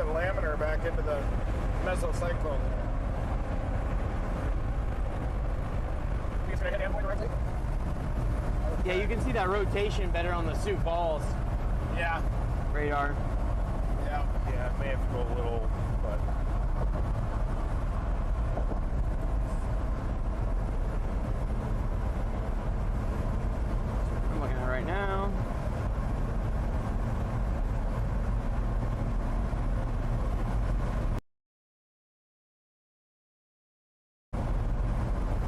the laminar back into the mesocyclone. Yeah, you can see that rotation better on the Sioux Falls Yeah. radar. Yeah. Yeah, it may have to go a little, but I'm looking at it right now.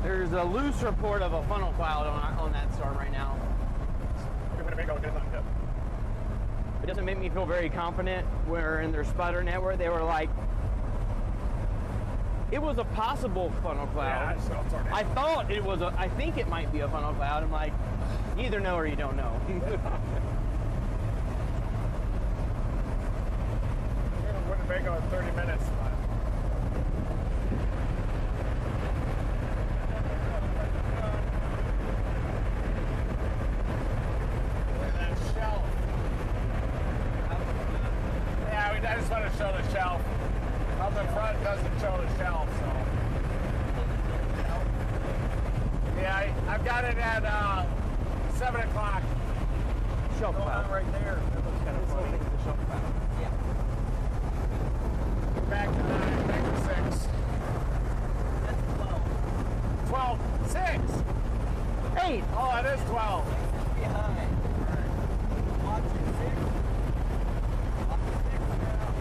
There's a loose report of a funnel cloud on that storm right now. It doesn't make me feel very confident. Where in their spotter network, they were like, it was a possible funnel cloud. Yeah, I thought it was I think it might be a funnel cloud. I'm like, you either know or you don't know. We're in Winnebago in 30 minutes. I just want to show the shelf. On the front doesn't show the shelf, so. Yeah, I've got it at 7 o'clock. Shelf cloud. right there. That looks kind of funny. It's a shelf cloud. Yeah. Back to 9, back to 6. That's 12. 12, 6. 8. Oh, it is 12. Behind. Watch it, 6. Watch it, 6 now.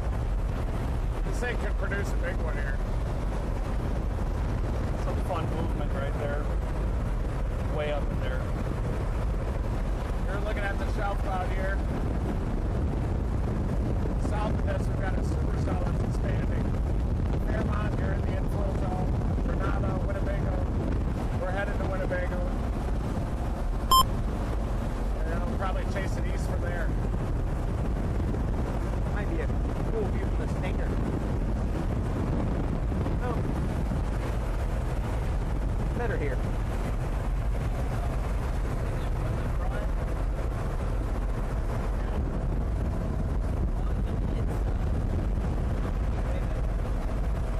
This thing could produce a big one here. Some fun movement right there. Way up in there. You're looking at the shelf cloud here. South of this, we've got a supercell that's expanding. Fairmont, you're in the inflow zone. Granada, Winnebago. We're headed to Winnebago. And then we'll probably chase it east from there. Might be a cool view from the stinker. Oh. Better here.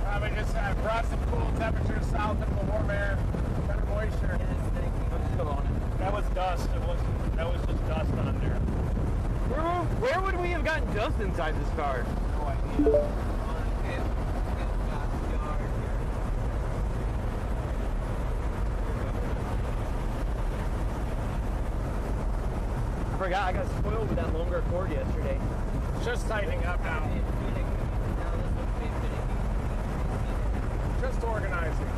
Probably just brought some cool temperatures south into the warm air. Better moisture. I'm still on it. That was dust. That was just dust on there. Where would we have gotten dust inside this car? No idea. I forgot I got spoiled with that longer cord yesterday. Just tightening up now. Just organizing.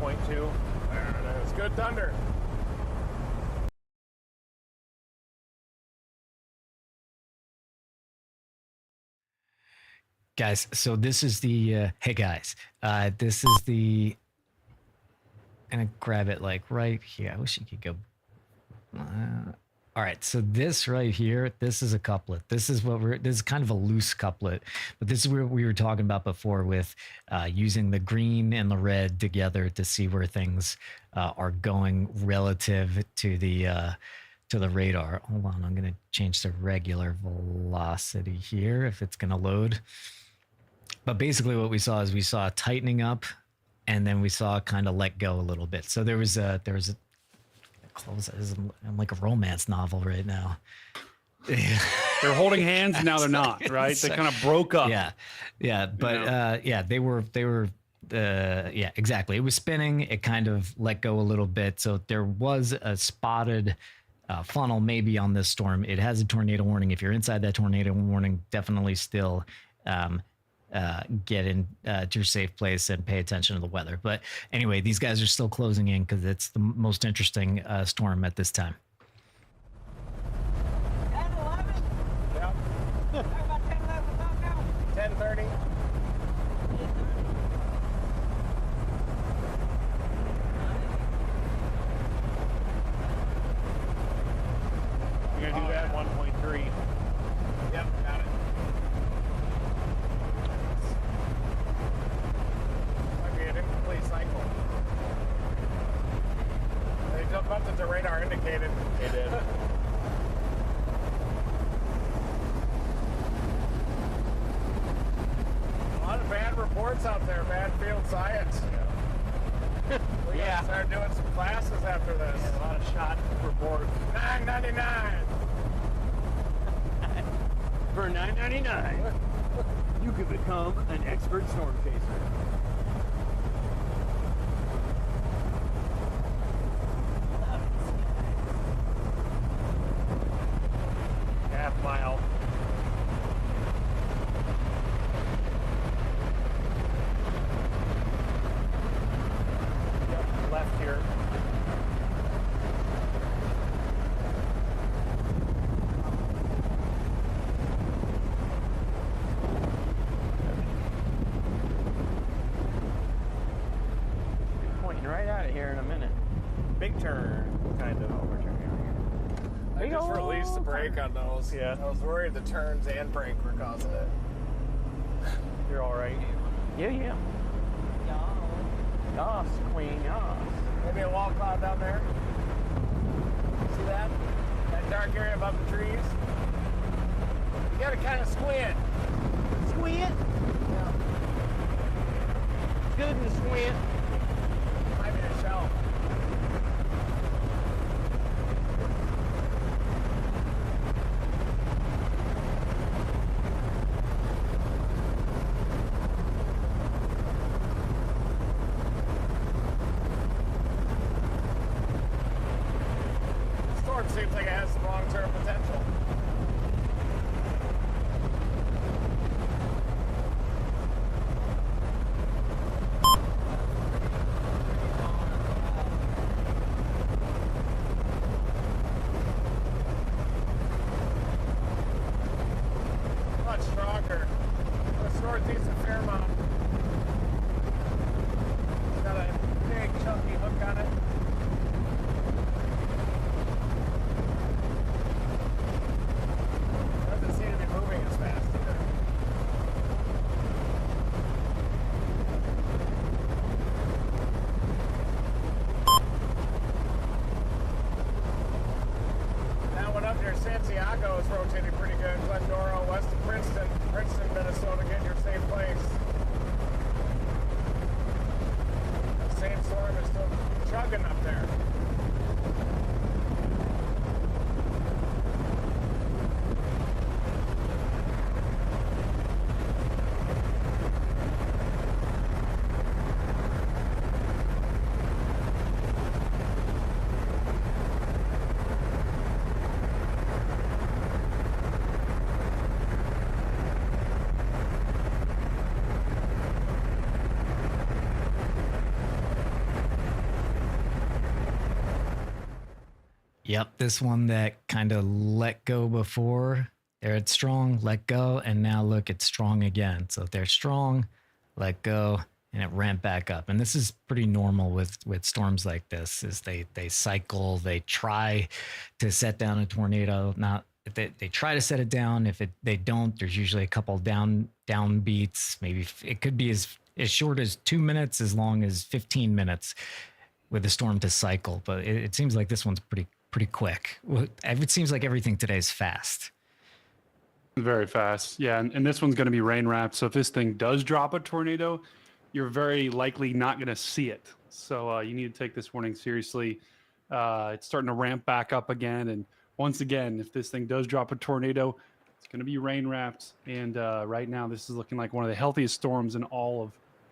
1.2. There it is. Good thunder. Guys, so this is the hey guys, this is the, I'm gonna grab it like right here. I wish you could go. All right, so this right here, this is a couplet. This is kind of a loose couplet, but this is what we were talking about before with using the green and the red together to see where things are going relative to the radar. Hold on, I'm gonna change the regular velocity here if it's gonna load. But basically what we saw is we saw tightening up, and then we saw kind of let go a little bit. So there was a I'm like a romance novel right now. They're holding hands, now they're not, right? They kind of broke up. Yeah, but yeah, they were yeah, exactly. It was spinning, it kind of let go a little bit. So there was a spotted funnel maybe on this storm. It has a tornado warning. If you're inside that tornado warning, definitely still get in to your safe place and pay attention to the weather. But anyway, these guys are still closing in because it's the most interesting storm at this time. 10, 11? Yep. Talk about 10, 11 about now. 10:30. You're gonna do that 1.3. Yep, got it. Might be an incomplete cycle. They jumped up that the radar indicated. They did. A lot of bad reports out there, bad field science. We gotta start doing some classes after this. A lot of shot reports. $9.99. For $9.99, you can become an expert storm chaser. Half mile. Yep, left here. Pointing right out of here in a minute. Big turn, kind of. Overturn here. I just released the brake on those. Yeah. I was worried the turns and brake were causing it. You're all right. Yeah. Yas, queen, yas. Maybe a wall cloud down there. See that? That dark area above the trees? You gotta kind of squint. Squint. Yeah. Good to squint. Might be a shelf. The storm seems like it has some long-term potential. Much stronger. It's northeast of Fairmount. It's got a big chunky hook on it. Doesn't seem to be moving as fast either. That one up near Santiago is rotating pretty good. Glendora, west of Princeton. Princeton, Minnesota, get in your safe place. The same storm is still chugging up there. Yep, this one that kind of let go before. There it's strong, let go, and now look, it's strong again. So they're strong, let go, and it ramped back up. And this is pretty normal with storms like this. Is they cycle, they try to set down a tornado. Not if they try to set it down. If they don't, there's usually a couple down beats. Maybe it could be as short as 2 minutes, as long as 15 minutes with the storm to cycle. But it seems like this one's pretty quick. It seems like everything today is fast. Very fast. Yeah. And this one's going to be rain wrapped. So if this thing does drop a tornado, you're very likely not going to see it. So you need to take this warning seriously. It's starting to ramp back up again. And once again, if this thing does drop a tornado, it's going to be rain wrapped. And right now, this is looking like one of the healthiest storms in all of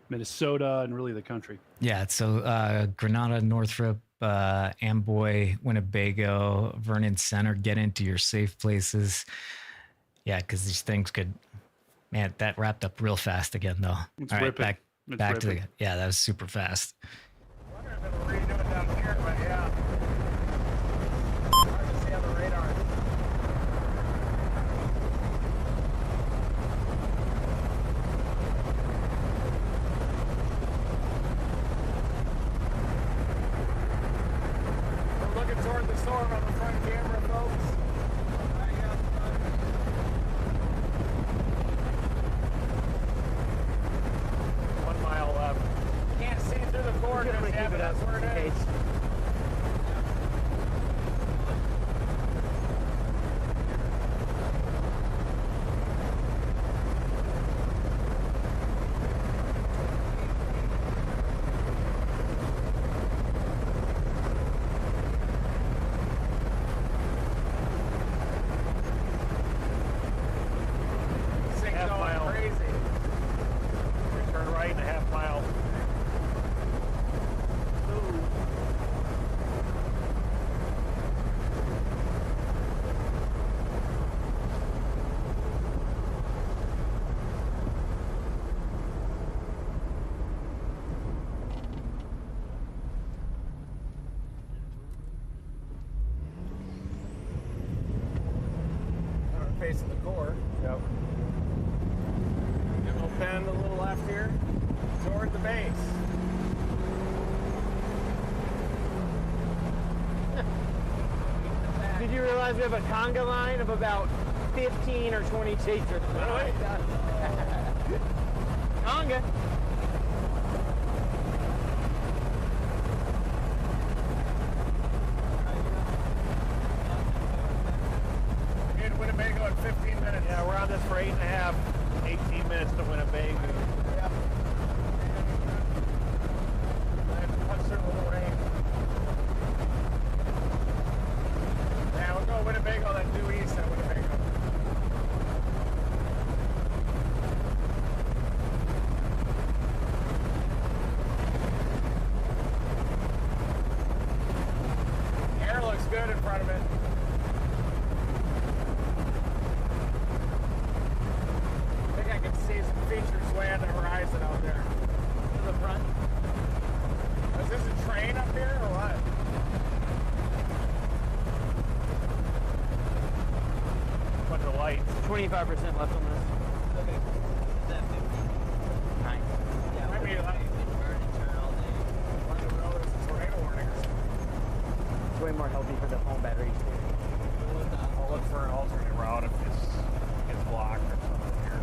Minnesota and really the country. Yeah. So Granada, Northrop, Amboy, Winnebago, Vernon Center, get into your safe places. Yeah, because these things could, man, that wrapped up real fast again, though. It's All right, ripping. back to the, yeah, that was super fast. I wonder if it'll redo it down here, but yeah. Hard to see on the radar. We're looking toward the storm on the front camera, folks. 1 mile left. Can't see through the coordinates, yeah, but that's where it is. This thing's Half going mile. crazy. Turn right and a half mile. Facing the core. Yep. And we'll bend a little left here toward the base. Did you realize we have a conga line of about 15 or 20 chasers? Really? Conga. In Winnebago in 15 minutes. Yeah, we're on this for 8.5, 18 minutes to Winnebago. Yep. I have to punch through a little rain. Yeah, we'll go Winnebago, then due east at Winnebago. Air looks good in front of it. I think I can see some features way on the horizon out there. To the front. Is this a train up here or what? Bunch of lights. 25% left on this. Nice. Might be like there's a tornado warning or something. It's way more healthy for the home batteries too. I'll look for an alternate route if this gets blocked or something here.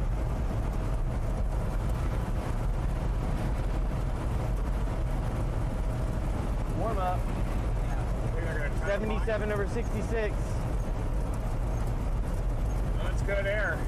Warm up. I think they're gonna try to block it. 77 over 66. That's good air.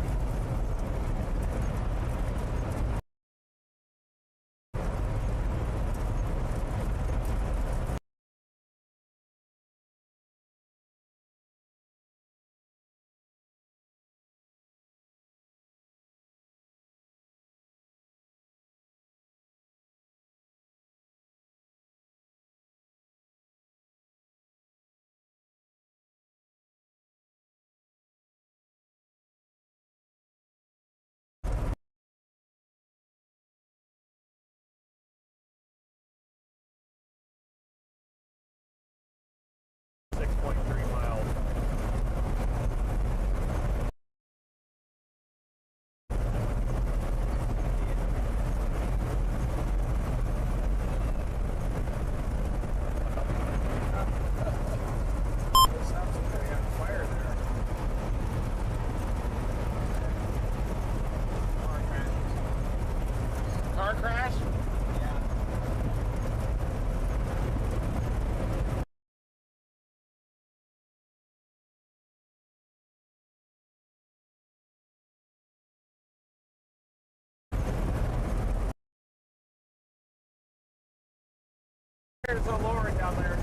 There's a lowering down there.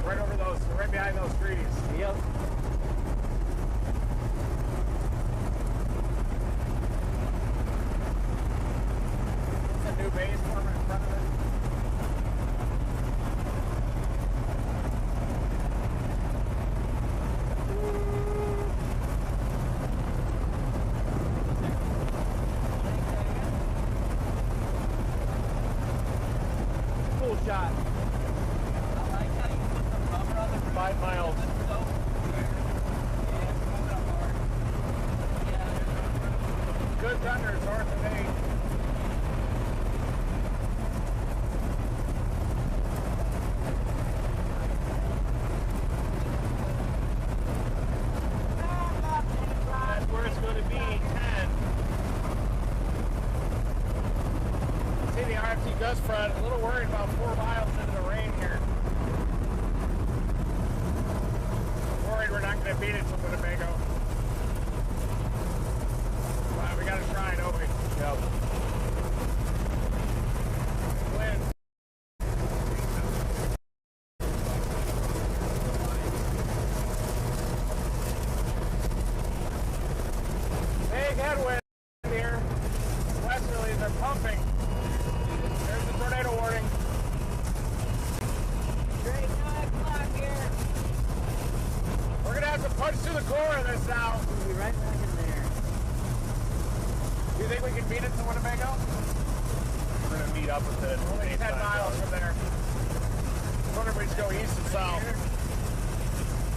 Right over those, right behind those trees. Yep. It's a new base forming in front of it. Cool shot. I like how you put the rubber on the ground. 5 miles. That's so weird. Yeah, it's moving up hard. Yeah, there's Good thunders north of 8. That's where it's going to be, 10. See the RFT gust front, a little worried about 4 miles into the rain here. Worried we're not going to beat it to Winnebago. Well, we got to try, don't we? Yep. Wind. Big headwind here. Westerlies are pumping. There's the tornado warning. straight 9 o'clock here. We're gonna have to punch through the core of this now. We'll be right back in there. Do you think we can beat it to Winnebago? We're gonna meet up with it. Only 10 miles from there. I wonder if we should go east and south.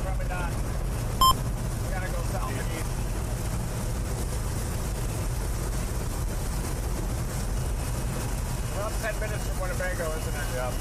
Probably not. We gotta go south and east. We're up 10 minutes from Winnebago, isn't it? Yep.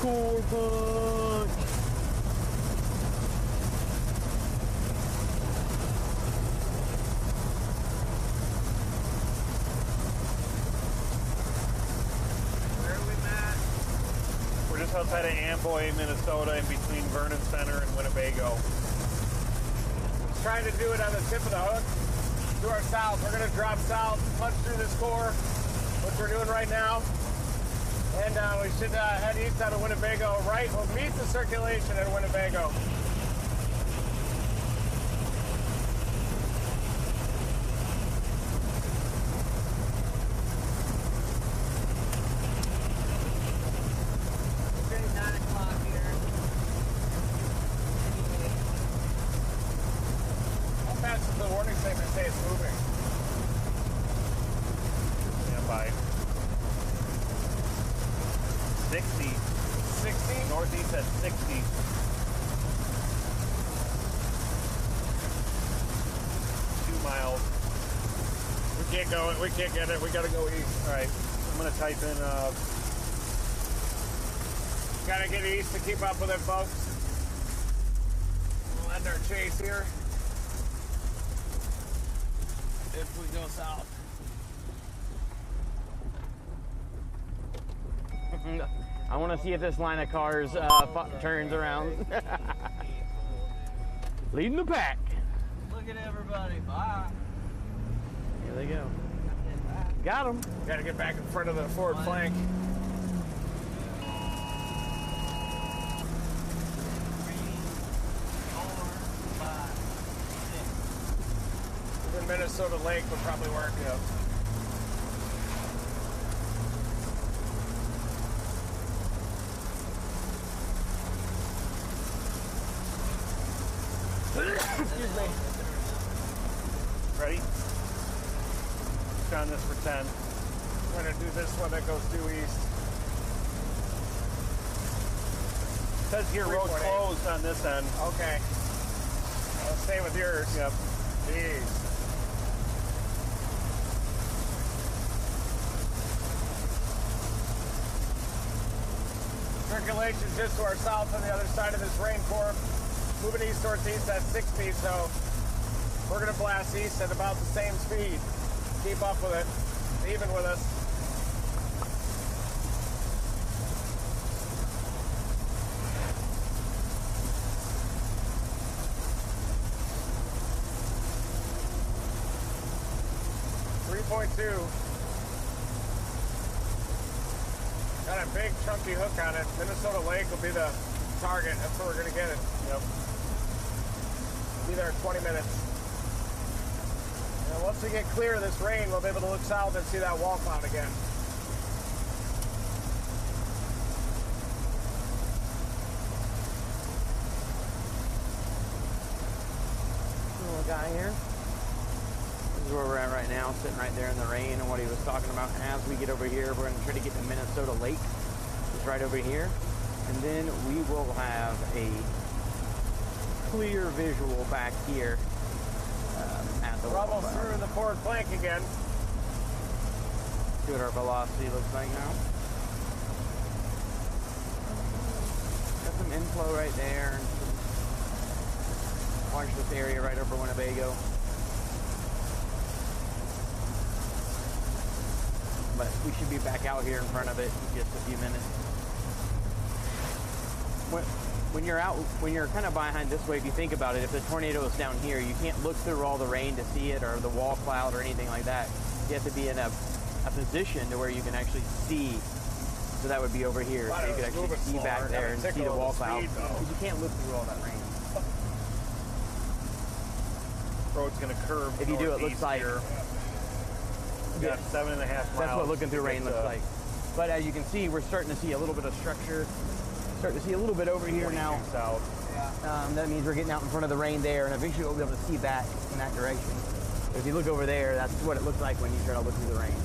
Cool bunch. Where are we at? We're just outside of Amboy, Minnesota, in between Vernon Center and Winnebago. Trying to do it on the tip of the hook. To our south. We're gonna drop south, punch through this core, which we're doing right now. And we should head east out of Winnebago. Right, we'll meet the circulation at Winnebago. Straight 9 o'clock here. How fast does the warning statement say it's moving? Stand by. 60. 60? Northeast at 60. 2 miles. We can't go. We can't get it. We gotta go east. All right. I'm gonna type in. Gotta get east to keep up with it, folks. We'll end our chase here. If we go south. I want to see if this line of cars turns around. Leading the pack. Look at everybody. Bye. Here they go. Got them. Gotta get back in front of the forward flank. 3, 4, 5, 6. Even Minnesota Lake would probably work. Yeah. Excuse me. Ready? On this for 10. I'm gonna do this one that goes due east. Says here road 3.8. closed on this end. Okay. I'll stay with yours. Yep. Jeez. Circulation's just to our south on the other side of this rain core. Moving east northeast at 6 speed, so we're gonna blast east at about the same speed. Keep up with it, even with us. Got a big chunky hook on it. Minnesota Lake will be the target. That's where we're gonna get it. Yep. Be there in 20 minutes. And once we get clear of this rain, we'll be able to look south and see that wall cloud again. Little guy here. This is where we're at right now, sitting right there in the rain, and what he was talking about. As we get over here, we're going to try to get to Minnesota Lake. It's right over here. And then we will have a clear visual back here at the We're wall almost cloud. through the forward flank again. See what our velocity looks like now. Got some inflow right there. And watch this area right over Winnebago. But we should be back out here in front of it in just a few minutes. When you're kind of behind this way, if you think about it, if the tornado is down here, you can't look through all the rain to see it or the wall cloud or anything like that. You have to be in a position to where you can actually see. So that would be over here. So you could actually see back there and see the wall cloud. Because you can't look through all that rain. Road's gonna curve. If you do, it looks like here. We got 7.5 miles. That's what looking through rain looks like. But as you can see, we're starting to see a little bit of structure. Starting to see a little bit over here now. South. That means we're getting out in front of the rain there, and eventually we'll be able to see back in that direction. But if you look over there, that's what it looks like when you try to look through the rain.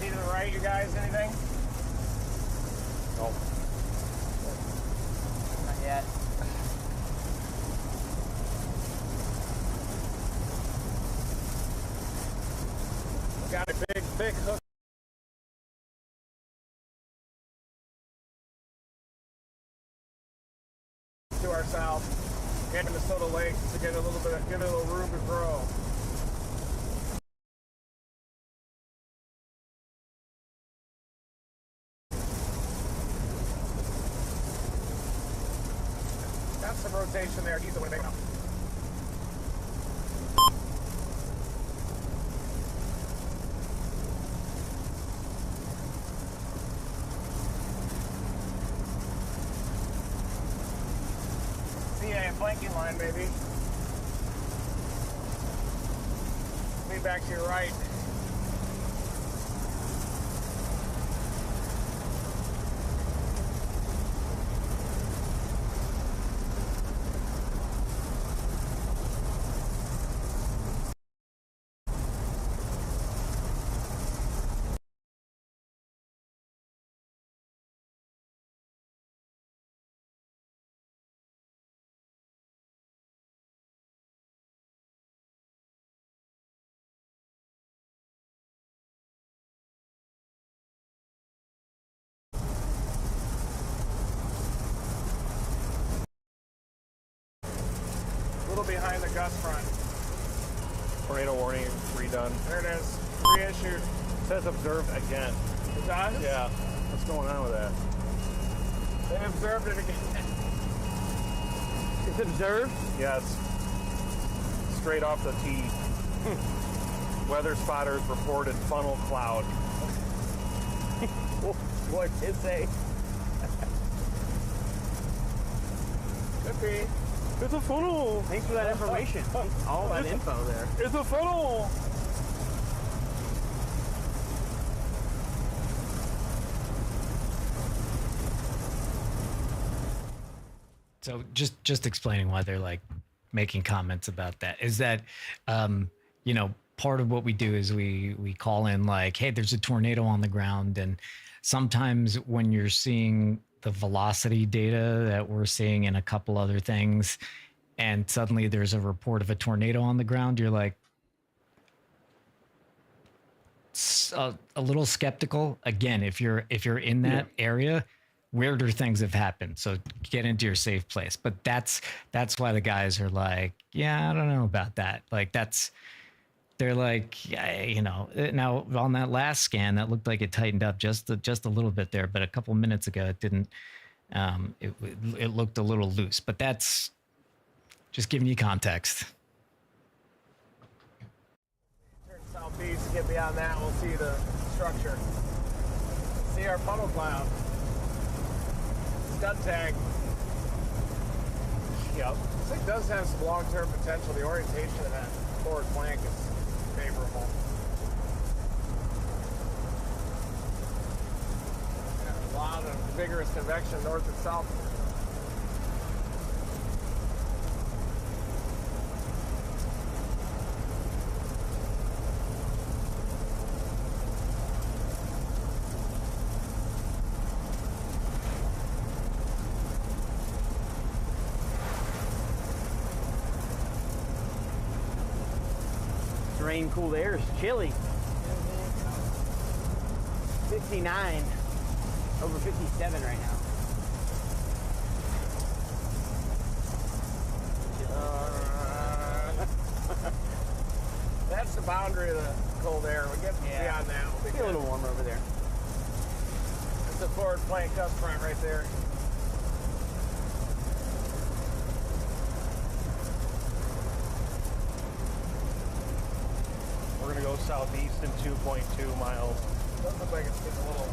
See to the right, you guys, anything? Oh, Not yet. Got a big, thick hook. To our south, and Minnesota Lake to get a little bit, give it a little room to grow. Got some rotation there. Either way, they go. See a flanking line, maybe. Be back to your right. A little behind the gust front. tornado warning redone. There it is. Reissued. It says observed again. It does? Yeah. What's going on with that? They observed it again. It's observed. Yes. Straight off the tee. Weather spotters reported funnel cloud. What did it say? Could be. It's a funnel. Thanks for that information. All that info there. It's a funnel. So just explaining why they're like making comments about that is that, you know, part of what we do is we call in like, hey, there's a tornado on the ground. And sometimes when you're seeing the velocity data that we're seeing in a couple other things, and suddenly there's a report of a tornado on the ground, you're like a little skeptical. Again, if you're in that area, weirder things have happened. So get into your safe place. But that's why the guys are like, yeah, I don't know about that. Like they're like, yeah, you know, now on that last scan, that looked like it tightened up just a little bit there, but a couple minutes ago it didn't. It looked a little loose, but that's just giving you context. Turn southeast, get beyond that, we'll see the structure. See our funnel cloud. Stud tag. Yep. This thing does have some long-term potential. The orientation of that forward flank is favorable. Yeah, a lot of vigorous convection north and south. Rain, cool air is chilly. 59, over 57 right now. That's the boundary of the cold air. We get beyond that. We'll be a little warmer over there. That's the forward flank gust front right there. We're gonna go southeast in 2.2 miles. Doesn't look like it's getting a little.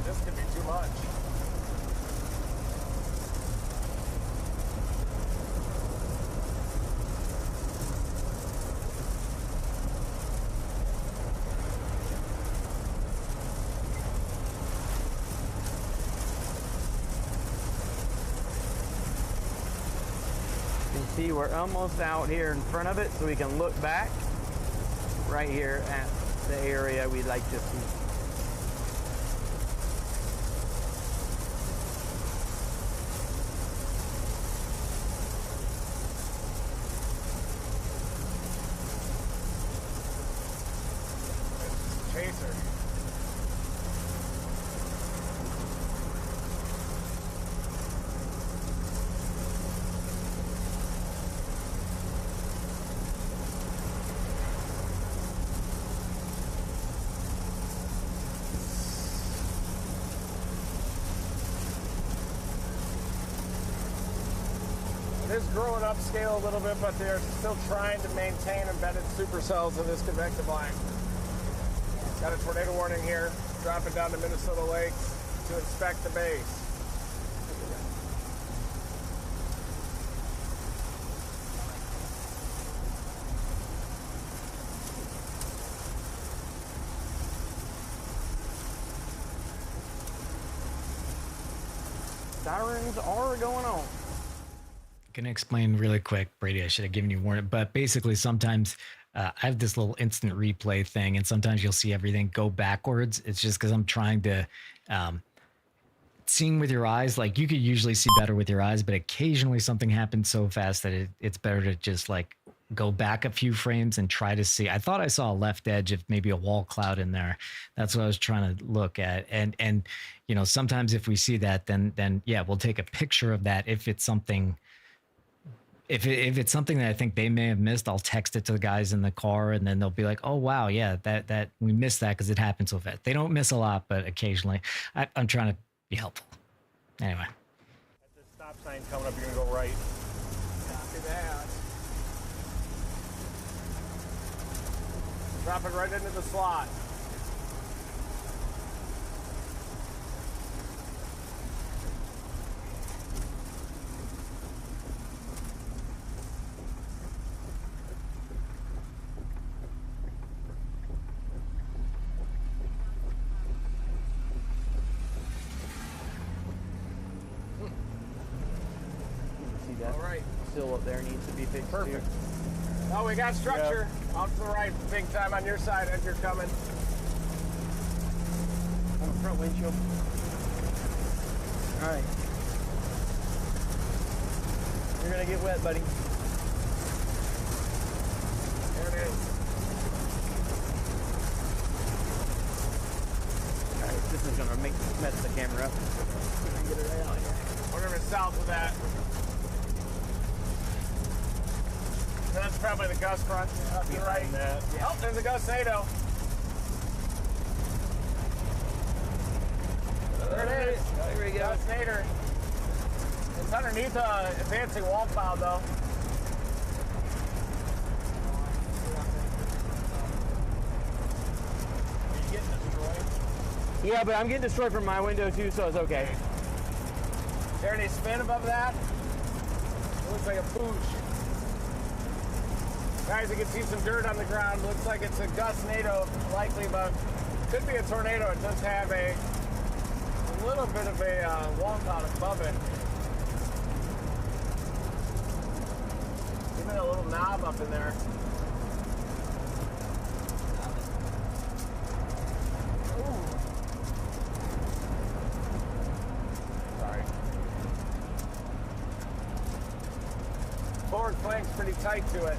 This could be too much. You can see we're almost out here in front of it, so we can look back right here at the area we'd like to see. Chaser. It is growing upscale a little bit, but they're still trying to maintain embedded supercells in this convective line. Got a tornado warning here, dropping down to Minnesota Lakes to inspect the base. Sirens are going on. Can explain really quick, Brady. I should have given you warning, but basically sometimes I have this little instant replay thing, and sometimes you'll see everything go backwards. It's just because I'm trying to seeing with your eyes. Like you could usually see better with your eyes, but occasionally something happens so fast that it's better to just like go back a few frames and try to see. I thought I saw a left edge of maybe a wall cloud in there. That's what I was trying to look at. And you know, sometimes if we see that, then yeah, we'll take a picture of that if it's something. If it's something that I think they may have missed, I'll text it to the guys in the car, and then they'll be like, "Oh wow, yeah, that we missed that because it happened so fast." They don't miss a lot, but occasionally, I'm trying to be helpful. Anyway, At the stop sign coming up, you're gonna go right. Copy that. Drop it right into the slot. sill up there needs to be fixed. Perfect. Too. Oh, we got structure. Off to the right, big time on your side as you're coming. On the front windshield. All right. You're gonna get wet, buddy. There it is. All right, this is gonna mess the camera up. Get it right out here. We're gonna be south of that. That's probably the gust front. Up to the right. That. Oh, there's a gust NATO. There it is. Here we go. Gust Nader. It's underneath a advancing wall cloud though. Are you getting destroyed? Yeah, but I'm getting destroyed from my window too, so it's okay. Is there any spin above that? It looks like a pooch. Guys, you can see some dirt on the ground. Looks like it's a gust NATO, likely, but could be a tornado. It does have a little bit of a wall cloud above it. Even a little knob up in there. Ooh. Sorry. Forward flank's pretty tight to it.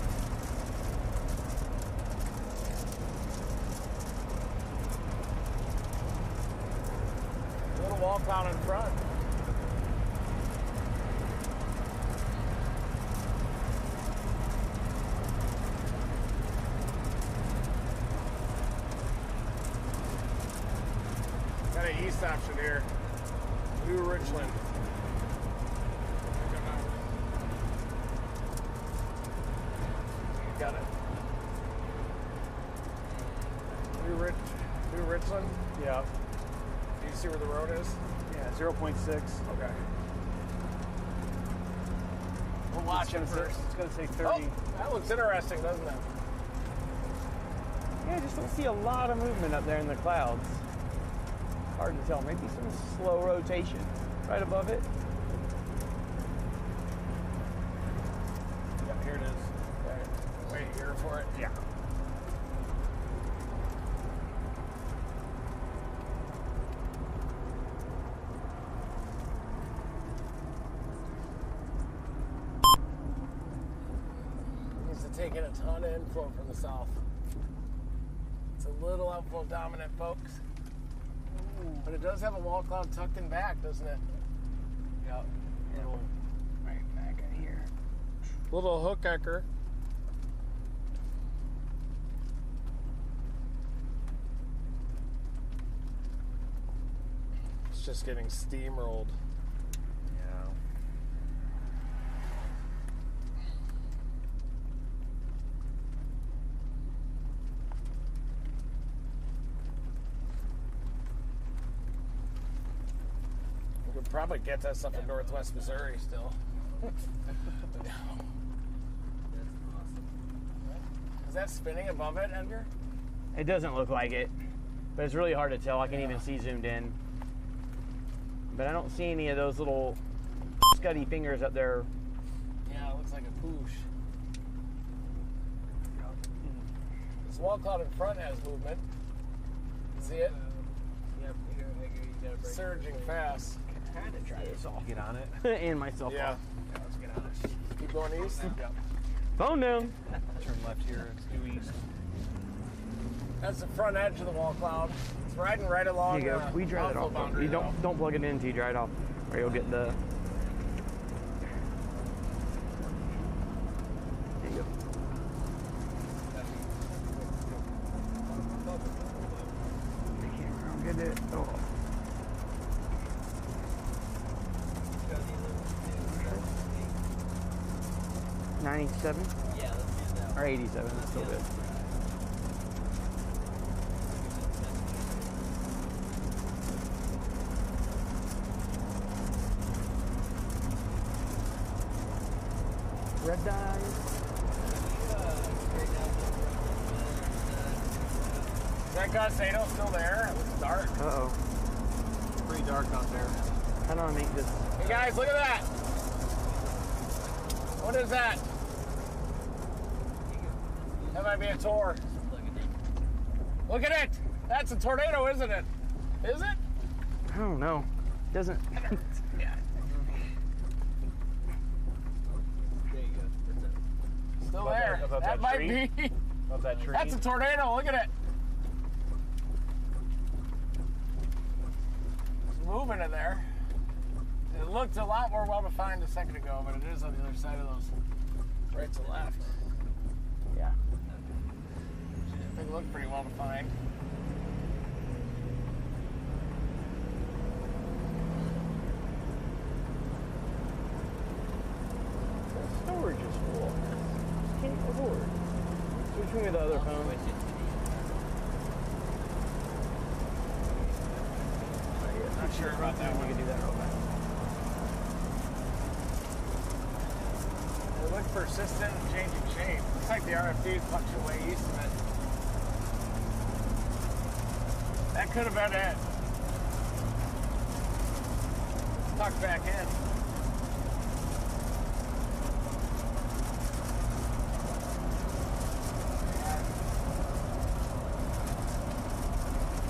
Little wall cloud in front. Got an east option here. New Richland. Got it. New Richland? Yeah. Do you see where the road is? Yeah, 0.6. Okay. We'll watch it first. It's going to say 30. Oh, that looks interesting, doesn't it? Yeah, I just don't see a lot of movement up there in the clouds. Hard to tell. Maybe some slow rotation right above it. Yeah, here it is. Okay. Wait here for it. Yeah. Needs to take in a ton of inflow from the south. It's a little outflow dominant, folks. But it does have a wall cloud tucked in back, doesn't it? Yep. Little right back in here. Little hook ecker. It's just getting steamrolled. Yeah. We could probably get this up in northwest Missouri still. Is that spinning above it, Edgar? It doesn't look like it, but it's really hard to tell. I can even see zoomed in. But I don't see any of those little scuddy fingers up there. Yeah, it looks like a poosh. This wall cloud in front has movement. See it? Yep, you gotta break Surging fast. I had to try this off. Get on it. And myself Yeah. off. Yeah, let's get on it. Keep going east. Phone down. Turn left here. It's due east. That's the front edge of the wall cloud. It's riding right along. Here you go. We dried it outflow off. boundary You don't plug it in until you dry it off, or you'll get the. There you go. I'll get it. Oh. Got any little 97 Yeah, let's do that. or 87. That's still good. Red dye. Is that gust NATO still there? It looks dark. Uh-oh. Pretty dark out there. How do I make this? Hey guys, look at that. What is that? That might be a tor. Look at it. That's a tornado, isn't it? Is it? I don't know. Doesn't. Yeah. There you go. That's it. Still Above there. that- above That that might tree? be. Of that tree. That's a tornado. Look at it. It's moving in there. It looked a lot more well-defined a second ago, but it is on the other side of those. Right to left. Yeah. They look pretty well-defined. The storage is full. Can't afford. Switch me to the other phone. Not sure about that We one. can do that real fast. It looks persistent and changing shape. Looks like the RFD is punching way east of it. That could have been it. Tucked back in.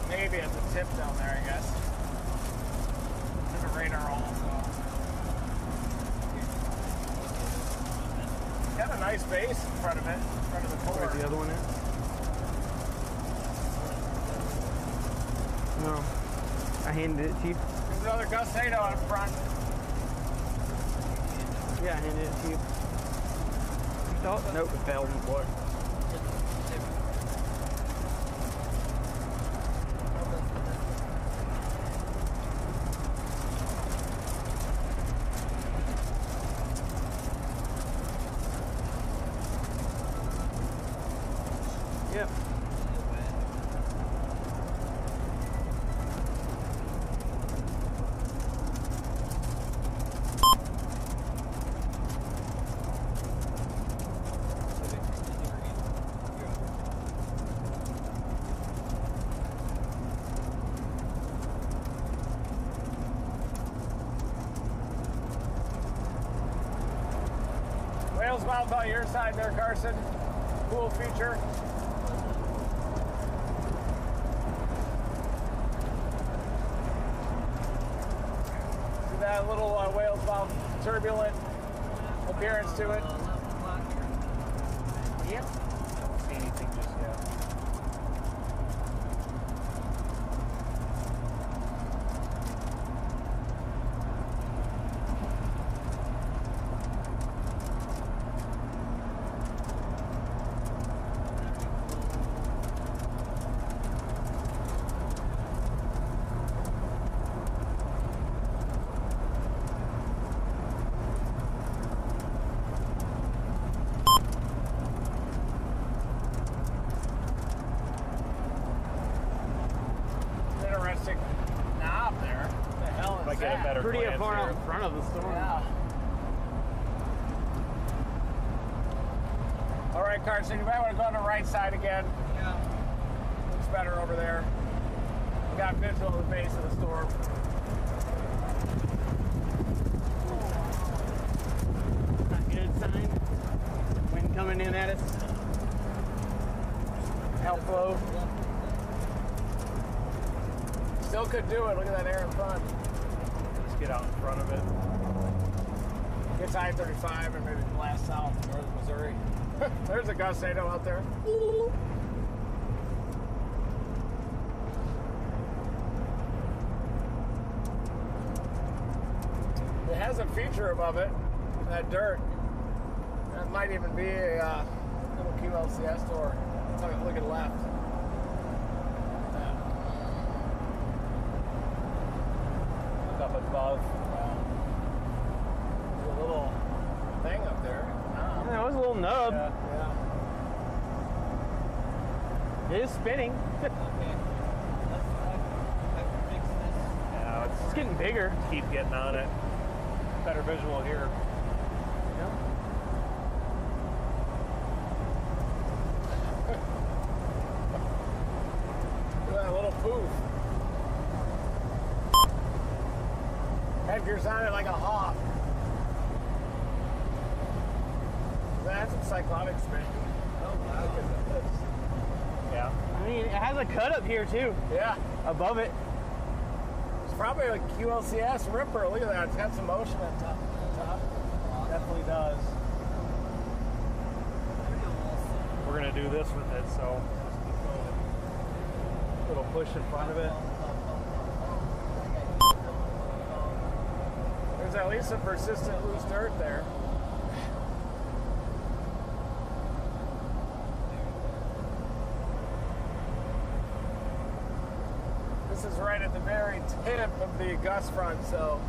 Maybe at the tip down there, I guess. There's a radar also. Got a nice base in front of it, in front of the core. Where's the other one at? No. I handed it to you. There's another Gustado out front. Yeah, I handed it to you. Oh, nope, it fell. What? Yep. Whales mouth on your side there, Carson. Cool feature. See that little whale's mouth turbulent appearance to it? Yep. I don't see anything just yet. Interesting knob there. What the hell is Might get a that? better Pretty glance far out here. in front of the storm. Yeah. All right, Carson, you might want to go on the right side again. Yeah. Looks better over there. We got visual of the base of the storm. Not good sign. Wind coming in at us. Outflow. Still could do it. Look at that air in front. Just get out in front of it. Gets I-35 and maybe blast south northern Missouri. There's a Gustado out there. It has a feature above it, that dirt. That might even be a little QLCS door. Look at left. Look up above. There's a little thing up there. Yeah, that was a little nub. Yeah. Yeah. It is spinning. Okay. I've fixed this. Yeah, It's let's getting bigger. keep getting on it. Better visual here. Look at that little poof. Headgear's on it like a hawk. that's a cyclonic spin. Oh, wow. Yeah. I mean, it has a cut up here too, Yeah. above it. It's probably a QLCS ripper. Look at that. It's got some motion on top. Definitely does. We're gonna do this with it, so little push in front of it. There's at least some persistent loose dirt there. This is right at the very tip of the gust front, so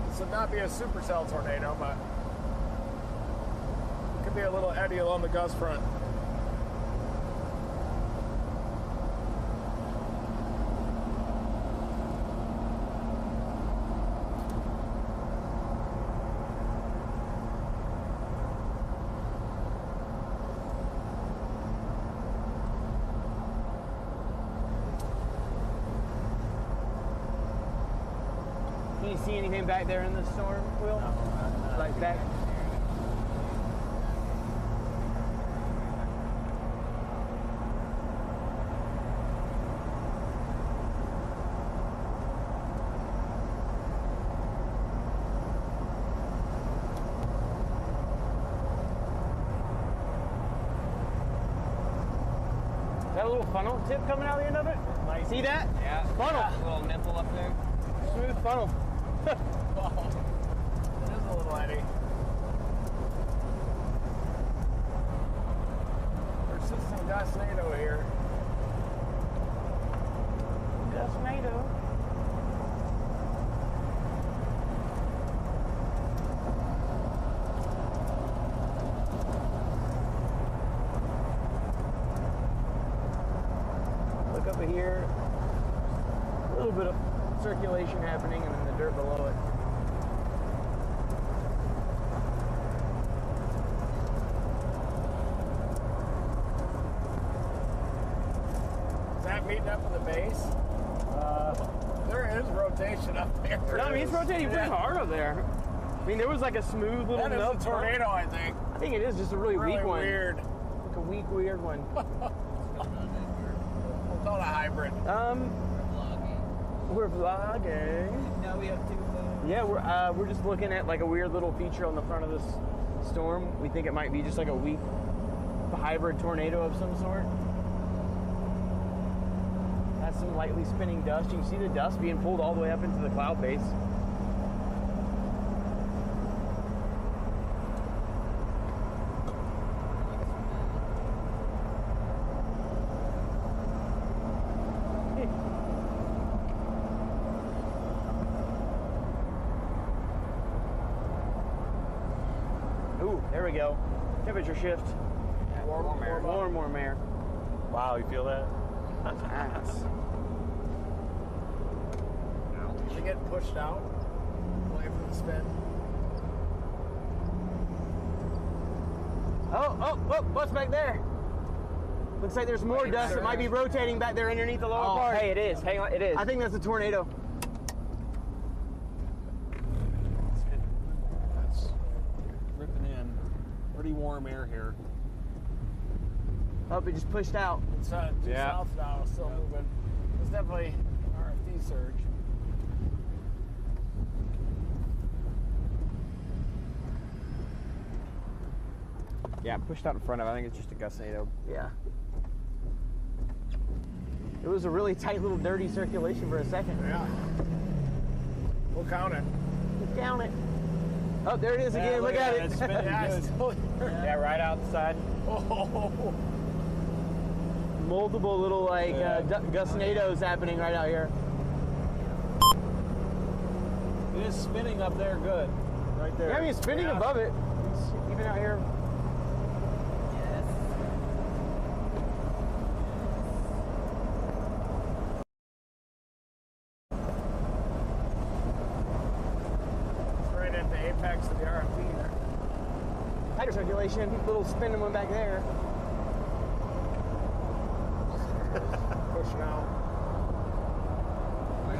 this would not be a supercell tornado, but it could be a little eddy along the gust front. Can you see anything back there in the storm, Will? Like that? Is that a little funnel tip coming out the end of it? See that? Yeah. Funnel. A little nipple up there. Smooth funnel. Wow. It is a little eddy. Persistent gustnado here. Gustnado. Look up here. A little bit of circulation happening and then the dirt below it. Is that meeting up with the base? There is rotation up there. No, I mean, it's rotating pretty Yeah. hard up there. I mean, there was like a smooth little That is nub a tornado, I think. I think it is just a really, Really weak one. weird. Like a weak, weird one. We'll call it a hybrid. We're vlogging. Now we have two. Yeah, we're just looking at like a weird little feature on the front of this storm. We think it might be just like a weak hybrid tornado of some sort. Has some lightly spinning dust. You can see the dust being pulled all the way up into the cloud base. Ooh, there we go. Temperature shift. Warm air. Warm air. Wow, you feel that? Nice. Is it getting pushed out? Away from the spin. Oh, what's back there? Looks like there's more dust. It might be rotating back there underneath the lower part. Hey, it is. Hang on, it is. I think that's a tornado. That's ripping in. Pretty warm air here. Oh, it just pushed out. It's due Yeah. south now, it's still moving. It's definitely RFD surge. Yeah, pushed out in front of it. I think it's just a gustnado. Yeah. It was a really tight little dirty circulation for a second. Yeah. We'll count it. Let's count it. Oh, there it is again. Look at it. It's spinning Yeah, good. it's still Yeah, right outside. Oh. Multiple little like gustnados happening right out here. It is spinning up there good. Right there. Yeah, I mean, it's spinning Yeah. above it. It's even out here. Yes. It's right at the apex of the RFD there. Tighter circulation. Little spinning one back there. Pushing out.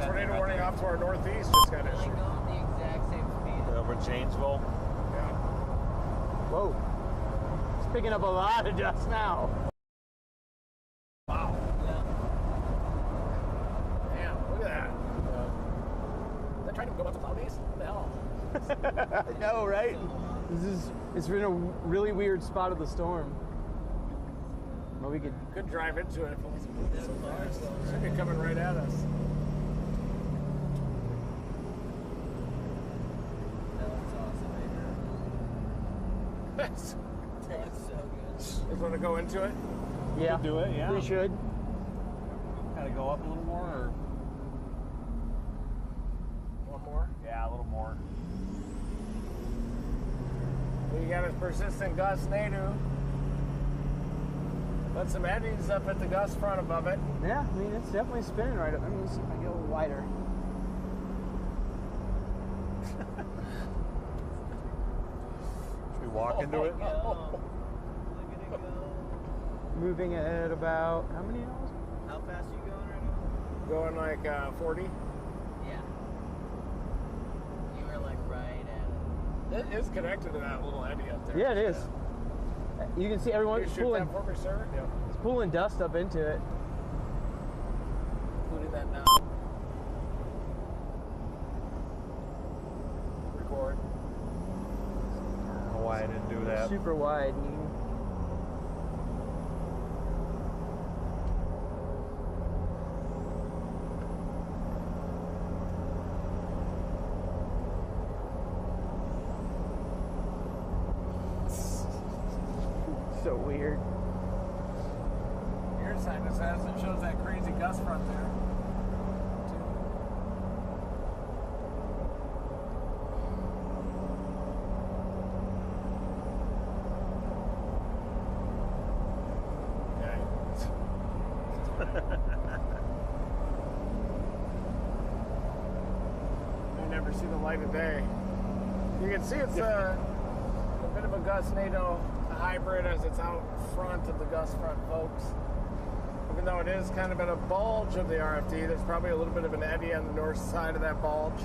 Tornado warning off to our northeast just got Only issued. going the exact same speed. Over Janesville. Yeah. Whoa. It's picking up a lot of dust now. Wow. Yeah. Damn, look at that. Is that trying to go out to cloud days? What the hell? I know, right? It's been a really weird spot of the storm. Well, we could. Could drive into it if it wasn't moving so fast. It should be coming right at us. That looks awesome, That's That looks so good. You want to go into it? Yeah. Do it, yeah. We should. Gotta go up a little more, or One more. yeah, a little more. We got a persistent gust Nadu. But some eddies up at the gust front above it. Yeah, I mean, it's definitely spinning right up. Let me see if I get a little wider. Should we walk into it? Go. Look at it go. Moving at about, how many miles? How fast are you going right now? Going like 40. Yeah. You were like right at it. It is connected to that little eddy up there. Yeah, it is. You can see everyone You shoot pulling, that for me, sir? Yeah. it's pulling dust up into it. Including that now. Record. I don't know why I didn't do that. Super wide. And you can, so weird. Your side just has it shows that crazy gust front there. Okay. May never see the light of day. You can see it's a bit of a gust NATO hybrid as it's out front of the gust front, folks. Even though it is kind of in a bulge of the RFD, there's probably a little bit of an eddy on the north side of that bulge.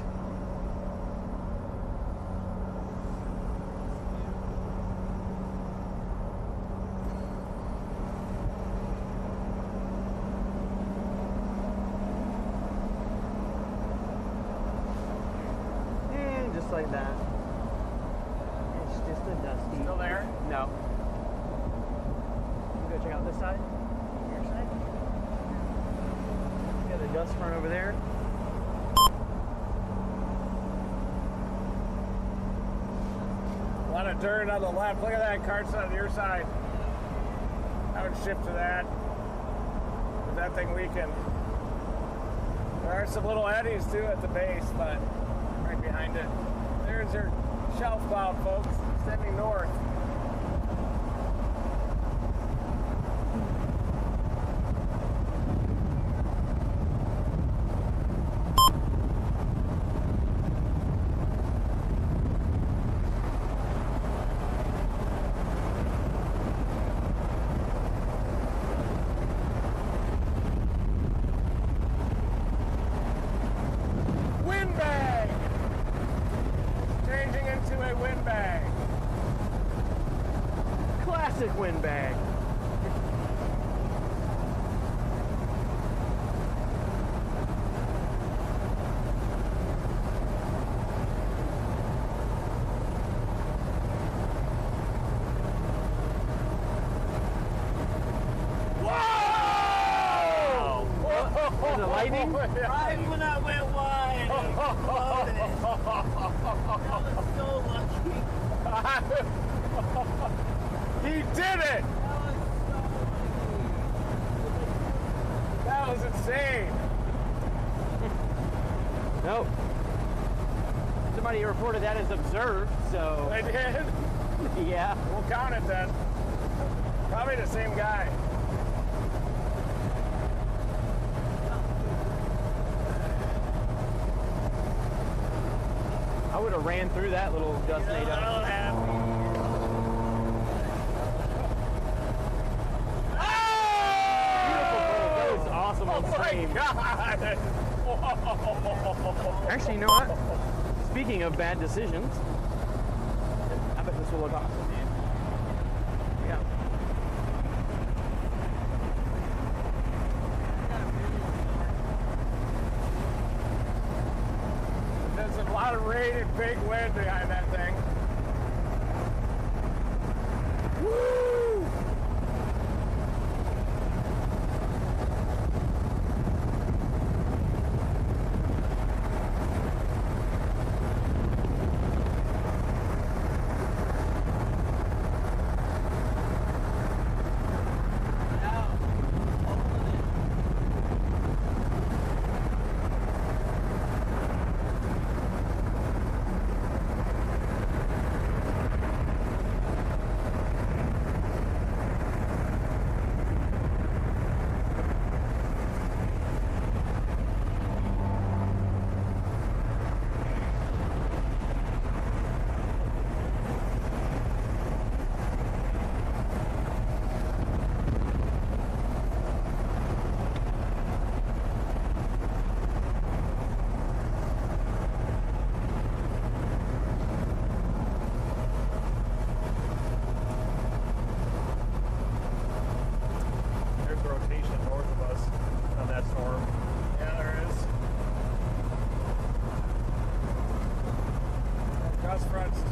And just like that. It's just a dusty. Still there? No. You go check out this side. Your side. Yeah, the dust front over there. A lot of dirt on the left. Look at that cart's on your side. I would shift to that. With that thing weakened. There are some little eddies too at the base, but right behind it. There's your shelf cloud, folks, extending north. Windbag! Changing into a windbag. Classic windbag. Whoa! Was it lightning? Right when I went wide, it exploded. That was so lucky. He did it! That was so lucky. That was insane. Nope. Somebody reported that as observed, so I did. yeah. We'll count it then. Probably the same guy. I would have ran through that little dust I NATO. don't have. That was awesome Oh on my stream. God! Whoa. Actually, you know what? Speaking of bad decisions, I bet this will look awesome. big wind behind that thing. Woo!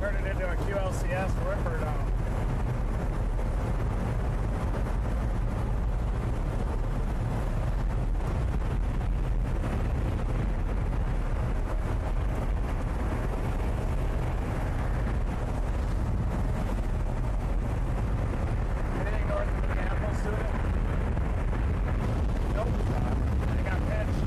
Turn it into a QLCS ripper now. Anything north of the Minneapolis to it? Nope. They got pitched.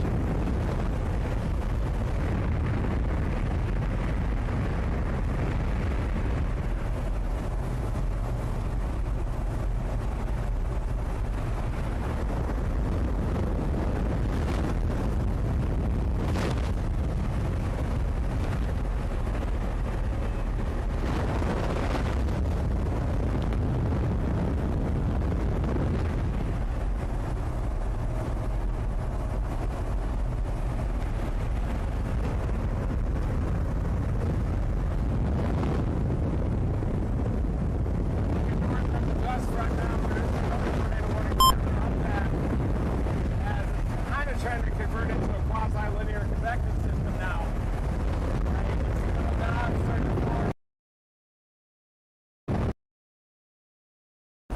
Trying to convert it to a quasi-linear convective system now.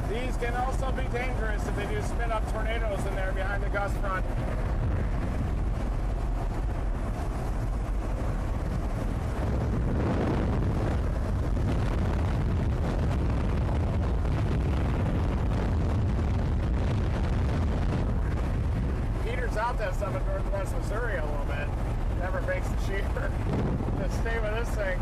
These can also be dangerous if they do spin up tornadoes in there behind the gust front. Out that stuff in northwest Missouri a little bit. Never makes the shear. Just stay with this thing.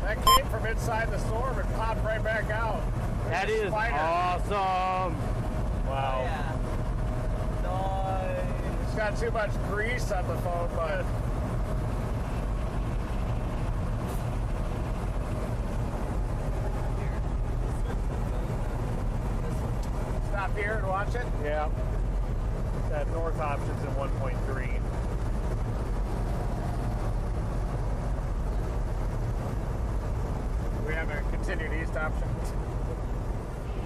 That came from inside the storm and popped right back out. That is awesome. Wow. Nice. It's got too much grease on the phone, but stop here and watch it. Yeah. That north option's in 1.3. We have a continued east option.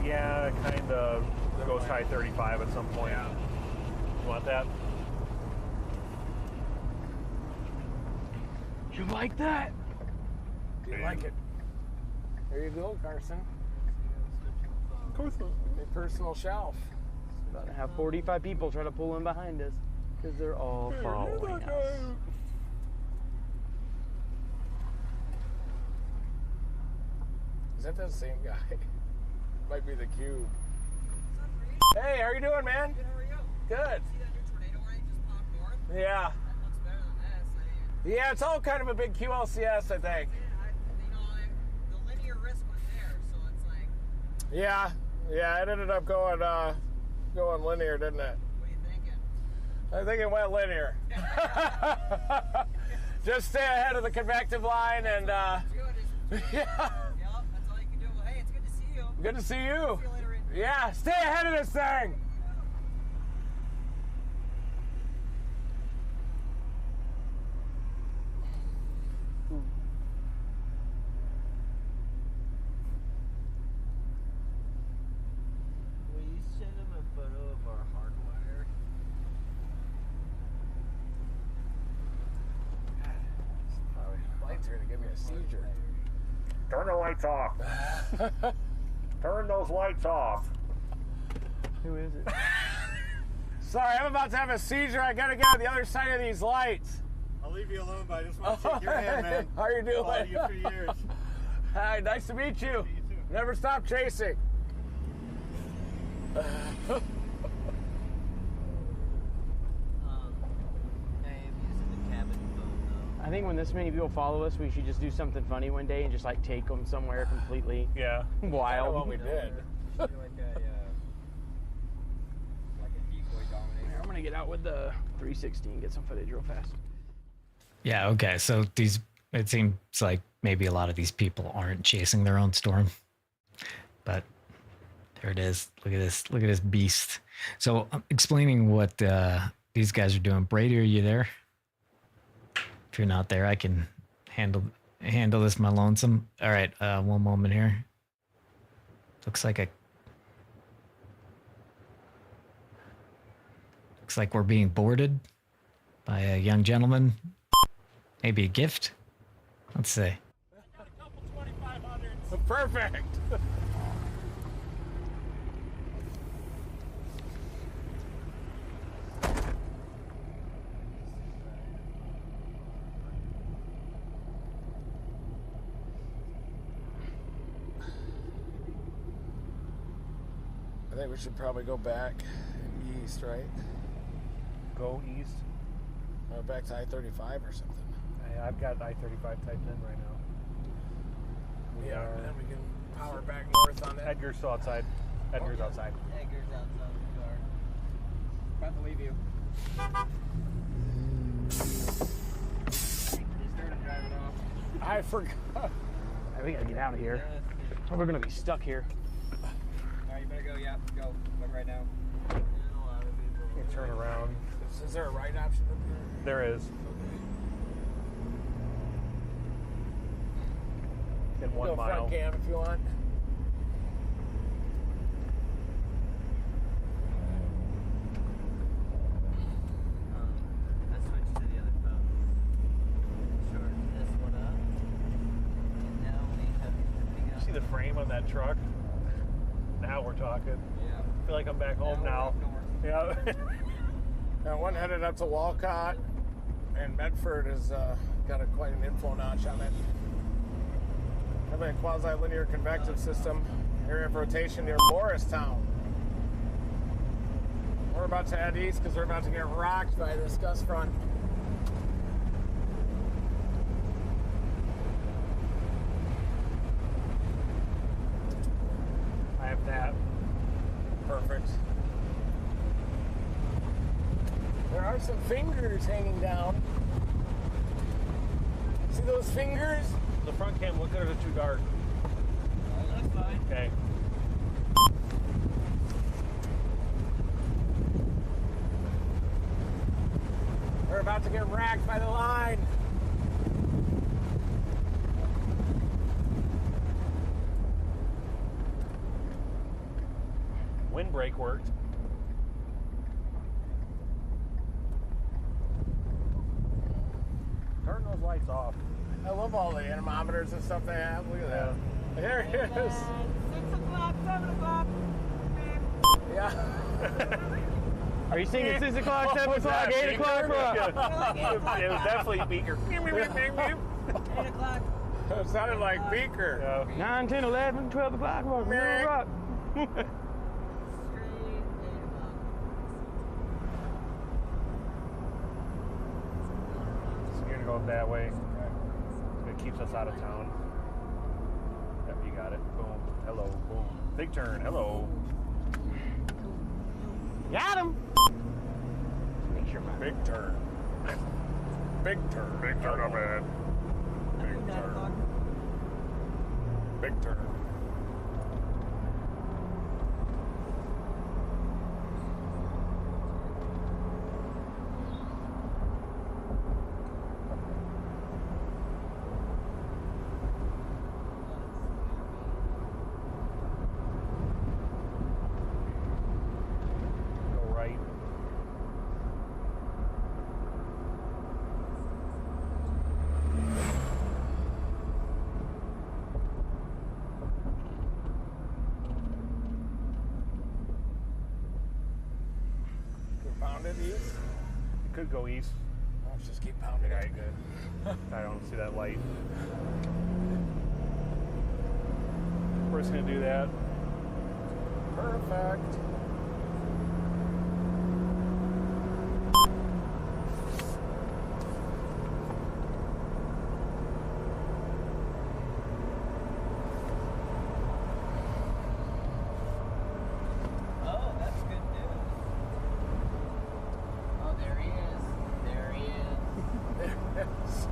Yeah, it kind of goes high 35 at some point. Yeah. You want that? You like that? Do you like it? There you go, Carson. Of course not. A personal shelf. About to have 45 people try to pull in behind us because they're all following us. Is that the same guy? Might be the cube. Hey, how you doing, man? Good, how are you? Good. See that new tornado warning just popped north? Yeah. That looks better than this. Yeah, it's all kind of a big QLCS, I think. The linear risk was there, so it's like, Yeah, it ended up going linear, didn't it? what are you thinking? I think it went linear. Just stay ahead of the convective line and Good. yeah. Yep, that's all you can do. Well, hey, it's good to see you. Good to see you. See you later. Yeah, stay ahead of this thing. Will you send him a photo of our hardwire? Lights are gonna give me a seizure. Turn the lights off. Turn those lights off. Who is it? Sorry, I'm about to have a seizure. I gotta get on the other side of these lights. I'll leave you alone, but I just want to shake your hand, man. How you doing? Followed you for years. Hi, nice to meet you. You too. Never stop chasing. I am using the cabin phone I think when this many people follow us, we should just do something funny one day and just like take them somewhere completely Yeah. wild. What we did. Like a decoy dominator. I'm gonna get out with the 360 and get some footage real fast. Yeah, okay. So it seems like maybe a lot of these people aren't chasing their own storm. But there it is. Look at this beast. So I'm explaining what these guys are doing. Brady, are you there? If you're not there, I can handle this my lonesome. All right, one moment here. Looks like we're being boarded by a young gentleman. Maybe a gift? Let's see. Perfect. I think we should probably go back east, right? Go east. Or back to I-35 or something. I've got I-35 typed in right now. Yeah, and then we can power back north on it. Edgar's still outside. Edgar's outside. Edgar's outside the car. About to leave you. He started driving off. I forgot. Hey, we gotta get out of here. Or we're gonna be stuck here. Alright, you better go, yeah, go. Like right now. You can turn around. Is there a right option up here? There is. In Go 1 mile. front cam if you want. I switched to the other phone. Shorten this one up. And now we have everything See the frame on that truck? Now we're talking. Yeah. I feel like I'm back home now. Yeah. Now one headed up to Walcott, and Medford has got quite an inflow notch on it. Having a quasi-linear convective system, area of rotation near Morristown. We're about to head east because we're about to get rocked by this gust front. I have that. Perfect. There are some fingers hanging down. See those fingers? The front cam, look at it too dark. That's fine. Okay. We're about to get racked by the line. Windbreak worked. Turn those lights off. I love all the anemometers and stuff they have. Look at that. There it is. 6 o'clock, 7 o'clock. Yeah. Are you singing 6 o'clock, 7 What was o'clock, that, 8 o'clock? Beaker? It was definitely Beaker. 8 o'clock. It sounded like Beaker. Yeah. 9, 10, 11, 12 o'clock, rock, Meh. rock. Straight 8 o'clock. So you're gonna go that way. It keeps us out of town. Yep, you got it. Boom. Hello. Boom. Big turn. Hello. Got him. Make sure my Big turn. big turn. Big turn up ahead. Big turn. Big turn. Go right. Pounded east. You could go east. Let's just keep pounding Yeah, it. you good. I don't see that light. We're just gonna do that. Perfect. Oh, that's good news. Oh, there he is. There he is.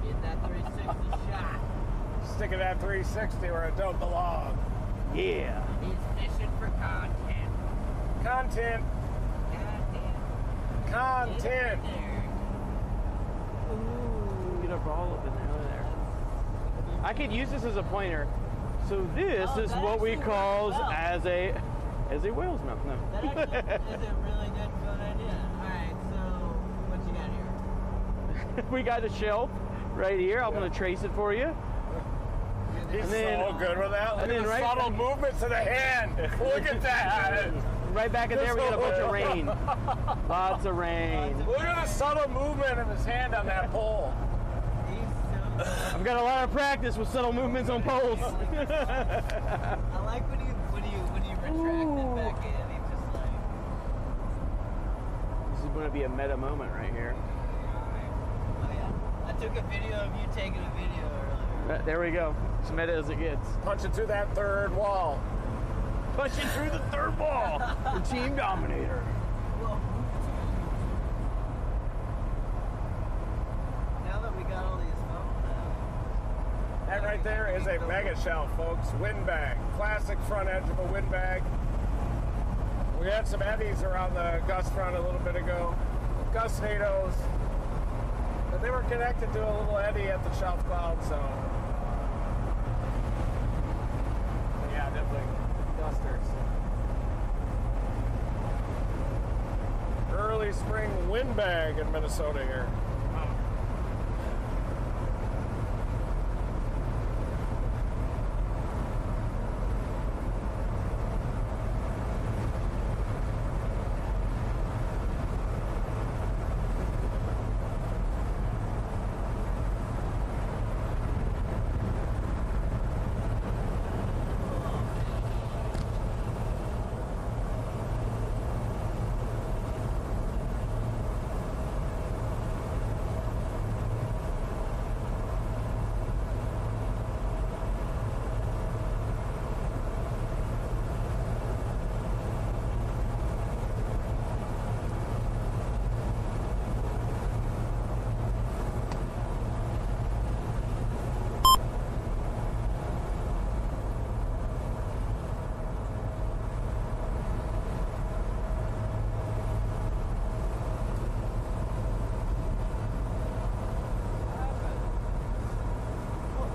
Get that 360 shot. Sticking that 360 where it don't belong. Yeah. He's fishing for content. Content. Goddamn. Content. Ooh, get a ball up in there. I could use this as a pointer. So this Oh, is that what we actually call works well. as a whale's mouth. No. That actually is a really good idea. Alright, so what you got here? We got the shelf right here. I'm gonna trace it for you. He's And then- so good with that. Look and at then the right- subtle movements of the hand. Look at that. Right back in there, we got a bunch of rain. Lots of rain. Look at the subtle movement of his hand on that pole. He's so good. I've got a lot of practice with subtle movements on poles. I like when you retract it back in. He's just like, This is going to be a meta moment right here. oh yeah. I took a video of you taking a video earlier. There we go. As meta as it gets. Punching through that third wall. Pushing through the third ball. The team dominator. Well, now that we got all these phones out, That right there is a mega shelf, folks. Windbag. Classic front edge of a windbag. We had some eddies around the gust front a little bit ago. Gust nados. But they were connected to a little eddy at the shelf cloud, so. Yeah, definitely gusters. Early spring windbag in Minnesota here.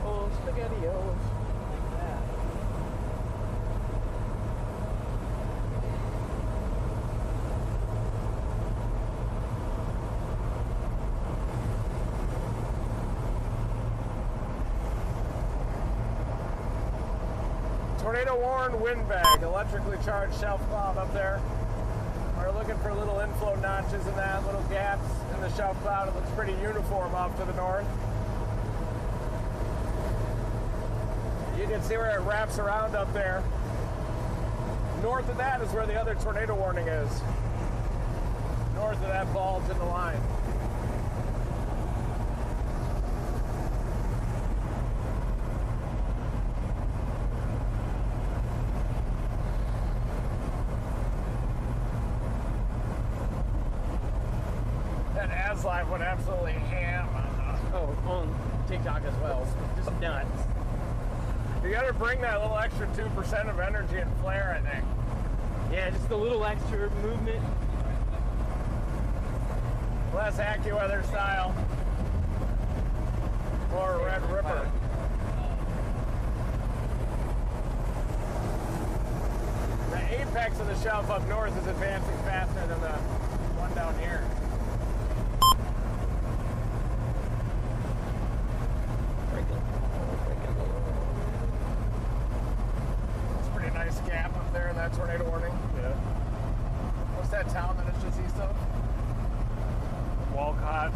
Oh, spaghettios. like that. Tornado warned windbag, electrically charged shelf cloud up there. We're looking for little inflow notches in that, little gaps in the shelf cloud. It looks pretty uniform off to the north. You can see where it wraps around up there. North of that is where the other tornado warning is. North of that bulge in the line. That Buzz Live went absolutely ham on TikTok as well. Just nuts. You gotta bring that little extra 2% of energy and flair, I think. Yeah, just a little extra movement. Less AccuWeather style. More Red Ripper. The apex of the shelf up north is advancing faster than the one down here. It's a pretty nice gap up there in that tornado warning. Yeah. What's that town that it's just east of? Walcott.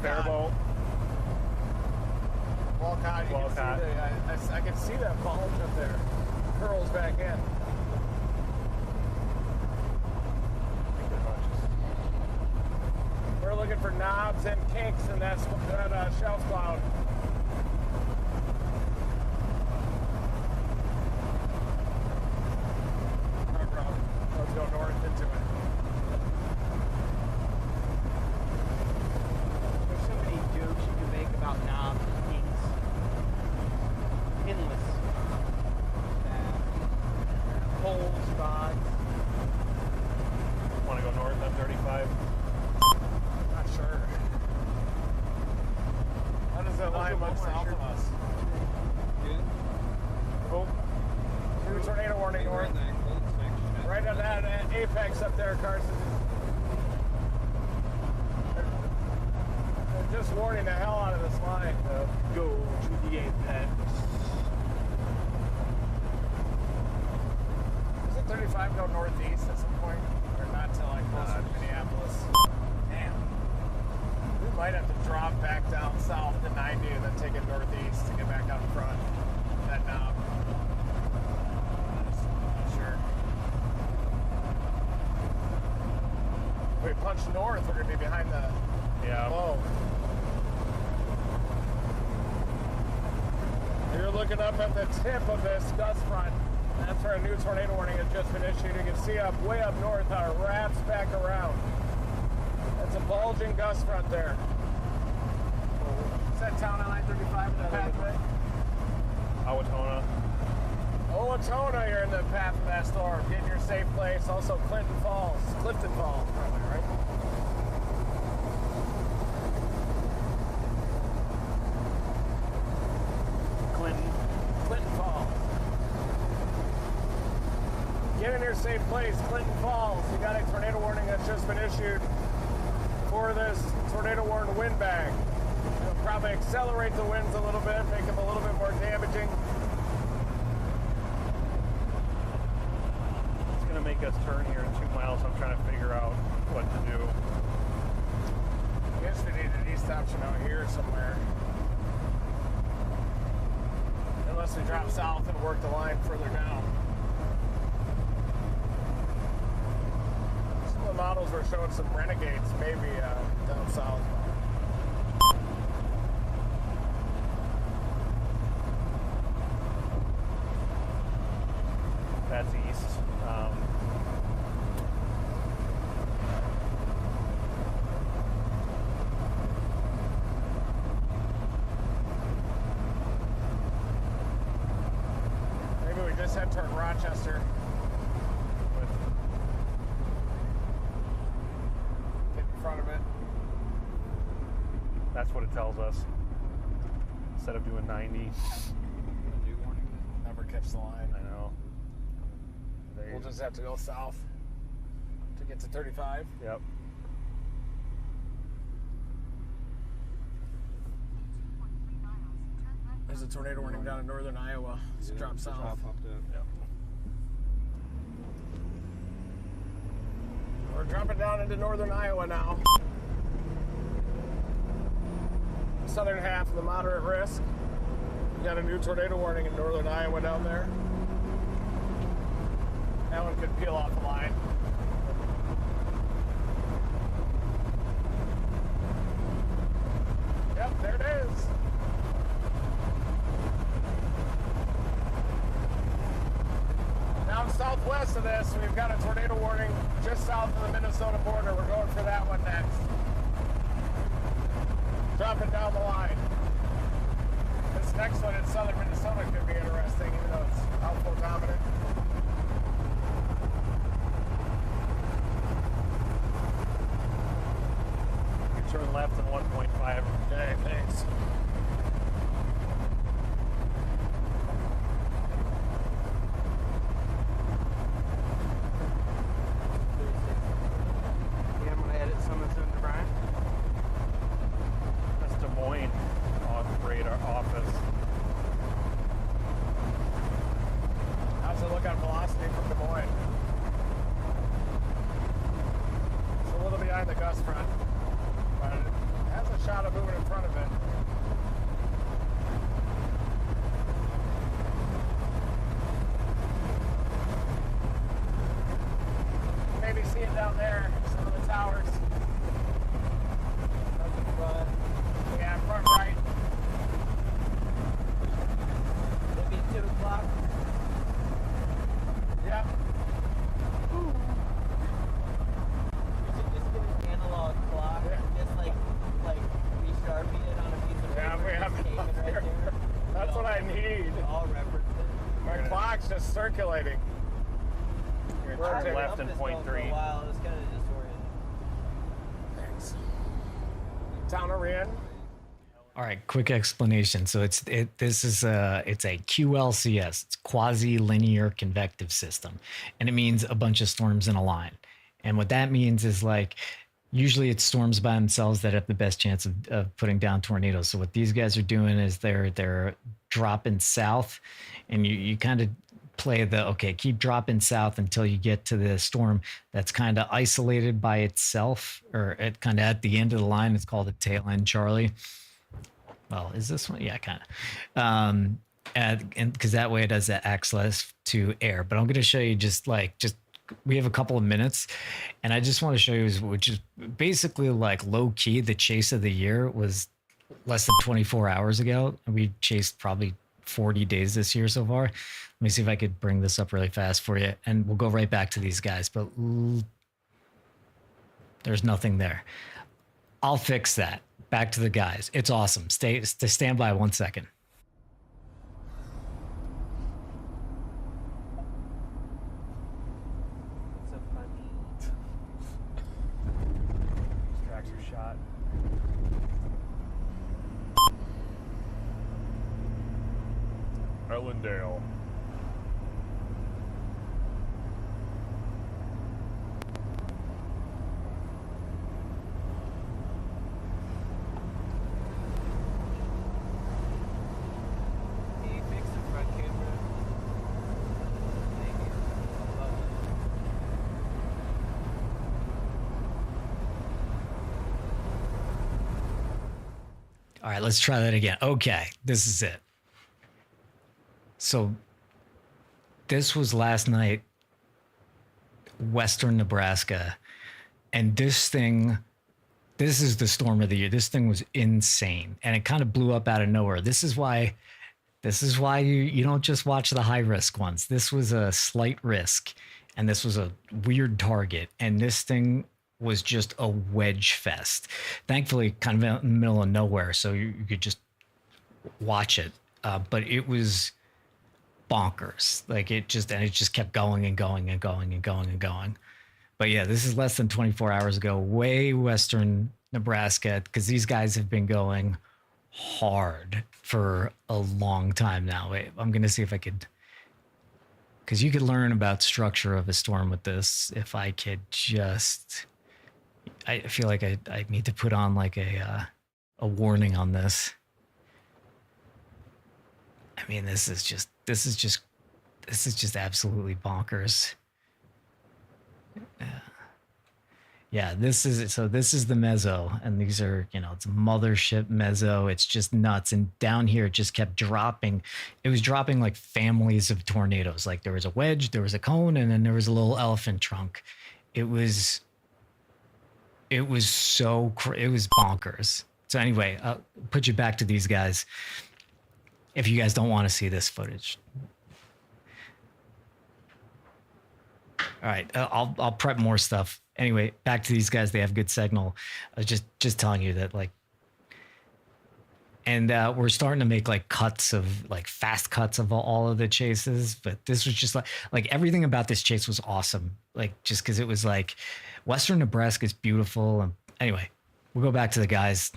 Faribault. Walcott. You Walcott. Can see I can see that bulge up there. Curls back in. We're looking for knobs and kinks in that shelf cloud. Let's go north into it. There's so many jokes you can make about knobs and kinks. Endless. Cold spots. Want to go north on 35? Not sure. How does that line look south of us? Oh, new tornado warning north. Right on that apex up there, Carson. They're just warning the hell out of this line. Go to the apex. Does it 35 go northeast at some point? Or not till like closer to Minneapolis? Damn. We might have to drop back down south to 90 and then take it northeast to get back out in front. That knob. Not sure. If we punch north, we're going to be behind the low. You're looking up at the tip of this gust front. That's where a new tornado warning has just been issued. You can see up way up north how it wraps back around. That's a bulging gust front there. Is that town on I-35 in the pathway? Owatonna. Owatonna, you're in the path of that storm. Get in your safe place. Also Clifton Falls, probably, right? Clinton Falls. Get in your safe place, Clinton Falls. You got a tornado warning that's just been issued for this tornado warned wind bag. It'll probably accelerate the winds a little bit, make them a little bit more damaging. It's going to make us turn here in 2 miles. I'm trying to figure out what to do. I guess we need an east option out here somewhere. Unless we drop south and work the line further down. Some of the models were showing some Renegades maybe down south. That's east. Maybe we just head toward Rochester. Get in front of it. That's what it tells us. Instead of doing 90. Never catch the line. I know. We'll just have to go south to get to 35. Yep. There's a tornado warning down in northern Iowa. It's drop south. Yep. We're dropping down into northern Iowa now. Southern half of the moderate risk. We got a new tornado warning in northern Iowa down there. That one could peel off the line. Yep, there it is. Down southwest of this, we've got a tornado warning just south of the Minnesota border. We're going for that one next. dropping down the line. This next one in southern Minnesota could be interesting, even though it's outflow dominant. You turn left in 1.5. Okay, thanks. Yeah, I'm gonna edit some of this into Brian. That's Des Moines off radar office. How's it look on velocity from Des Moines? It's a little behind the gust front, but it has a shot of moving in front of it. Maybe see it down there, some of the towers. That's in front. Yeah, front right. Maybe 2 o'clock. Yep. We should just get an analog clock Yeah. and just like re-sharpie it on a piece of paper. Yeah, we and have just tape it it right there. there. That's We what I all- need. we all reference it. My clock's just circulating. You're We're gonna turn taking left in Compass going for a 0.3. while, it was kind of disorienting. Thanks. Town of Rien. All right, quick explanation. So it's a QLCS. It's quasi linear convective system, and it means a bunch of storms in a line. And what that means is like usually it's storms by themselves that have the best chance of putting down tornadoes. So what these guys are doing is they're dropping south, and you kind of play keep dropping south until you get to the storm that's kind of isolated by itself, or at kind of at the end of the line. It's called the tail end Charlie. Well, is this one? Yeah, kind of. And because that way it has that access to air. But I'm going to show you just we have a couple of minutes, and I just want to show you which is basically like low key. The chase of the year was less than 24 hours ago, and we chased probably 40 days this year so far. Let me see if I could bring this up really fast for you, and we'll go right back to these guys. But there's nothing there. I'll fix that. Back to the guys. It's awesome. Stand by 1 second. It's so funny. Tracks are shot. Ellendale. Can you fix the front camera? Thank you. Lovely. All right, let's try that again. Okay, this is it. So this was last night, Western Nebraska, and this is the storm of the year. This thing was insane, and it kind of blew up out of nowhere. This is why you don't just watch the high risk ones. This was a slight risk, and this was a weird target, and this thing was just a wedge fest. Thankfully, kind of in the middle of nowhere, so you could just watch it. But it was bonkers. Like it just kept going and going and going and going and going. But yeah, this is less than 24 hours ago, way western Nebraska, because these guys have been going hard for a long time now. Wait, I'm going to see if I could, because you could learn about structure of a storm with this. If I could just, I feel like I need to put on like a warning on this. I mean, this is just absolutely bonkers. Yeah, this is the mezzo, and these are, it's mothership mezzo. It's just nuts. And down here, it just kept dropping. It was dropping like families of tornadoes. Like there was a wedge, there was a cone, and then there was a little elephant trunk. It was bonkers. So anyway, I'll put you back to these guys. If you guys don't want to see this footage. All right, I'll prep more stuff. Anyway, back to these guys. They have good signal. I was just telling you that, like, And we're starting to make like cuts of like fast cuts of all of the chases. But this was just like everything about this chase was awesome. Like just because it was like Western Nebraska is beautiful. And anyway, we'll go back to the guys.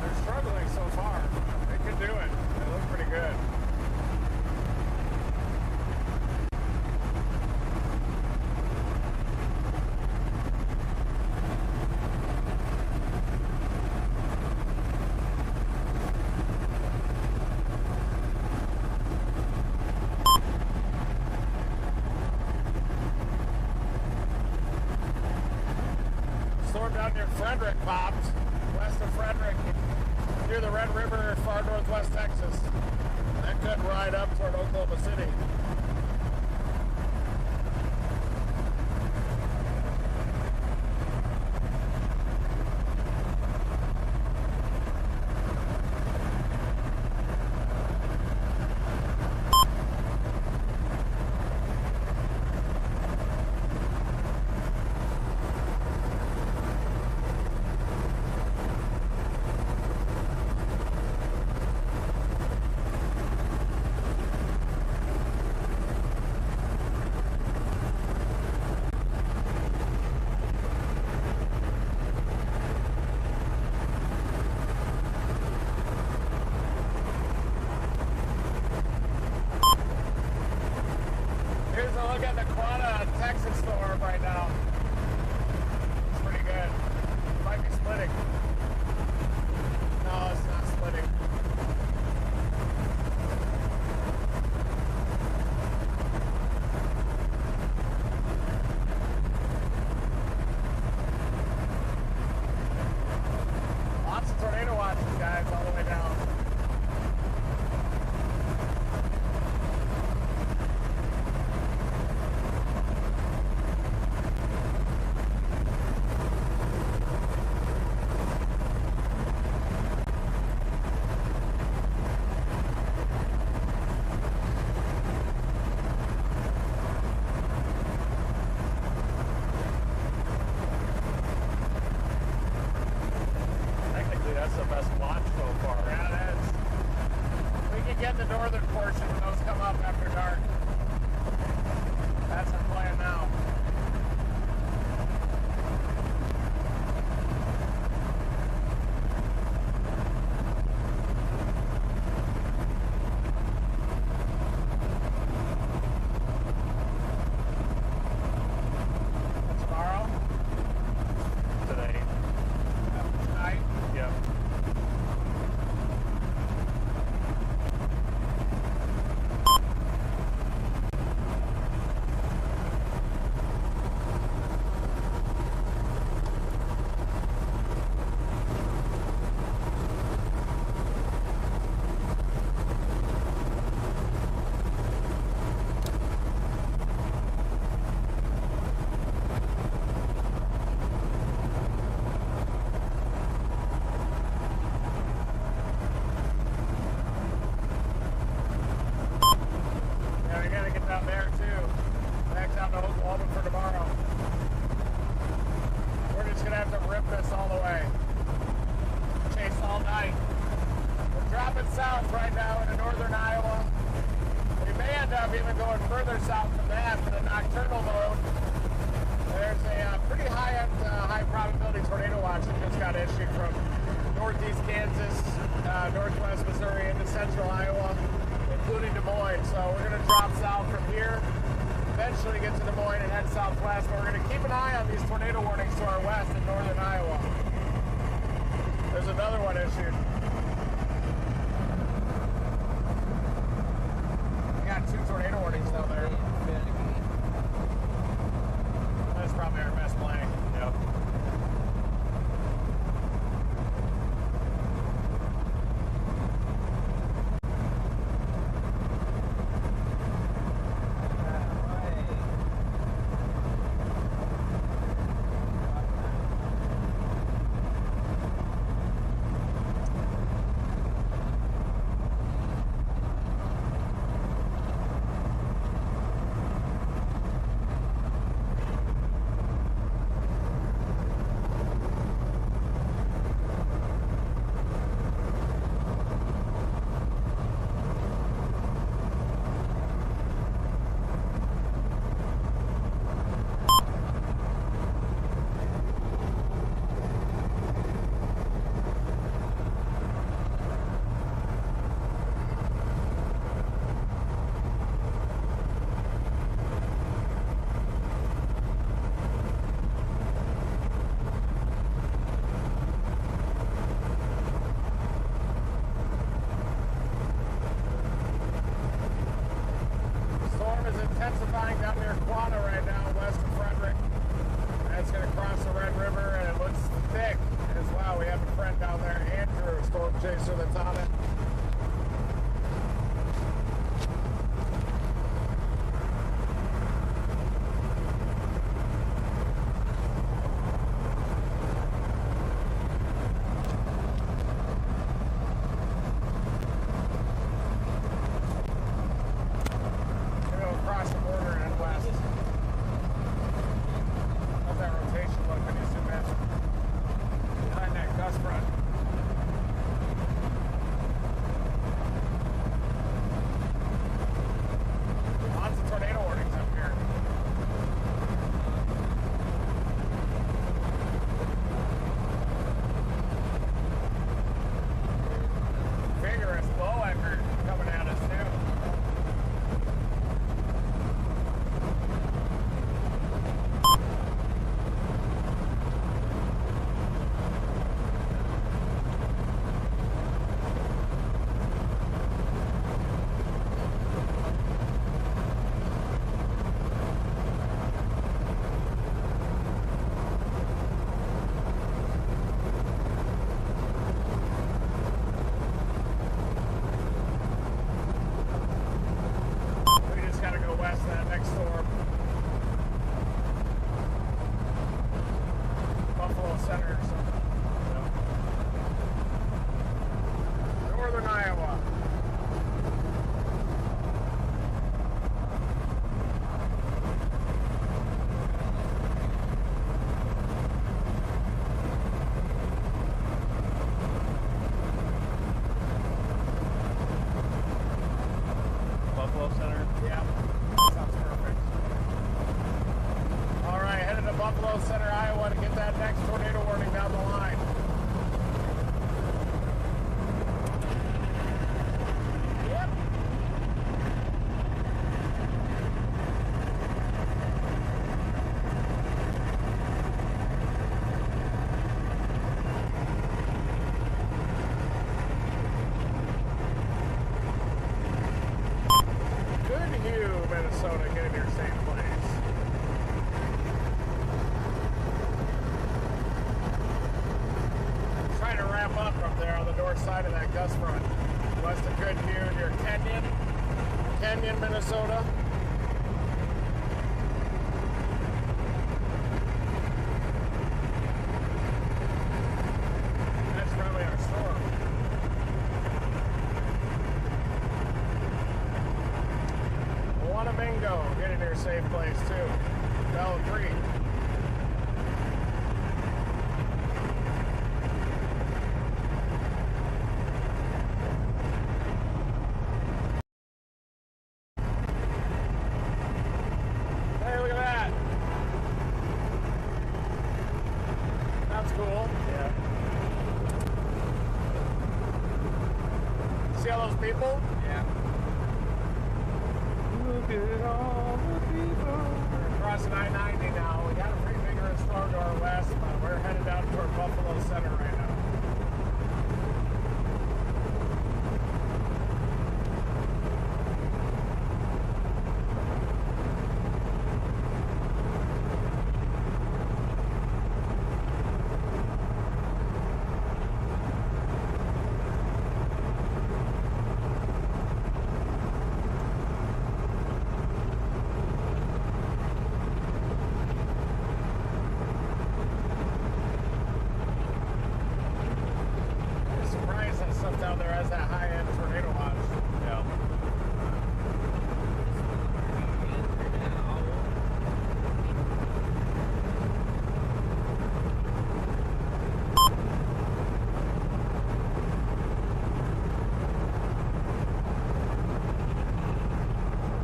They're struggling so far. They could do it. They look pretty good. Storm down near Frederick popped, west of Frederick, near the Red River, far northwest Texas. That could ride up toward Oklahoma City. Here's a look at the Quanta Texas storm right now. It's pretty good. It might be splitting. No, it's not splitting. Lots of tornado watches, guys, all the way down. Technically, that's the best watch so far. Yeah, it is. We can get the northern portion when those come up after dark. That's our plan now. Tomorrow? Today. Tonight? Yep. Yeah, we gotta get down there too. Back down to Oklahoma for tomorrow. We're just gonna have to rip this all the way. Chase all night. We're dropping south right now into northern Iowa. We may end up even going further south from that for the nocturnal mode. There's a pretty high probability tornado watch that just got issued from northeast Kansas, northwest Missouri into central Iowa, including Des Moines. So we're going to drop south from here, eventually get to Des Moines and head southwest. But we're going to keep an eye on these tornado warnings to our west in northern Iowa. There's another one issued. We got 2 tornado warnings down there. That's probably our best play. Yep. them up there on the north side of that gust front. West of Good View near Kenyon, Minnesota. That's probably our storm. Wanamingo, getting to your safe place too. Bell Creek. Hey, look at that. That's cool. Yeah. See all those people? Yeah. Look at all the people. We're crossing I-90 now. We got a pretty vigorous storm to our west, but we're headed down toward Buffalo Center right now. I'm surprised that stuff down there has that high-end tornado watch. Yeah.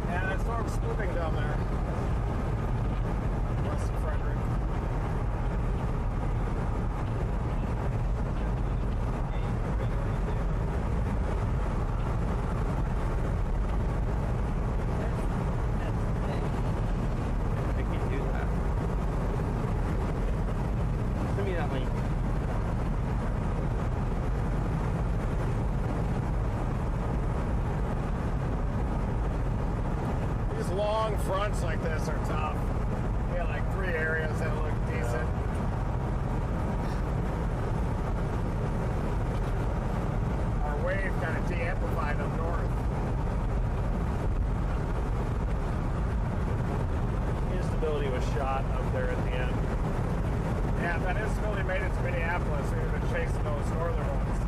Yeah, that storm's moving down there. West of Frederick. I can't do that. Send me that link. These long fronts like this are tough. We got like 3 areas that look decent. Our wave kind of de-amplified up north. Instability was shot up there at the end. Yeah, if that instability made it to Minneapolis, we would have been chasing those northern ones.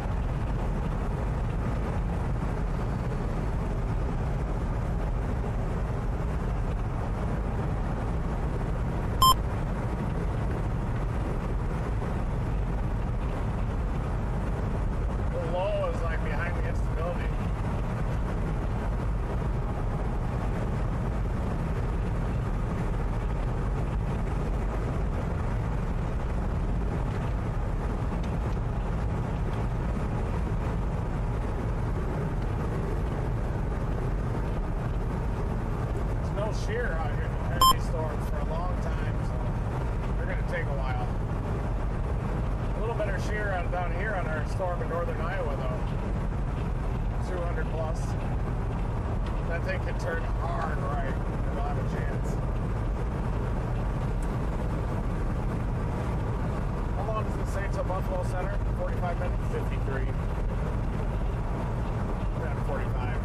The low is like behind the instability. There's no shear out here in these storms for a long time, so they're going to take a while. A little better shear out down here on our storm in northern Iowa, though. 200 plus. That thing can turn hard right. We'll have a chance. How long does it say till Buffalo Center? 45 minutes? 53. We're at 45.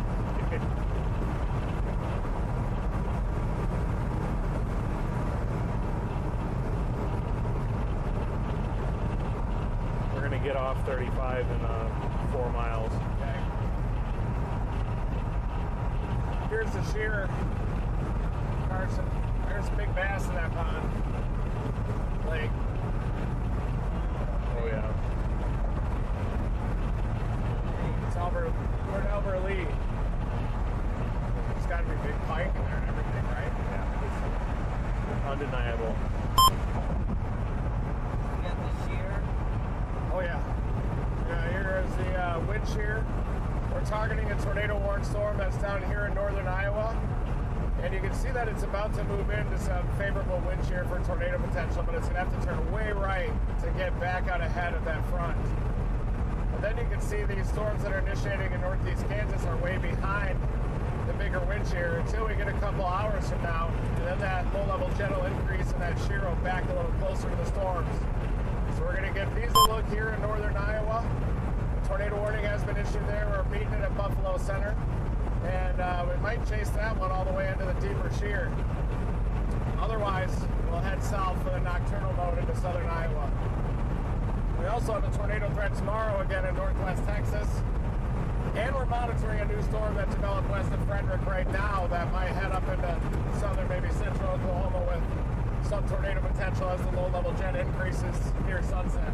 We're gonna get off 35 in 4 miles. Okay. Here's the shear, Carson. There's a big bass in that pond. Lake. Oh yeah. It's We're in Albert Lee. There's got to be a big pike in there and everything, right? Yeah. It's undeniable. We got the shear. Oh yeah. Yeah, here is the wind shear. We're targeting a tornado warning storm that's down here in northern Iowa. And you can see that it's about to move into some favorable wind shear for tornado potential, but it's going to have to turn way right to get back out ahead of that front. And then you can see these storms that are initiating in northeast Kansas are way behind the bigger wind shear until we get a couple hours from now. And then that low-level gentle increase in that shear will back a little closer to the storms. So we're going to get these a look here in northern Iowa. tornado center, and we might chase that one all the way into the deeper shear. Otherwise, we'll head south for the nocturnal mode into southern Iowa. We also have a tornado threat tomorrow again in northwest Texas. And we're monitoring a new storm that developed west of Frederick right now that might head up into southern, maybe central Oklahoma with some tornado potential as the low-level jet increases near sunset.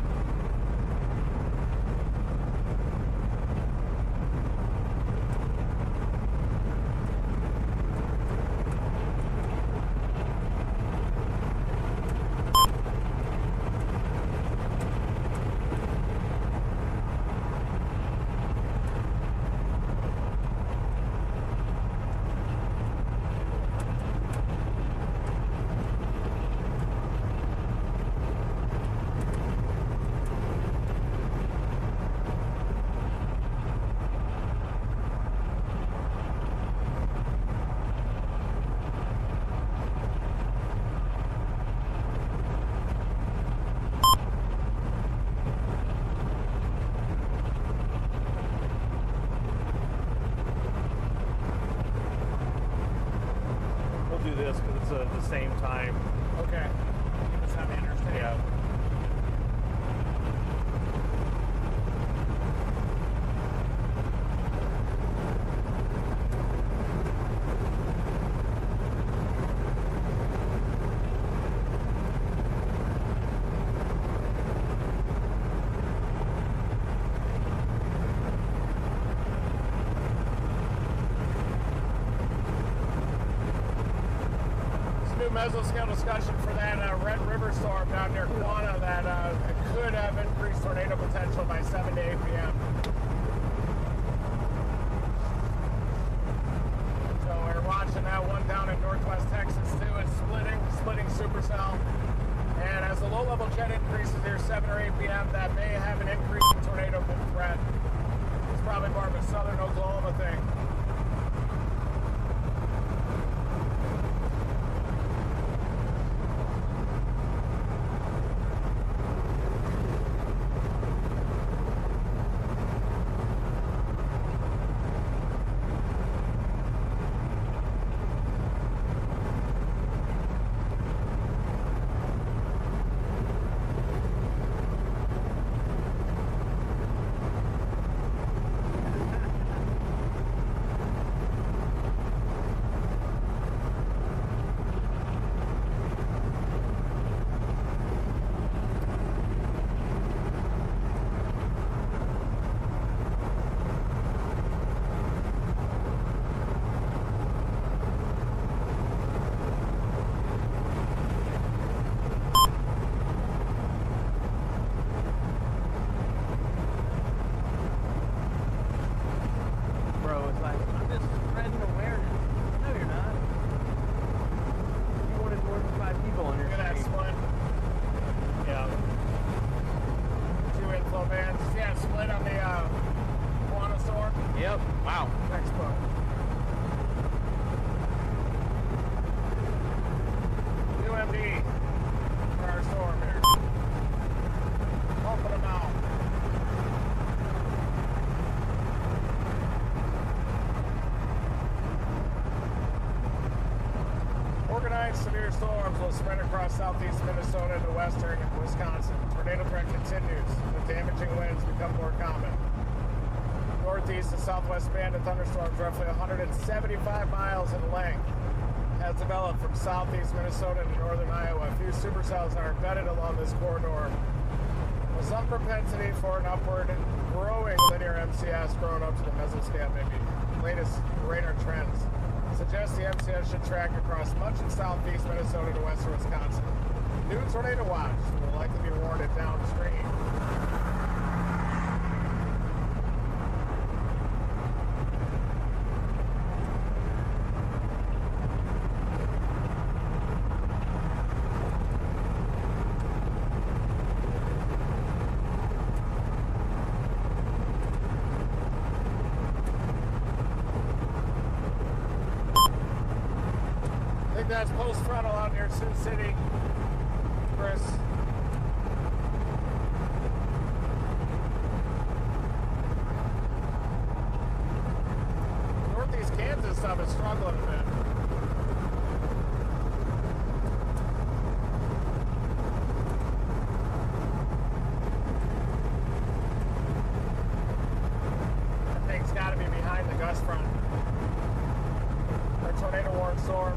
Do this because it's the same time. Okay. Keep us on the interstate. Yeah. Mesoscale discussion for that Red River storm down near Quanah that could have increased tornado potential by 7 to 8 p.m. So we're watching that one down in northwest Texas too. It's splitting supercell. And as the low-level jet increases here 7 or 8 p.m., that may have an increase in tornado threat. It's probably more of a southern Oklahoma thing. Severe storms will spread across southeast Minnesota to western Wisconsin. Tornado threat continues, with damaging winds become more common. Northeast and southwest band of thunderstorms, roughly 175 miles in length, has developed from southeast Minnesota to northern Iowa. A few supercells are embedded along this corridor, with some propensity for an upward growing linear MCS growing up to the mesoscale, maybe. Latest radar trends suggest the MCS should track across much of southeast Minnesota to western Wisconsin. New tornado watch will likely be warranted downstream. That's post frontal out near Sioux City, Chris. I've been struggling a bit. That thing's got to be behind the gust front. Or tornado warning storm.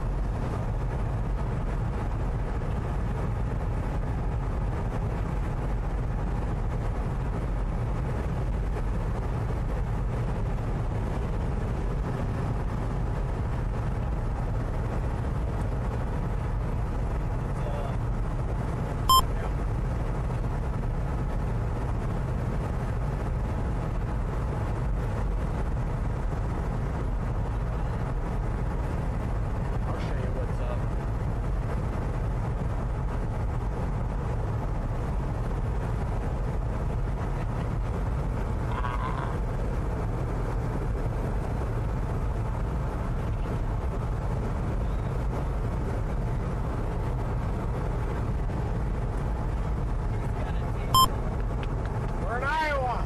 We're in Iowa.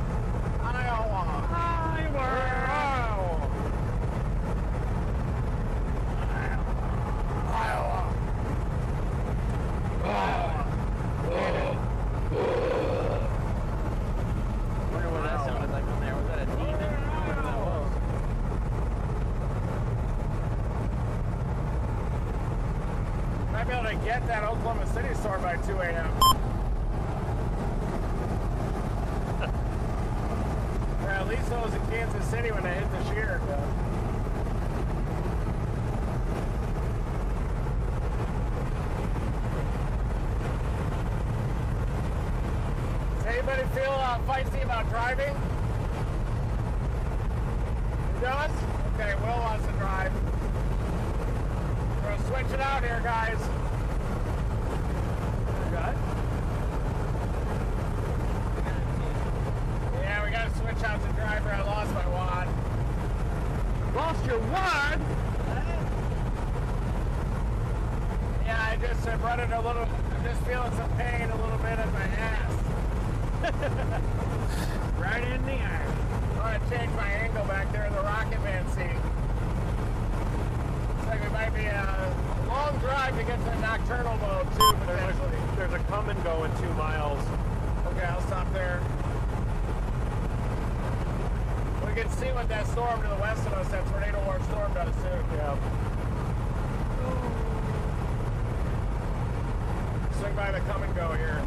I wonder what that sounded like on there. Was that a demon? Whatever that was. Might be able to get that Oklahoma City storm by 2 a.m. At least I was in Kansas City when I hit the shear. Does anybody feel feisty about driving? Who does? Okay, Will wants to drive. We're gonna switch it out here, guys. Good. Yeah, we gotta switch out the driver. I lost my wad. Lost your wad? Yeah, I just run it a little. I'm just feeling some pain a little bit in my ass. Right in the ass. I'm gonna change my angle back there in the Rocket Man seat. Looks like it might be a long drive to get to nocturnal mode too, potentially. There's a come and go in 2 miles. Okay, I'll stop there. We can see what that storm to the west of us, that tornado warning storm does too. Yeah. Swing by the come and go here.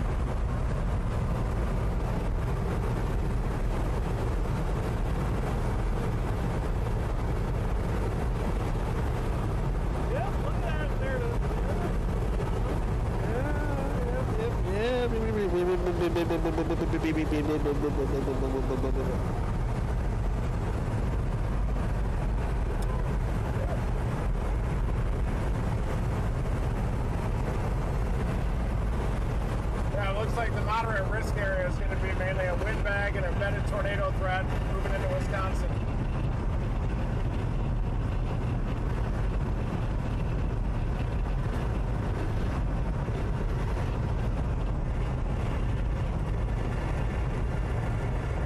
Yep, look at that. There it is. Yeah, it looks like the moderate risk area is going to be mainly a windbag and embedded tornado threat moving into Wisconsin.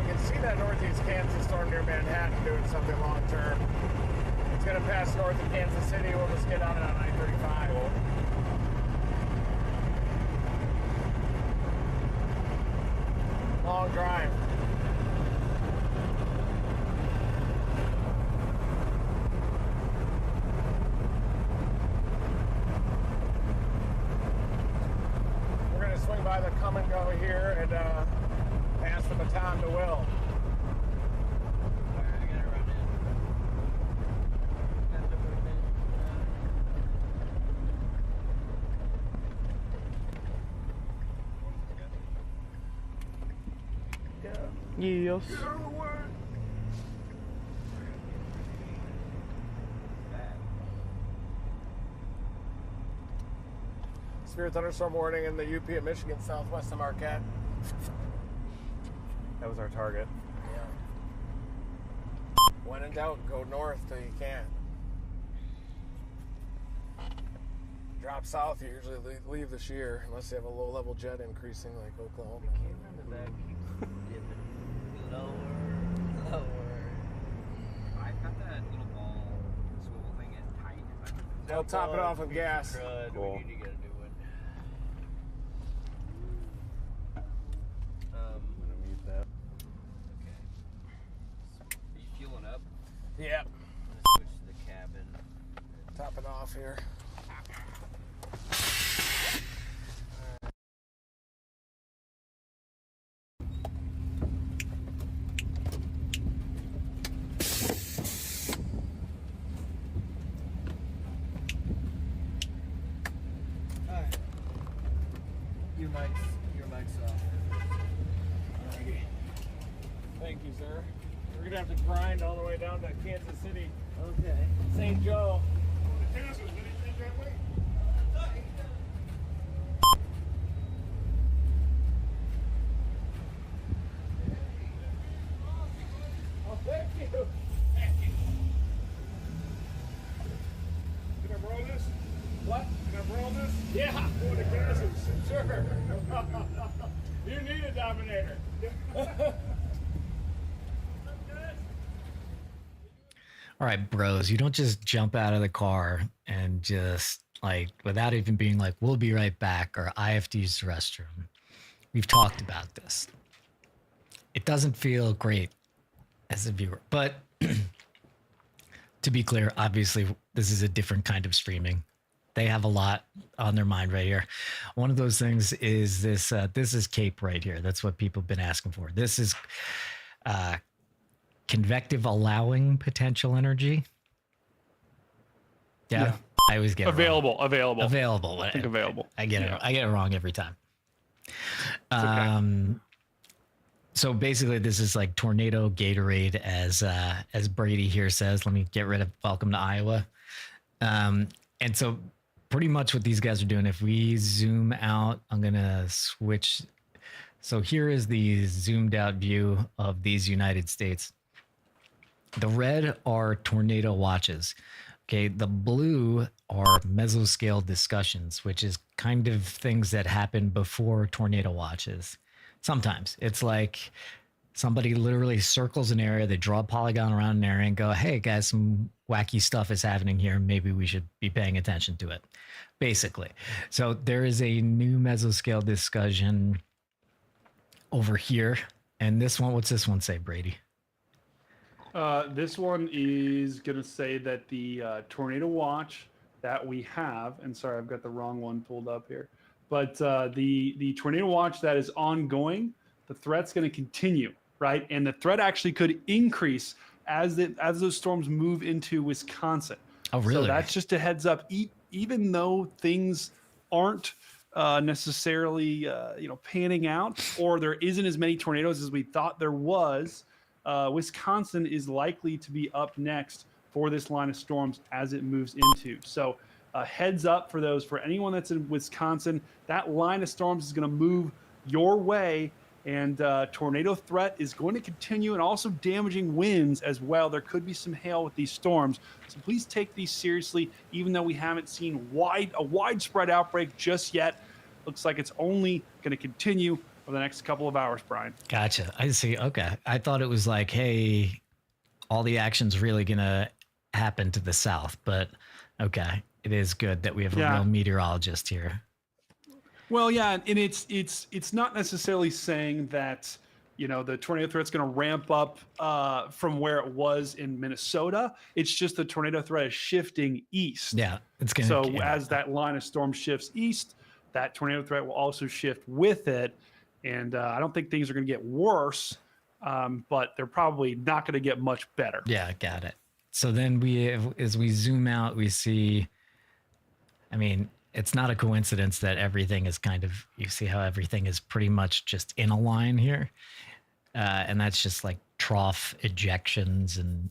You can see that northeast Kansas storm near Manhattan doing something long term. It's going to pass north of Kansas City. We'll just get on it on I-35. Long drive. We're going to swing by the come and go here and pass the baton to Will. Yes. Severe thunderstorm warning in the UP at Michigan, southwest of Marquette. That was our target. Yeah. When in doubt, go north till you can. Drop south, you usually leave the shear, unless you have a low-level jet increasing like Oklahoma. The camera in the back keeps dipping lower. I got that little ball swivel We'll top it off with gas. Cool. We need to get a new one. I'm gonna mute that. Okay. Are you fueling up? Yep. I'm gonna switch to the cabin. Top it off here. Alright. Your mic's off. Alrighty. Thank you, sir. We're gonna have to grind all the way down to Kansas City, Okay. St. Joe. Oh, thank you. Can I borrow this? What? Can I borrow this? Yeah. Oh, the gas is. Sure. You need a Dominator. All right, bros, you don't just jump out of the car and just like, without even being like, we'll be right back, or I have to use the restroom. We've talked about this. It doesn't feel great as a viewer, but to be clear, obviously, this is a different kind of streaming. They have a lot on their mind right here. One of those things is this. This is CAPE right here. That's what people have been asking for. This is convective allowing potential energy. Yeah. I always get it wrong. Available. Available. I think available. I get it. Yeah. I get it wrong every time. okay. So basically, this is like tornado Gatorade, as Brady here says. Let me get rid of welcome to Iowa. And so pretty much what these guys are doing, if we zoom out, I'm gonna switch. So here is the zoomed out view of these United States. The red are tornado watches. Okay, the blue are mesoscale discussions, which is kind of things that happen before tornado watches. Sometimes it's like somebody literally circles an area, they draw a polygon around an area and go, hey guys, some wacky stuff is happening here. Maybe we should be paying attention to it, basically. So there is a new mesoscale discussion over here. And this one, what's this one say, Brady? This one is going to say that the tornado watch that we have, and sorry, I've got the wrong one pulled up here, but the tornado watch that is ongoing, the threat's going to continue, right? And the threat actually could increase as those storms move into Wisconsin. Oh, really? So that's just a heads up. Even though things aren't necessarily panning out, or there isn't as many tornadoes as we thought there was, Wisconsin is likely to be up next for this line of storms as it moves into. So heads up for anyone that's in Wisconsin, that line of storms is going to move your way, and tornado threat is going to continue, and also damaging winds as well. There could be some hail with these storms. So please take these seriously, even though we haven't seen a widespread outbreak just yet. Looks like it's only going to continue for the next couple of hours, Brian. Gotcha. I see. Okay. I thought it was like, hey, all the action's really going to happen to the south, but okay. It is good that we have a real meteorologist here. Well, yeah, and it's not necessarily saying that, the tornado threat's going to ramp up from where it was in Minnesota. It's just the tornado threat is shifting east. Yeah, it's going to. So as that line of storm shifts east, that tornado threat will also shift with it. And I don't think things are going to get worse, but they're probably not going to get much better. Yeah, got it. So then as we zoom out, we see, I mean, it's not a coincidence that everything is you see how everything is pretty much just in a line here. And that's just like trough ejections and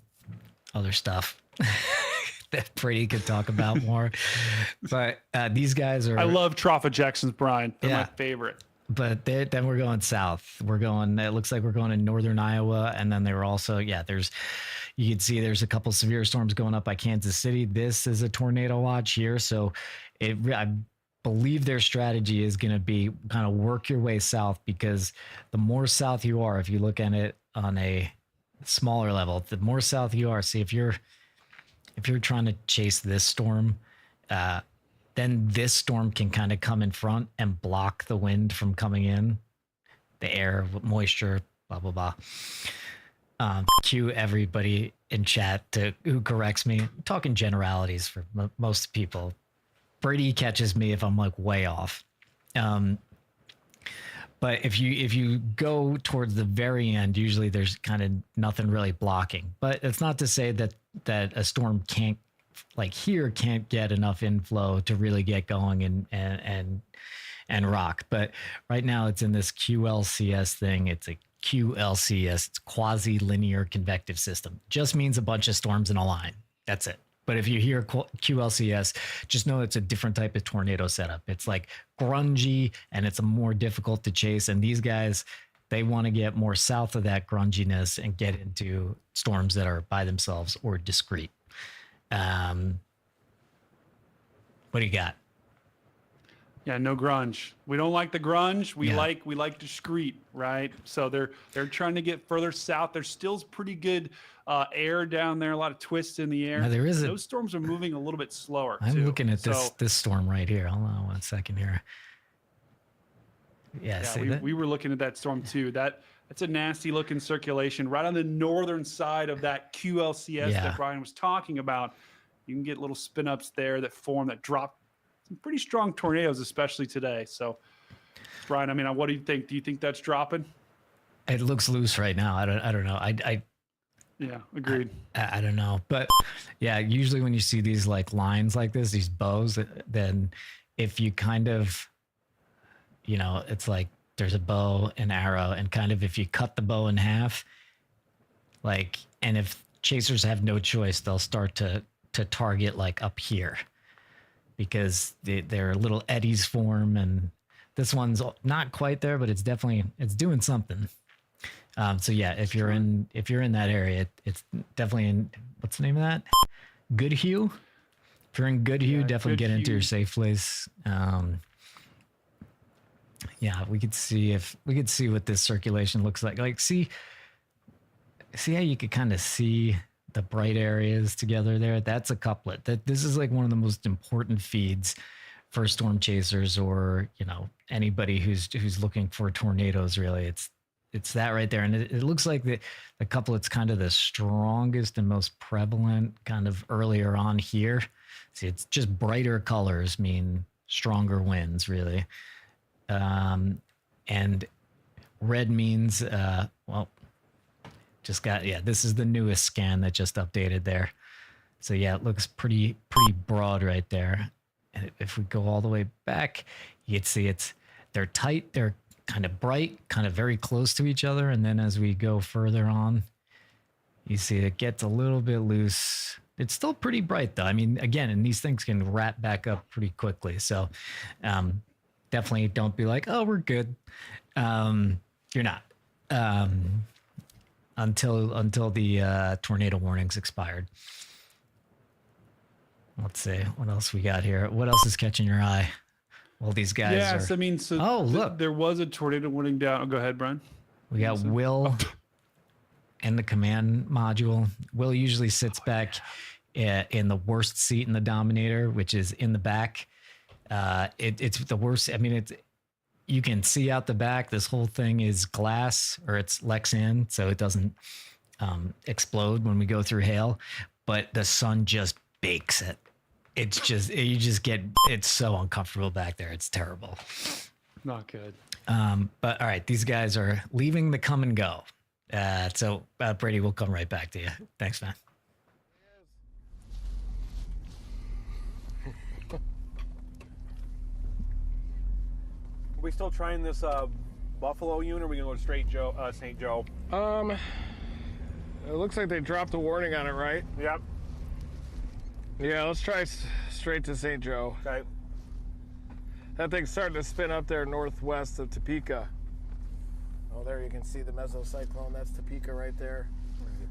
other stuff that Brady could talk about more. But these guys are... I love trough ejections, Brian. They're my favorite. But then we're going south. It looks like we're going in northern Iowa. And then they were also, you can see there's a couple severe storms going up by Kansas City. This is a tornado watch here. So I believe their strategy is going to be kind of work your way south, because the more south you are, if you look at it on a smaller level, the more south you are, see if you're trying to chase this storm, then this storm can kind of come in front and block the wind from coming in, the air, moisture, blah, blah, blah. Cue everybody in chat who corrects me. I'm talking generalities for most people. Brady catches me if I'm like way off. But if you go towards the very end, usually there's kind of nothing really blocking. But it's not to say that a storm can't get enough inflow to really get going and rock. But right now it's in this QLCS thing. It's a QLCS. It's quasi-linear convective system. Just means a bunch of storms in a line. That's it. But if you hear QLCS, just know it's a different type of tornado setup. It's like grungy and it's more difficult to chase. And these guys, they want to get more south of that grunginess and get into storms that are by themselves or discrete. What do you got? Yeah, no grunge. We don't like the grunge. We like discrete, right? So they're trying to get further south. There's still pretty good air down there. A lot of twists in the air. Now, those storms are moving a little bit slower. I'm too. looking at this storm right here. Hold on 1 second here. Yeah, we were looking at that storm too. That's a nasty looking circulation right on the northern side of that QLCS that Brian was talking about. You can get little spin ups there that drop some pretty strong tornadoes, especially today. So, Brian, I mean, what do you think? Do you think that's dropping? It looks loose right now. I don't know. Yeah, agreed. I don't know, but yeah, usually when you see these like lines like this, these bows, then if you kind of, it's like there's a bow, an arrow, and kind of if you cut the bow in half, like, and if chasers have no choice, they'll start to target like up here, because their little eddies form, and this one's not quite there, but it's doing something. So yeah, if you're in that area, it's definitely in, what's the name of that? Good Hue. If you're in Good Hue, definitely get into your safe place. Yeah, we could see what this circulation looks like. Like, see how you could kind of see the bright areas together there. That's a couplet. This is like one of the most important feeds for storm chasers, or anybody who's looking for tornadoes. Really, it's that right there, and it looks like the couplet's kind of the strongest and most prevalent kind of earlier on here. See, it's just brighter colors mean stronger winds, really, and red means this is the newest scan that just updated there. So yeah, it looks pretty broad right there. And if we go all the way back, you can see they're tight, they're kind of bright, kind of very close to each other. And then as we go further on, you see it gets a little bit loose. It's still pretty bright though. I mean, again, and these things can wrap back up pretty quickly. So definitely don't be like, oh, we're good. You're not. Until the tornado warnings expired. Let's see what else we got here. What else is catching your eye? Well, these guys. Yes, I mean, so look, there was a tornado warning down. Oh, go ahead, Brian. We got Will and the command module. Will usually sits back in the worst seat in the Dominator, which is in the back. It's the worst. I mean, you can see out the back. This whole thing is glass, or it's Lexan, so it doesn't explode when we go through hail. But the sun just bakes it. It's just it's so uncomfortable back there. It's terrible. Not good. But all right, these guys are leaving the come and go. So Brady, we'll come right back to you. Thanks, man. Are we still trying this Buffalo unit, or are we gonna go to straight St. Joe? It looks like they dropped a warning on it, right? Yep. Yeah, let's try straight to St. Joe. Okay. That thing's starting to spin up there northwest of Topeka. Oh, there you can see the mesocyclone. That's Topeka right there.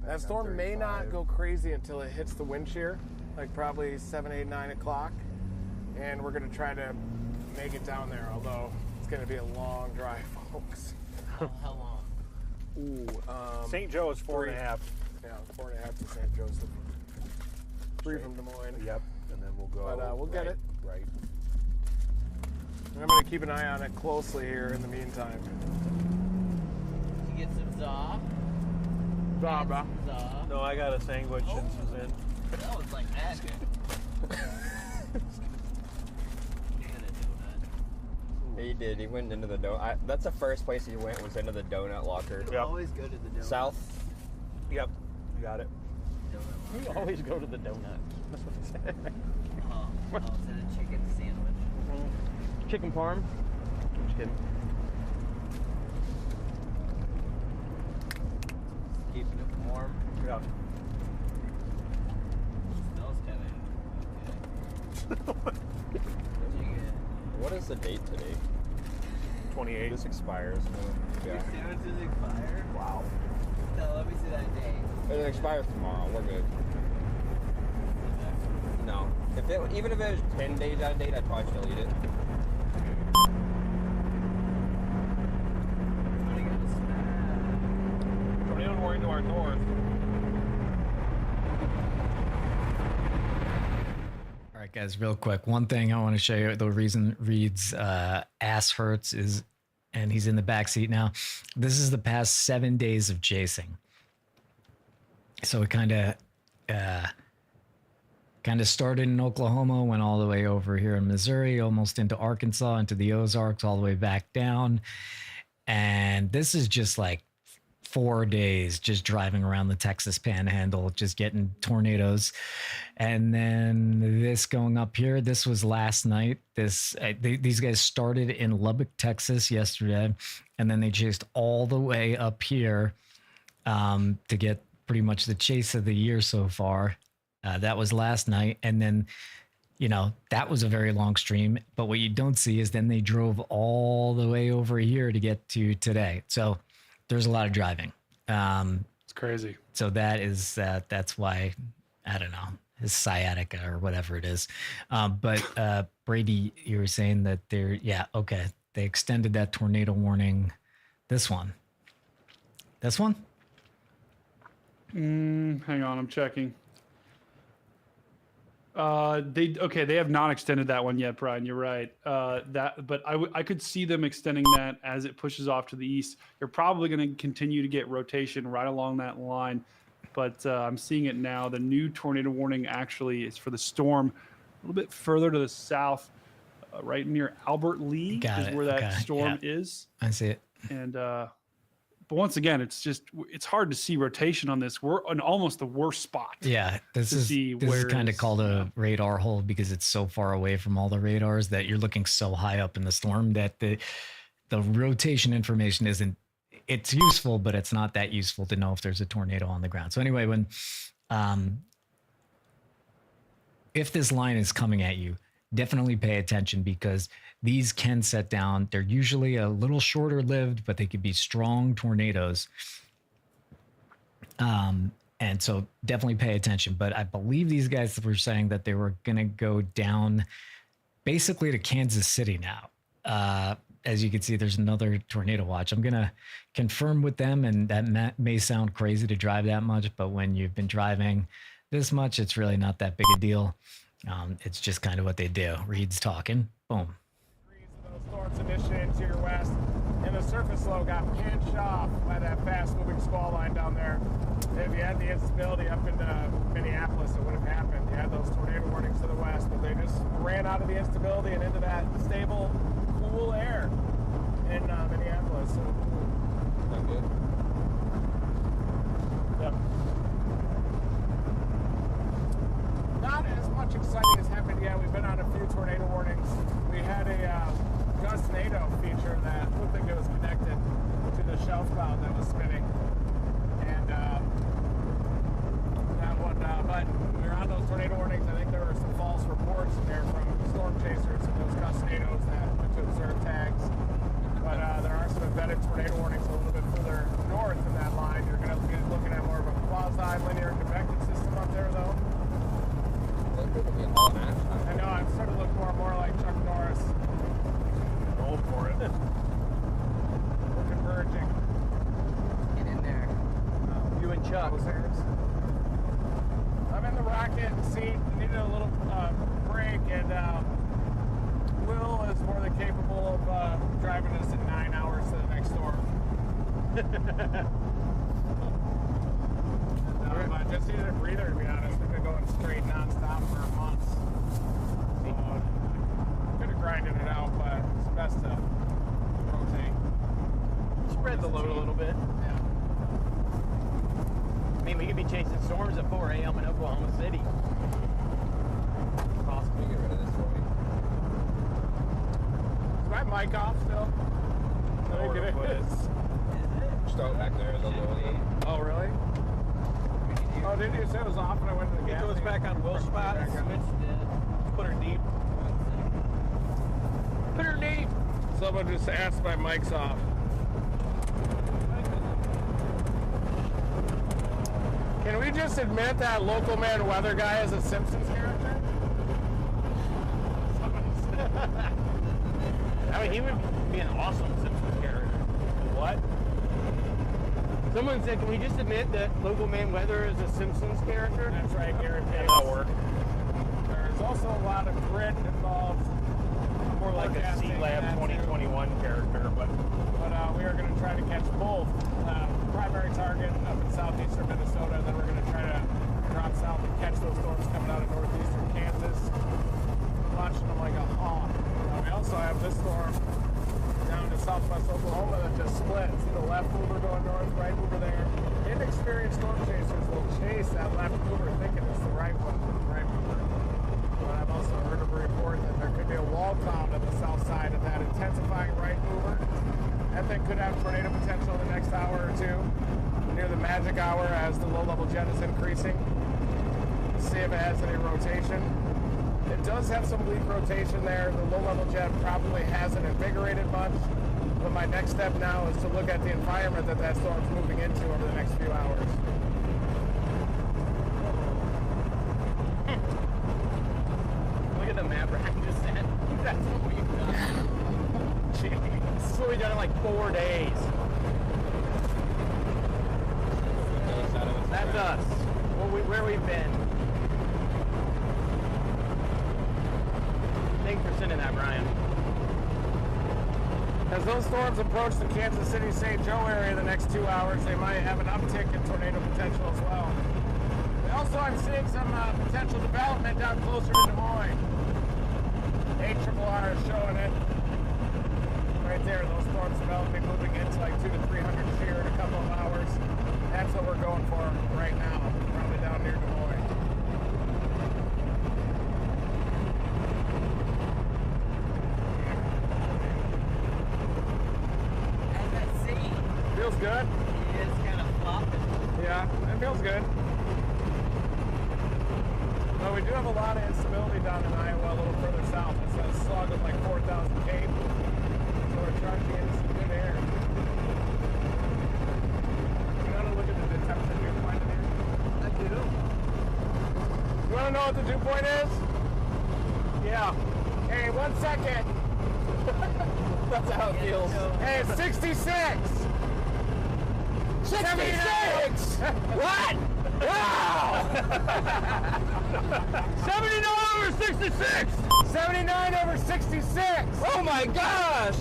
That storm may not go crazy until it hits the wind shear, like probably 7, 8, 9 o'clock. And we're going to try to make it down there, although it's going to be a long drive, folks. How long? Ooh, St. Joe is 4.5. Yeah, 4.5 to St. Joseph. 3 from Des Moines. Yep. And then we'll go. But we'll get it. Right. I'm gonna keep an eye on it closely here in the meantime. Did you get some za? Zaba. Za. No, I got a sandwich and Suzanne. That was like magic. He did. He went into the donut. That's the first place he went, was into the donut locker. Yep. Always go to the donut. South. Yep. You got it. Donut You locker. always go to the donut. That's what he said. Oh, is it a chicken sandwich? Chicken parm. Just kidding. Keeping it warm. Yeah. Smells kind of okay. Chicken. What is the date today? 28. This expires. Your Yeah. sandwiches expire? Wow. No, let me see that date. It expires tomorrow. We're good. No. Even if it was 10 days out of date, I'd probably still eat it. What are you gonna snack? Tornado warning to our north. All right, guys, real quick. One thing I want to show you, the reason Reed's ass hurts is, and he's in the back seat now. This is the past 7 days of chasing. So it kind of started in Oklahoma, went all the way over here in Missouri, almost into Arkansas, into the Ozarks, all the way back down. And this is just like 4 days just driving around the Texas Panhandle, just getting tornadoes. And then this going up here, this was last night. These guys started in Lubbock, Texas yesterday, and then they chased all the way up here to get pretty much the chase of the year so far. That was last night. And then, that was a very long stream. But what you don't see is then they drove all the way over here to get to today. So there's a lot of driving. It's crazy. So that's why, I don't know, his sciatica or whatever it is. But Brady, you were saying that they extended that tornado warning. This one. Hang on, I'm checking. They have not extended that one yet, Brian. You're right. But I could see them extending that as it pushes off to the east. You're probably going to continue to get rotation right along that line, but I'm seeing it now. The new tornado warning actually is for the storm a little bit further to the south, right near Albert Lee where that storm is. I see it. And but once again, it's hard to see rotation on this. We're on almost the worst spot. Yeah, this is kind of called a radar hole because it's so far away from all the radars that you're looking so high up in the storm that the rotation information isn't. It's useful, but it's not that useful to know if there's a tornado on the ground. So anyway, when if this line is coming at you, definitely pay attention because these can set down. They're usually a little shorter lived, but they could be strong tornadoes. And so definitely pay attention. But I believe these guys were saying that they were going to go down basically to Kansas City now. As you can see, there's another tornado watch. I'm going to confirm with them, and that may sound crazy to drive that much, but when you've been driving this much, it's really not that big a deal. It's just kind of what they do. Reed's talking. Boom. Those storms initiated to your west, and the surface low got pinched off by that fast-moving squall line down there. If you had the instability up in Minneapolis, it would have happened. You had those tornado warnings to the west, but they just ran out of the instability and into that stable, cool air in Minneapolis. So, Not good. yep. Not as much exciting has happened yet. We've been on a few tornado warnings. We had a gust-nado feature that looked like it was connected to the shelf cloud that was spinning. And that one, but we were on those tornado warnings. I think there were some false reports in there from storm chasers and those gust-nados that went to observe tags. But there are some embedded tornado warnings a little bit further north in that line. You're going to be looking at more of a quasi-linear convective system up there, though. I know, I'm starting to look more and more like Chuck Norris. Go for it. We're converging. Get in there. You and Chuck. Those hairs. I'm I'm in the rocket seat. Needed a little break, and Will is more than capable of driving us in 9 hours to the next storm. I just needed a breather, to be honest. We've been going straight nonstop for months. So could have grinded it out, but it's best to rotate. Spread the load a little bit. Yeah. I mean, we could be chasing storms at 4 a.m. in Oklahoma City. Possibly get rid of this for me. Is my mic off still? I think it is. Start back there, the little. Oh, really? Oh, didn't you say it was off when I went to the gas It goes station? back on Will's spot. Back on. Put her deep. Put her deep. Someone just asked my mic's off. Can we just admit that local man weather guy is a Simpsons character? I mean, he would be an awesome Simpsons character. What? Someone said, can we just admit that local man weather is a Simpsons character? That's right, Gary. That'll work. There's also a lot of grit involved. More like a Forecasting C-Lab that too. 2021 character, but We are going to try to catch both. Primary target up in southeastern Minnesota, then we're going to try to drop south and catch those storms coming out of northeastern Kansas. Watching them like a hawk. We also have this storm down to southwest Oklahoma that just split. See the left mover going north, right mover there. Inexperienced storm chasers will chase that left mover thinking it's the right one, right mover. But I've also heard of a report that there could be a wall cloud on the south side of that intensifying right mover. That thing could have tornado potential in the next hour or two, near the magic hour as the low-level jet is increasing. See if it has any rotation. It does have some weak rotation there. The low-level jet probably hasn't invigorated much. But my next step now is to look at the environment that that storm's moving into over the next few hours. Look at the map Ryan just sent. That's what we've done. Jeez. This is what we've done in like 4 days. That's us. Where we've been. Thanks for sending that, Brian. As those storms approach the Kansas City, St. Joe area in the next 2 hours, they might have an uptick in tornado potential as well. Also, I'm seeing some potential development down closer to Des Moines. ARRR is showing it. Right there, those storms developing, moving into like 200 to 300 shear in a couple of hours. That's what we're going for right now, probably down near Des Moines. As I see, Feels good? he is kind of flopping. Yeah, it feels good. But we do have a lot of instability down in Iowa, a little further south. It's a slug of like 4,000 cape. So we're trying to get in some good air. You want to look at the temperature dew point in here? I do. You want to know what the dew point is? Yeah. Hey, 1 second. That's how it feels. Hey, it's 66. 66! What? Wow! 79 over 66! 79 over 66. Oh my gosh!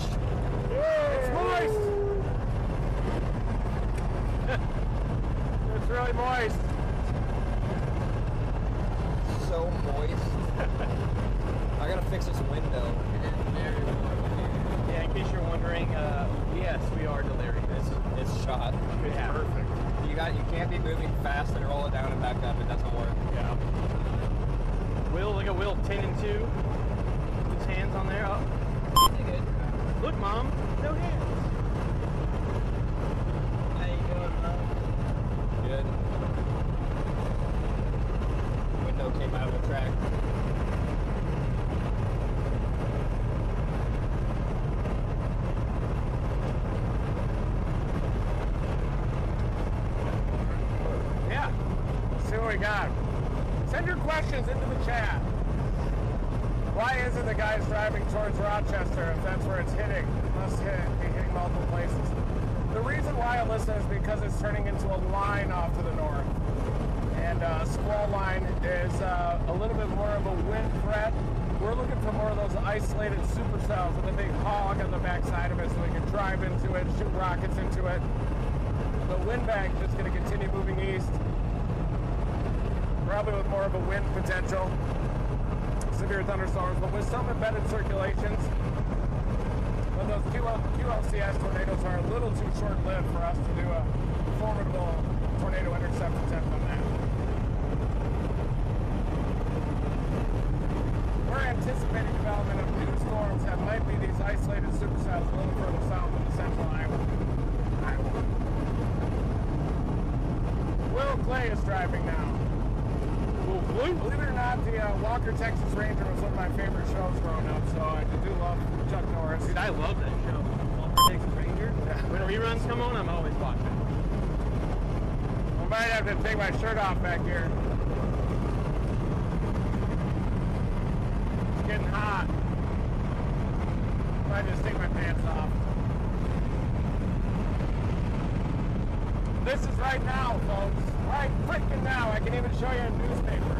It's moist. It's really moist. So moist. I gotta fix this window. Yeah, in case you're wondering, yes, we are delirious. It's shot. Yeah. perfect. You can't be moving fast and roll it down and back up. It doesn't work. Yeah. Will, look at Will, 10 and 2. His hands on there. Oh. Look, Mom, no hands. How you doing, Mom? Good. Window came out of the track. Yeah. Let's see what we got. Send your questions into the chat. Why isn't the guys driving towards Rochester if that's where it's hitting? It must be hitting multiple places. The reason why, Alyssa, is because it's turning into a line off to the north. And squall line is a little bit more of a wind threat. We're looking for more of those isolated supercells with a big hog on the backside of it so we can drive into it, shoot rockets into it. The wind bank is going to continue moving east, probably with more of a wind potential, severe thunderstorms, but with some embedded circulations. But those QLCS tornadoes are a little too short-lived for us to do a formidable tornado intercept attempt on that. We're anticipating development of new storms that might be these isolated supercells a little further south in central Iowa. Will Clay is driving now. Believe it or not, the Walker, Texas Ranger was one of my favorite shows growing up, so I do love Chuck Norris. Dude, I love that show. Walker Texas Ranger. When reruns come on, I'm always watching. I might have to take my shirt off back here. It's getting hot. Might just take my pants off. This is right now, folks. Right freaking now. I can even show you a newspaper.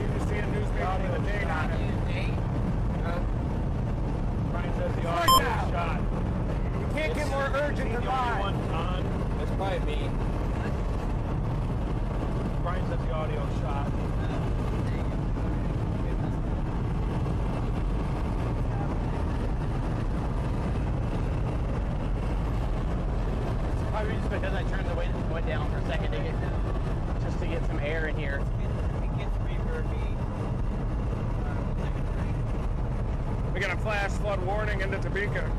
You can see a newspaper with a date on it. Brian says the Right audio now. is shot. You can't get more urgent than The only one mine. on. That's probably me. Brian says the audio is shot. Probably just because I turned the wind down for a second to get some air in here. It gets reverby. We got a flash flood warning into Topeka.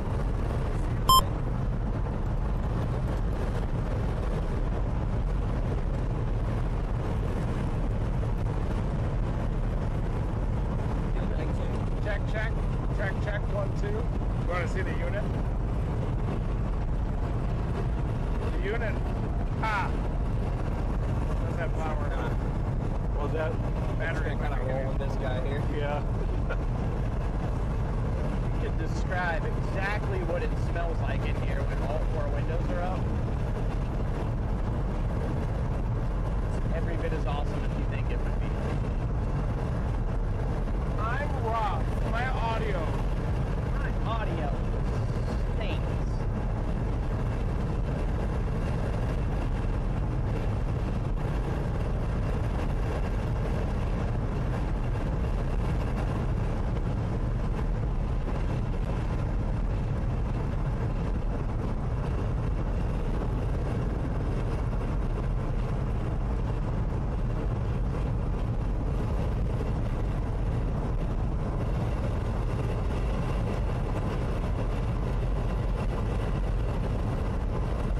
Check, 1, 2. You want to see the unit? The unit. Ah. What's that power? Was that? Battery Kind of roll with this guy here. Yeah. You can describe exactly what it smells like in here when all 4 windows are up. It's every bit as awesome as you think it would be. I'm Rob. My audio. My audio stinks.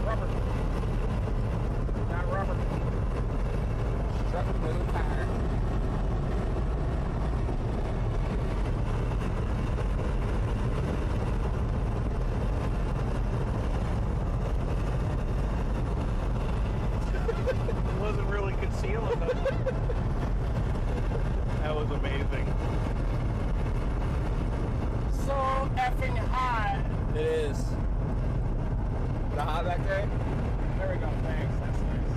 Rubber. Not rubber. Truck move tire. It wasn't really concealing them. That was amazing. So effing hot. It is. Put a hot back there. There we go. Thanks. That's nice.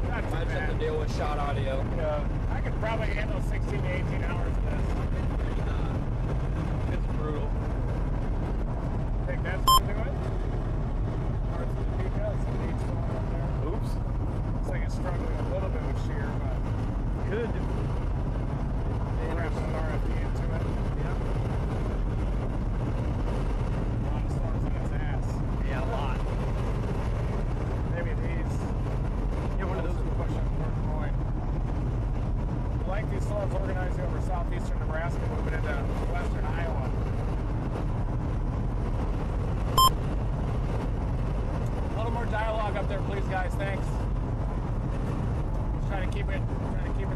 Not too I just have to bad. deal with shot audio. Yeah, I could probably handle 16 to 18 hours of this. It's brutal. Think that's gonna do it? Parts of the Topeka, some neat storm up there. Oops. Looks like it's struggling a little bit with shear, but Good. we'll wrap some RFD into it. Yeah. A lot of storms in its ass. Yeah, a lot. Maybe these. Yeah, one of those. Push up North Des Moines. Like these storms organizing over southeastern Nebraska, moving into western Iowa. A little more dialogue up there, please, guys. Thanks. Just trying to keep it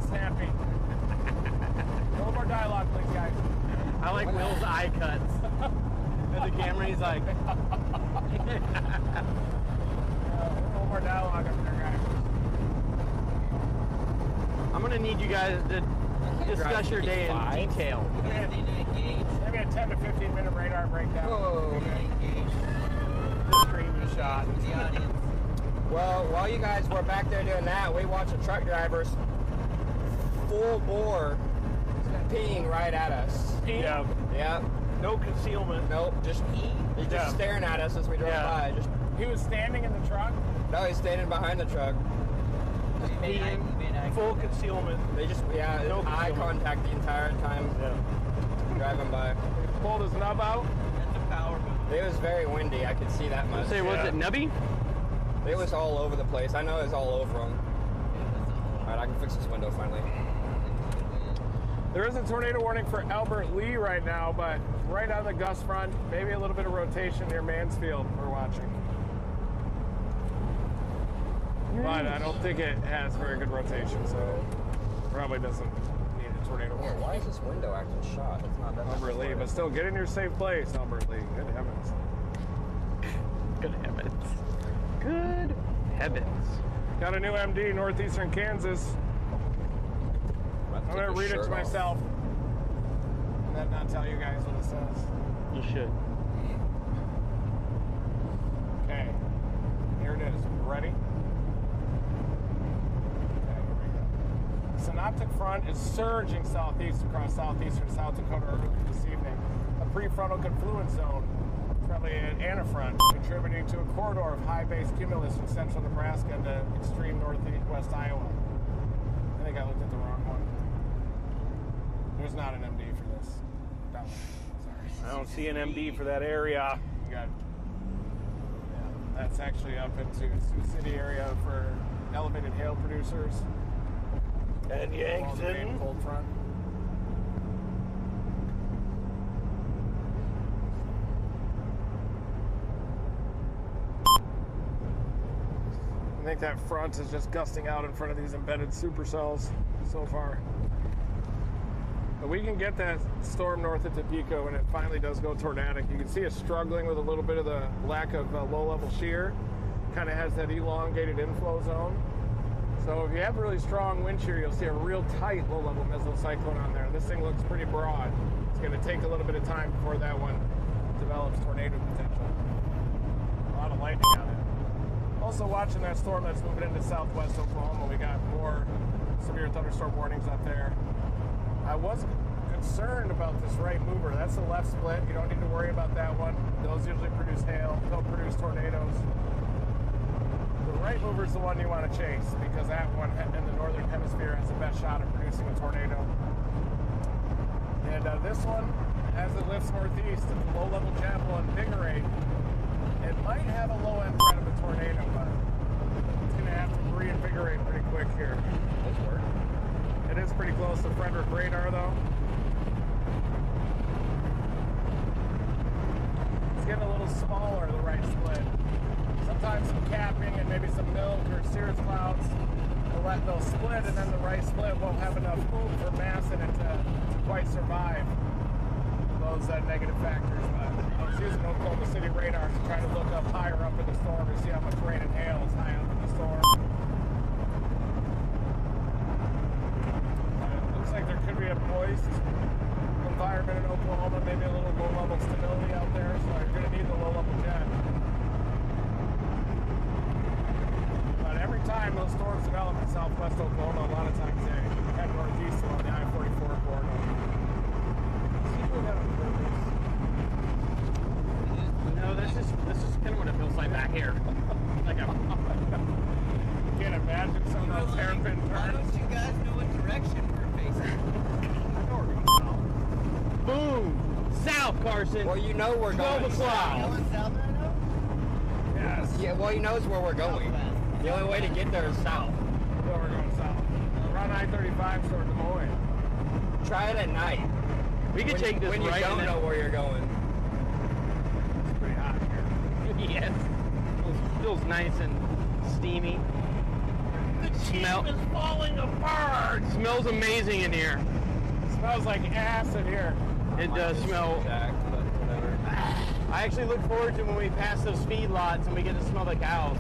snappy. A little more dialogue, please, guys. I like Will's eye cuts. At the camera, he's like, A little more dialogue up there, guys. I'm gonna need you guys to discuss your day in 55. detail. You guys need to engage. Maybe a 10 to 15 minute radar breakdown. Whoa. Engage The screen you shot. the audience. Well, while you guys were back there doing that, we watched the truck drivers full bore peeing right at us. Yeah. Yeah. No concealment. Nope. Just he's just Yeah. staring at us as we drove Yeah. by. Just He was standing in the truck. no, he's standing behind the truck. Full concealment. They just No eye concealment. contact the entire time Yeah. driving by. Pulled his nub out. That's a power move. It was very windy. I could see that much. Say, was Yeah. it nubby? It was all over the place. I know it was all over them. All right, I can fix this window finally. There is a tornado warning for Albert Lee right now, but right on the gust front, maybe a little bit of rotation near Mansfield we're watching. But I don't think it has very good rotation, so probably doesn't need a tornado Yeah, warning. why is this window acting shot? It's not that much Albert Lee, for but it. still get in your safe place, Albert Lee. Good heavens. Good heavens. Good heavens. Got a new MD, Northeastern Kansas. I'm I'm gonna read it to myself and then not tell you guys what it says. You should. Okay, here it is. Ready? Okay, here we go. Synoptic front is surging southeast across southeastern South Dakota early this evening. A prefrontal confluence zone, probably an antifront, contributing to a corridor of high base cumulus from central Nebraska into extreme northwest Iowa. I think I looked at the wrong one. There's not an MD for this. That one. Sorry. I don't see an MD for that area. You got, yeah, that's actually up into Sioux City area for elevated hail producers. And Along the main Yankton. cold front. I think that front is just gusting out in front of these embedded supercells so far. But we can get that storm north of Topeka when it finally does go tornadic. You can see it struggling with a little bit of the lack of low-level shear. Kind of has that elongated inflow zone. So if you have really strong wind shear, you'll see a real tight low-level mesocyclone on there. This thing looks pretty broad. It's going to take a little bit of time before that one develops tornado potential. A lot of lightning on it. Also watching that storm that's moving into southwest Oklahoma. We got more severe thunderstorm warnings up there. I was concerned about this right mover. That's the left split. You don't need to worry about that one. Those usually produce hail. They'll produce tornadoes. The right mover is the one you want to chase because that one in the northern hemisphere has the best shot at producing a tornado. And this one, as it lifts northeast, if the low-level jet will invigorate, it might have a low-end threat of a tornado, but it's going to have to reinvigorate pretty quick here. This work. It is pretty close to Frederick radar, though. It's getting a little smaller, the right split. Sometimes some capping and maybe some milk or cirrus clouds they'll split, and then the right split won't have enough oomph or mass in it to quite survive those negative factors. But I was using Oklahoma City radar to try to look up higher up in the storm to see how much rain and hail is high up in the storm. It looks like there could be a moist environment in Oklahoma, maybe a little low-level stability out there, so you're going to need the low-level jet. But every time those storms develop in southwest Oklahoma, a lot of times they head northeast along the I-44 corridor. See if we got a purpose. No, this is kind of what it feels like back here. Like a Can't imagine some of those hairpin Why turns. don't you guys know what direction we're facing? I know we're going south. boom south, Carson. Well, you know we're 12 going o'clock. Going south right now? Yes. Yeah, well, he knows where we're going. The only way to get there is south. So we're going south. We're on I-35 toward Des Moines. Try it at night. We could when take this when you right don't in know where you're going. It's pretty hot here. Yes. Feels nice and steamy. The Smell- team is falling apart. Smells amazing in here. Smells like acid here. It does smell. Jacked, but whatever. I actually look forward to when we pass those feedlots and we get to smell the cows.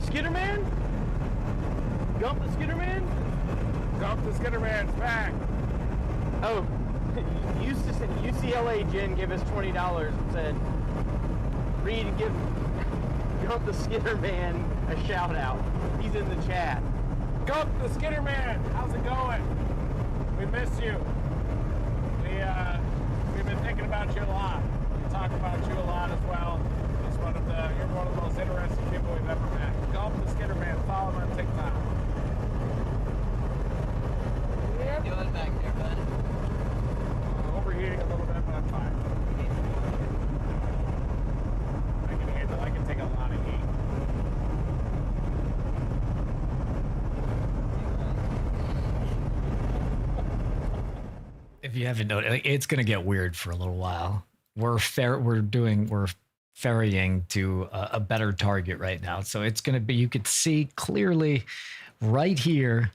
Skitterman? Gump the Skitterman? Dump the Skitter Man's back. Oh, UCLA Jen gave us $20 and said, Reed, give Gump the Skitter Man a shout out. He's in the chat. Gump the Skitter Man, how's it going? We miss you. We've been thinking about you a lot. We talk about you a lot as well. You're one of the most interesting people we've ever met. Gump the Skitter Man, follow him on TikTok. How you doing back there, bud? Overheating a little bit, but I'm fine. I can handle. I can take a lot of heat. If you haven't noticed, it's going to get weird for a little while. We're ferrying to a better target right now. So it's going to be, you could see clearly right here,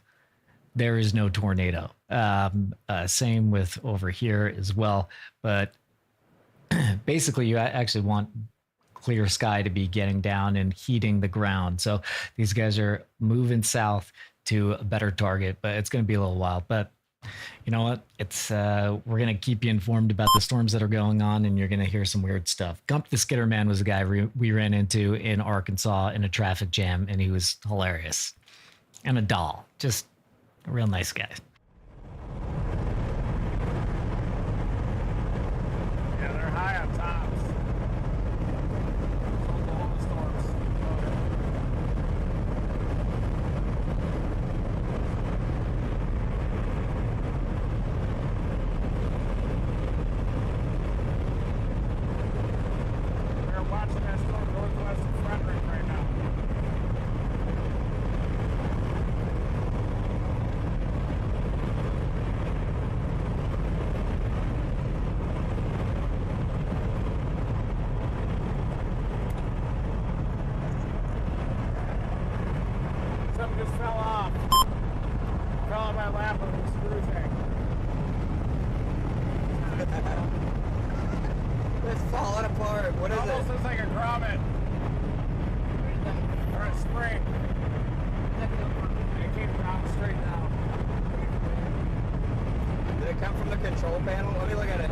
there is no tornado. Same with over here as well. But basically you actually want clear sky to be getting down and heating the ground. So these guys are moving south to a better target, but it's going to be a little while. But you know what? It's we're gonna keep you informed about the storms that are going on, and you're gonna hear some weird stuff. Gump the Skitter Man was a guy we ran into in Arkansas in a traffic jam, and he was hilarious. And a doll, just a real nice guy. Yeah, they're high on tops. Oklahoma storms. We're watching that storm northwest of Frederick right now. Something just fell off. Fell on my lap with a screw thing. It's falling apart. What It is almost it? looks like a grommet. Or a spring. It came down straight down. Did it come from the control panel? Let me look at it.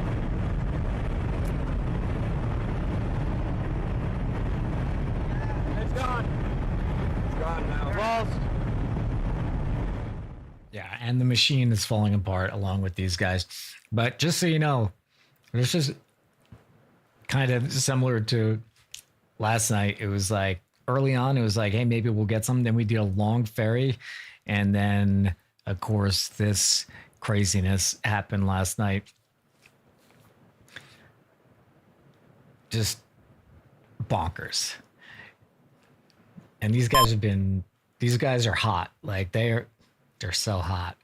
It's gone. It's gone now. Lost. Yeah, and the machine is falling apart along with these guys. But just so you know, this is kind of similar to last night. It was like early on, it was like, hey, maybe we'll get some. Then we did a long ferry. And then, of course, this craziness happened last night. Just bonkers. And these guys are hot. Like they're so hot.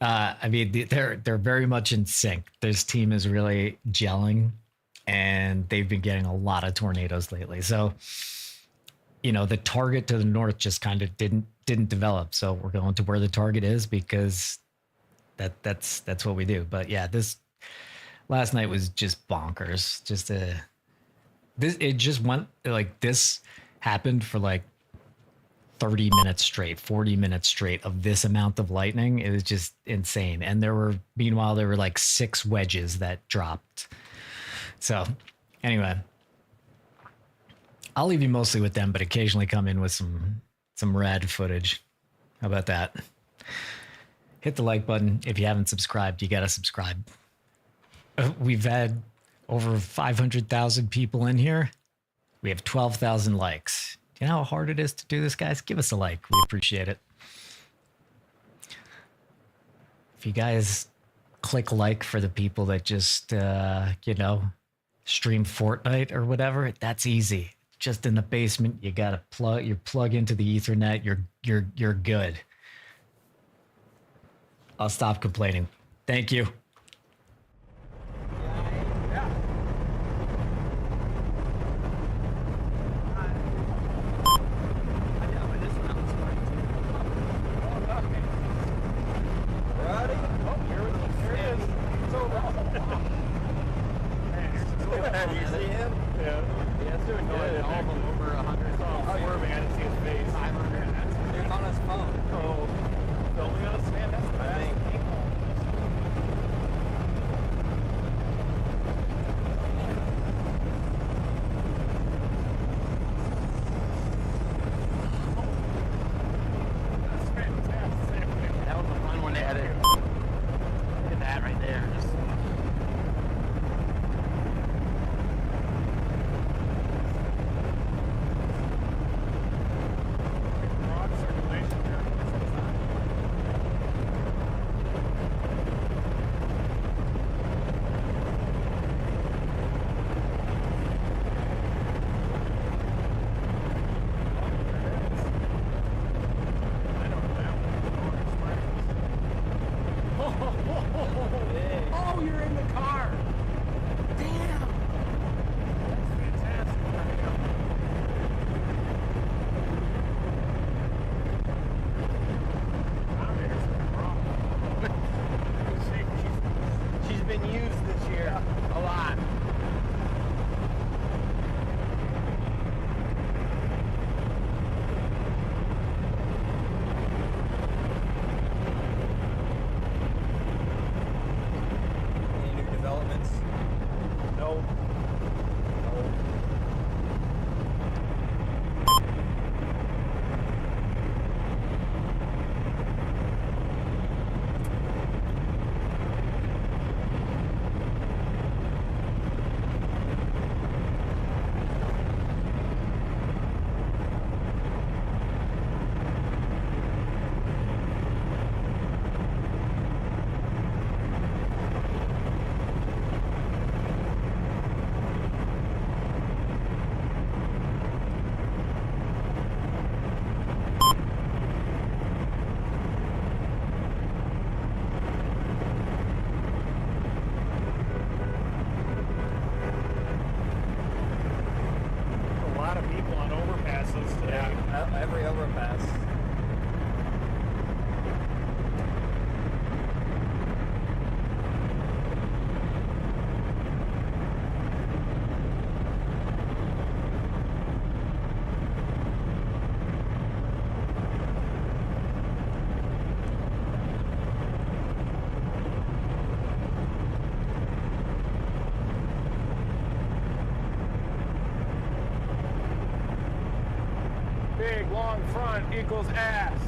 I mean, they're very much in sync. This team is really gelling, and they've been getting a lot of tornadoes lately. So, you know, the target to the north just kind of didn't develop. So we're going to where the target is because that's what we do. But yeah, this last night was just bonkers. It just went like this happened for like 30 minutes straight, 40 minutes straight of this amount of lightning. It was just insane. And meanwhile, there were like 6 wedges that dropped. So anyway, I'll leave you mostly with them, but occasionally come in with some rad footage. How about that? Hit the like button. If you haven't subscribed, you got to subscribe. We've had over 500,000 people in here. We have 12,000 likes. Do you know how hard it is to do this, guys? Give us a like. We appreciate it. If you guys click like for the people that just, stream Fortnite or whatever, that's easy. Just in the basement, you got to plug into the Ethernet. You're good. I'll stop complaining. Thank you. You see him? Yeah. Yeah, it's doing good. All of them over 100. Swerving, I didn't see his face. 500. He's on his phone. Oh, filming us? Man, that's Oh, you're in the car. Damn. That's fantastic. She's been used this year a lot. Any new developments? No. A lot of people on overpasses today. Every overpass. Big long front equals ass.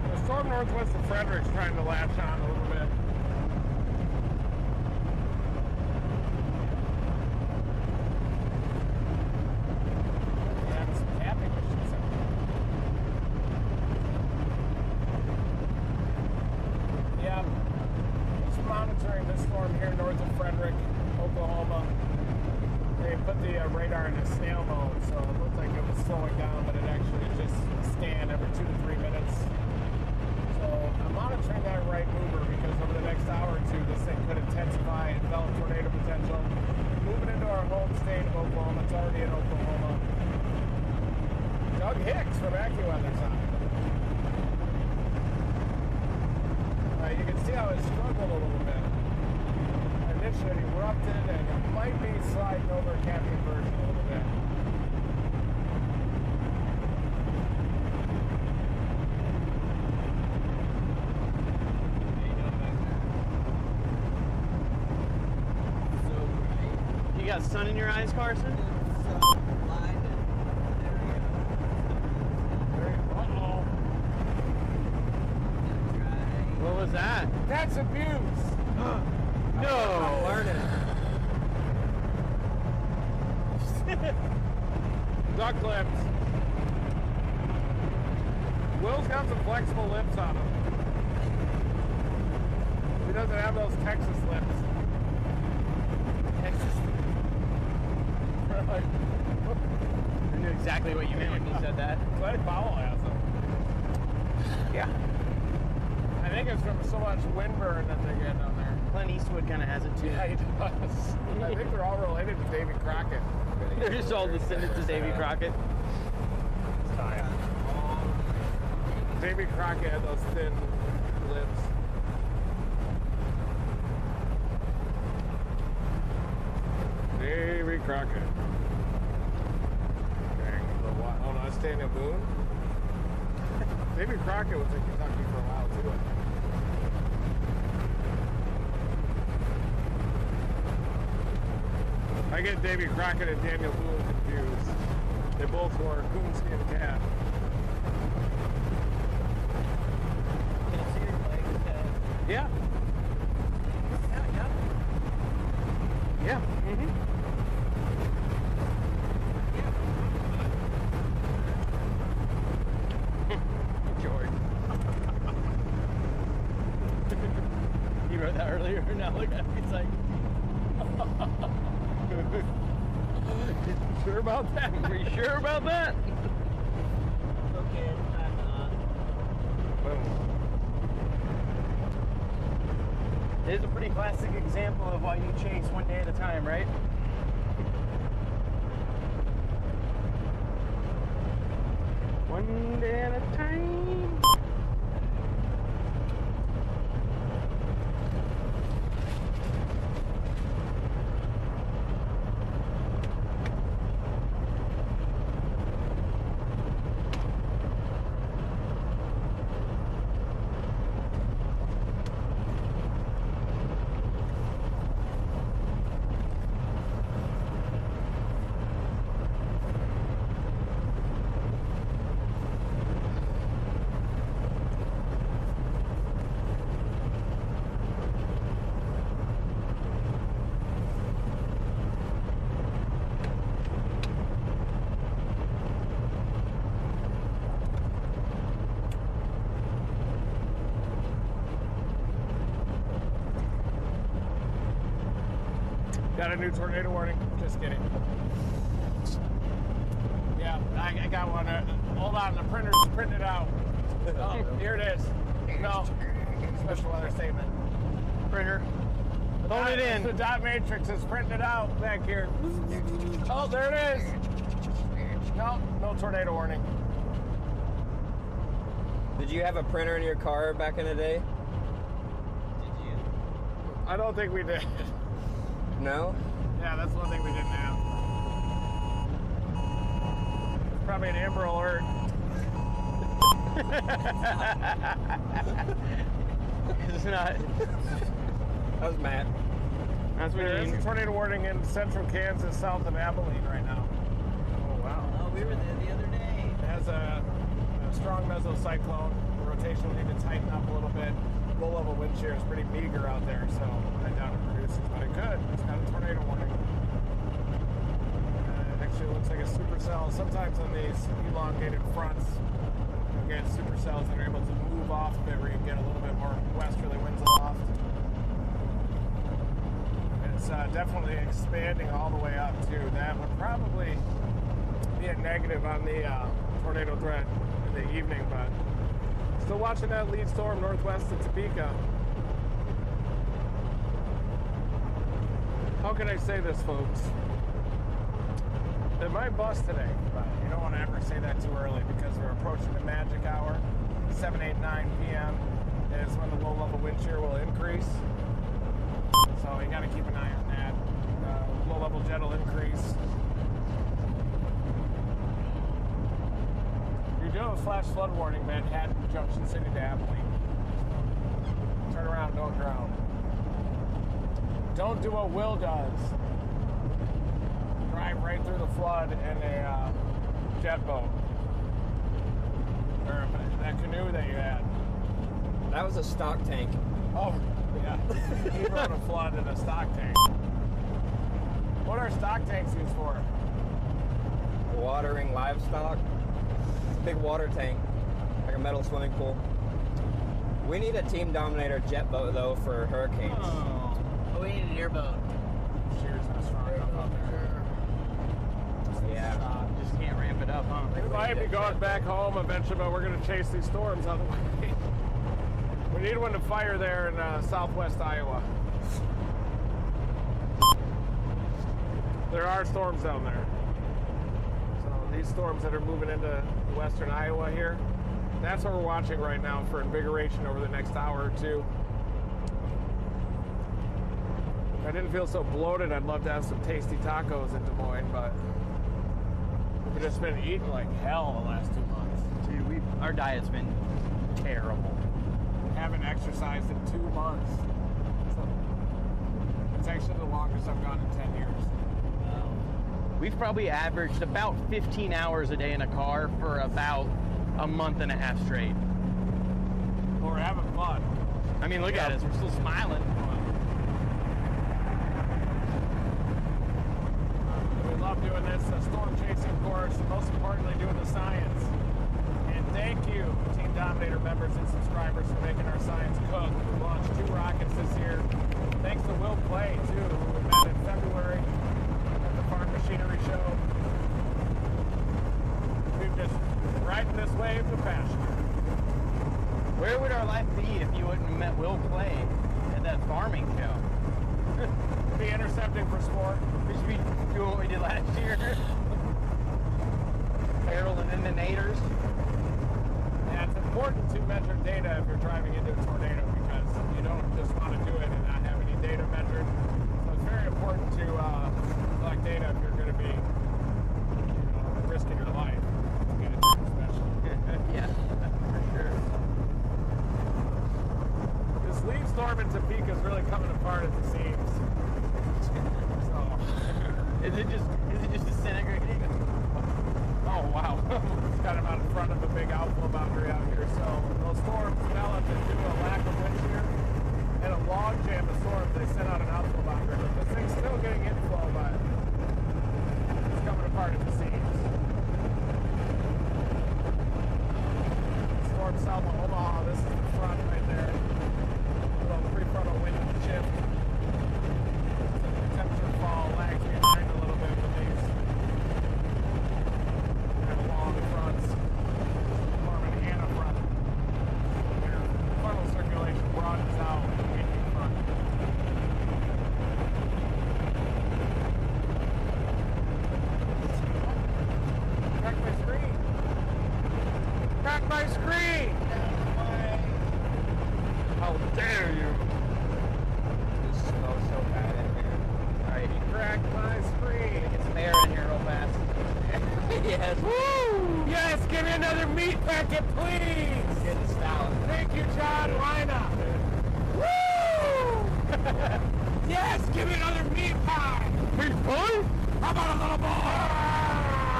The storm northwest of Frederick's trying to latch on a little bit. Yeah, some capping issues. Yeah, just monitoring this storm here north of Frederick, Oklahoma. They put the radar in a snail mode, so it looked like it was slowing down, but it actually just scanned every 2 to 3 minutes. So I'm monitoring that right mover because over the next hour or two, this thing could intensify and develop tornado potential. Moving into our home state of Oklahoma. It's already in Oklahoma. Doug Hicks from AccuWeather's on it. You can see how it struggled a little bit. Initially erupted and it might be sliding over cap inversion a little bit. You got sun in your eyes, Carson? Uh-oh. What was that? That's abuse. No. Duck lips. Will's got some flexible lips on him. He doesn't have those Texas lips. Texas. I knew exactly what you meant when you said that. Clay Powell has them. Yeah. I think it's from so much windburn that they're getting on there. Clint Eastwood kind of has it too. Yeah, he does. I think they're all related to Davy Crockett. They're just all descendants of Davy Crockett. It's time. Davy Crockett had those thin lips. Davy Crockett. Oh no, it's Daniel Boone. Davy Crockett was in Kentucky for a while too. I get Davy Crockett and Daniel Boone confused. They both wore a coonskin cap. Yeah. Yeah. Mm-hmm. George. You wrote that earlier. Now look at him. He's like, sure about that? Are you sure about that? Okay, It is a pretty classic example of why you chase one day at a time, right? One day at a time. Got a new tornado warning. Just kidding. Yeah, I got one. Hold on, the printer's printed out. Oh, here it is. No, special weather statement. Printer. Hold it in. The dot matrix is printed out back here. Oh, there it is. No, no tornado warning. Did you have a printer in your car back in the day? I don't think we did. No? Yeah, that's one thing we didn't have. Probably an Amber Alert. It's not. That was Matt. That's what There is you a tornado warning in central Kansas, south of Abilene right now. Oh, wow. Oh, we were there the other day. It has a strong mesocyclone. The rotation will need to tighten up a little bit. Low level wind shear is pretty meager out there, so I doubt it produces, but it could. It's got a tornado warning. It actually looks like a supercell. Sometimes on these elongated fronts, you get supercells that are able to move off a bit where you get a little bit more westerly winds aloft. It's definitely expanding all the way up too. That would probably be a negative on the tornado threat in the evening, but still watching that lead storm northwest of Topeka. How can I say this, folks? It might bust today, but you don't want to ever say that too early because we're approaching the magic hour. 7, 8, 9 p.m. is when the low-level wind shear will increase. So you got to keep an eye on that. Low-level jet will increase. You're doing a flash flood warning, Manhattan, Junction City to Abilene. Turn around, don't drown. Don't do what Will does. Drive right through the flood in a jet boat. Or that canoe that you had. That was a stock tank. Oh, yeah. He rode a flood in a stock tank. What are stock tanks used for? Watering livestock. It's a big water tank, like a metal swimming pool. We need a Team Dominator jet boat though for hurricanes. Oh, we need an airboat. Shear's not strong enough out there. Yeah. just can't ramp it up, huh? We might be going back home eventually, but we're going to chase these storms out of the way. We need one to fire there in southwest Iowa. There are storms down there. So these storms that are moving into western Iowa here, that's what we're watching right now for invigoration over the next hour or two. If I didn't feel so bloated, I'd love to have some tasty tacos in Des Moines, but we've just been eating like hell the last 2 months. Dude, our diet's been terrible. Haven't exercised in 2 months. So it's actually the longest I've gone in 10 years. We've probably averaged about 15 hours a day in a car for about a month and a half straight. Well, we're having fun. I mean, look at us. We're still smiling. We love doing this, storm chasing course, and most importantly, doing the science. And thank you, Team Dominator members and subscribers, for making our science cook. We launched 2 rockets this year. Thanks to Will Clay, too, who we met in February at the Farm Machinery Show. We've just riding this wave to pasture. Where would our life be if you wouldn't have met Will Clay at that farming show. Be intercepting for sport. We should be doing what we did last year. Barreling into naders. Yeah, it's important to measure data if you're driving into a tornado because you don't just want to do it and not have any data measured. So it's very important to collect data if you're going to be risking your life. Especially. Yeah, for sure. This leaf storm in Topeka is really coming apart at the seams. So, Is it just disintegrating? oh wow, it's kind of out in front of the big outflow boundary out here. So those storms developed due to a lack of wind shear and a log jam of storms. They sent out an outflow boundary, but this thing's still getting inflow, but it's coming apart at the seams. Storm south of Omaha. This is the front right there. Little prefrontal wind shift. Temperature fall lags behind a little bit with these kind of long fronts. Forming Hannah front. Their frontal circulation broadens out in the front. Crack my screen! Crack my screen! How dare you! It smells so bad in here. Alright, you cracked my screen! Get some air in here real fast. Yes. Woo! Yes, give me another meat packet, please! Getting stout. Thank you, John Reina! Woo! Yes, give me another meat pie! Meat pie? How about a little more?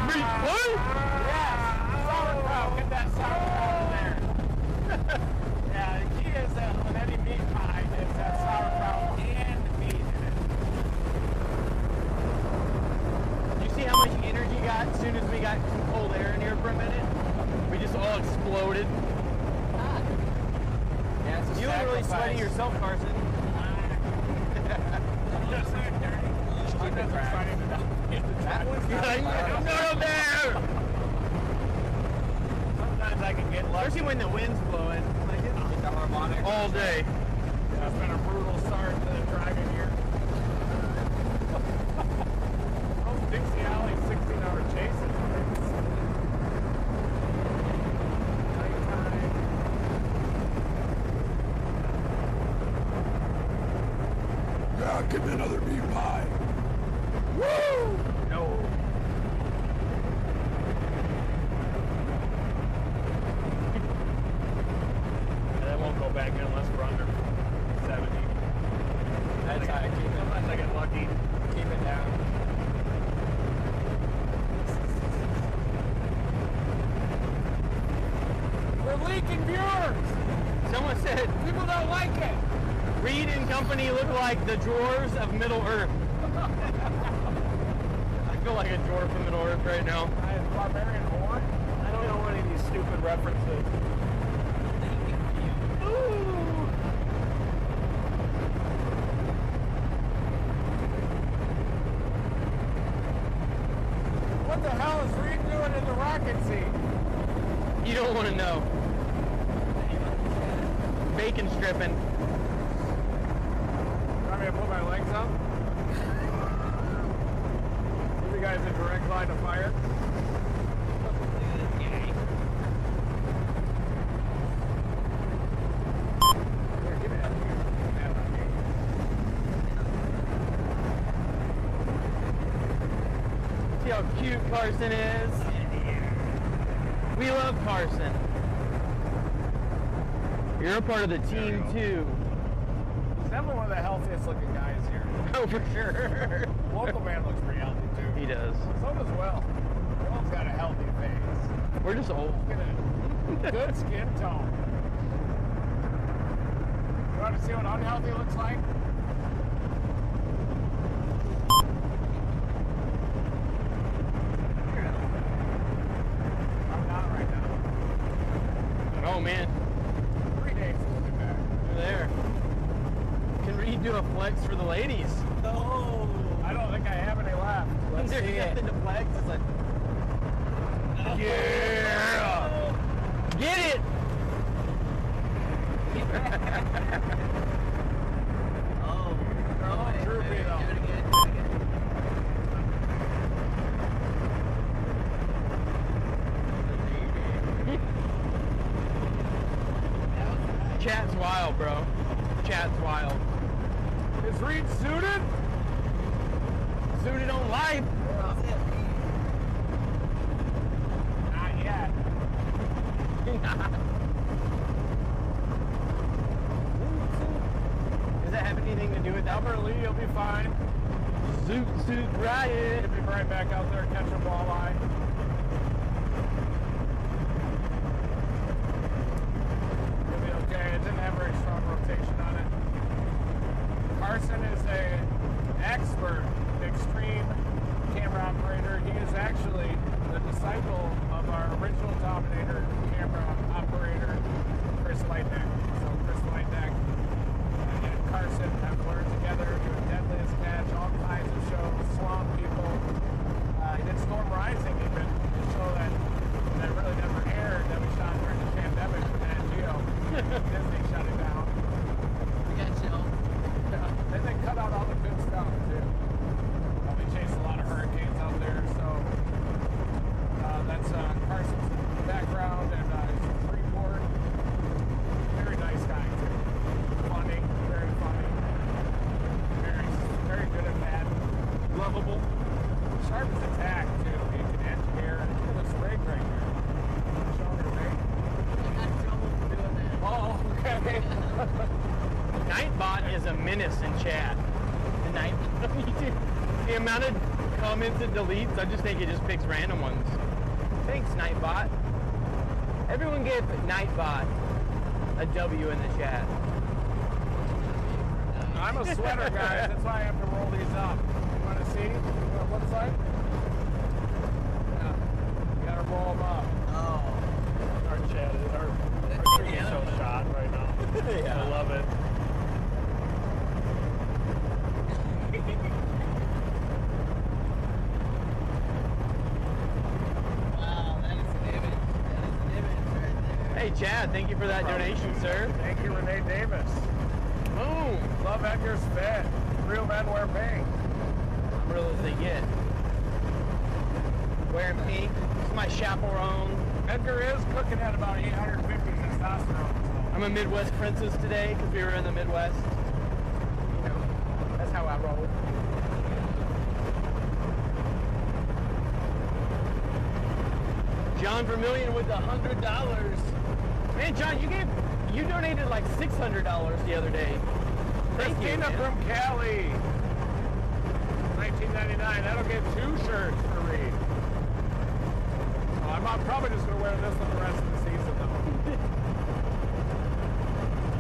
Meat pie? Yes! Sauerkraut, get that sauerkraut in there. Yeah, the key is that with any meat pie is that sauerkraut and meat in it. You see how much energy got as soon as we got some cold air in here for a minute? We just all exploded. Yeah, it's a You look really sacrifice. sweaty yourself, Carson. I'm just excited about That one's not I'm not up there! Sometimes I can get lucky. Especially when the wind's blowing. Like, Get the harmonic. all day. It's been a brutal start to the driving here. Those Dixie Alley 16-hour chases. Nighttime. Yeah, give me another meat pie. Woo! No. That won't go back in unless we're under 70. That's how I keep it. Unless I get lucky. Keep it down. We're leaking viewers! Someone said, People don't like it! Reed and company look like the drawers of Middle Earth. I feel like a drawer from Middle Earth right now. Barbarian horn? I don't know any of these stupid references. What the hell is Reed doing in the rocket seat? You don't want to know. Bacon stripping. Want me to put my legs up? Give you guys a direct line of fire. Here, get out of here. Get out of here. See how cute Carson is? We love Carson. You're a part of the team too. He's definitely one of the healthiest looking guys here. Oh, for sure. Local man looks pretty healthy too. He does. So does Will. Will's got a healthy face. We're just old. Look at it. Good skin tone. You want to see what unhealthy looks like? I'm not right now. Oh man, 3 days we'll be back. you're there. Can Reed do a flex for the ladies? No. I don't think I have any left. Let's There's see it. nothing to flex. It's like, yeah! Get it! Chat's wild, bro. Chat's wild. Is Reed suited? Suited on life. Not yet. Does that have anything to do with that? Albert Lee, you'll be fine. Zoot riot. You'll be right back out there catching walleye. You'll be okay. It didn't have very strong rotation on it. Carson is an expert, extreme camera operator. He is actually the disciple of our original Dominator camera operator, Chris Lightneck. So Chris Lightneck and Carson have learned together doing Deadliest Catch, all kinds of shows, Swamp People. He did Storm Rising even, a show that really never aired, that we shot during the pandemic with Nat Geo. Disney shut it down. We got chill. Yeah. And they cut out all the good stuff too. We chased a lot of hurricanes out there, so that's Carson's background, and he's from Freeport. Very nice guy too. Funny, very funny. Very good at that. Lovable. Sharp as a tack too. He can engineer. Look at this rig right here. Show me the rig. I got in trouble for doing that. Oh, okay. Nightbot is a menace in chat. The night, the amount of comments it deletes, I just think it just picks random ones. Thanks, Nightbot. Everyone gave Nightbot a W in the chat. I'm a sweater, guys. That's why I have to roll these up. You want to see what it looks like? Yeah. You gotta roll them up. Oh. Our chat is our screen is so shot right now. Yeah. I love it. Wow, that is an image. That is an image right there. Hey, Chad, thank you for that donation, sir. Thank you, Renee Davis. Boom. Love Edgar's fit. Real men wear pink. Real as they get. Wearing pink. It's my chaperone. Edgar is cooking at about 850 testosterone. I'm a Midwest princess today because we were in the Midwest. You know, that's how I roll. John Vermillion with $100. Man, John, you donated like $600 the other day. Thank you, Christina man. from Cali. $19.99. That'll get 2 shirts for Reed. I'm probably just going to wear this for the rest of the season, though.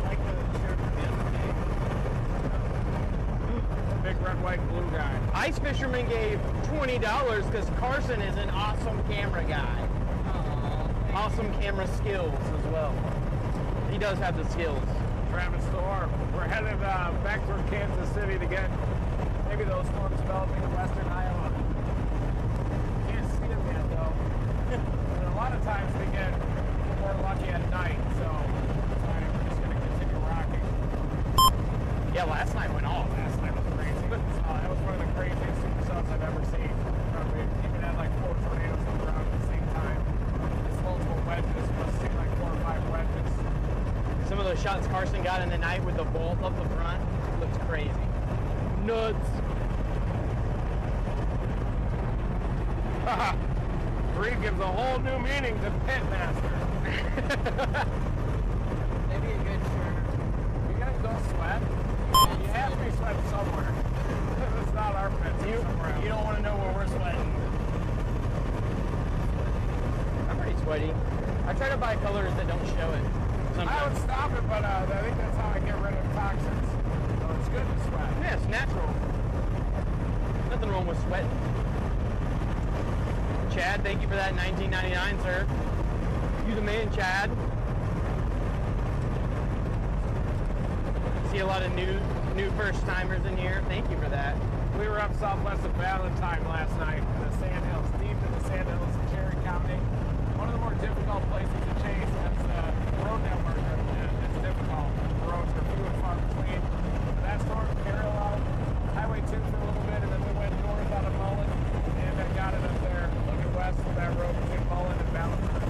I like the shirt from the other day. Big red, white, blue guy. Ice Fisherman gave $20 because Carson is an awesome camera guy. Oh, Awesome camera skills as well. He does have the skills. Travis Storm. We're headed back toward Kansas City to get maybe those storms developing in western Iowa. Can't see them yet, though. And a lot of times we get more lucky at night, so we're just going to continue rocking. Yeah, last night went off. Last night was crazy. That was one of the craziest supercells I've ever seen. We even had like 4 tornadoes on the ground at the same time. Just multiple wedges. Must seem like 4 or 5 wedges. Some of those shots Carson got in the night with the bolt up the front looks crazy. Nuts. Reed gives a whole new meaning to pitmaster. maybe a good shirt. You guys don't sweat? You have to be sweating somewhere. It's not our pit. You don't want to know where we're sweating. I'm pretty sweaty. I try to buy colors that don't show it. I would Sometimes. stop it, but I think that's how I get rid of toxins. So it's good to sweat. Yeah, it's natural. Nothing wrong with sweating. Chad, thank you for that $19.99, sir. You the man, Chad. See a lot of new first timers in here. Thank you for that. We were up southwest of Valentine last night in the Sandhills, deep in the Sandhills of Cherry County. One of the more difficult places to chase. That's the road network. It's difficult. The roads are few and far between. That storm paralleled Highway 2 for a little bit, and then we went north out of Mullen, and then got it up there, looking west of that road between Mullen and Valentine.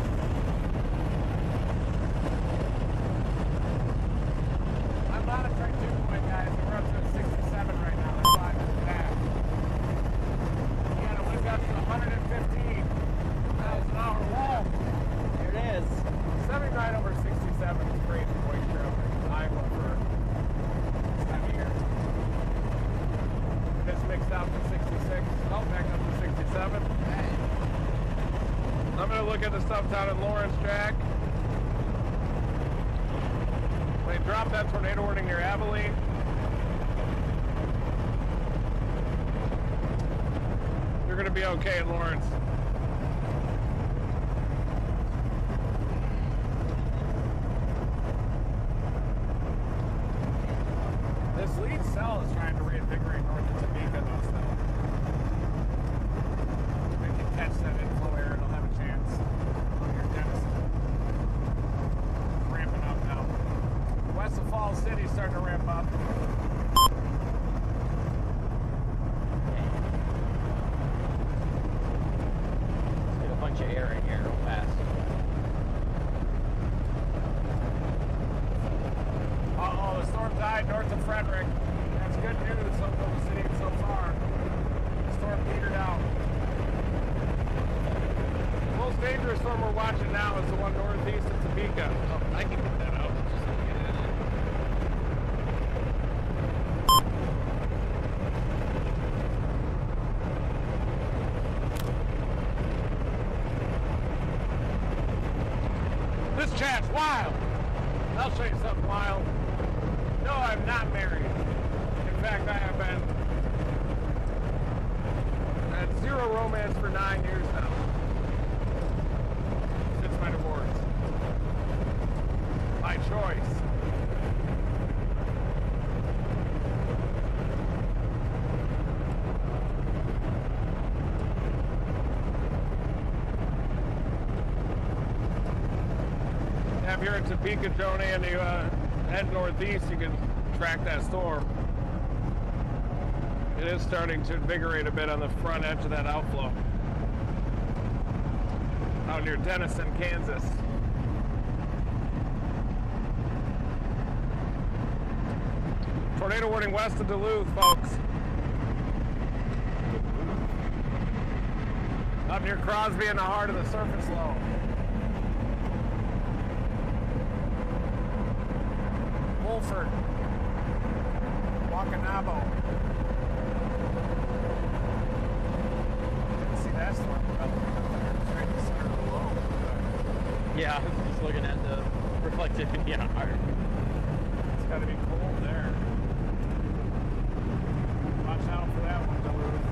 of the stuff down in Lawrence, Jack. They dropped that tornado warning near Abilene. You're going to be okay in Lawrence. This lead cell is trying to reinvigorate north of Topeka, though, still. They can catch that inflow air, it'll have a chance on your Denison. Ramping up now. West of Falls City starting to ramp up. Let's get a bunch of air in here real fast. Uh-oh, the storm died north of Frederick. That's good news so for the city so far. The storm petered out. The most dangerous storm we're watching now is the one northeast of Topeka. Oh, I can get that out. Just let me get it in. This chat's wild. I'll show you something wild. No, I'm not married. In fact, I have been had zero romance for 9 years now. Since my divorce. My choice. If you're in Topeka, Joni, and you head northeast, you can track that storm. It is starting to invigorate a bit on the front edge of that outflow. Out near Denison, Kansas. Tornado warning west of Duluth, folks. Up near Crosby in the heart of the surface low. Wolford, Wakanabo. Didn't see that storm it's right in the center of the low. Yeah, I was just looking at the reflectivity on our. It's got to be cold there. Watch out for that one, Duluth.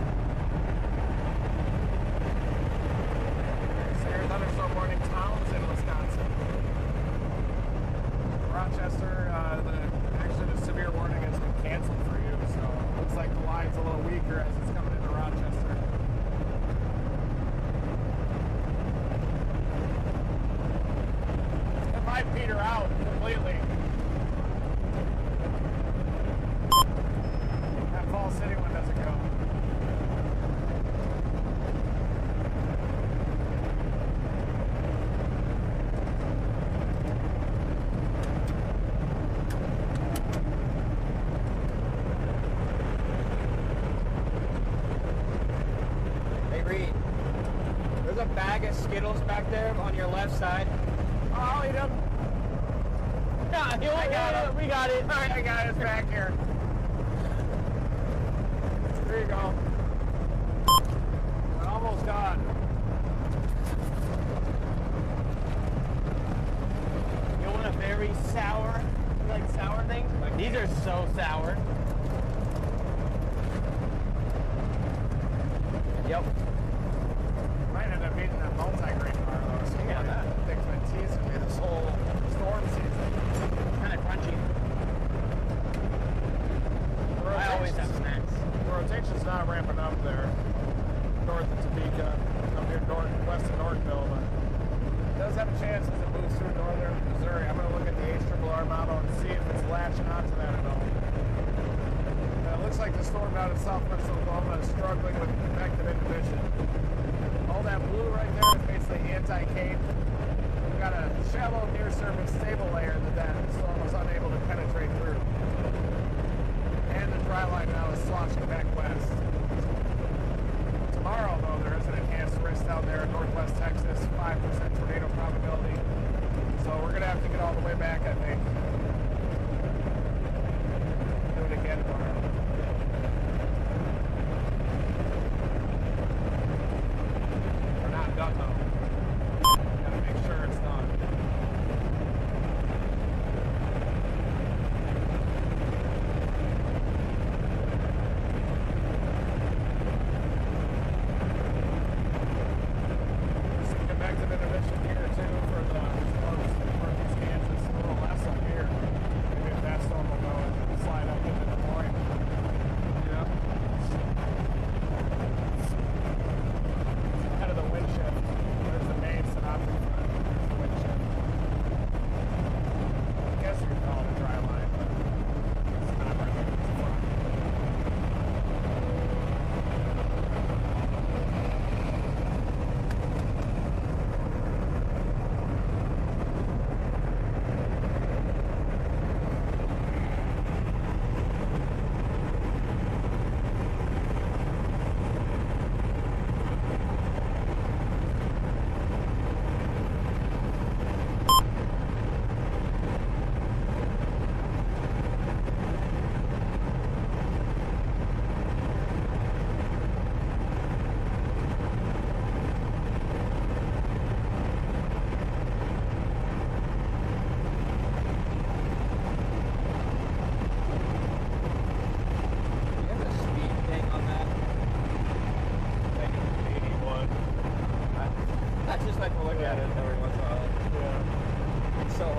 Severe thunderstorm warning Townsend, Wisconsin. Rochester, actually the severe warning has been canceled for you, so it looks like the line's a little weaker as it's coming into Rochester. It might peter out completely. That Falls City one doesn't go. There's a bag of Skittles back there on your left side. Oh, I'll eat them. I got it. We got it. All right, I got it. It's back here. There you go. We're almost done. You want a very sour, you like sour things? These are so sour. Yep. Might end up eating that multi-grain bar though. So yeah, that thing's been teasing me this whole storm season. Kind of crunchy. I always have snacks. The rotation's not ramping up there. North of Topeka, up here west of Northville, but it does have a chance as it moves through northern Missouri. I'm going to look at the HRRR model and see if it's latching onto that at all. It looks like the storm down in southwest Oklahoma is struggling with convective inhibition. All that blue right there is basically anti-cape. We've got a shallow near-surface stable layer that storm was unable to penetrate through. And the dry line now is sloshing back west. Tomorrow, though, there is an enhanced risk down there in northwest Texas, 5% tornado probability. So we're going to have to get all the way back, I think. Do it again tomorrow. We're not done, though.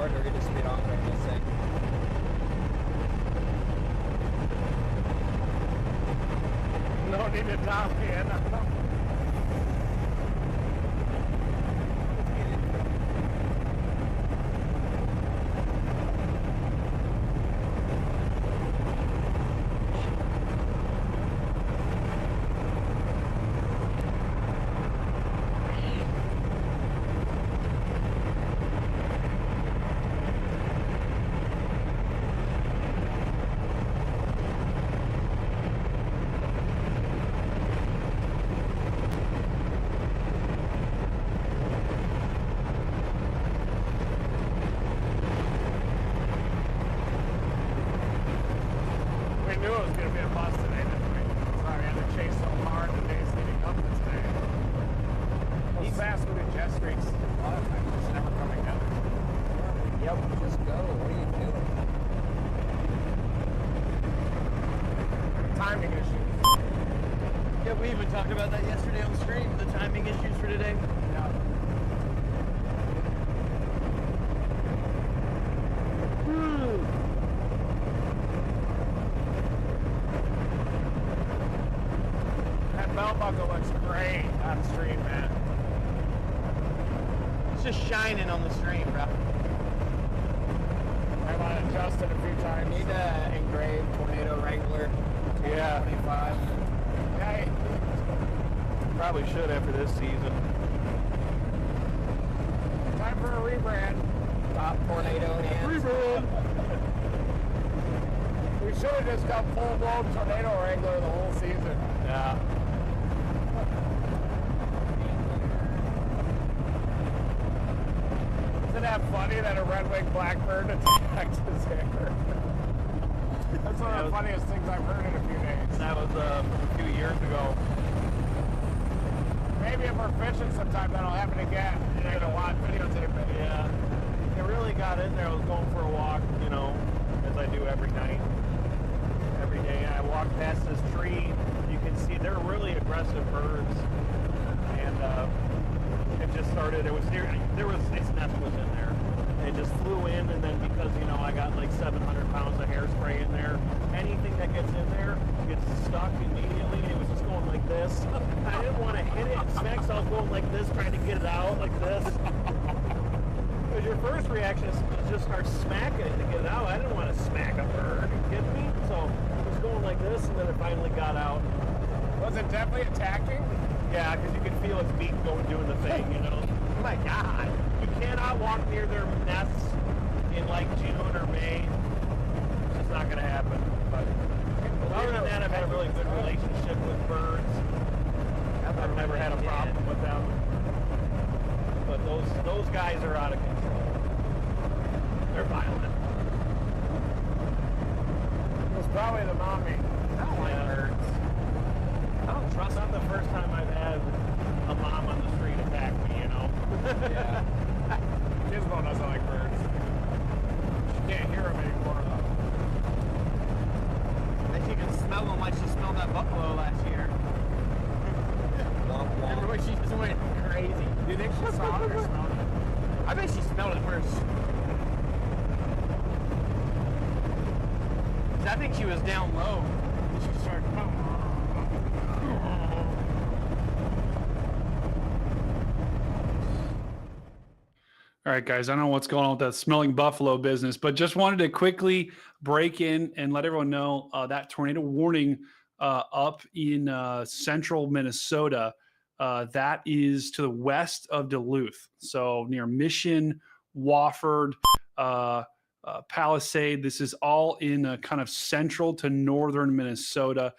hard to read the speedometer in this thing. No need to dial in. We knew it was going to be a bust today, didn't we? Sorry, I had to chase so hard the days leading up to today. Those fast moving jet streaks, a lot of times just never come together. Yep, just go. What are you doing? Timing issue. Yeah, we even talked about that yesterday on stream, the timing issues for today. Yeah. That belt buckle looks great on stream, man. It's just shining on the stream, bro. I want to adjust it a few times. Need to engrave Tornado Wrangler Yeah. 25. Hey, Probably should after this season. time for a rebrand. Top Tornado hands. We should have just got full-blown Tornado Wrangler the whole season. Yeah. Isn't that funny that a red-winged blackbird attacked his hair? That's one of the funniest things I've heard in a few days. That was a few years ago. Maybe if we're fishing sometime, that'll happen again. You're gonna want videotape it. Yeah. It really got in there. I was going for a walk, you know, as I do every night, every day. And I walked past this tree. You can see they're really aggressive birds. And it just started, its nest was in there. It just flew in, and then because, you know, I got like 700 pounds of hairspray in there, anything that gets in there gets stuck immediately. It was just going like this. I didn't want to hit it and smack, so I was going like this, trying to get it out like this. Because your first reaction is to just start smacking it to get it out. I didn't want to smack a bird. Are you kidding me? So it was going like this, and then it finally got out. Was it definitely attacking? Yeah, because you can feel its beak doing the thing, you know. Oh my God. You cannot walk near their nests in like June or May. It's just not going to happen. But other than that, I've had a really good relationship with birds. I've never had a problem with them. But those guys are out of control. They're violent. It was probably the mommy. I don't like birds. I don't trust It's not the first time I've had a mom on the street attack me, you know. Yeah. Gizmo doesn't like birds. She can't hear them anymore, though. And she can smell them like she smelled that buffalo last year. Remember when she just went crazy? Do you think she saw it or smelled it? I bet she smelled it first. 'Cause I think she was down low. And she started. All right, guys, I don't know what's going on with that smelling buffalo business, but just wanted to quickly break in and let everyone know that tornado warning up in central Minnesota, that is to the west of Duluth. So near Mission, Wofford, Palisade. This is all in kind of central to northern Minnesota.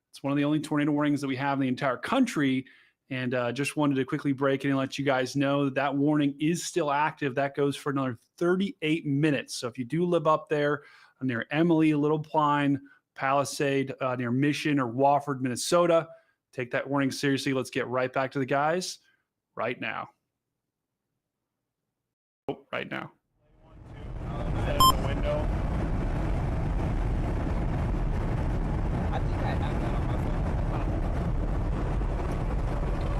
It's one of the only tornado warnings that we have in the entire country. And just wanted to quickly break in and let you guys know that that warning is still active. That goes for another 38 minutes. So if you do live up there near Emily, Little Pine, Palisade, near Mission or Wofford, Minnesota, take that warning seriously. Let's get right back to the guys right now. Oh, right now. Set in the window. I think I have that on my phone.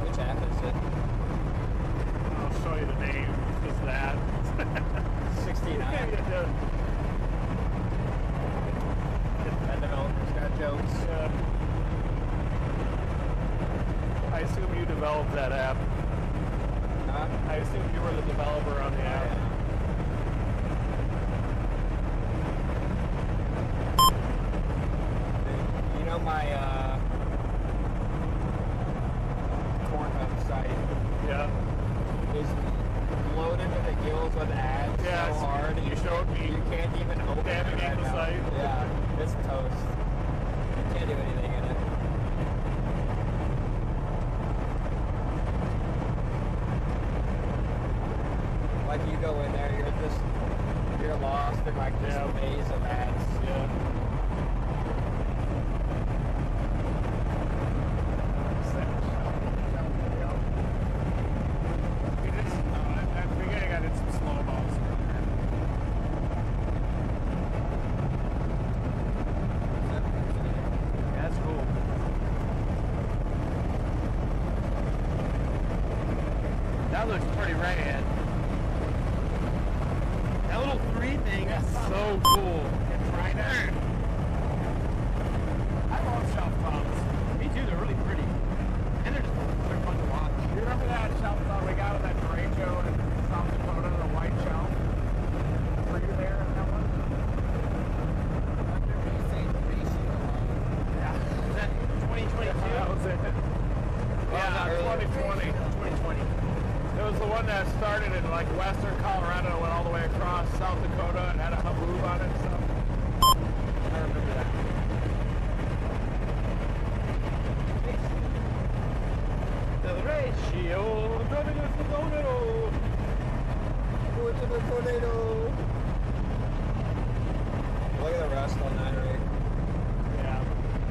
Which app is it? I'll show you the name. It's just that. 69. commercials with ads Yeah, so hard. you showed me. You can't even open it Navigate right the now. site. Yeah, it's toast. You can't do anything in it. Like you go in there, you're lost in like this maze of ads. Yeah. At the beginning, I did some slow mo's. That's cool. That looks pretty rad. That little 3 thing is so cool. It's right there. I love shelf pumps. Me too, they're really pretty. And they're fun to watch. You remember that shelf pump we got on that derecho in South Dakota, the white shelf? Were you there in that one? Yeah. Is that 2022? That was it. Yeah, 2020. 2020. It was the one that started in like western Colorado and went all the way across South Dakota and had a haboob on it and stuff. I remember that. The ratio, driving with the tornado. Go to the tornado. Look at the rust on that rig. Yeah.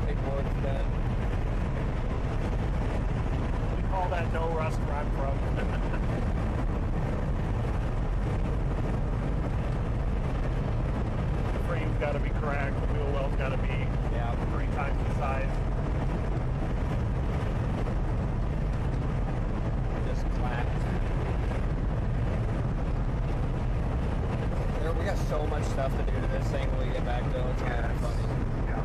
Big board's dead. We call that no rust where I'm from. The frame's got to be cracked. The wheel well's got to be 3 times the size. Just clapped. We got so much stuff to do to this thing when we get back though. It's gonna be funny. Yeah.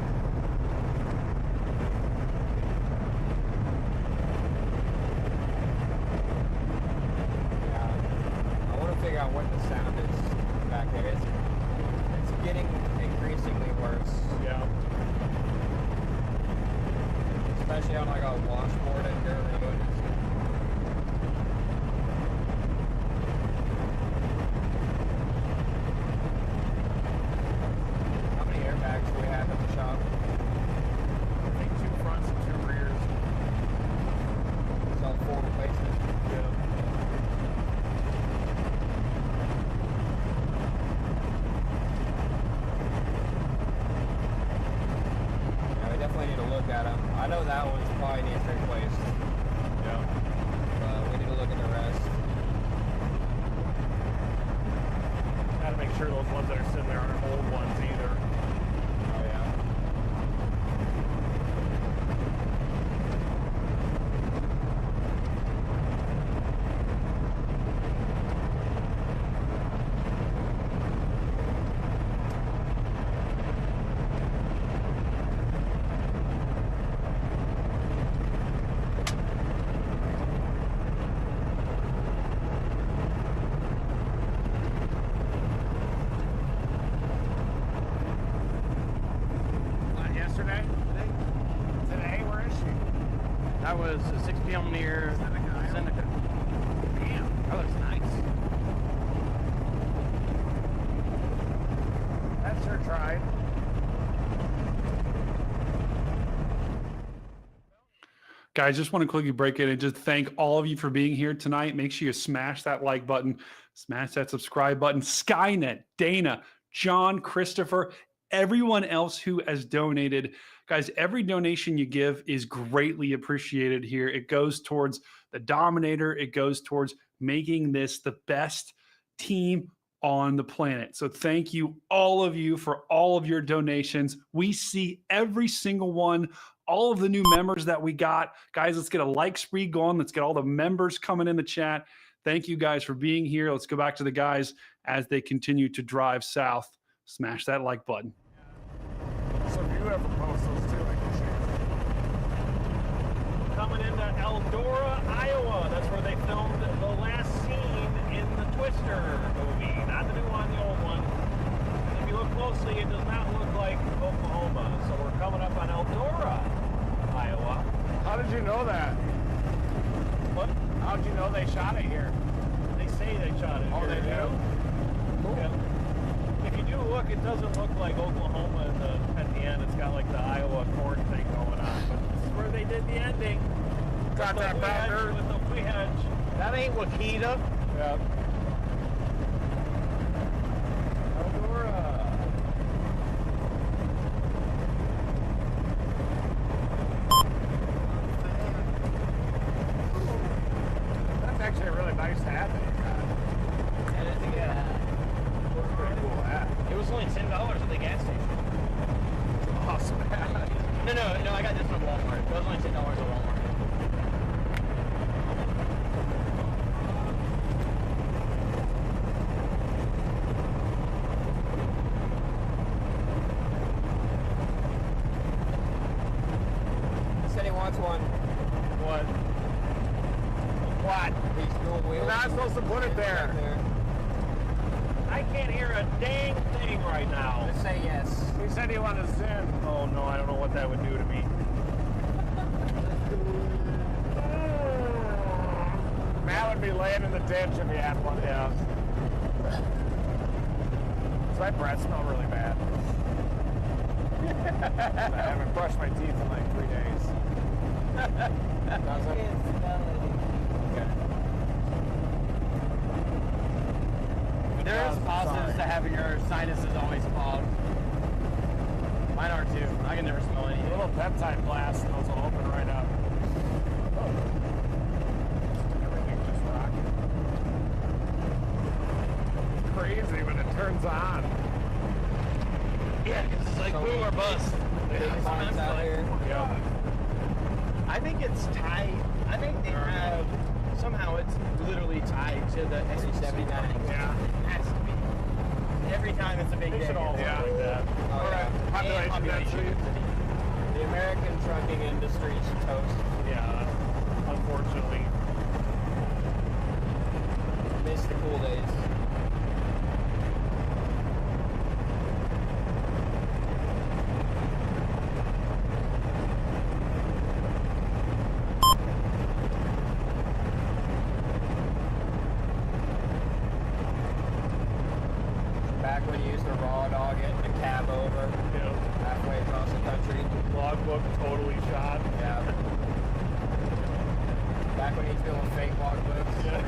I want to figure out what the sound is back there. It's getting increasingly worse. Yeah. Especially on like a washboard and dirt road. How many airbags do we have at the shop? I think 2 fronts and 2 rears. So 4 replacements. Yeah. Yeah, we definitely need to look at them. I know that one's probably needs replaced. Yeah. But we need to look at the rest. Gotta make sure those ones that are sitting there aren't old ones either. Oh yeah. Not yesterday? Today? Where is she? That was 6 p.m. near Seneca. Damn. That looks nice. That's her tried. Guys, just want to quickly break in and just thank all of you for being here tonight. Make sure you smash that like button, smash that subscribe button. Skynet, Dana, John, Christopher, everyone else who has donated. Guys, every donation you give is greatly appreciated here. It goes towards the Dominator. It goes towards making this the best team on the planet. So thank you, all of you, for all of your donations. We see every single one, all of the new members that we got. Guys, let's get a like spree going. Let's get all the members coming in the chat. Thank you guys for being here. Let's go back to the guys as they continue to drive south. Smash that like button. So if you ever post those too, I can share. Coming into Eldora, Iowa. That's where they filmed the last scene in the Twister movie. Not the new one, the old one. And if you look closely, it does not look like Oklahoma. So we're coming up on Eldora, Iowa. How did you know that? What? How did you know they shot it here? They say they shot it Oh, here. they do? look, it doesn't look like Oklahoma at the end. It's got like the Iowa corn thing going on. But this is where they did the ending. Got that back dirt. With the wedge. That ain't Wakita. Yep. That's actually a really nice hat that you got. That is a good hat. That's a pretty cool hat. It was only $10 at the gas station. Awesome hat. No, I got this from Walmart. It was only $10 at Walmart. He said he wants one. What? What? He's dual wheel. You're not supposed to put it there. I can't hear a dang thing right now. Just say yes. He said he wanted to sin. Oh no, I don't know what that would do to me. Matt would be laying in the ditch if he had one. Yeah. Does my breath smell really bad? I haven't brushed my teeth in like 3 days. Does it? Okay. There is positives to having your sinuses always clogged. Mine are too. I can never smell A anything. little peptide blast and those will open right up. Everything just rocking. It's crazy when it turns on. Yeah, because it's like boom or bust. Mine's out here. Yeah. I think it's tied. I think they have somehow it's literally tied to the SC79. Yeah. It has to be. Every time it's a big They day. should all Yeah. look like that. Oh, yeah. Population density. The American trucking industry's toast. Yeah. Unfortunately. Miss the cool days. Back when you used to raw dog it and a cab over halfway across the country. Logbook totally shot. Yeah. Back when he's doing fake logbooks. Yeah.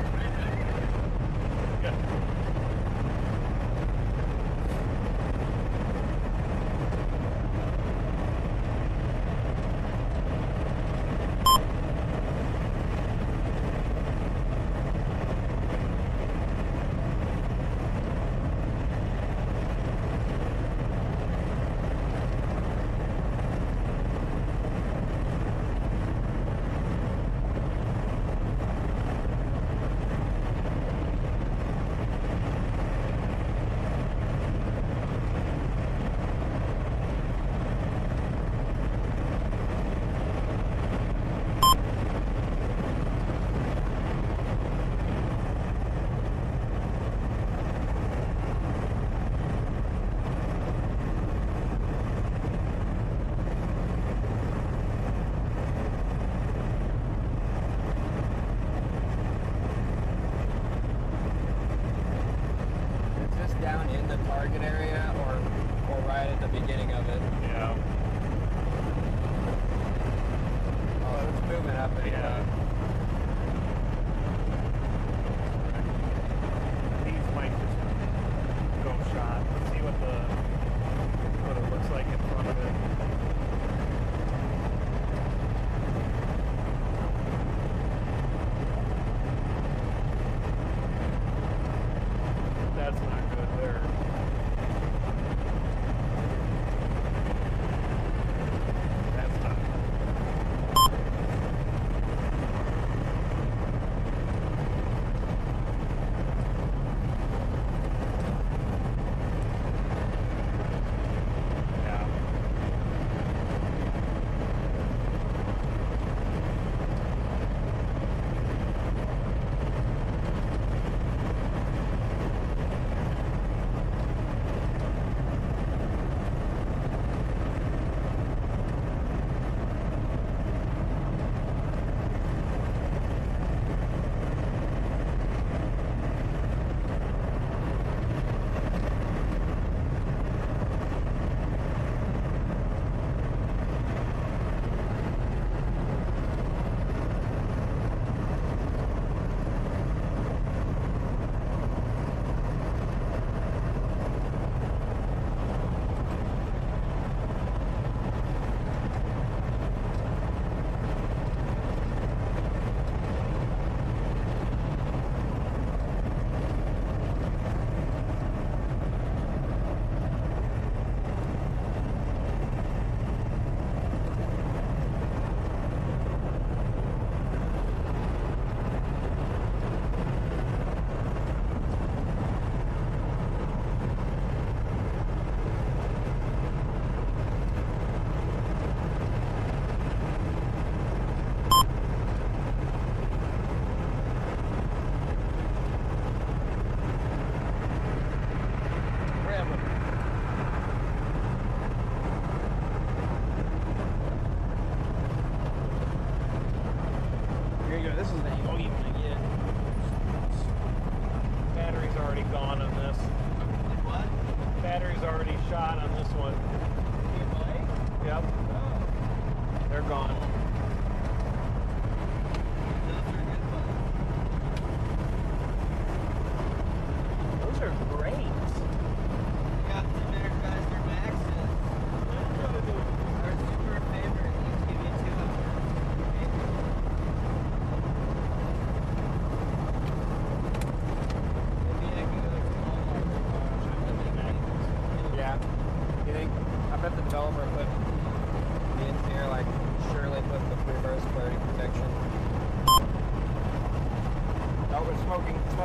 Is this down in the target area or right at the beginning of it? Yeah. Oh, it's moving up anyway. Yeah. These might just go shot. Let's see what it looks like in front of it. That's not good there. That's not good. Yeah.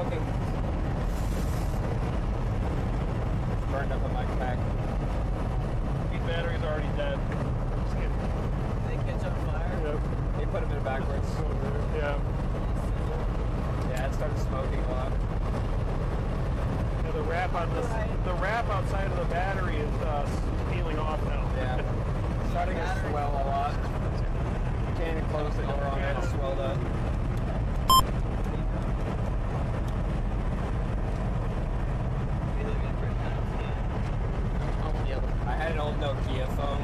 smoking. Burned up a mic pack. These battery's already dead. Just kidding. They catch on fire. Yep. He put him in backwards. Yeah. Yeah, it started smoking a lot. Yeah, the wrap on this, the wrap outside of the battery is peeling off now. Yeah. It's starting to swell a lot. You can't even close the door on it. It's swelled up. I had an old Nokia phone.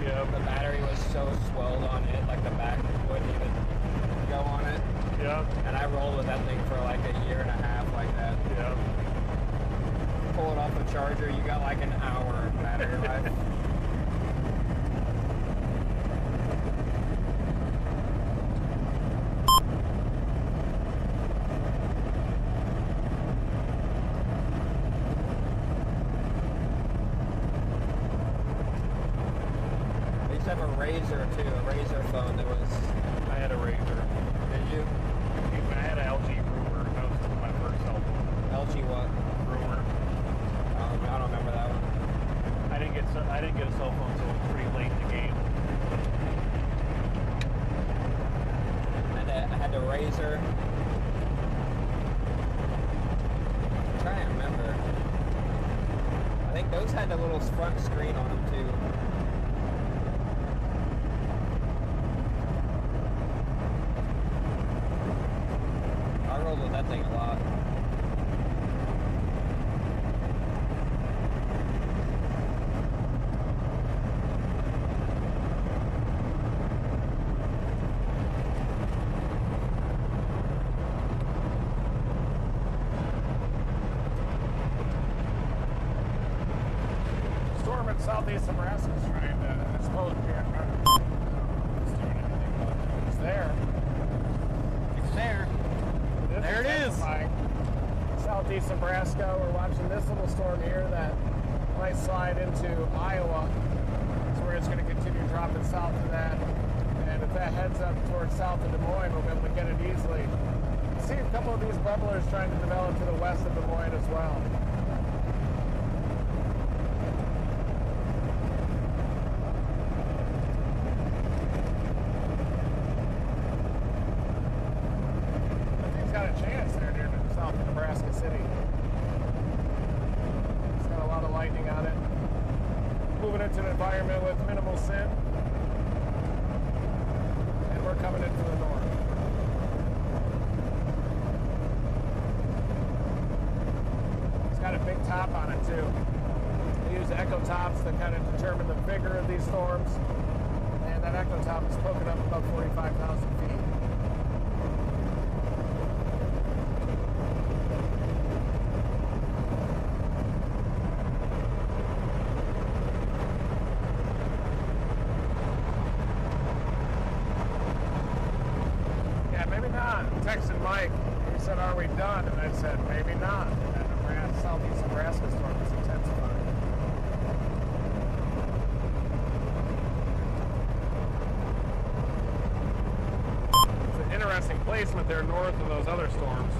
Yeah. The battery was so swelled on it, like the back wouldn't even go on it. Yeah. And I rolled with that thing for like a year and a half like that. Yeah. Pull it off the charger, you got like an hour of battery life. I used to have a Razor too, a Razor phone that was. I had a Razor. Did you? I had an LG Rumor. That was my first cell phone. LG what? Rumor. I don't remember that one. I didn't get a cell phone until pretty late in the game. I had the Razor. I'm trying to remember. I think those had the little front screen on them too. I rolled with that thing a lot. Storm in southeast Nebraska is trying to, it's supposed to be, it's doing anything, but it's there. It's there. There it is. Intensifying. Southeast Nebraska, we're watching this little storm here that might slide into Iowa. So we're just going to continue dropping south of that. And if that heads up towards south of Des Moines, we'll be able to get it easily. See a couple of these bubblers trying to develop to the west of Des Moines as well. Got a chance there near south of Nebraska City. It's got a lot of lightning on it. Moving into an environment with minimal sin. And we're coming into the north. It's got a big top on it too. They use echo tops that kind of determine the vigor of these storms. And that echo top is poking up about 45,000 feet. Texted Mike, he said, "Are we done?" And I said, "Maybe not." And then Nebraska, southeast Nebraska storm is intensifying. It's an interesting placement there north of those other storms.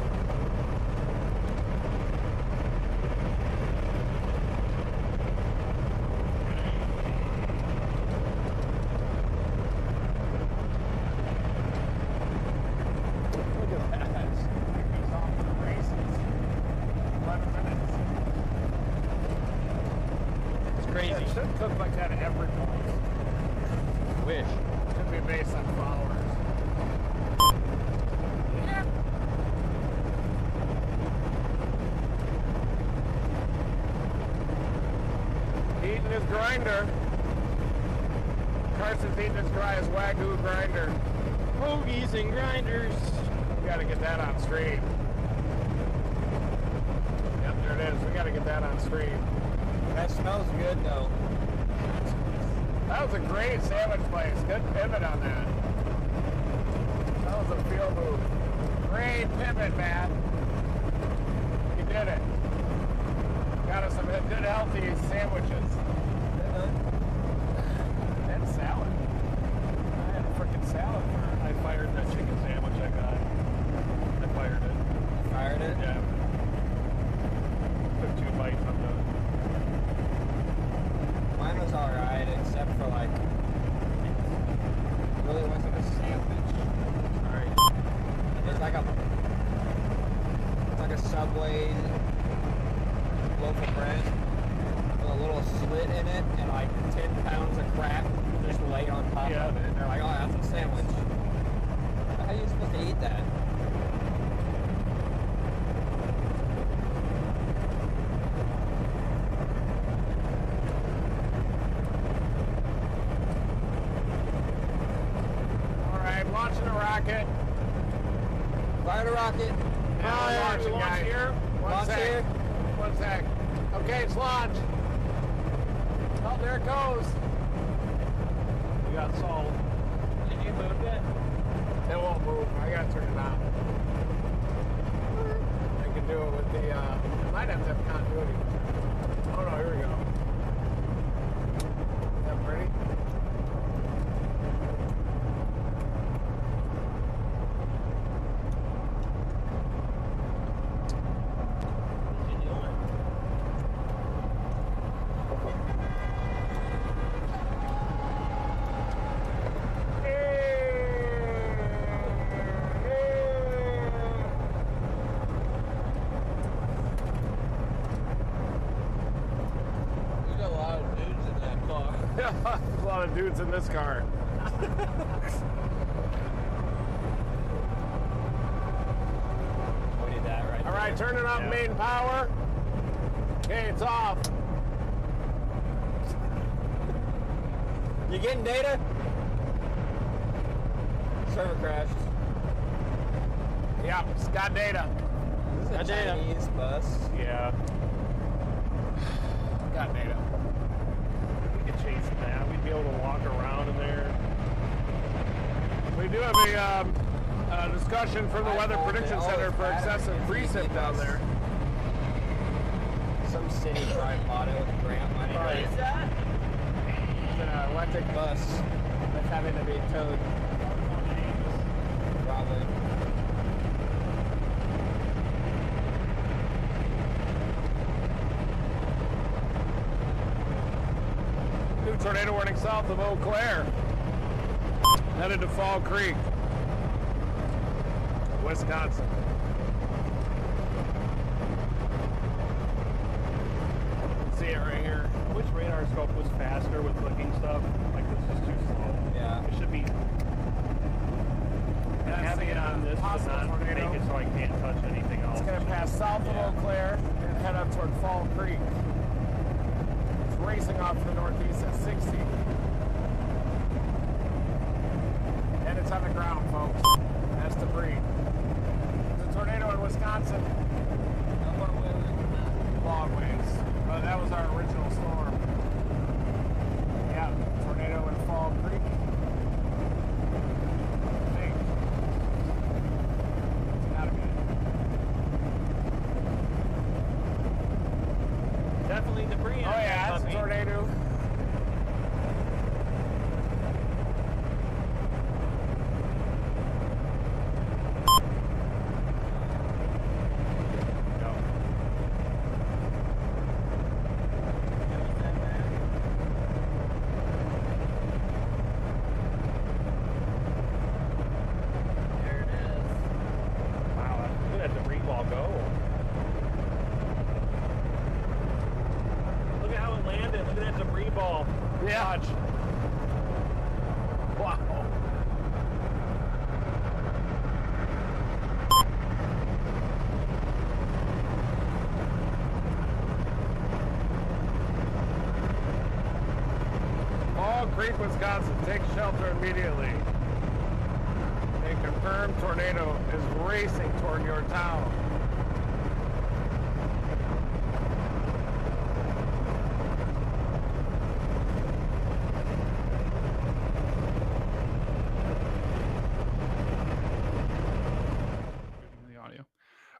It should cook like that at every point. Wish. Should be based on followers. Yeah. Eating his grinder. Carson's eating his Wagyu grinder. Hoagies and grinders. We gotta get that on stream. Yep, there it is. We gotta get that on stream. That smells good though. That was a great sandwich place. Good pivot on that. That was a field move. Great pivot, man. You did it. Got us some good, healthy sandwiches. And salad. I had a freaking salad. I fired that chicken sandwich I got. I fired it. Fired it? Yeah. Took 2 bites. I'm done. Mine was alright, except for like, it really wasn't a sandwich. Alright. It's like a Subway loaf of bread with a little slit in it and like 10 pounds of crap just laid on top Yeah. of it. And they're like, oh, that's a sandwich. How are you supposed to eat that? All right, launching a rocket. Fire the rocket. Now we're launching, launch guys. here. One Launch sec. here. 1 sec. Okay, it's launched. Oh, there it goes. We got salt. Did you move it? It won't move. I gotta turn it on. I can do it with the, I might have to have continuity. Oh no, here we go. Yep, ready? What you doing? You got a lot of dudes in that car. There's a lot of dudes in this car. We need that right All right, there. turning up Yeah. main power. Okay, it's off. You getting data? Server crashed. Yep, it's got data. This is a Got data. Chinese bus. Yeah. Got data. We could chase that. We'd be able to walk around in there. We do have a discussion from the Weather Prediction Center for excessive precip down there. Some city tried bought it with grant money. What is that? It's an electric bus that's having to be towed. Probably. New tornado warning south of Eau Claire. Headed to Fall Creek, Wisconsin. See it right here. Which radar scope was faster with clicking stuff? Like this is too slow. Yeah. It should be having it on this does possible not tornado. make it so I can't touch anything else. It's going to pass south of Eau Claire and head up toward Fall Creek. It's racing off to the northeast at 60. And it's on the ground, folks. That's debris. There's a tornado in Wisconsin. Long ways. But that was our original storm. Yeah, tornado in Fall Creek. I think. It's gotta be. Definitely debris. Oh on yeah, that that's a puppy. tornado. There it is. Wow, look at that debris ball go. Look at how it landed. Look at that debris ball. Yeah. Watch. Wow. Fall Creek, Wisconsin, take shelter immediately. A confirmed tornado is racing toward your town. The audio.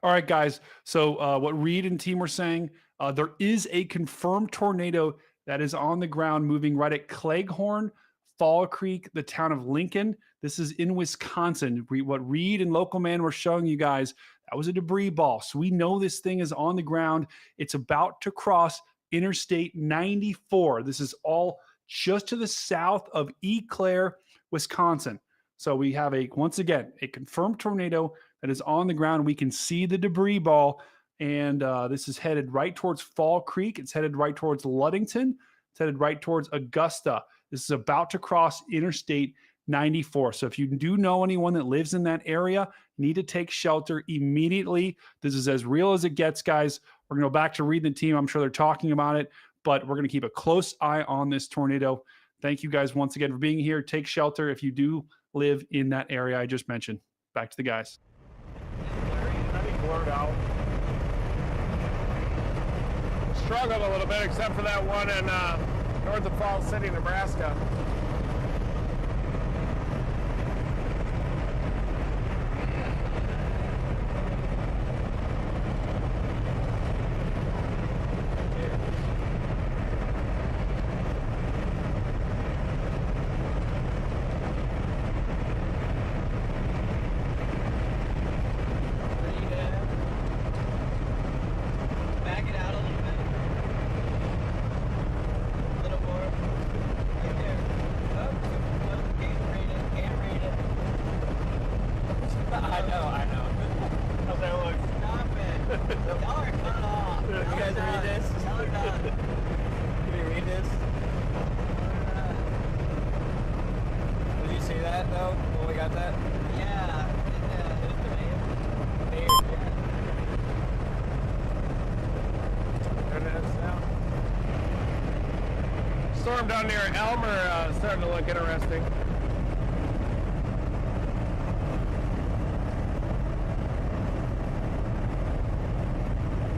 All right, guys. So what Reed and team were saying, there is a confirmed tornado that is on the ground moving right at Cleghorn, Fall Creek, the town of Lincoln. This is in Wisconsin. What Reed and Local Man were showing you guys, That was a debris ball. So we know this thing is on the ground. It's about to cross Interstate 94. This is all just to the south of Eau Claire, Wisconsin. So we have once again, a confirmed tornado that is on the ground. We can see the debris ball, and this is headed right towards Fall Creek. It's headed right towards Ludington. It's headed right towards Augusta. This is about to cross Interstate 94. So if you do know anyone that lives in that area, need to take shelter immediately. This is as real as it gets, guys. We're going to go back to reading the team. I'm sure they're talking about it, but we're going to keep a close eye on this tornado. Thank you guys once again for being here. Take shelter if you do live in that area I just mentioned. Back to the guys. Blurred out. Struggled a little bit, except for that one in north of Falls City, Nebraska. Storm down near Elmer starting to look interesting.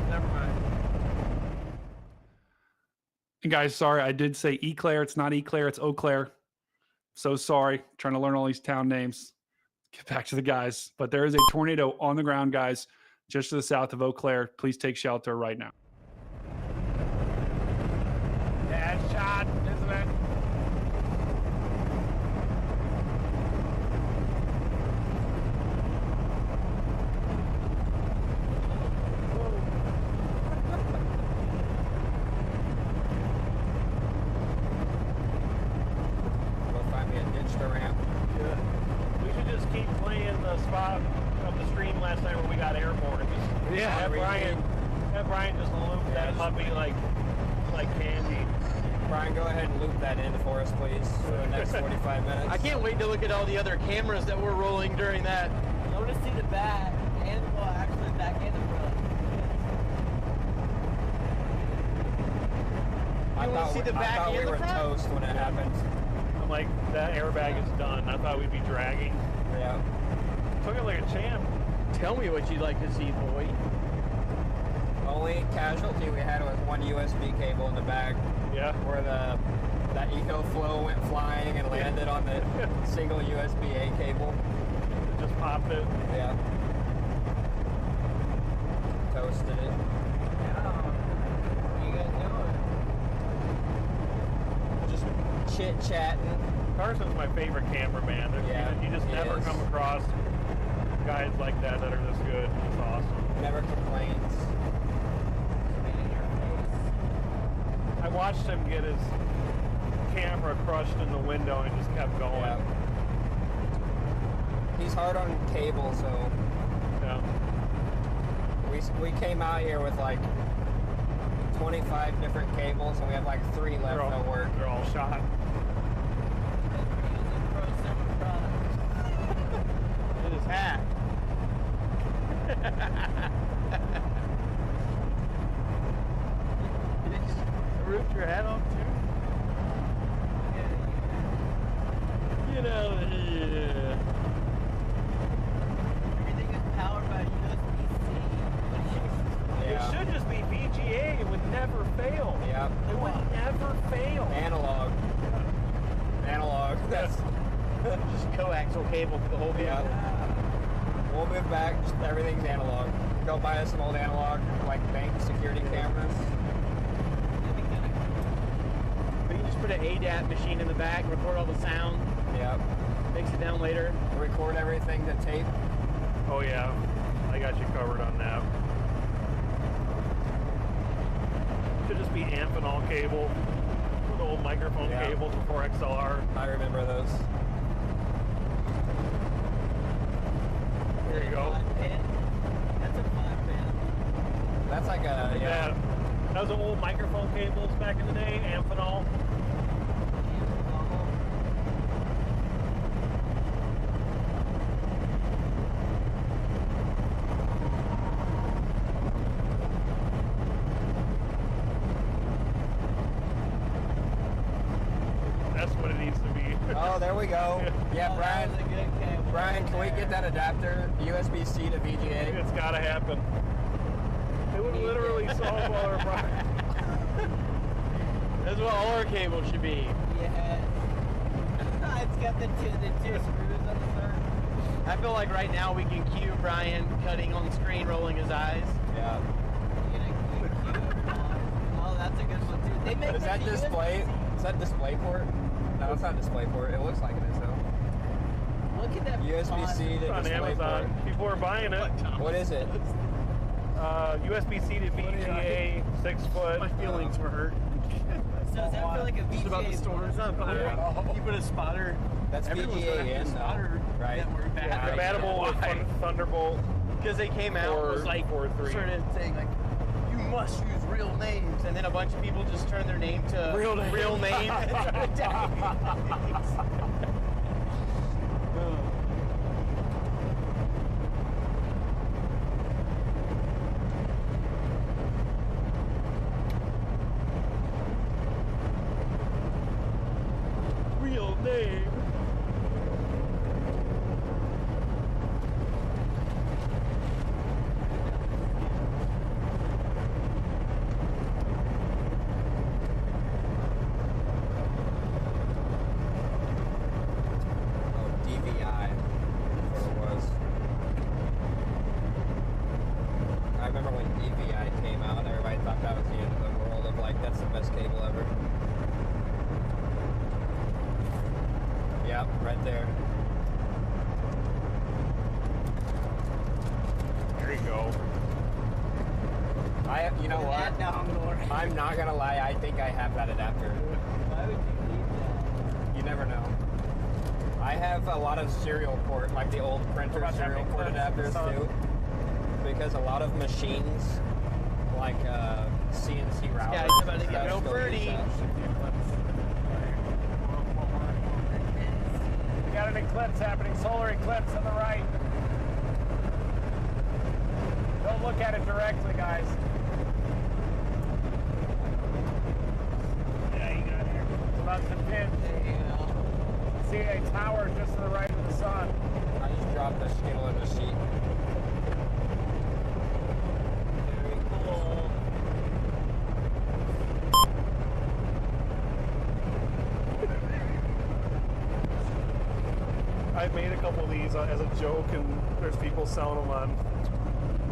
Never mind. And guys, sorry, I did say Eau Claire. It's not Eau Claire, it's Eau Claire. So sorry, trying to learn all these town names. Get back to the guys. But there is a tornado on the ground, guys, just to the south of Eau Claire. Please take shelter right now. Bad shot, isn't it? Go find me a ditch to ramp. Yeah. We should just keep playing the spot of the stream last night where we got airborne. Yeah, Have Brian just loop that puppy like candy. Brian, go ahead and loop that in for us, please, for the next 45 minutes. I can't wait to look at all the other cameras that were rolling during that. I want to see the back and well, actually the back and the front. I thought we were toast when it happened. I'm like, that airbag is done. I thought we'd be dragging. Yeah. Took it like a champ. Tell me what you'd like to see, boy. Only casualty we had was one USB cable in the back. Yeah. Where that EcoFlow went flying and landed on the single USB-A cable. It just popped it. Yeah. Toasted it. What are you guys doing? Just chit-chatting. Carson's my favorite cameraman. You just never come across guys like that are this good. It's awesome. Never complains. I watched him get his camera crushed in the window and just kept going. Yeah. He's hard on cable, so Yeah. we came out here with like 25 different cables, and we have like 3 left that work. They're all shot. It is hacked. Ripped your hat off too? Get out of here. Everything is powered by USB-C. It should just be VGA. It would never fail. Yep. It would never fail. Analog. That's Just coaxial cable for the whole vehicle. We'll move back. Just everything's analog. Go buy us some old analog, like bank security cameras. But you can just put an ADAT machine in the back, record all the sound, Yep. mix it down later. Record everything to tape. Oh yeah. I got you covered on that. Should just be Amphenol cable. The old microphone cables before XLR. I remember those. There you go. That's a flat pan. That's like a Yeah. That was the old microphone cables back in the day, Amphenol. That's what it needs to be. Oh, there we go. Yeah, Brian. That was a good cable. Brian, can we get that adapter USB-C to VGA? It's gotta happen. It would literally solve all our problems. That's what all our cables should be. Yeah. It's got the two screws on the side. I feel like right now we can cue Brian cutting on the screen, rolling his eyes. Yeah. You get a quick cue. Oh, that's a good one too. They make Is that the display? Is that display port? No, it's not display port. It looks like it is though. Look at that. USB-C to On display Amazon. port. People are buying it. What is it? USB-C to VGA, 6 foot. My feelings were hurt. So is that for like a VGA? Just about the storms. You put a spotter. That's Everyone's VGA gonna have in a though. spotter Right. that were bad. Compatible with Thunderbolt. Because they came out and was like 4.3. started saying like, you must use real names, and then a bunch of people just turned their name to Real name. and started tagging things. Real name. Oh, DVI. That's what it was. I remember when DVI came out, everybody thought that was the end of the world. Of like, that's the best cable ever. Yeah, right there. There you go. You know what? I'm not gonna lie. I think I have that adapter. Why would you need that? You never know. I have a lot of serial port, like the old printer What about serial that port big adapters clip? too. Because a lot of machines, like CNC routers, guy's about to get stuff real still use pretty. that. We got an eclipse happening, solar eclipse on the right. Don't look at it directly, guys. Yeah, you got here. It's about to pin. See a tower just to the right of the sun. I just dropped the scale in the sheet. Very cool. I've made a couple of these as a joke, and there's people selling them on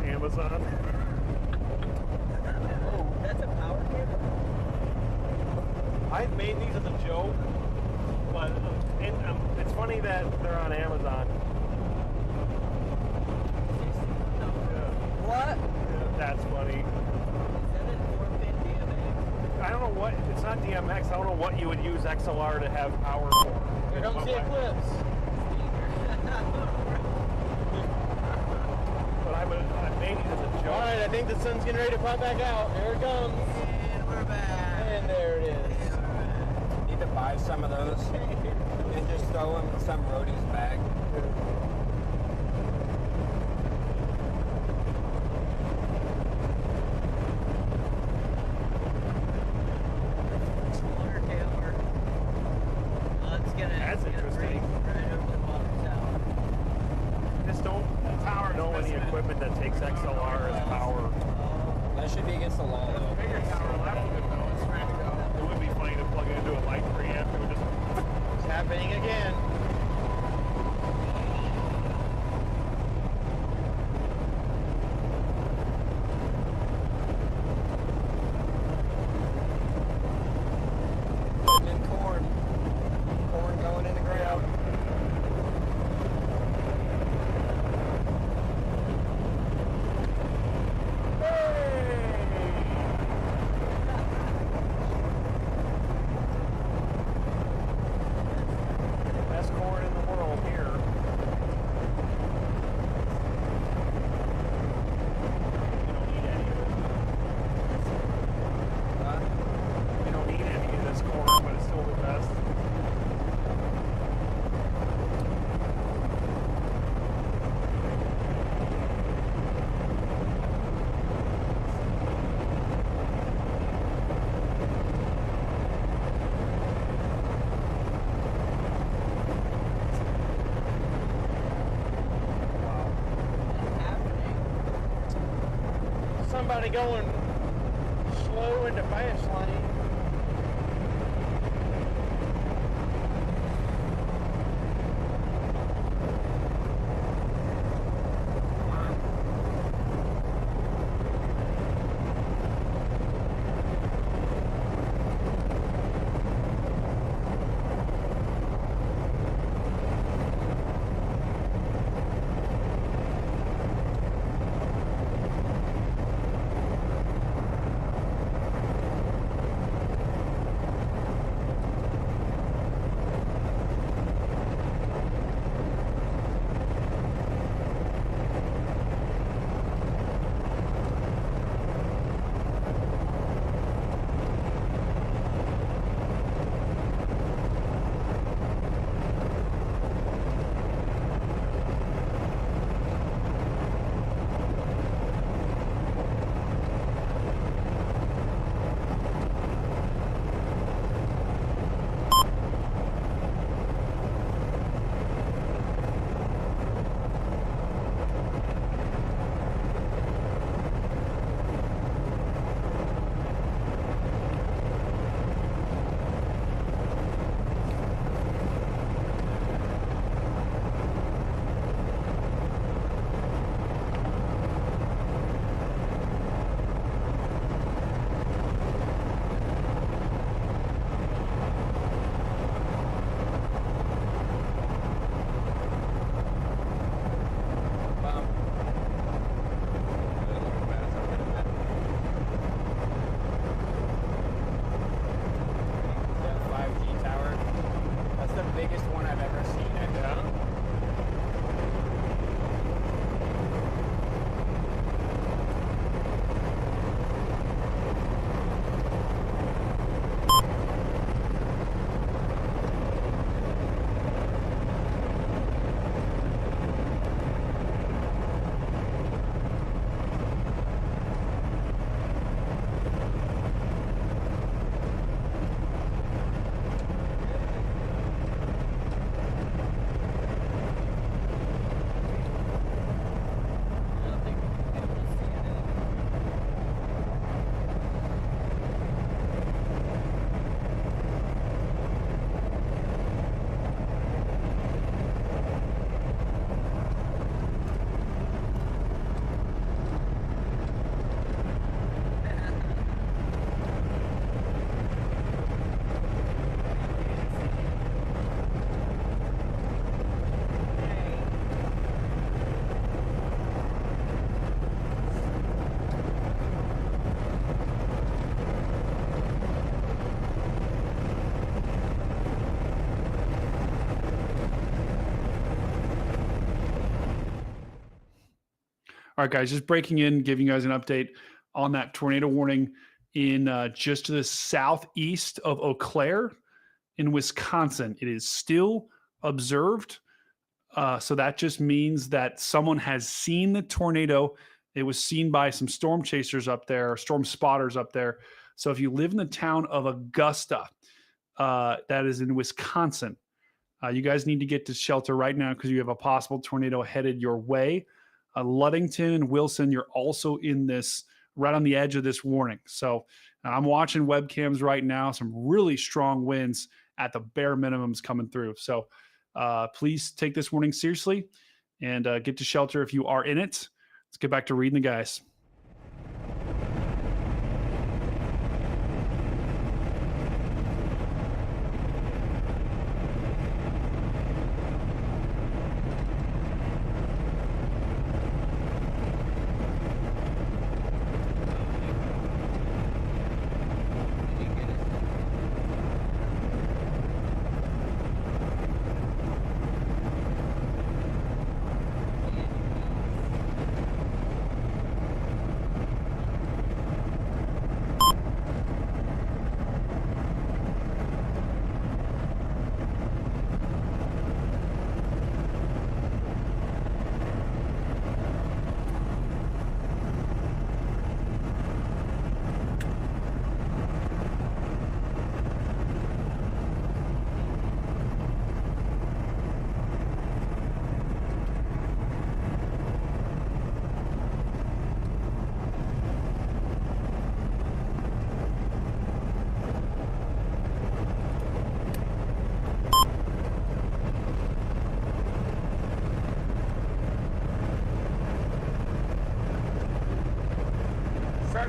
Amazon. Oh, that's a power cable? I've made these as a joke, but it's funny that they're on Amazon. What? That's funny. Is that a 4-pin DMX? I don't know what, it's not DMX, I don't know what you would use XLR to have power for. Here comes the eclipse. But I made it as a joke. All right, I think the sun's getting ready to pop back out. Here it comes. And we're back. And there it is. Need to buy some of those and just throw them in some roadie's bag. Water camper. Oh, it's gonna, That's it's gonna interesting. break right over the water tower. Just don't know any equipment that takes XLR as power. That should be against the law though. Bigger tower left of it though. It's ready to go. It would be funny to plug it into a light preamp. It would just It's happening again. Anybody going slow into fast lane? All right, guys, just breaking in, giving you guys an update on that tornado warning in just to the southeast of Eau Claire in Wisconsin. It is still observed. So that just means that someone has seen the tornado. It was seen by some storm chasers up there, storm spotters up there. So if you live in the town of Augusta, that is in Wisconsin, you guys need to get to shelter right now because you have a possible tornado headed your way. Ludington and Wilson, you're also in this right on the edge of this warning. So I'm watching webcams right now, some really strong winds at the bare minimums coming through. So please take this warning seriously and get to shelter if you are in it. Let's get back to reading the guys.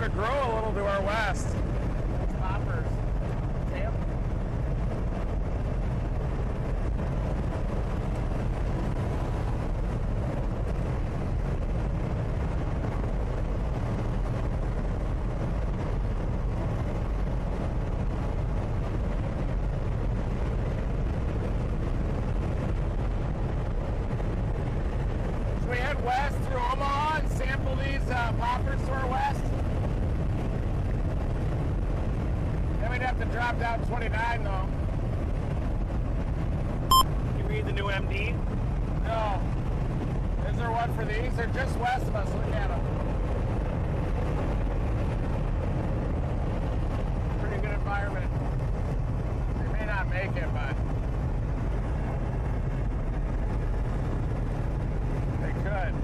to grow a little to our west. Poppers. Sam? Should we head west through Omaha and sample these poppers to our west? Then we'd have to drop down 29 though. You read the new MD? No. Is there one for these? They're just west of us. Look at them. Pretty good environment. They may not make it, but they could.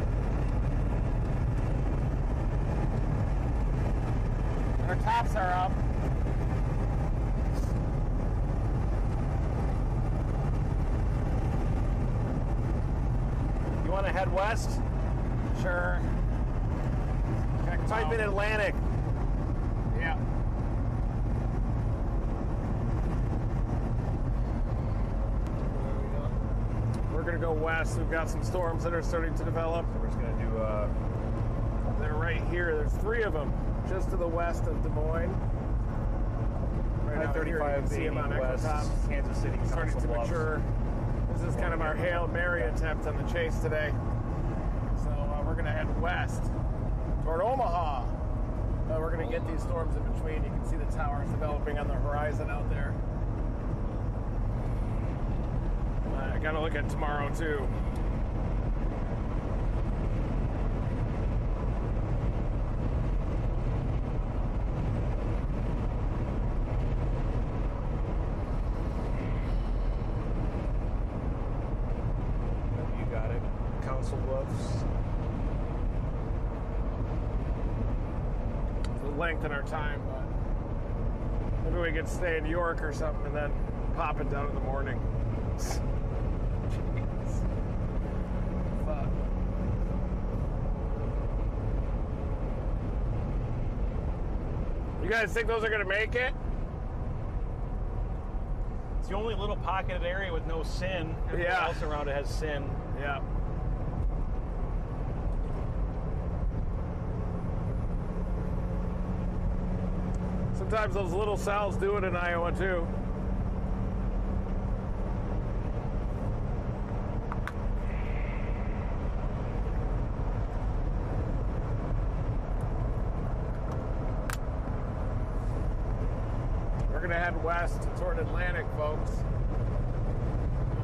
Our tops are up. You want to head west? Sure. Type in Atlantic. Yeah. We're gonna go west. We've got some storms that are starting to develop. We're just gonna do. They're right here. There's 3 of them just to the west of Des Moines. Right out here, you can see them on west, Equitas. Kansas City, Starting to Bluffs. mature. This is kind of our Hail Mary attempt on the chase today. So we're gonna head west toward Omaha. We're gonna get these storms in between. You can see the towers developing on the horizon out there. I gotta look at tomorrow too. You got it. Council Bluffs. It'll lengthen our time, but maybe we could stay in York or something and then pop it down in the morning. Jeez. Fuck. You guys think those are gonna make it? It's the only little pocketed area with no sin. Everything Yeah. else around it has sin. Yeah. Sometimes those little cells do it in Iowa too. We're gonna head west toward Atlantic, folks.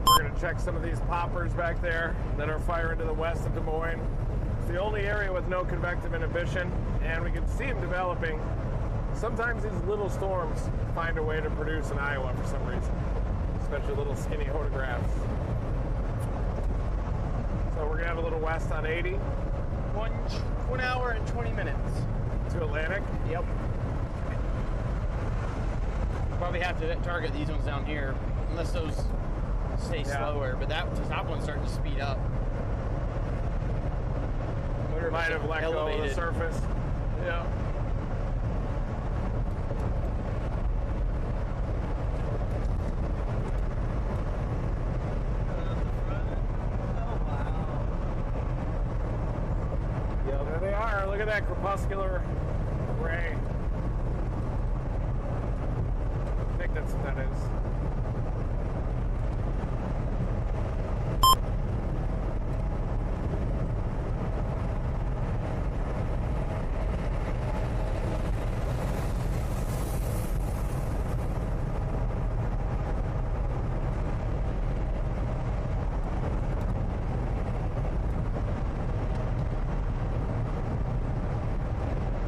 We're gonna check some of these poppers back there that are firing to the west of Des Moines. It's the only area with no convective inhibition, and we can see them developing. Sometimes these little storms find a way to produce in Iowa for some reason, especially little skinny photographs. So we're gonna have a little west on 80 1 hour and 20 minutes. to Atlantic. Yep. Probably have to target these ones down here, unless those stay Yeah. slower. But that one's starting to speed up. Wonder if Might it's have let go of the elevated. surface. Yeah. Oh, wow. Yeah, there they are. Look at that crepuscular gray. I think that's what that is.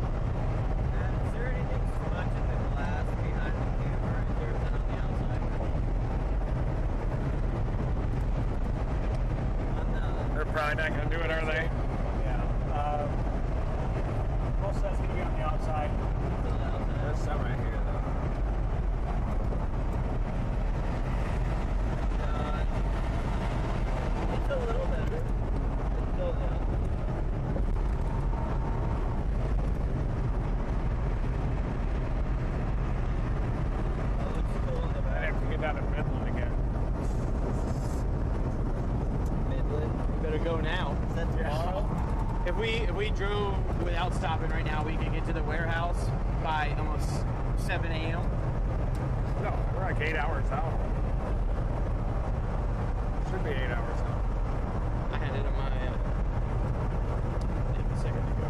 Is there anything smudging the glass behind the camera? Is there something on the outside? They're probably not going to do it, are they? Yeah. Most of that's going to be on the outside. There's some right here, though. It's a little better. It's still there. we drove without stopping right now, we could get to the warehouse by almost 7 a.m. No, we're like 8 hours out. Should be 8 hours out. I had it in my a second ago.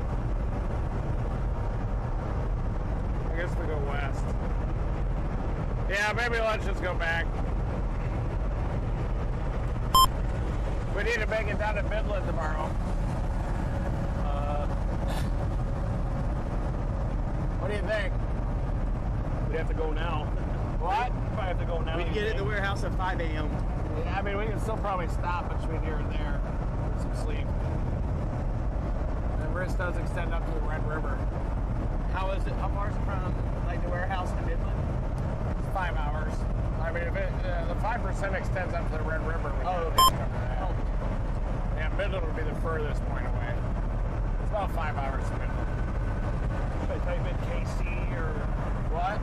I guess we go west. Yeah, maybe let's just go back. We need to make it down to Midland tomorrow. What do you think? We'd have to go now. What? If I have to go now. We can get at the warehouse at 5 a.m. Yeah, I mean, we can still probably stop between here and there for some sleep. The wrist does extend up to the Red River. How is it? How far is it from like the warehouse to Midland? It's 5 hours. I mean, if it, the 5% extends up to the Red River. Oh, okay. Oh. Yeah, Midland would be the furthest point away. It's about 5 hours to Midland. Should I type in KC or What?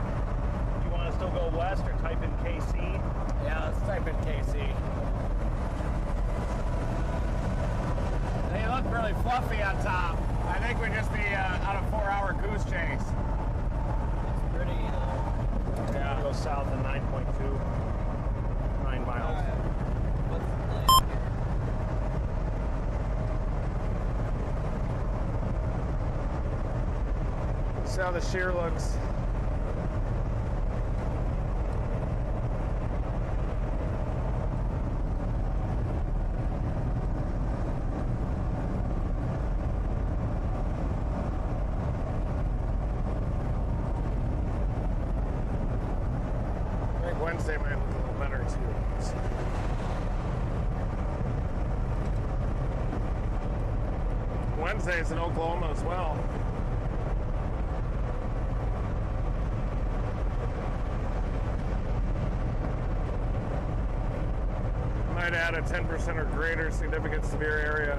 you want to still go west or type in KC? Yeah, let's type in KC. They look really fluffy on top. I think we'd just be on a 4-hour goose chase. It's pretty. Yeah. Go south of 9.2. 9 miles. What's the plan here? See how the shear looks. I think Wednesday might look a little better too. Wednesday's in Oklahoma as well. Might add a 10% or greater significant severe area.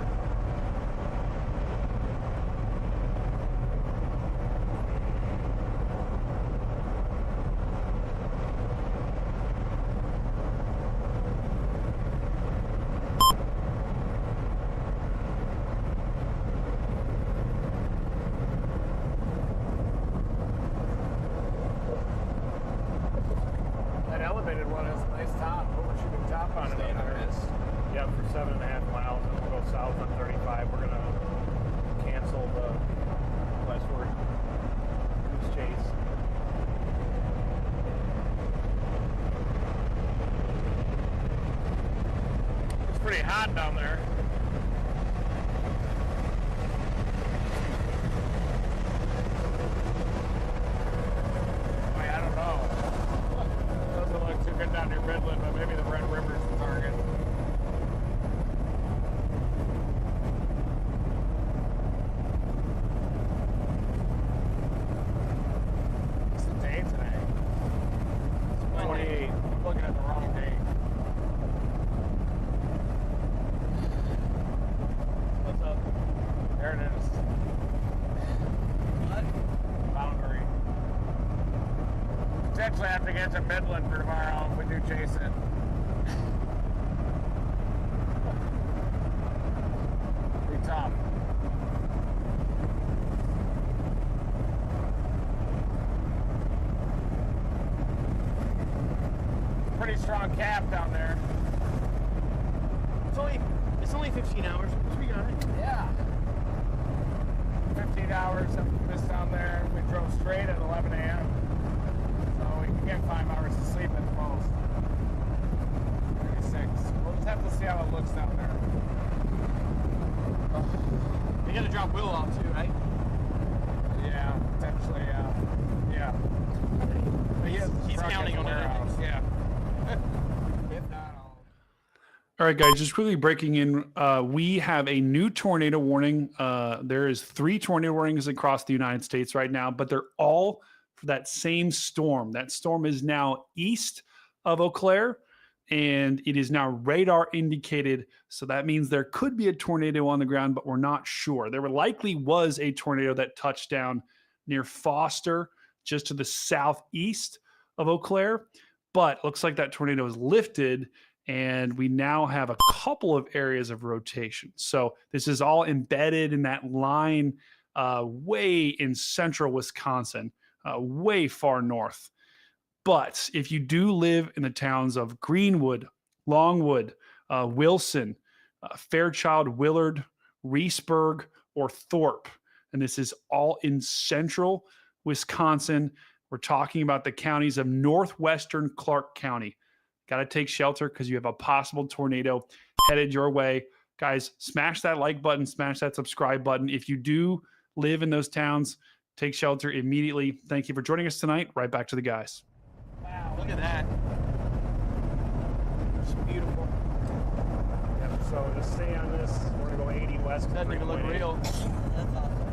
That elevated one has a nice top, overshooting top on it. Staying up on there. this. Yeah, for 7.5 miles, and we'll go south on 35. We're gonna cancel the westward goose chase. It's pretty hot down there. I don't know. Doesn't look too good down near Midland, but maybe the Red River's the target. What's the day today? It's 28. I'm looking at the wrong date. What's up? There it is. What? Boundary. Potentially have to get to Midland for tomorrow if we do chase it. Pretty tough. Pretty strong cap down there. It's only 15 hours. We got it. Yeah. 15 hours of this down there. We drove straight at 11 a.m. So we can get 5 hours of sleep at the most. Maybe 6. We'll just have to see how it looks down there. We got to drop Will off too, right? Yeah, potentially, yeah. But He's truck counting at the on warehouse, everything. yeah. If not, All right, guys, just really breaking in. We have a new tornado warning. There is 3 tornado warnings across the United States right now, but they're all for that same storm. That storm is now east of Eau Claire, and it is now radar indicated. So that means there could be a tornado on the ground, but we're not sure. There likely was a tornado that touched down near Foster, just to the southeast of Eau Claire, but looks like that tornado is lifted and we now have a couple of areas of rotation. So this is all embedded in that line way in central Wisconsin, way far north. But if you do live in the towns of Greenwood, Longwood, Wilson, Fairchild, Willard, Reesburg, or Thorpe, and this is all in central Wisconsin, we're talking about the counties of northwestern Clark County. Got to take shelter because you have a possible tornado headed your way. Guys, smash that like button, smash that subscribe button. If you do live in those towns, take shelter immediately. Thank you for joining us tonight. Right back to the guys. Wow, look at that. It's beautiful. Yep, so just stay on this. We're going to go 80 west. Doesn't even look 3.8. real. That's awesome.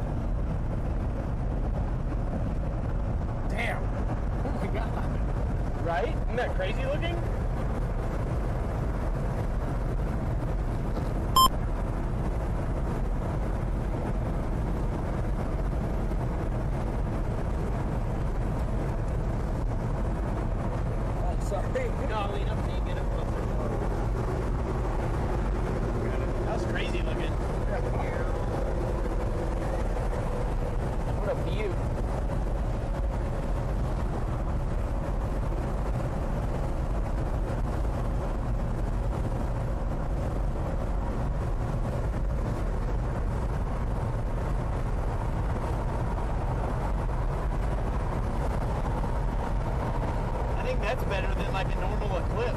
Damn. Oh my God. Right? Isn't that crazy looking? Sorry. No, lean up so you get it closer. That was crazy looking. What a view. I think that's better than like a normal eclipse.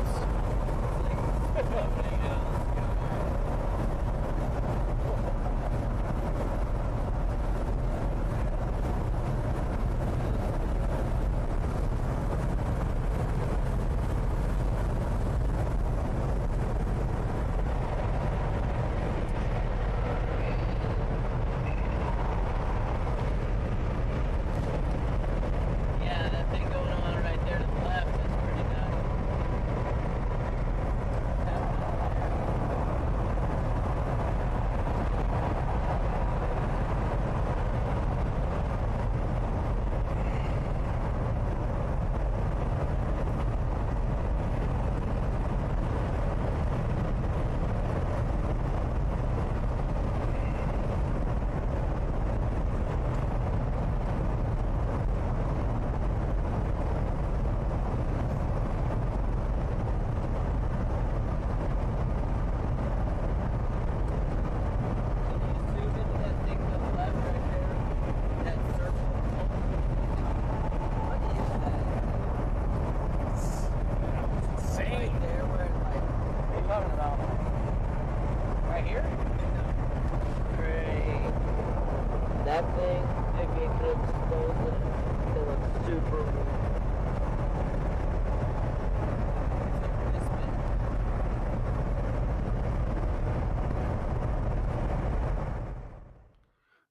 Yeah, that thing going on right there to the left is pretty nice. That thing, if the eclipse goes in, it looks super weird.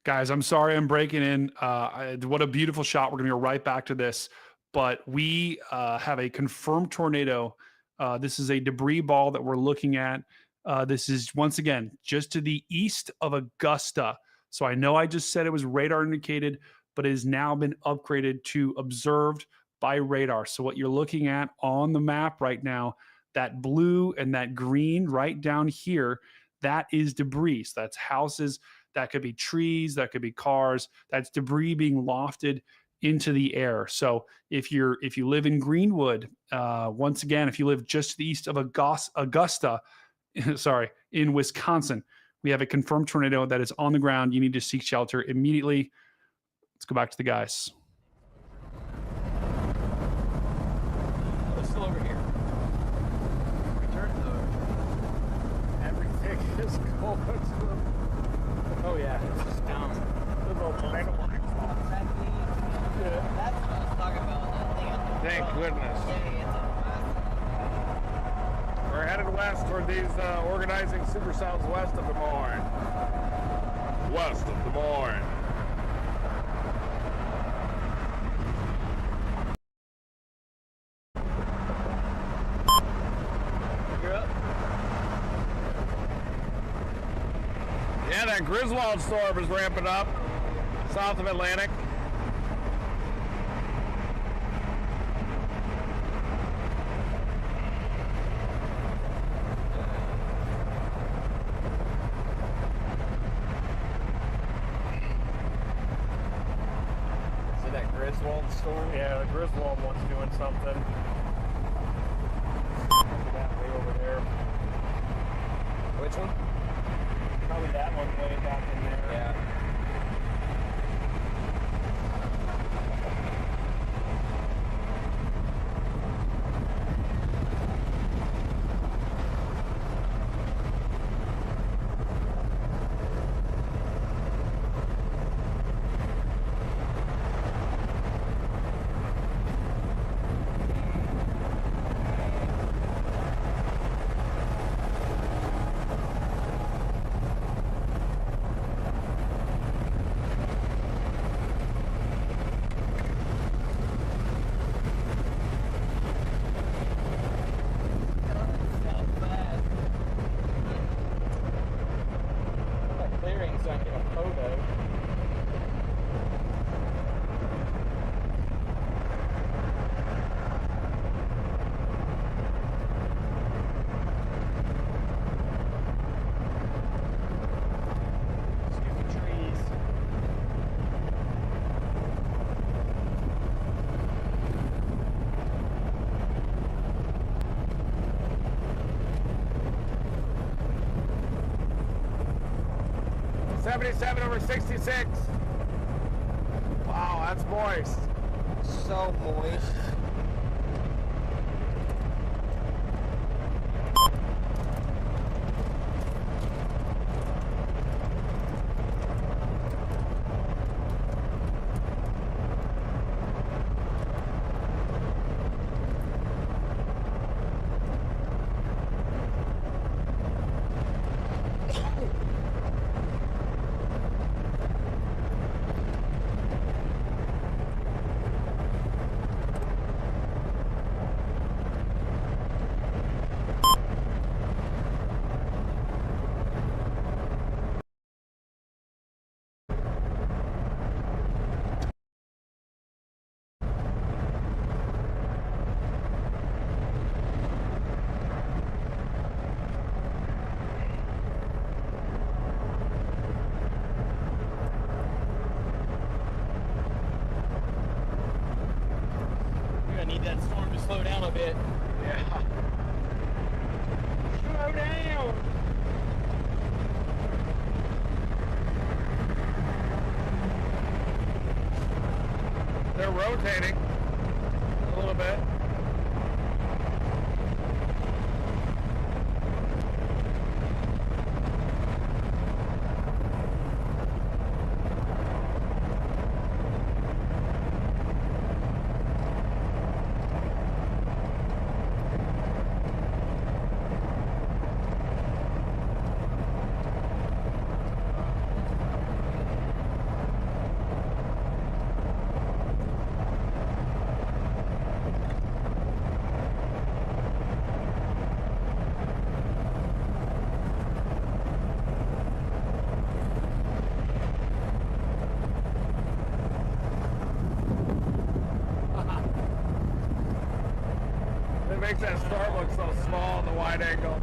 Guys, I'm sorry I'm breaking in. What a beautiful shot. We're going to go right back to this. But we have a confirmed tornado. This is a debris ball that we're looking at. This is, once again, just to the east of Augusta. So I know I just said it was radar indicated, but it has now been upgraded to observed by radar. So what you're looking at on the map right now, that blue and that green right down here, that is debris. So that's houses. That could be trees, that could be cars. That's debris being lofted into the air. So if you live in Greenwood, once again, if you live just to the east of Augusta, sorry, in Wisconsin, we have a confirmed tornado that is on the ground. You need to seek shelter immediately. Let's go back to the guys. It's still over here. Return to Everything is going through. Oh yeah, it's just down. The little tornado warning. That's what I was talking about. That thing at the Thank front. goodness. We're headed west toward these organizing supercells west of Des Moines. West of Des Moines. You're up. Yeah, that Griswold storm is ramping up south of Atlantic. storm. Yeah, the Griswold one's doing something. Probably that way over there. Which one? Probably that one way back in there. Yeah. Clearing so I can get a photo. Excuse the trees. '77 over '66. Wow, that's moist. So moist. You're gonna need that storm to slow down a bit. Yeah. Slow down! They're rotating a little bit. It makes that storm look so small in the wide angle.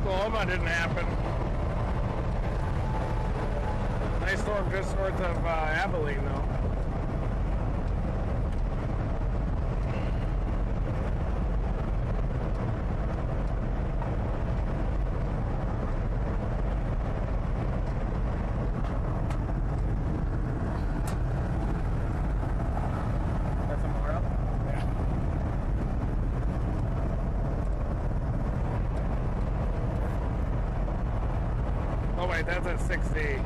Oklahoma didn't happen. Nice storm just north of Abilene, though. That's tomorrow. Yeah. Oh wait, that's at 6D.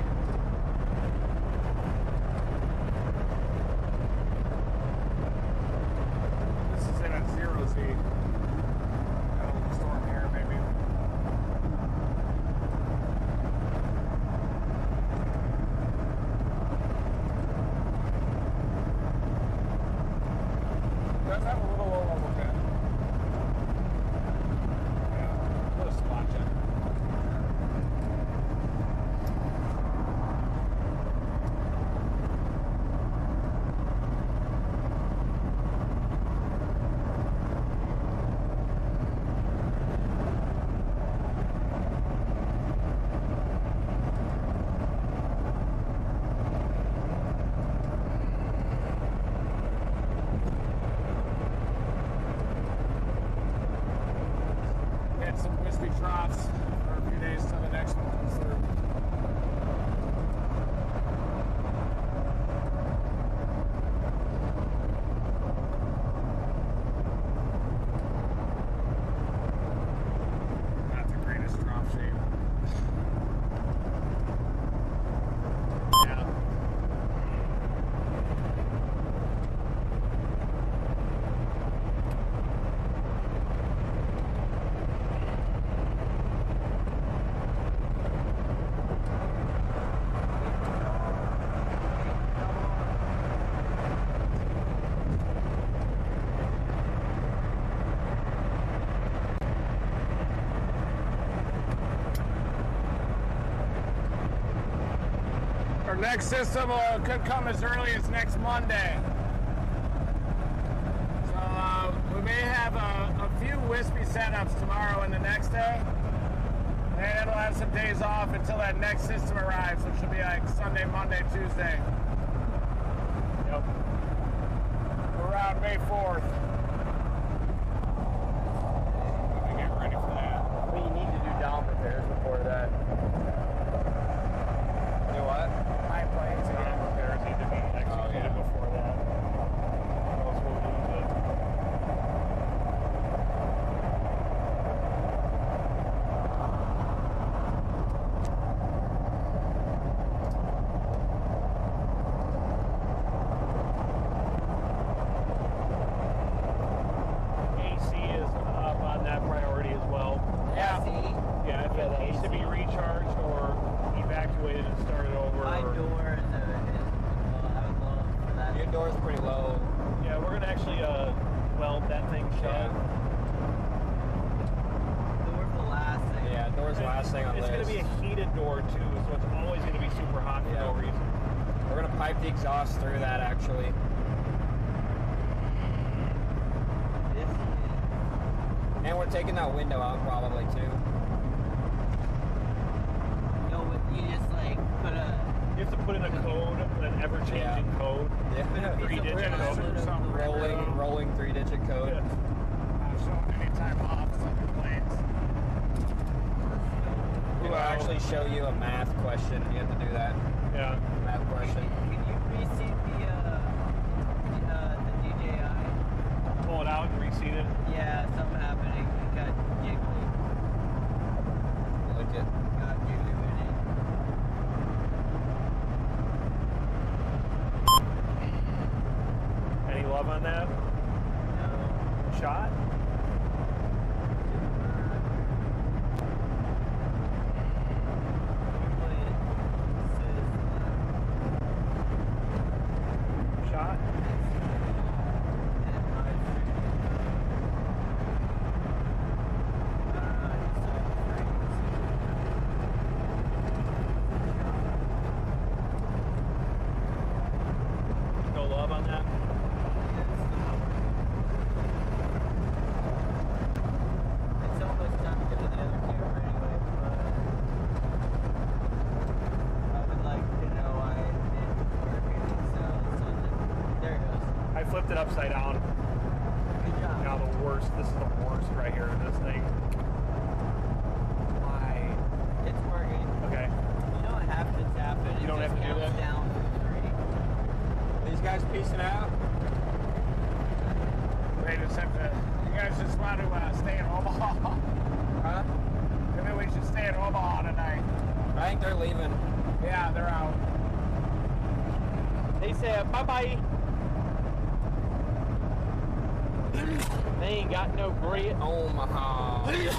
This is in at 0Z. Got a little storm here, maybe. Does have a little low level bit. Yeah, put a splotch in. Had some wispy troughs for a few days till the next one comes through. Not the greatest trough shape. Yeah. Our next system could come as early as next Monday. So we may have a few wispy setups tomorrow and the next day. And it'll have some days off until that next system arrives, which will be like Sunday, Monday, Tuesday. Yep. Around May 4th. Let me get ready for that. I mean, you need to do down repairs before that. Do what? High planes and Ground repairs need to be executed before that. Or else we'll lose it. AC is up on that priority as well. Yeah. Yeah, if it needs to be recharged or evacuated and started over. My or- door is I would love for that. Your door's pretty low. Yeah, we're gonna actually weld that thing shut. Door's the last thing. Yeah, door's the last thing on the It's list. gonna be a heated door too, so it's always gonna be super hot for no Yeah. reason. We're gonna pipe the exhaust through that actually. This And we're taking that window out probably too. you just like put a You have to put in a code, an ever-changing Yeah. code. Yeah. Three-digit code. Rolling 3-digit code. Yeah. Not showing any time off on your planes. We'll actually show you a math question. You have to do that. Yeah. Math question. Can you reseat the DJI? Pull it out and reseat it. Yeah, something happening. It got jiggly. Look it. Got jiggly with it. Any love on that? No. Shot? Usually it says Shot? No love on that? upside down. Good job. Now the worst. This is the worst right here. This thing. Why? It's working. Okay. You know what happens after it You don't just have to do counts that? down from 3. These guys piecing out. They just have to. You guys just want to stay in Omaha. Huh? Maybe we should stay in Omaha tonight. I think they're leaving. Yeah, they're out. They said bye-bye. They ain't got no grit. Omaha. That's you.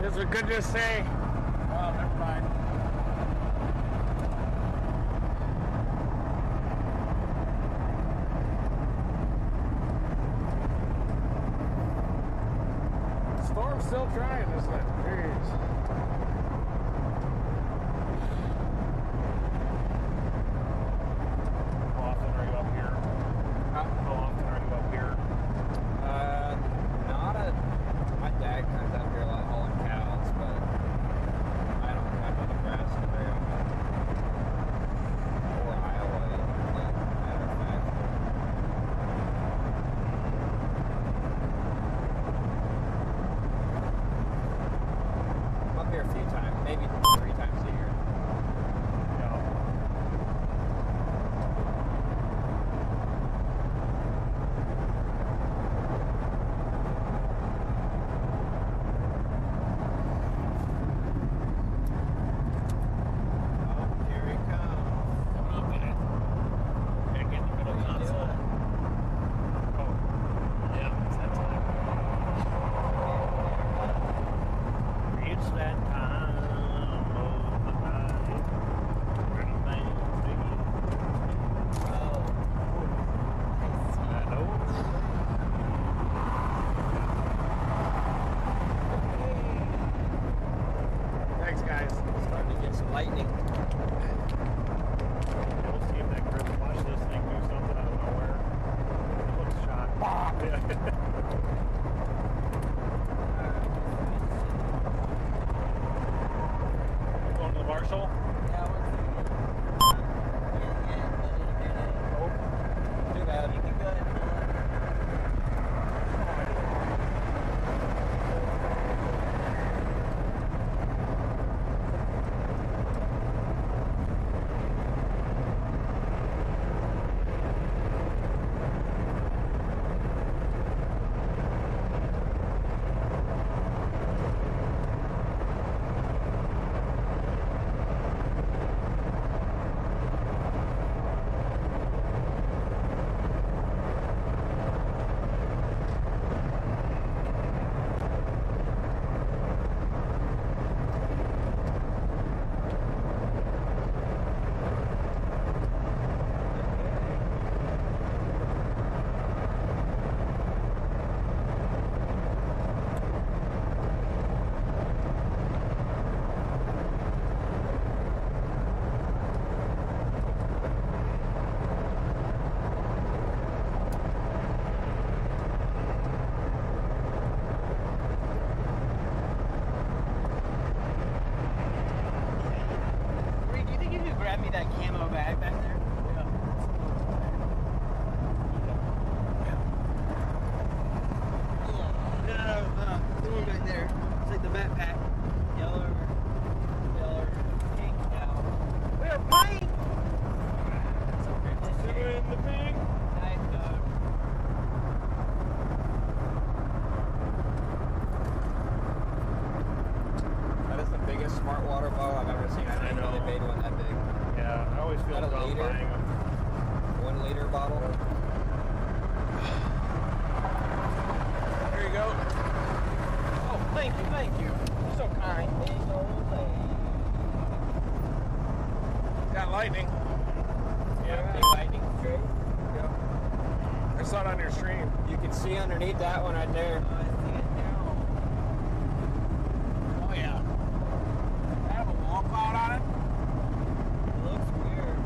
This we could just say. Oh, never mind. Storm's still trying this one. Jeez. How often are you up here? How often are you up here? Not a. My dad comes up here a lot hauling cows, but I don't come to Nebraska very often. Or Iowa, matter of fact. I'm up here a few liter. buying them. 1 liter bottle. There you go. Oh, thank you, thank you. You're so kind. Got lightning. Yeah, big lightning strike. Yep. I saw it on your stream. You can see underneath that one right there. Oh yeah. I have a wall cloud on it. It looks weird.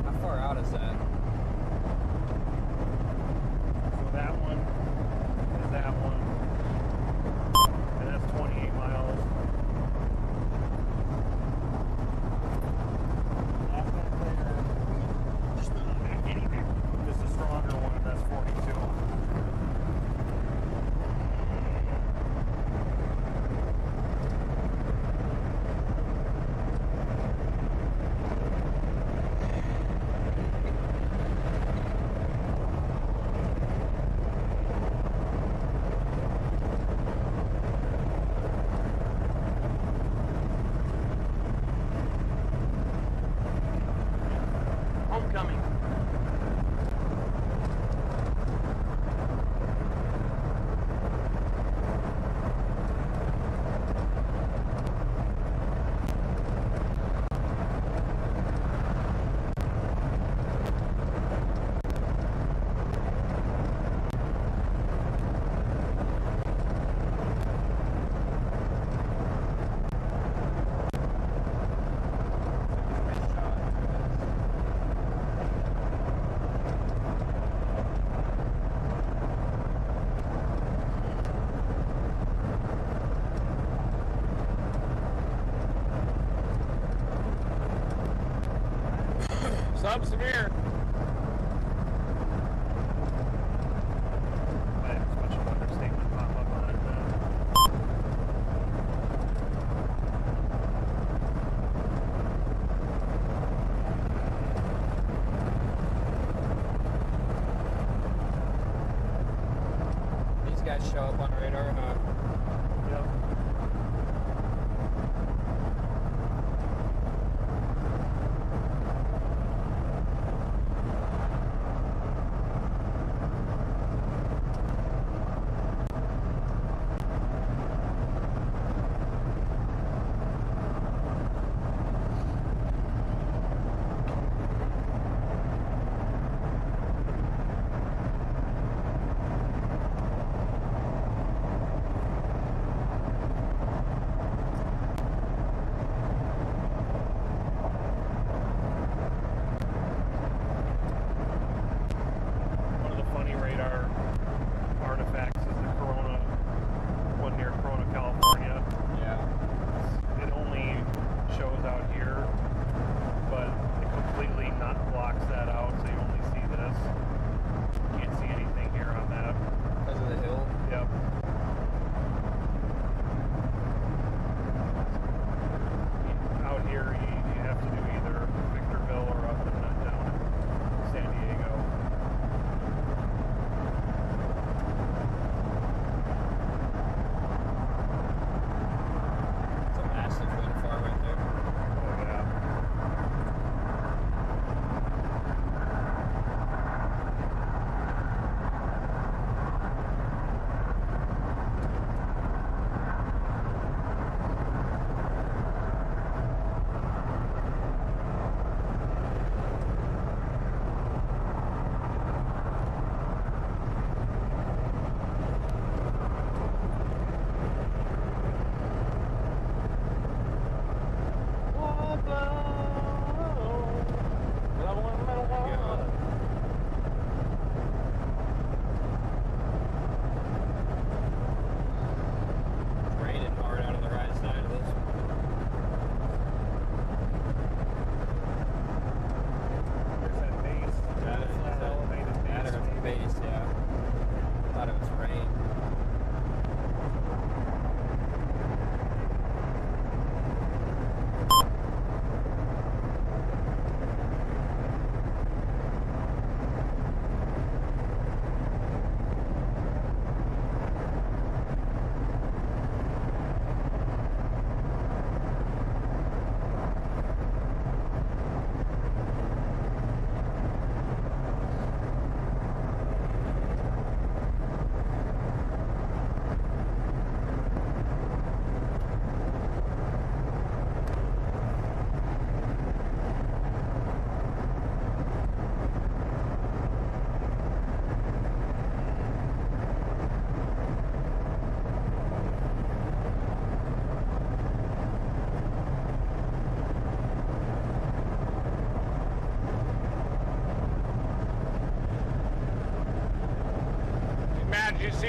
How far out is that? So that one is that one. And that's 28 miles. This is a stronger one, that's 42. Homecoming. Sub Samir. I have a special understatement pop up on it now. These guys show up on radar, huh? Yep.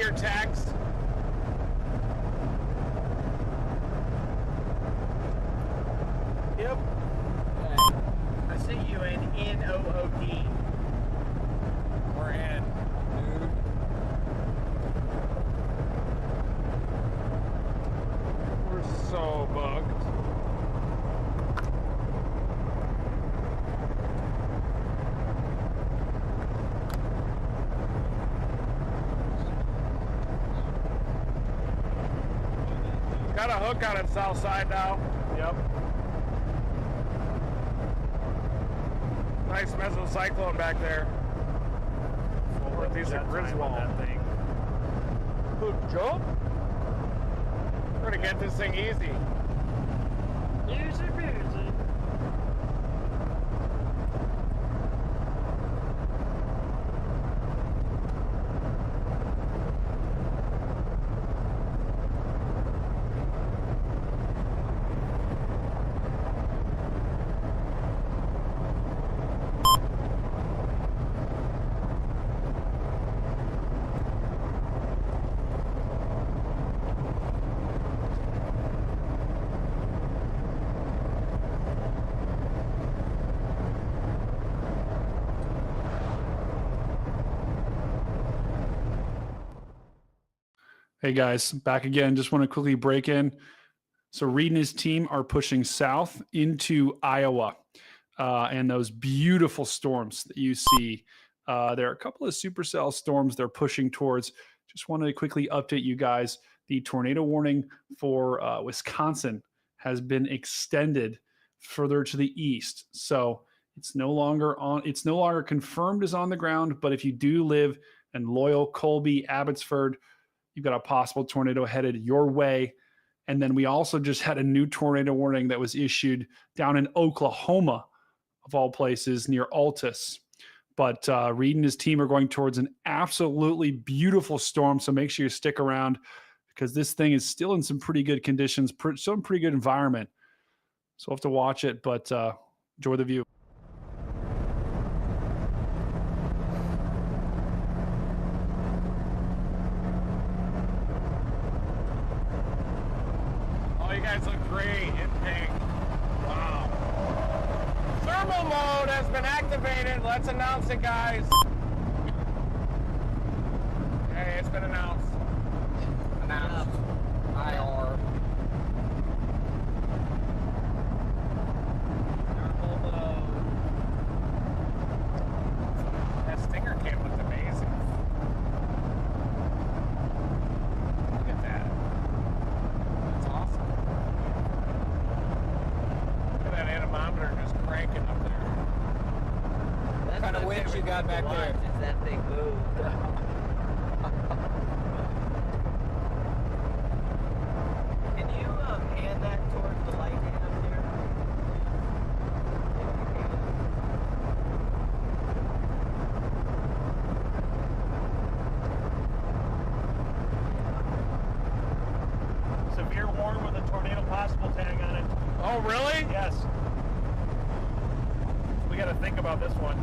your text. Yep. I sent you an NOOD. We're in. Dude. We're so booked. Got a hook on its south side now. Yep. Nice mesocyclone back there. Northeast of Jet time on Griswold. that thing. Good job. We're gonna get this thing easy. Easy peasy. Hey guys, back again. Just want to quickly break in. So Reed and his team are pushing south into Iowa, and those beautiful storms that you see. There are a couple of supercell storms they're pushing towards. Just wanted to quickly update you guys. The tornado warning for Wisconsin has been extended further to the east. So it's no longer on. It's no longer confirmed as on the ground. But if you do live in Loyal, Colby, Abbotsford, you've got a possible tornado headed your way. And then we also just had a new tornado warning that was issued down in Oklahoma, of all places, near Altus. But Reed and his team are going towards an absolutely beautiful storm. So make sure you stick around because this thing is still in some pretty good conditions, some pretty good environment. So we'll have to watch it, but enjoy the view. Oh, you guys look great in pink. Wow. Thermal mode has been activated. Let's announce it, guys. Okay, it's been announced. Announced. IR. That stinger cam looked amazing. Look at that. That's awesome. Look at that anemometer just cranking up there. What kind of winds you got back there? Is that thing moved? Can you hand that towards the light hand up there? Severe warning with a tornado possible tag on it. Oh, really? Yes. We got to think about this one.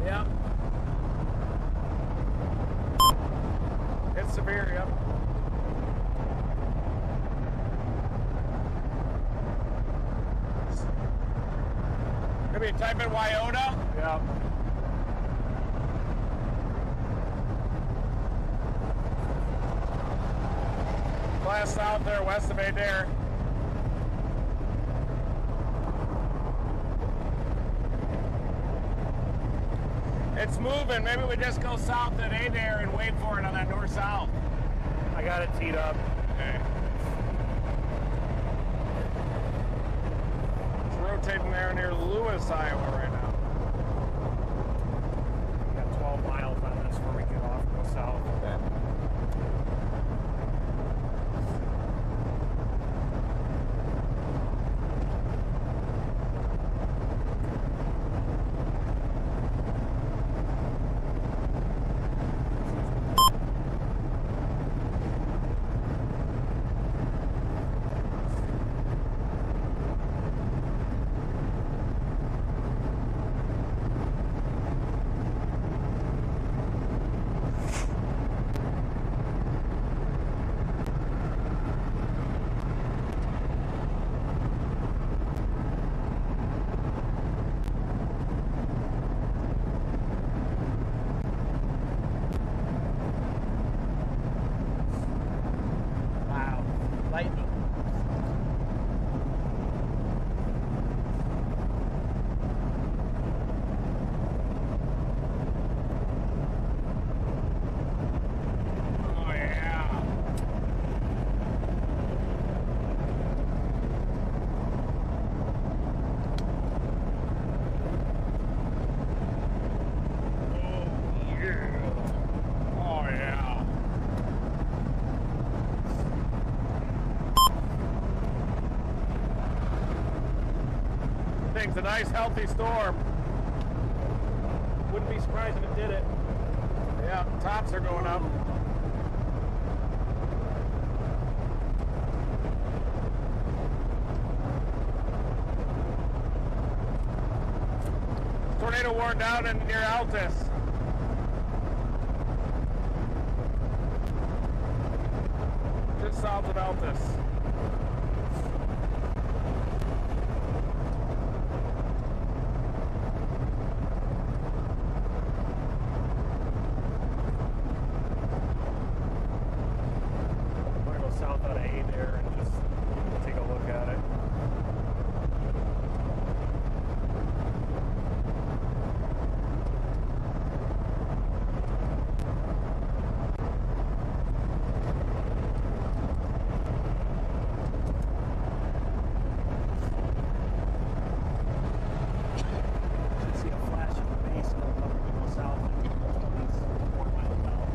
Yeah. It's severe, yep. Maybe type in Wyota. Yeah. Blast out there west of Adair. It's moving. Maybe we just go south at Adair and wait for it on that north-south. I got it teed up. Okay. It's rotating there near Lewis, Iowa right now. We got 12 miles on this before we get off and go south. Okay. thing's a nice, healthy storm. Wouldn't be surprised if it did it. Yeah, tops are going up. Tornado warned down in near Altus. Just south of Altus. I'm gonna go south out of A there and just take a look at it. Should see a flash of the base and then probably go south and at least 4 miles out.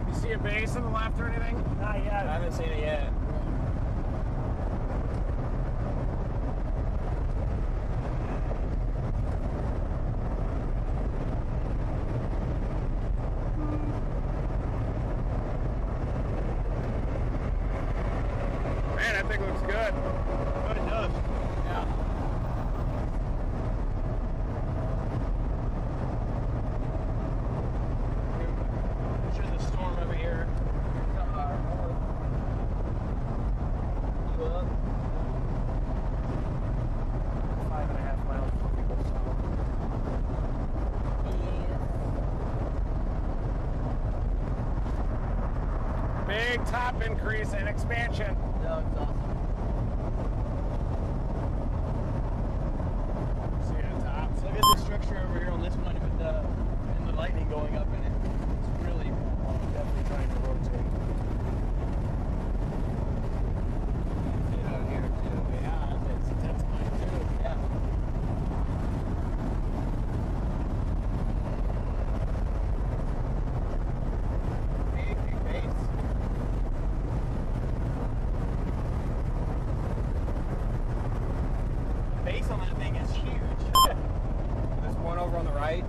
You see a base on the left or anything? Not I yet. haven't seen it yet. Man, that thing looks good. But it does. Yeah. Sure the storm over here. You up? 5.5 miles before we go south. Big top increase and expansion. No, it's awesome. See the tops. Look at the structure over here on this one with the lightning going up in it. It's really Definitely trying to rotate. see it out here too. Yeah, that's mine too. Yeah. Big base. The base on that thing is huge. There's one over on the right.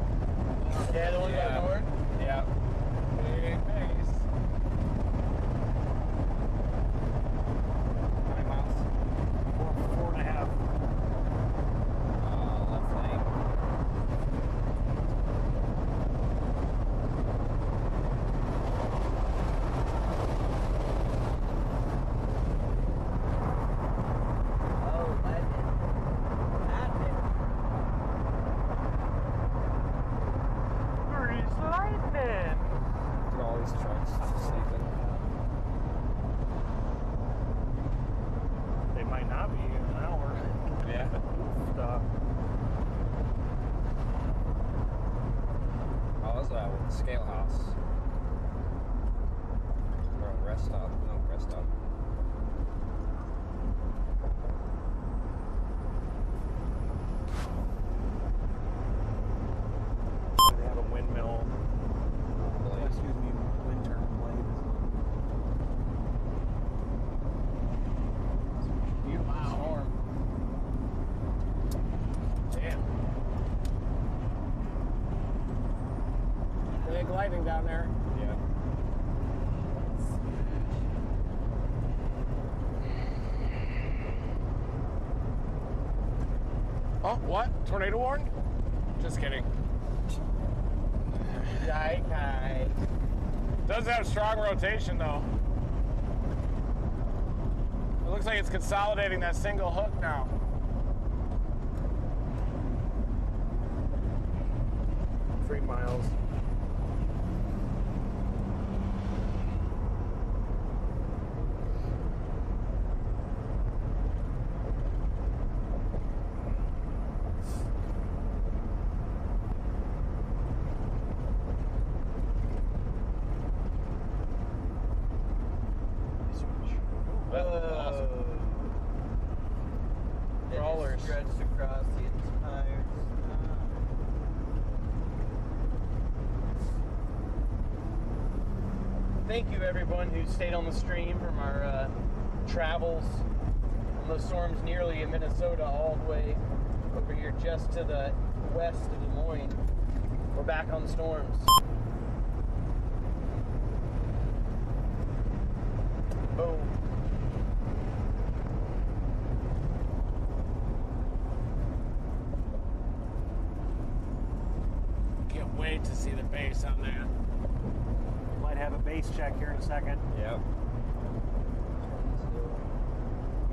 Yeah, the one Yeah. going north. Yeah. Big base. 20 miles. 4.5. Left flank. Oh, lightning. Lightning! Look at all these trucks sleeping. They might not be in an hour. Yeah. Stop. Oh, that's a scale house. Or a rest stop. No, rest stop. They have a windmill. Blade. Excuse me, wind turbine blade. Oh, what? Tornado warned? Just kidding. Yikes. Does have strong rotation though. It looks like it's consolidating that single hook now. Three miles. Rollers. Stretched across the entire Thank you, everyone who stayed on the stream from our travels from those storms nearly in Minnesota all the way over here just to the west of Des Moines. We're back on storms. Boom. Can't wait to see the base on that. Might have a base check here in a second. Yep.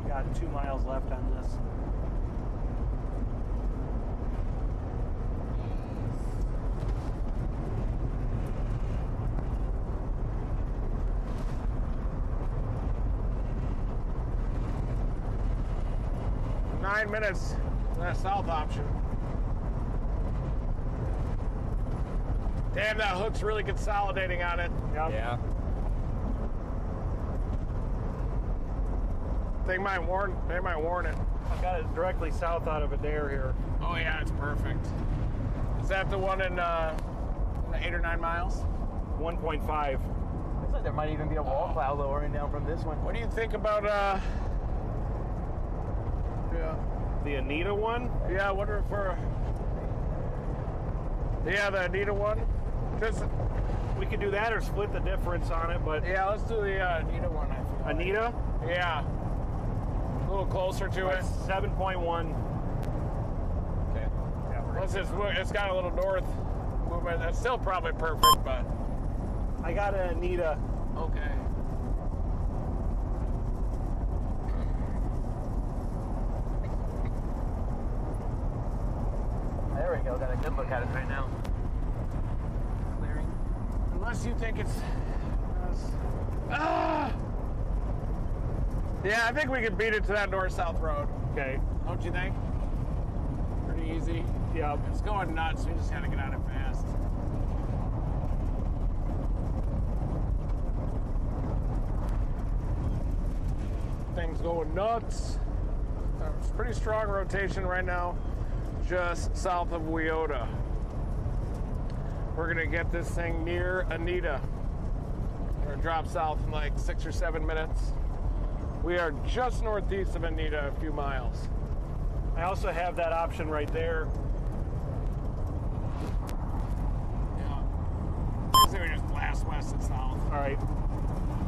We got 2 miles left on this. Nine minutes. That south option. Damn, that hook's really consolidating on it. Yep. Yeah. They might warn it. I got it directly south out of Adair here. Oh yeah, it's perfect. Is that the one in 8 or 9 miles? 1.5. Looks like there might even be a wall cloud lowering down from this one. What do you think about The Anita one? yeah, I wonder if we're the Anita one? Just We could do that or split the difference on it, but yeah, let's do the Anita one, I feel like. Anita? Yeah. A little closer to it. 7.1. Okay. Yeah, Plus it's got a little north movement. That's still probably perfect, but I got an Anita. okay. There we go. Got a good look at it right now. Clearing. Unless you think it's ah! Yeah, I think we could beat it to that north-south road. Okay. Don't you think? Pretty easy. Yeah. It's going nuts. We just got to get on it fast. Thing's going nuts. It's pretty strong rotation right now, just south of Weota. We're gonna get this thing near Anita. We're gonna drop south in like 6 or 7 minutes. We are just northeast of Anita, a few miles. I also have that option right there. Yeah. I think we just blast west and south. All right.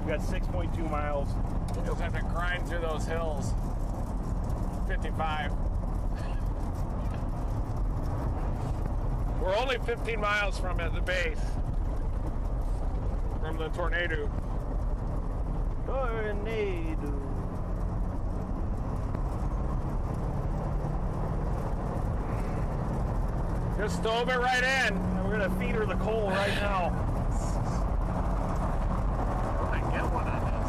We got 6.2 miles. We'll just have to grind through those hills. 55. We're only 15 miles from the base. From the tornado. Tornado. Just stove it right in. And we're gonna feed her the coal right now. I get one on this.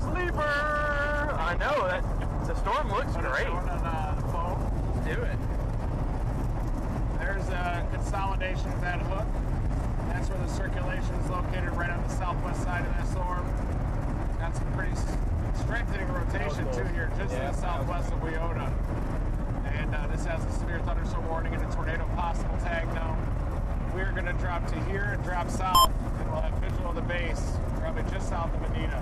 Sleeper! I know that the storm looks great. On the phone. Let's do it. There's a consolidation of that hook. That's where the circulation is located, right on the southwest side of that storm. Got some pretty strengthening rotation too here, just to the southwest of Weota. And this has a severe thunderstorm warning and a tornado possible tag now. We're going to drop to here and drop south, and we'll have visual of the base, probably just south of Anita.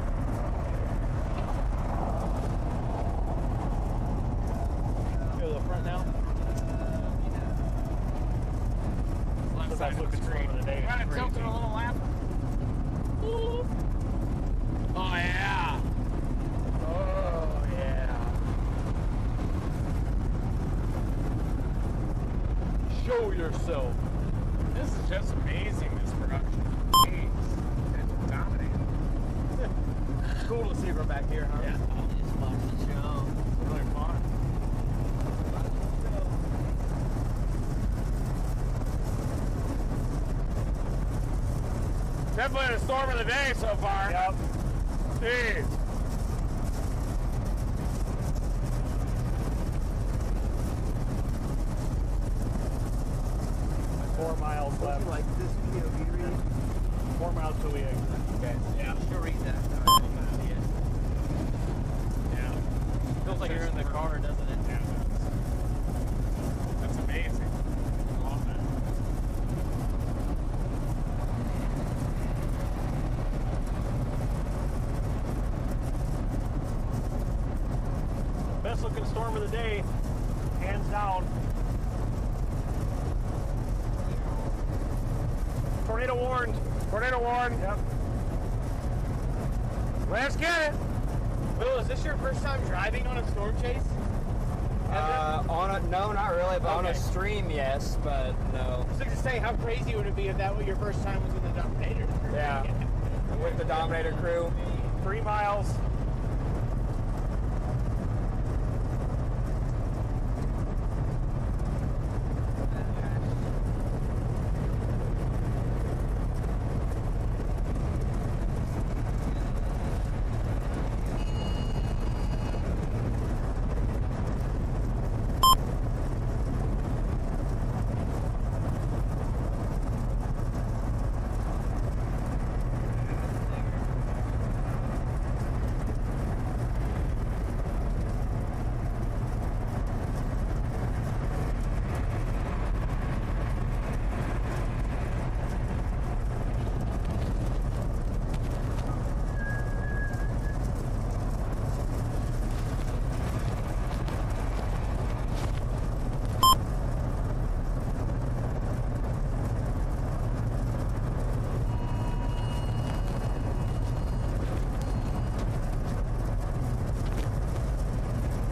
Go to the front now. Left side of the screen. Kind of tilted a little left. Oh yeah. Oh yeah. yourself. This is just amazing, this production. Jeez. It's dominating. It's cool to see from back here, huh? Yeah. Just watch the show. It's really fun. Definitely the storm of the day so far. Yep. Jeez. 4 miles left. Like this video, you read? 4 miles till we exit. Okay. Yeah. She'll read that. Yeah. Feels like you're in the car, doesn't it? Yeah, that's amazing. I love that. Best looking storm of the day, hands down. Tornado warned. Tornado warned. Yep. Let's get it. Will, is this your first time driving on a storm chase? No, not really, but on a Okay. stream, yes, but no. So just say, how crazy would it be if that was your first time was in the Dominator? Yeah. With the Dominator crew. 3 miles.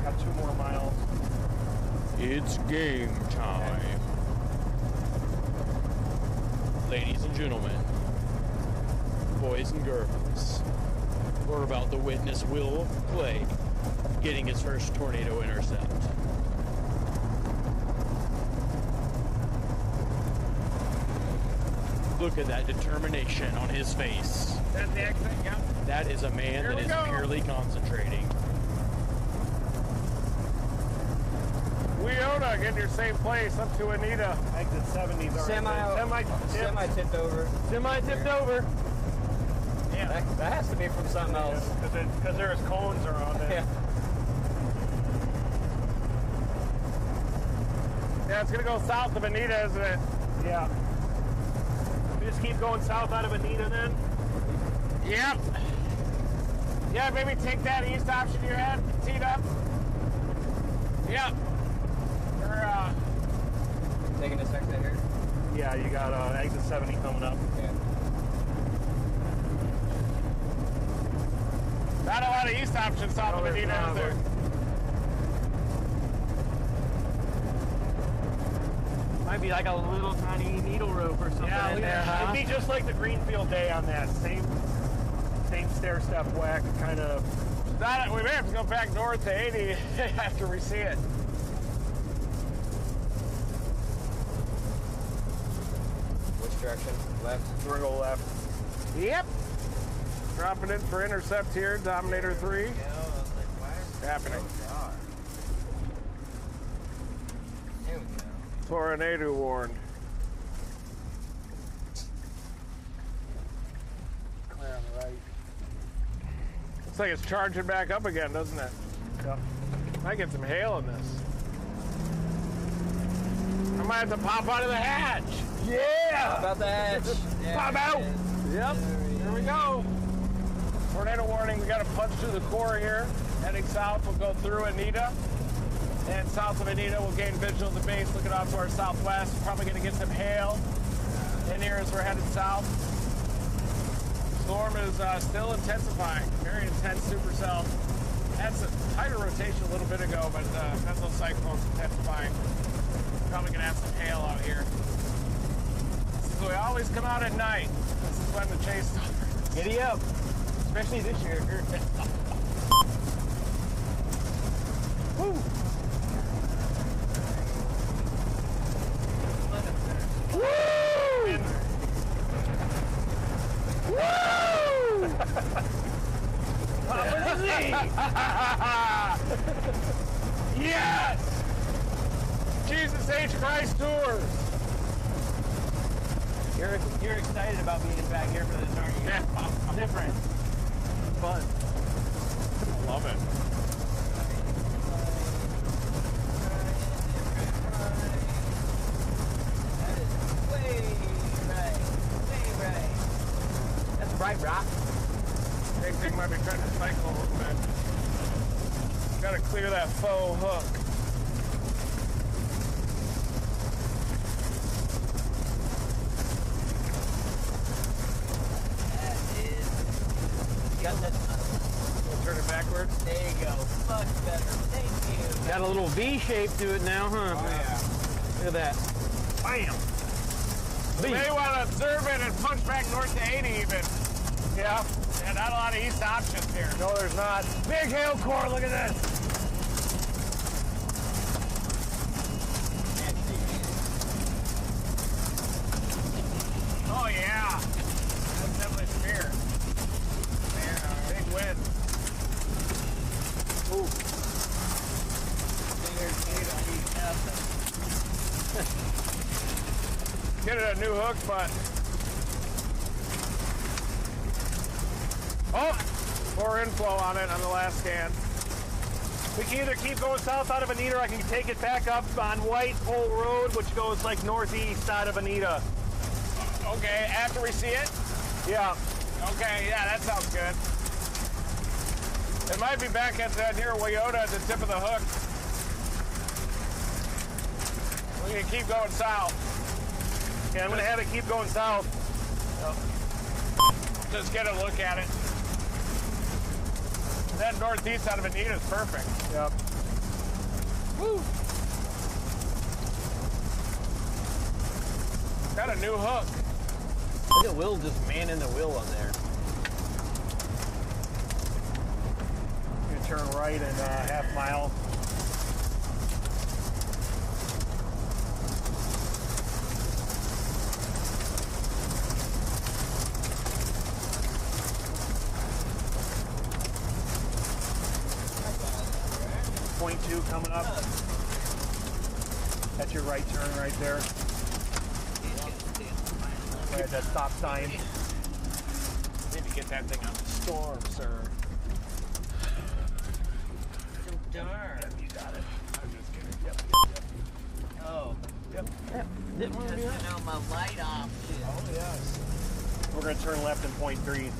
Got 2 more miles. It's game time. Ladies and gentlemen, boys and girls, we're about to witness Will Clay getting his first tornado intercept. Look at that determination on his face. That's the exit, yeah. That is a man Here that we is go. purely concentrating. Leona, get in your safe place up to Anita. Exit 70's already. Semi tipped over. Semi tipped over. That has to be from something else. Because there's cones around it. Yeah. Yeah, it's gonna go south of Anita, isn't it? Yeah. We just keep going south out of Anita then. Yep. Yeah, maybe take that east option you had teed up. Yep. We're, Taking this exit here. Yeah, you got exit 70 coming up. Yeah. not a lot of east options south of Anita, is there? Might be like a little tiny needle rope or something in there, huh? It'd be just like the Greenfield day on that. Same stair step whack, kind of. We may have to go back north to 80 after we see it. Which direction? Left? We're gonna go left. Yep. Dropping in for intercept here, Dominator 3. Happening. There we go. Tornado warned. Clear on the right. Looks like it's charging back up again, doesn't it? Yep. Might get some hail in this. I might have to pop out of the hatch. Yeah! About the edge. Yeah, Pop there out! it is. Yep, here we go. Tornado warning, we got a punch through the core here. Heading south, we'll go through Anita. And south of Anita, we'll gain visual of the base, looking off to our southwest. Probably gonna get some hail in here as we're headed south. Storm is still intensifying. Very intense supercell. Had some tighter rotation a little bit ago, but mesocyclone's intensifying. probably gonna have some hail out here. So we always come out at night. This is when the chase starts. Giddy up, especially this year. Woo! Yes! Jesus H. Christ Tours. You're excited about being back here for this, aren't you? Yeah. Different. Fun. I love it. That is way right. Way right. That's right, Brock. Big thing might be trying to cycle a little bit. Gotta clear that faux hook. That is. Got that. We'll turn it backwards. There you go. Much better. Thank you. Got a little V shape to it now, huh? Oh, yeah. Look at that. Bam! You may want to observe it and punch back north to 80 even. Yeah. Yeah, not a lot of east options here. No, there's not. Big hail core, look at this. Oh, yeah. That's definitely severe. Yeah, big wind. Ooh. Get it a new hook, but oh, more inflow on it on the last scan. We can either keep going south out of Anita, or I can take it back up on White Hole Road, which goes like northeast out of Anita. Okay, after we see it? Yeah. Okay, yeah, that sounds good. It might be back at near Wyoda at the tip of the hook. We can keep going south. Yeah, I'm gonna have it keep going south. Just get a look at it. That northeast out of Anita is perfect. Yep. Woo! Got a new hook. Look at Will just manning the wheel on there. You turn right in a half mile. Point 2 coming up. That's your right turn right there. Right at that stop sign. Need to get that thing out of the storm, sir. So darn. You got it. I'm just kidding. Yep. Oh. Yep. Didn't want to do Just that. know my light off. Oh, yes. We're going to turn left in point 3.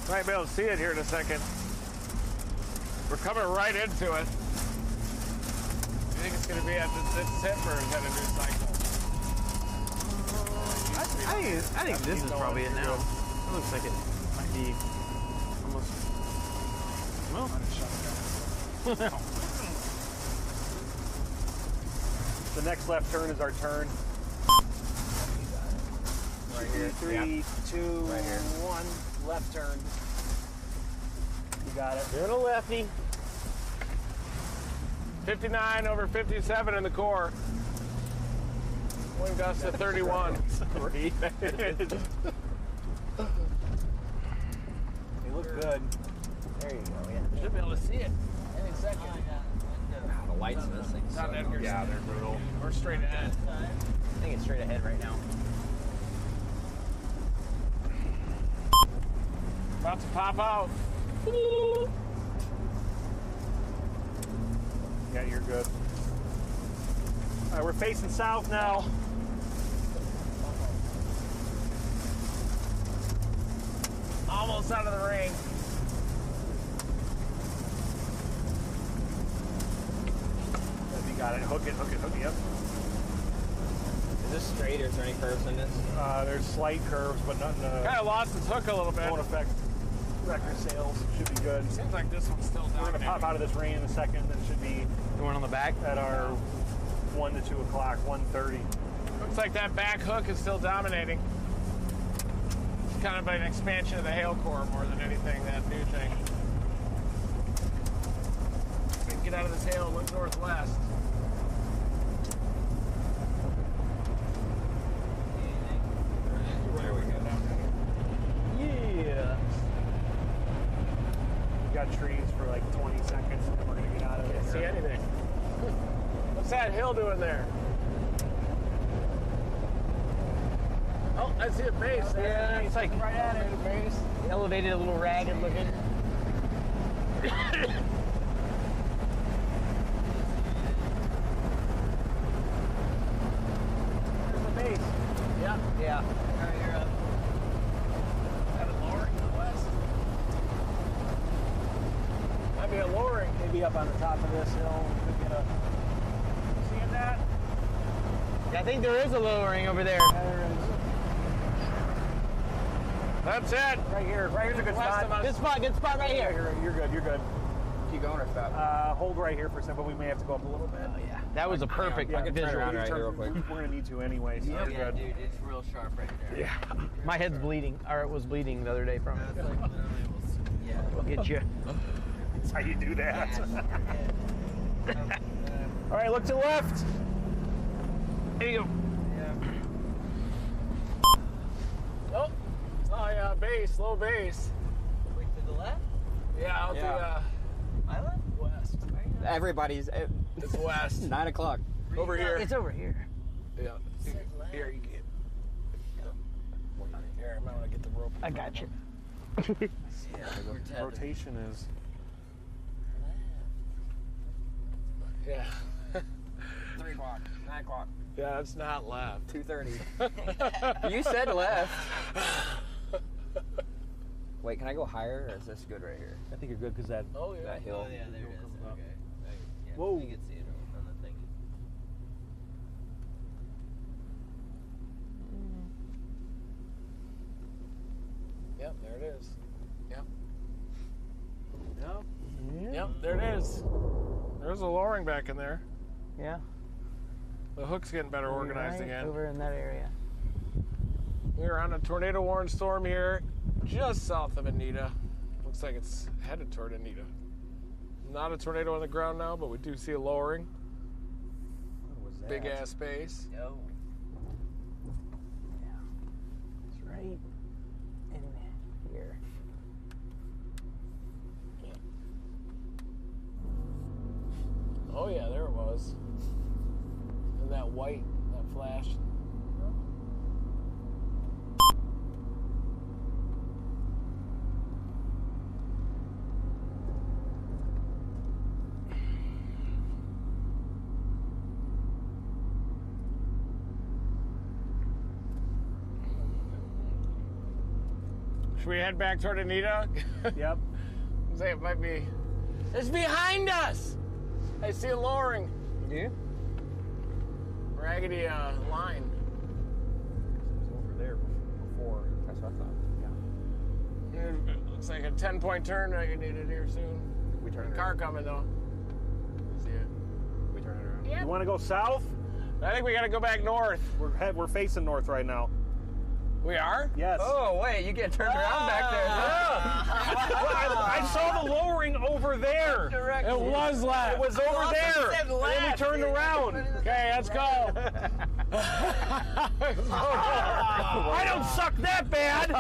Might be able to see it here in a second. We're coming right into it. You think it's going to be at this tip, or is that a new cycle? I think this is probably it now. It looks like it might be almost. Well, The next left turn is our turn. Right here. 3, 2, Right here. 1. Left turn. You got it. doing a lefty. 59 over 57 in the core. Wind gust to 31. They look good. There you go. Yeah. Should be able to see it any second. The lights in this thing. Not that good. Yeah, they're brutal. We're straight ahead. I think it's straight ahead right now. About to pop out. Yeah, you're good. All right, we're facing south now. Almost out of the ring. You got it. Hook it, hook it, hook it. Yep. Is this straight or is there any curves in this? There's slight curves, but nothing. Kind of lost its hook a little bit. Won't affect. wrecker sails. Should be good. Seems like this one's still We're gonna dominating. pop out of this rain in a second. Then should be The one on the back? at our 1 to 2 o'clock, 1:30. Looks like that back hook is still dominating. It's kind of an expansion of the hail core more than anything, that new thing. Get out of this hail and look northwest. There we go. Yeah. We got trees for like 20 seconds and then we're gonna get out of it. Can't see anything. What's that hill doing there? Oh, I see a base there. Yeah, it's like right at it. Base. elevated, a little ragged looking. There's the base. Yeah. Yeah. Right here up. Is that a lowering to the west? Might be a lowering. Maybe up on the top of this hill. We could get a. Seeing that? I think there is a lowering over there. There is. That's it. Right here. Right here's a good West spot. of us. Good spot right here. You're good. You're good. Keep going or stop? Hold right here for a second, but we may have to go up a little bit. Oh, yeah. That was a perfect I can turn visual. around right here real quick. We're gonna need to anyway. So you're good. dude, it's real sharp right there. Yeah. My head's bleeding, or it was bleeding the other day from it. That's like literally yeah. We'll get you. That's how you do that. Yeah. All right, look to the left. There you go. Oh, yeah, base, low base. Wait, to the left? Yeah, out Yeah. My left? the west. Everybody's It's west. 9 o'clock. Over here. It's over here. Yeah. Here, you get. Here, I'm gonna get the rope. I got you. Yeah, we're tethered. Rotation is. Yeah. 3 o'clock. 9 o'clock. Yeah, it's not left. 2:30. You said left. Wait, can I go higher, or is this good right here? I think you're good because that. Oh, yeah. That hill. Oh, yeah, there it is. Okay. Yeah, Whoa. you can see it on the thing. Yep, there it is. Yep. Yep. Yep, there it is. There's a lowering back in there. Yeah. The hook's getting better organized Right again. over in that area. We're on a tornado warning storm here, just south of Anita. Looks like it's headed toward Anita. Not a tornado on the ground now, but we do see a lowering. What was that? Big ass base. Yo. Yeah. It's right in here. Oh yeah, there it was. And that white, that flash. Should we head back toward Anita? Yep. Say it might be. It's behind us! I see a lowering. You? Raggedy line. It was over there before. That's what I thought. It looks like a 10-point turn I need it here soon. We turn it Car around. coming though. See it. We turn it around. Yeah. You want to go south? I think we gotta go back north. We're facing north right now. We are? Yes. Oh, wait, you get turned around back there. I saw the lowering over there. It was left. It was over there. And then we turned around. Okay, let's go. I don't suck that bad. Do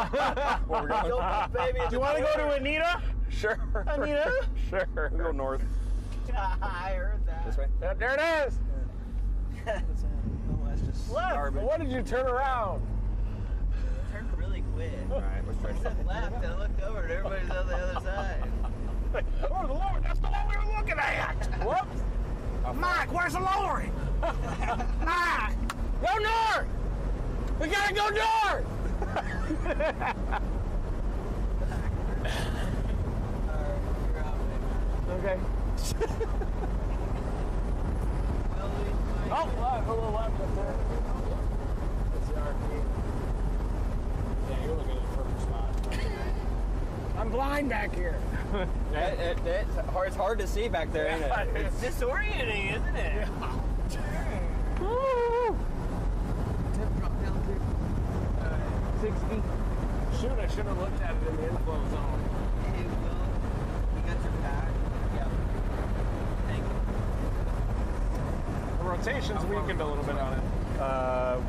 you want to go to Anita? Sure. Anita? Sure. We'll go north. I heard that. This way? Yep, there it is. That's just Left. What did you turn around? turned really quick. All right, let's try I said left and I looked over and everybody's on the other side. Oh, the lower. That's the one we were looking at. Whoops. Mike, where's the lowering? Mike, go north. We gotta go north. Okay. Oh, left, a little left up there. That's the RP. Yeah, you're looking at the perfect spot. I'm blind back here. It's hard to see back there, ain't it? It's disorienting, isn't it? Woo! Drop down to 60. Shoot, I should have looked at it in the inflow zone. Hey, Will, you got your pack? Yeah. Thank you. The rotation's weakened a little bit on it.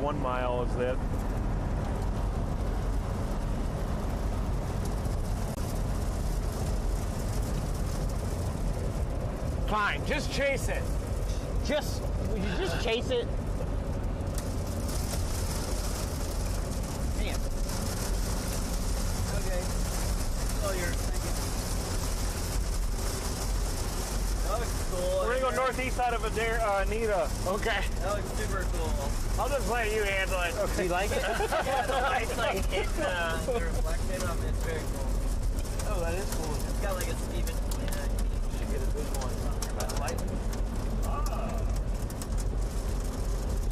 1 mile is it. Fine, just chase it. Would you just chase it? Damn. Okay. Oh, you're thinking. That looks cool. We're gonna go northeast out of Anita. Okay. That looks super cool. I'll just let you handle it. Do you like it? Yeah, the lights like hitting the reflection of it. It's very cool. Oh, that is cool. It's got like a Steven. Should get a visual on something about the light.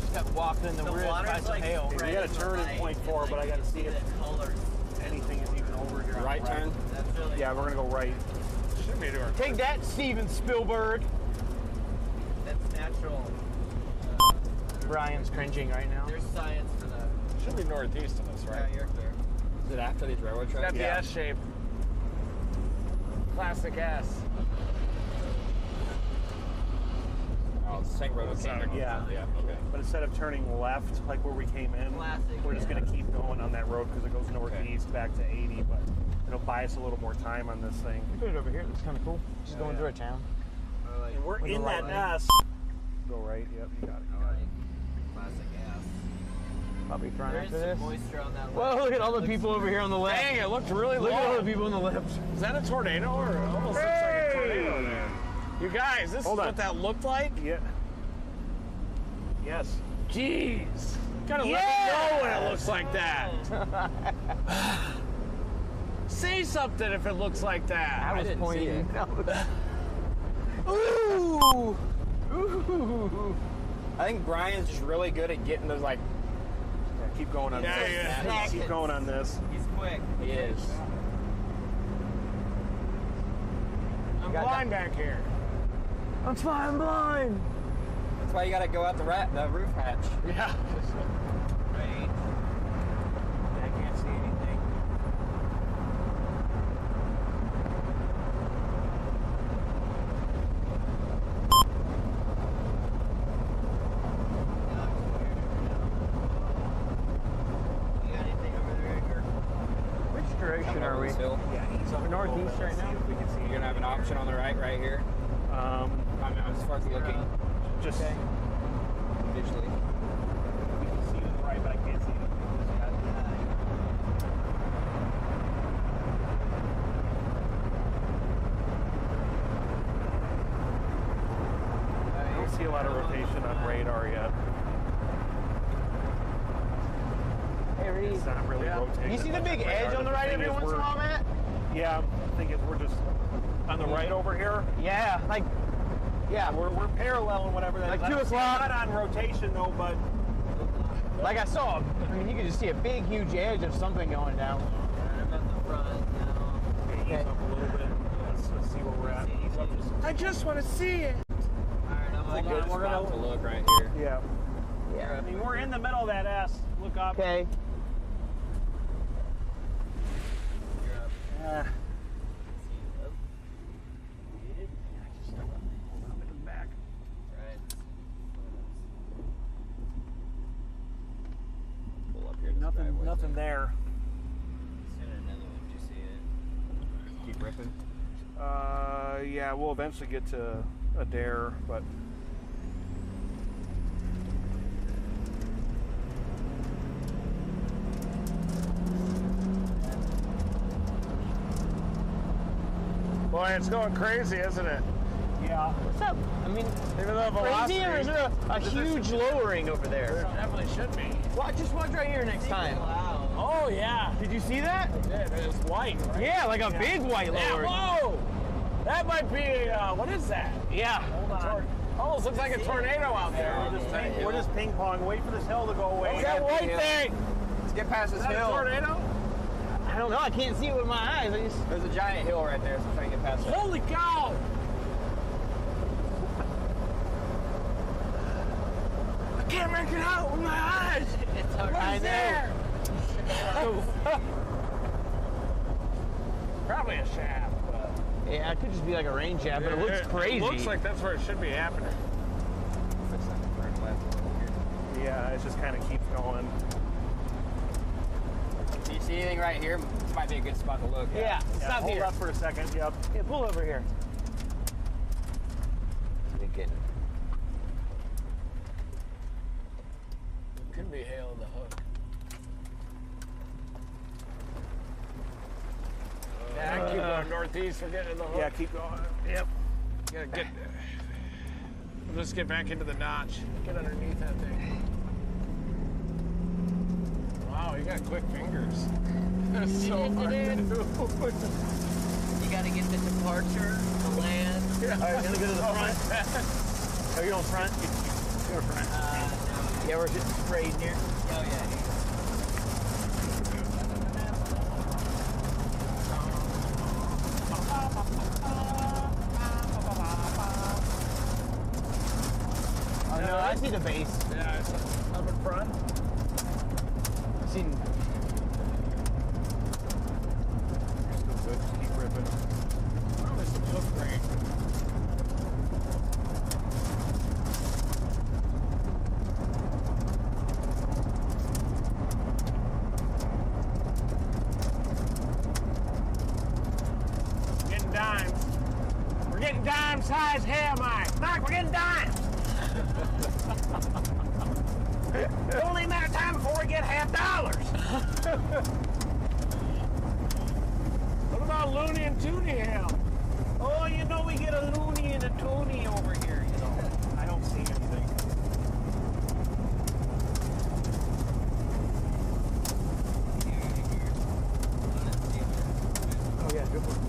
Just got walking in the weird by some hail. We gotta turn in point 4, but I gotta see if colors. anything is even over here. on the Right turn? That's really Yeah, we're gonna go right. Should be doing. Take that, Steven Spielberg. That's natural. Brian's cringing right now. There's science for that. Should be northeast of us, Yeah, right? you're clear. Is it after these railroad Got tracks? the S shape. Classic S. Oh, it's the same road we came in. Yeah. Yeah, okay. But instead of turning left like where we came in, Classic, we're just yeah. gonna keep going on that road because it goes northeast back to 80, but it'll buy us a little more time on this thing. We do it over here. That's kind of cool. Just going through a town. Or like, And we're With in the that right S. Go right. Yep, you got it. or like classic ass. Probably front There is after this. some moisture on that. Whoa, look at all the people over here on the left. Dang, it looked really Look long. at all the people on the left. Is that a tornado or it almost looks like a tornado there? You guys, this Hold is on. what that looked like? Yeah. Yes. Jeez. Gotta let me know when it looks like that. Say something if it looks like that. I was didn't see pointing. it. Ooh! Ooh! I think Brian's just really good at getting those, like, Yeah, keep going on Yeah, this. yeah. Keep going on this. He's quick. he is. I'm blind back here. I'm flying blind. That's why you gotta go out the roof hatch. Yeah. Right. I can't see anything. You got anything over there, Edgar? Which direction are we? Hill. Yeah, he's up Northeast right now? We can see. You're gonna have an option on the right here. I mean, as far as looking Just visually. we can see to the right, but I can't see anything. I don't see a lot of rotation on radar yet. Hey, Reed. It's not really rotating. You see the much big on edge radar. on the right thing every is once in a we're- while, Matt? Yeah, I think we're just on the right over here. Yeah, like, yeah. We're parallel and whatever that Like is. I 2 don't see o'clock. a lot on rotation though, but Like I saw, I mean, you could just see a big, huge edge of something going down. I'm at the front now. ease up a little bit. Let's see where we're at. Ease up just I just want to see it. Alright, I'm It's a good like, spot to look right here. yeah. Yeah. I mean, we're in the middle of that S. Look up. Okay. Uh, Pull up here. to the nothing, driveway. nothing there. send another one. Did you see it? Keep ripping. Yeah, we'll eventually get to Adair, but Boy, it's going crazy, isn't it? yeah. What's up? I mean, Even though crazy, or is there a huge lowering over There there? definitely should be. Just watch right here next time. Wow. Oh, yeah. Did you see that? Yeah, it's white, right? Yeah, like a big white Yeah, lowering. whoa! That might be, what is that? Yeah. Hold on. Almost looks like a tornado out there. We're just ping pong. Wait for this hill to go away. What's that white thing? Let's get past Is this that a hill. tornado? I don't know. I can't see it with my eyes. There's a giant hill right there, so try and get past it. Holy cow! I can't make it out with my eyes. It's all right. What's there? Probably a shaft. But Yeah, it could just be like a rain shaft, but it looks crazy. It looks like that's where it should be happening. Fix that turn left a little here. Yeah, it just kind of keeps going. Do you see anything right here? Might be a good spot to look. Yeah, stop hold here. up for a second. Yep. Yeah, pull over here. We can. it could be hail in the hook. Yeah, keep going northeast. We're getting in the hook. Yeah, keep going. Yep. Gotta get. Let's get back into the notch. Get underneath that thing. Wow, you got quick fingers. That's so hard to do. You gotta get the departure, the land. All right, gonna go to the front. Are you on front? You're front. Yeah, we're getting sprayed here. Oh yeah. Oh no, I see the base. Yeah, it's up in front. I've seen. Still good. Just keep ripping. Probably some hook break. Getting dimes. We're getting dime size ham eye. Mike, we're getting dimes. Only a matter of time before we get $half. What about loony and toony ham? Oh, you know we get a loony and a toony over here, you know. I don't see anything. Oh yeah, good one.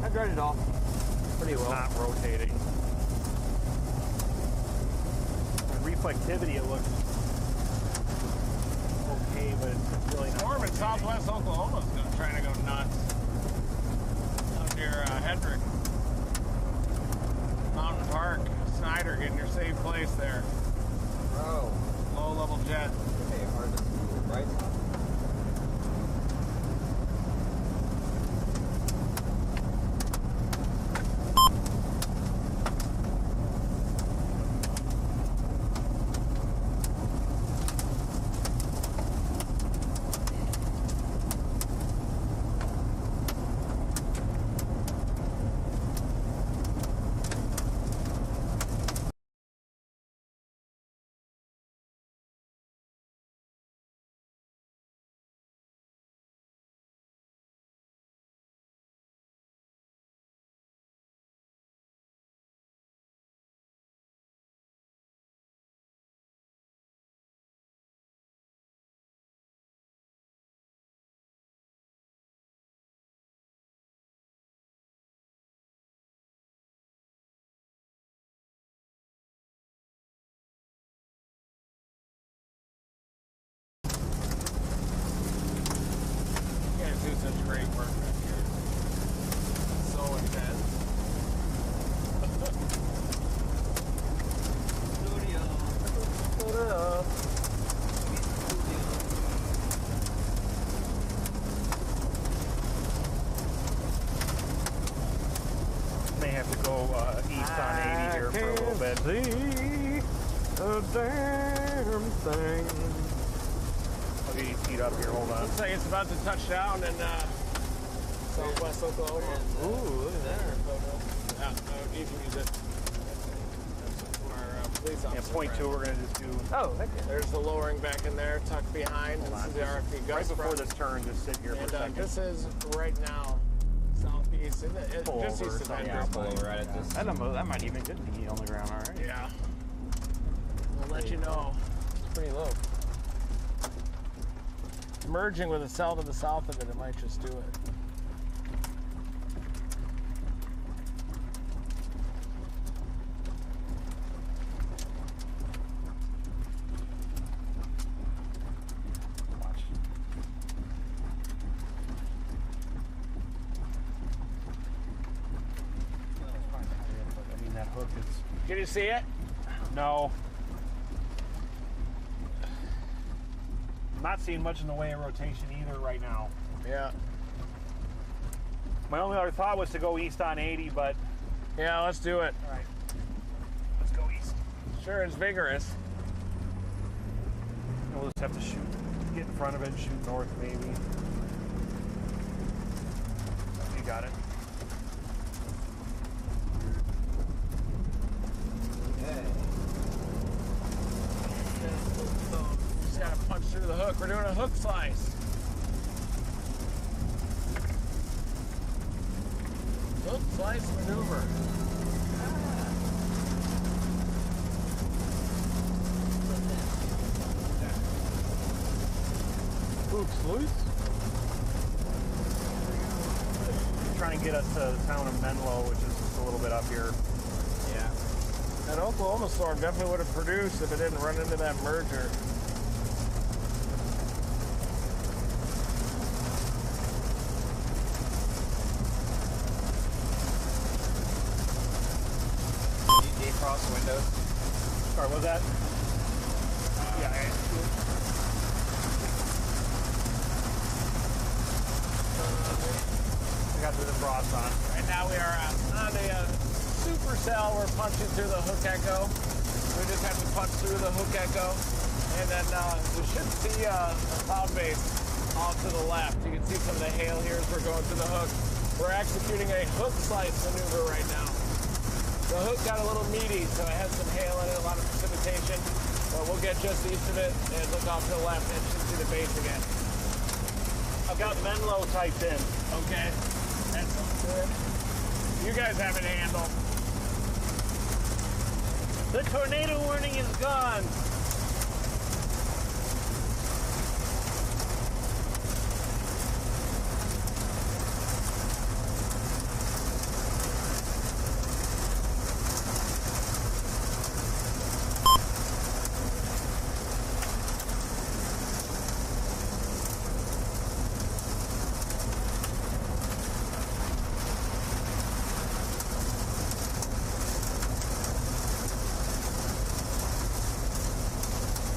I dried it off pretty It's well. not rotating. The reflectivity, it looks okay, but it's really not. Storm in rotating. southwest Oklahoma is trying to go nuts. Out near Hendrick. Mountain Park. Snyder getting your safe place there. Bro. Low level jet. Okay, hard to see the bright spot. You guys do such great work back here. So intense. May have to go east on 80 here for a little bit. See a damn thing. I'll get you teed up here. Hold on. Looks like it's about to touch down in southwest Oklahoma. Ooh, look at that. Yeah, you can use it. That's from our police Yeah, officer. point friend. 2, we're going to just do Oh, heck yeah. There's the lowering back in there, tucked behind. This is the RFP right gust before front. this turn. Just sit here for a And second. this is right now southeast, isn't it? Pull Just over east or of something. Yeah, I'll Hendrick. pull over right at this. That might even could be on the ground, all right. Yeah. We'll let you know. It's pretty low. Merging with a cell to the south of it, it might just do it. Watch. Can you see it? No. I'm not seeing much in the way of rotation either right now. Yeah. My only other thought was to go east on 80, but Yeah, let's do it. all right. Let's go east. Sure is vigorous. We'll just have to get in front of it and shoot north maybe. You got it. Just gotta punch through the hook. We're doing a hook slice. Hook slice maneuver. Hook slice? Trying to get us to the town of Menlo, which is just a little bit up here. Yeah. That Oklahoma storm definitely would have produced if it didn't run into that merger. Defrost windows. Sorry, what was that? Yeah. I got the defrost on. Right now we are on a supercell. We're punching through the hook echo. We just have to punch through the hook echo. And then we should see a cloud base off to the left. You can see some of the hail here as we're going through the hook. We're executing a hook slice maneuver right now. The hook got a little meaty, so it has some hail in it, a lot of precipitation. But we'll get just east of it and look off to the left and should see the base again. I've got Menlo typed in. Okay. That sounds good. You guys have it handled. The tornado warning is gone.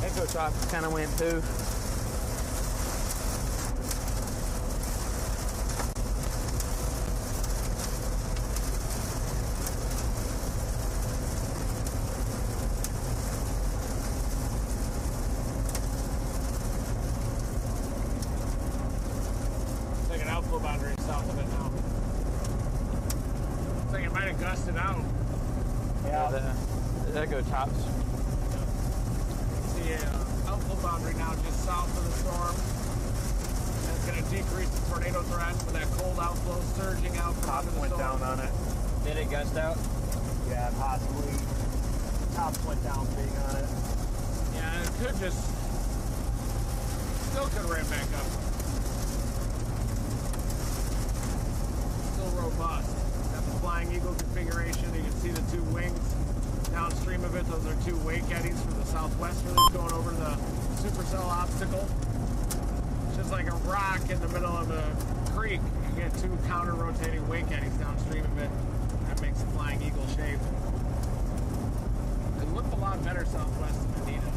Echo chop kind of went too. It's like an outflow boundary south of it now. Looks like it might have gusted out. Yeah, the echo chops. See outflow boundary now just south of the storm. And it's going to decrease the tornado threat with that cold outflow surging out from Top under the went storm. down on it. Did it gust out? Yeah, possibly. Top went down big on it. Yeah, it could just still could ramp back up. Still robust. Got the Flying Eagle configuration. You can see the two wings downstream of it. Those are two wake eddies for the southwesterlies going over the supercell obstacle. It's just like a rock in the middle of a creek. You get two counter-rotating wake eddies downstream of it. That makes the Flying Eagle shape. It looked a lot better southwest of Medina.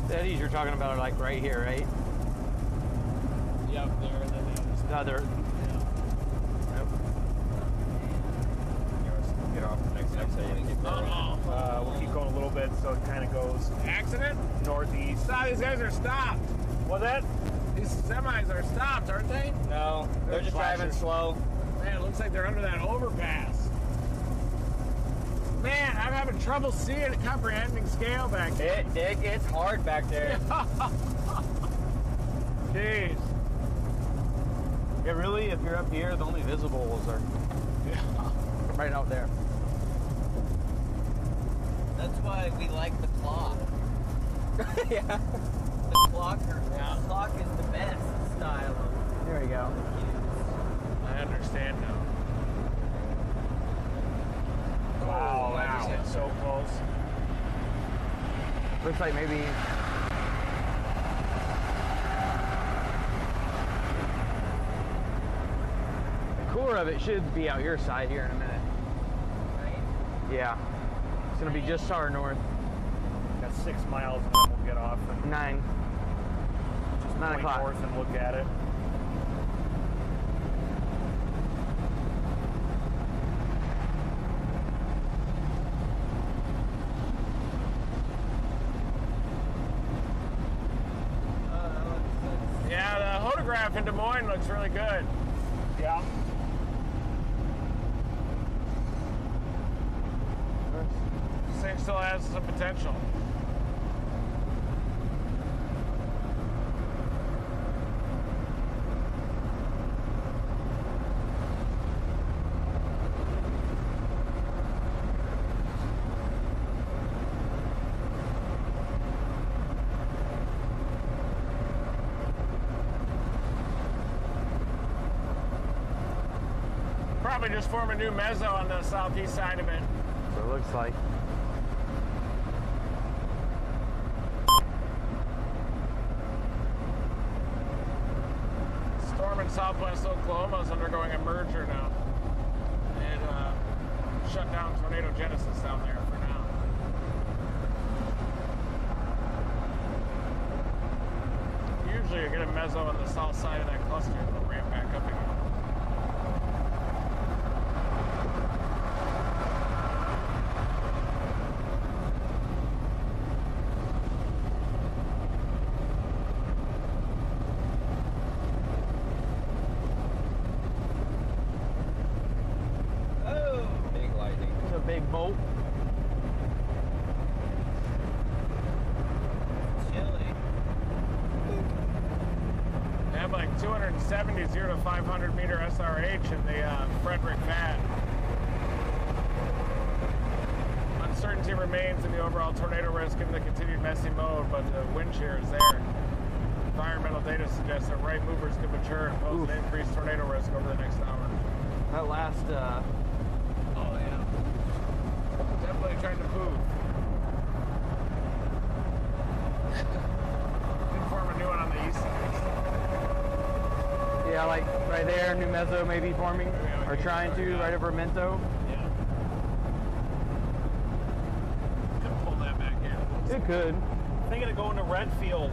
The eddies you're talking about are like right here, right? Yep, there, and then the other The other. Get off next exit. Keep going. We'll keep going a little bit so it kind of goes Accident? northeast. Stop, these guys are stopped. What's that? These semis are stopped, aren't they? No, they're just driving slow. Man, it looks like they're under that overpass. Man, I'm having trouble seeing a comprehending scale back here. It gets hard back there. Jeez. Yeah, really, if you're up here, the only visibles are right out there. That's why we like the clock. Yeah. The clock is the best style of There we go. I understand now. Wow, that just wow. hit so close. Looks like maybe. The core of it should be out your side here in a minute. right? Yeah. gonna be just to our north. Got 6 miles and then we'll get off and 9. just 9 point o'clock. north and look at it. Yeah, the photograph in Des Moines looks really good. Yeah. This thing still has some potential. Probably just form a new mezzo on the southeast side of it. So it looks like. Storm in southwest Oklahoma is undergoing a merger now. And shut down tornado genesis down there for now. Usually you get a mezzo on the south side of that cluster and it'll ramp back up again. Oh, big lightning. It's a big bolt. Chilly. They have like 270 0 to 500 meter SRH in the Frederick Van. Uncertainty remains in the overall tornado risk in the continued messy mode, but the wind shear is there. Environmental data suggests that right movers could mature and pose an increased tornado risk over the next hour. That last, Oh yeah. Definitely trying to move. Did form a new one on the east side. yeah, like right there, New Mezzo may be forming, Yeah, or trying to, right over Mento. Yeah. Could pull that back in. It could. Thinking of going to Redfield.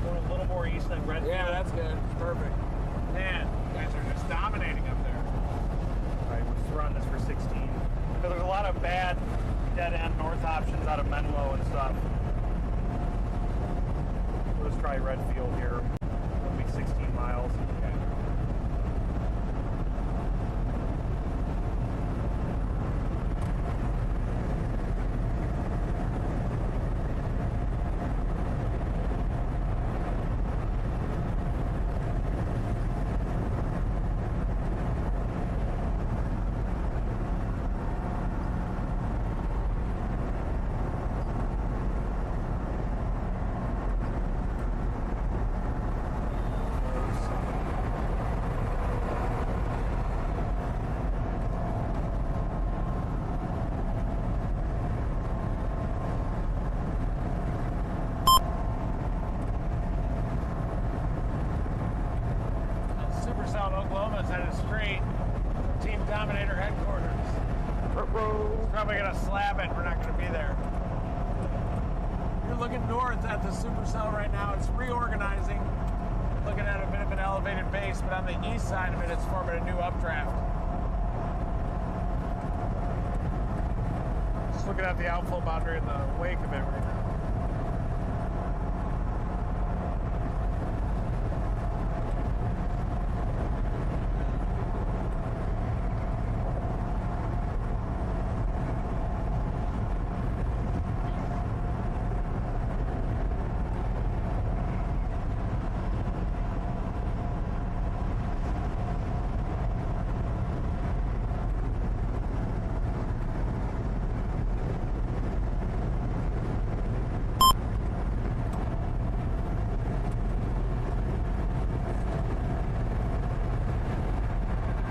Going a little more east than Redfield. Yeah, that's good. Perfect. Man, you guys are just dominating up there. All right, we'll just run this for 16. Because there's a lot of bad dead-end north options out of Menlo and stuff. Let's try Redfield here. It'll be 16 miles. Okay. Supercell in Oklahoma is headed straight for Team Dominator headquarters. It's probably going to slab it. We're not going to be there. You're looking north at the Supercell right now. It's reorganizing, looking at a bit of an elevated base, but on the east side of it, it's forming a new updraft. Just looking at the outflow boundary in the wake of it right now.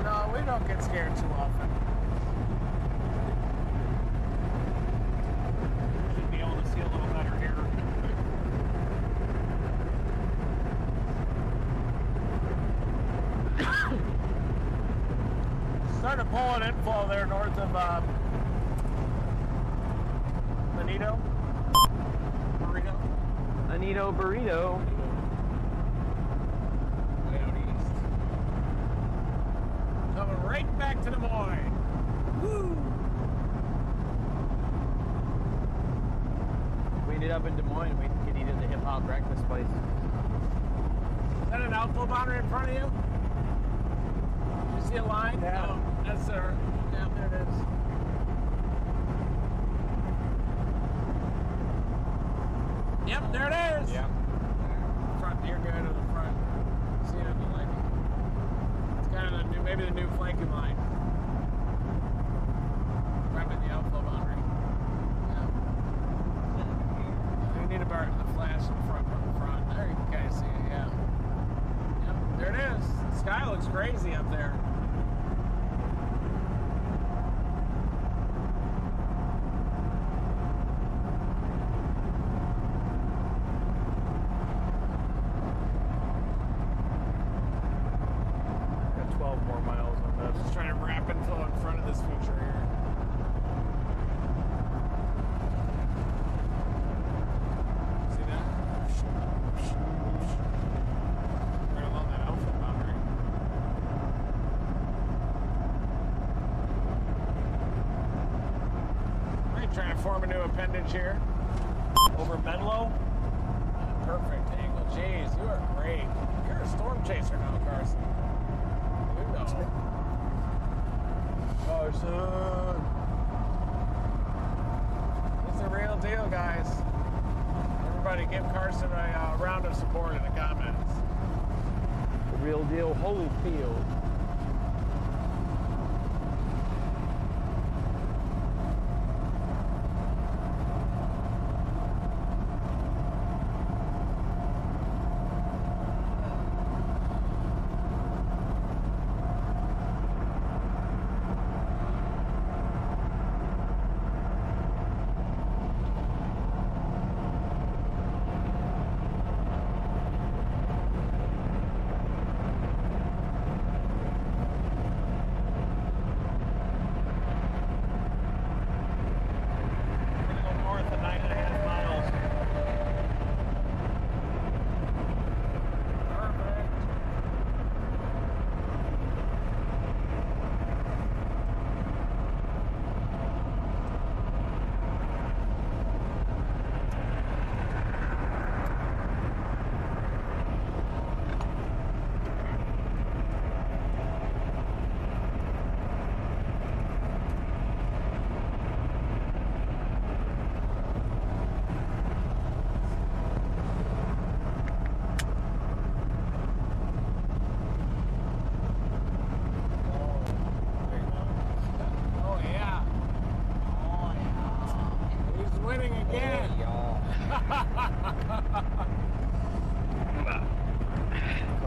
No, we don't get scared too often. Should be able to see a little better here. Starting to pull an inflow there north of Anito? Burrito? Anito burrito. Way out east. Coming right back to Des Moines. Woo! We ended up in Des Moines. We could eat at the hip hop breakfast place. Is that an outflow boundary in front of you? Do you see a line? Yeah. Oh, that's there. Yeah, there it is. Yep, there it is. Yeah. Front, you're good on the front. See it on the line. It's kind of the new, maybe the new flanking line. Right in the outflow boundary. Yeah. You need a flash in the front. There you can kind of see it, yeah. Yep, there it is. The sky looks crazy up there. Got 12 more miles on this. Just trying to wrap and flow in front of this feature here. See that? Right along that outflow boundary. Right, trying to form a new appendage here. Over Menlo? Perfect angle. Jeez, you are great. You're a storm chaser now, Carson. You know. Carson. It's a real deal, guys. Everybody give Carson a round of support in the comments. The real deal Holyfield. We're gonna go north at 9.5 miles. Perfect. Oh yeah. Oh yeah. He's winning again. Oh, y'all.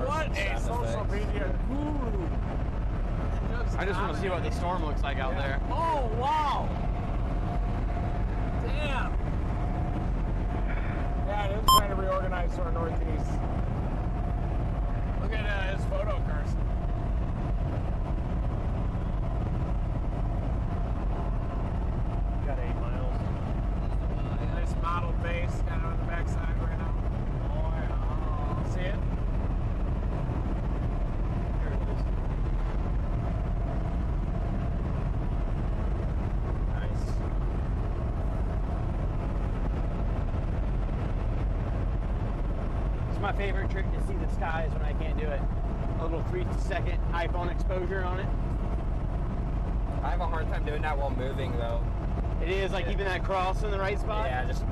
What a Sound social effects. media guru. I just want to see what the storm looks like out there. Oh, wow. Damn. Yeah, it is trying to reorganize to our northeast. Look at his photo, Carson. Got 8 miles. Nice model base kind of on the backside right now. Oh, yeah. See it? Here it is. Nice. It's my favorite trick to see the skies when I can't do it. A little 3-second iPhone exposure on it. I have a hard time doing that while moving, though. It is like keeping that cross in the right spot. Yeah, just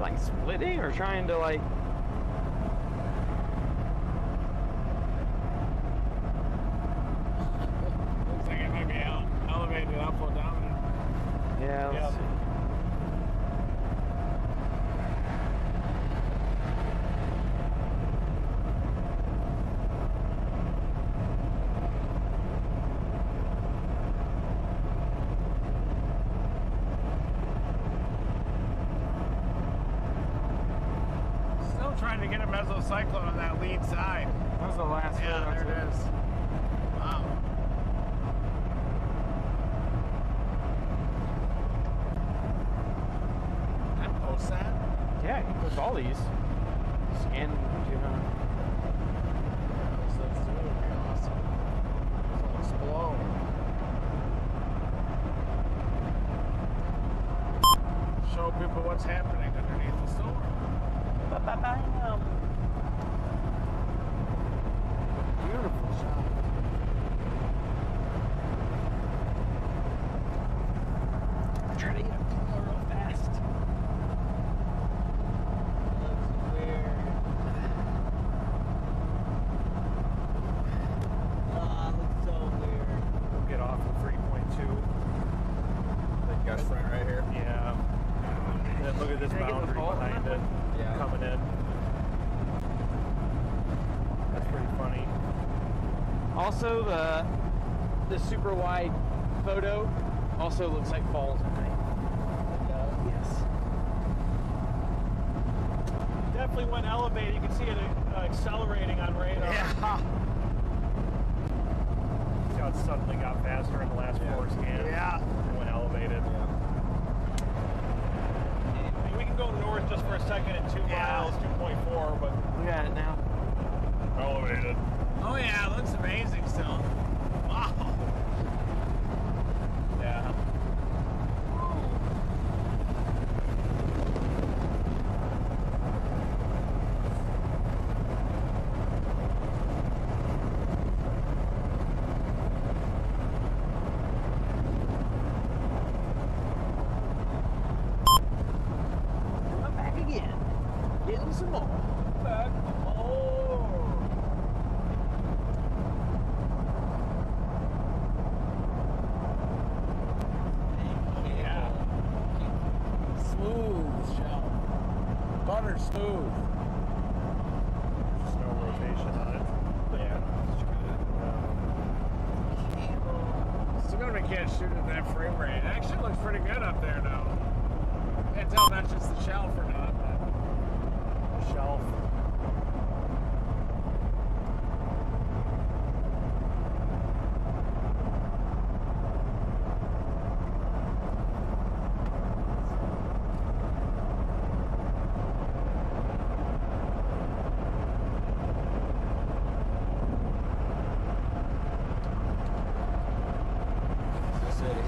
like splitting or trying to like? Looks like it might be elevated up or down. Yeah. Let's see. Still trying to get a mesocyclone on that lead side. That was the last Yeah, one. there it is. Wow. That posts that? Yeah, he puts all these. Scan, you know. So it's would be awesome. It'll explode. Show people what's happening underneath the storm. Beautiful shot. I'm trying to get a pull real fast. Looks weird. Ah, looks so weird. We'll get off at 3.2. The gust front right here. Yeah. And then look at this Can I get the boundary ball? behind it Yeah. coming in. That's pretty funny. Also, the super wide photo also looks like falls at night. Yes. Definitely went elevated. You can see it accelerating on radar. Yeah. See how it suddenly got faster in the last four scans. Yeah. It went elevated. We can go north just for a second at 2 miles, 2.4, but Look at it now. elevated. Oh yeah, it looks amazing still. Wow. Yeah. Coming back again. Getting some more. Back more. Yeah. Smooth shell. Butter smooth. Just no rotation on it. Yeah. Still gonna be can't shoot at that frame rate. It actually looks pretty good up there now. Can't tell if that's just the shelf or not, but Shelf.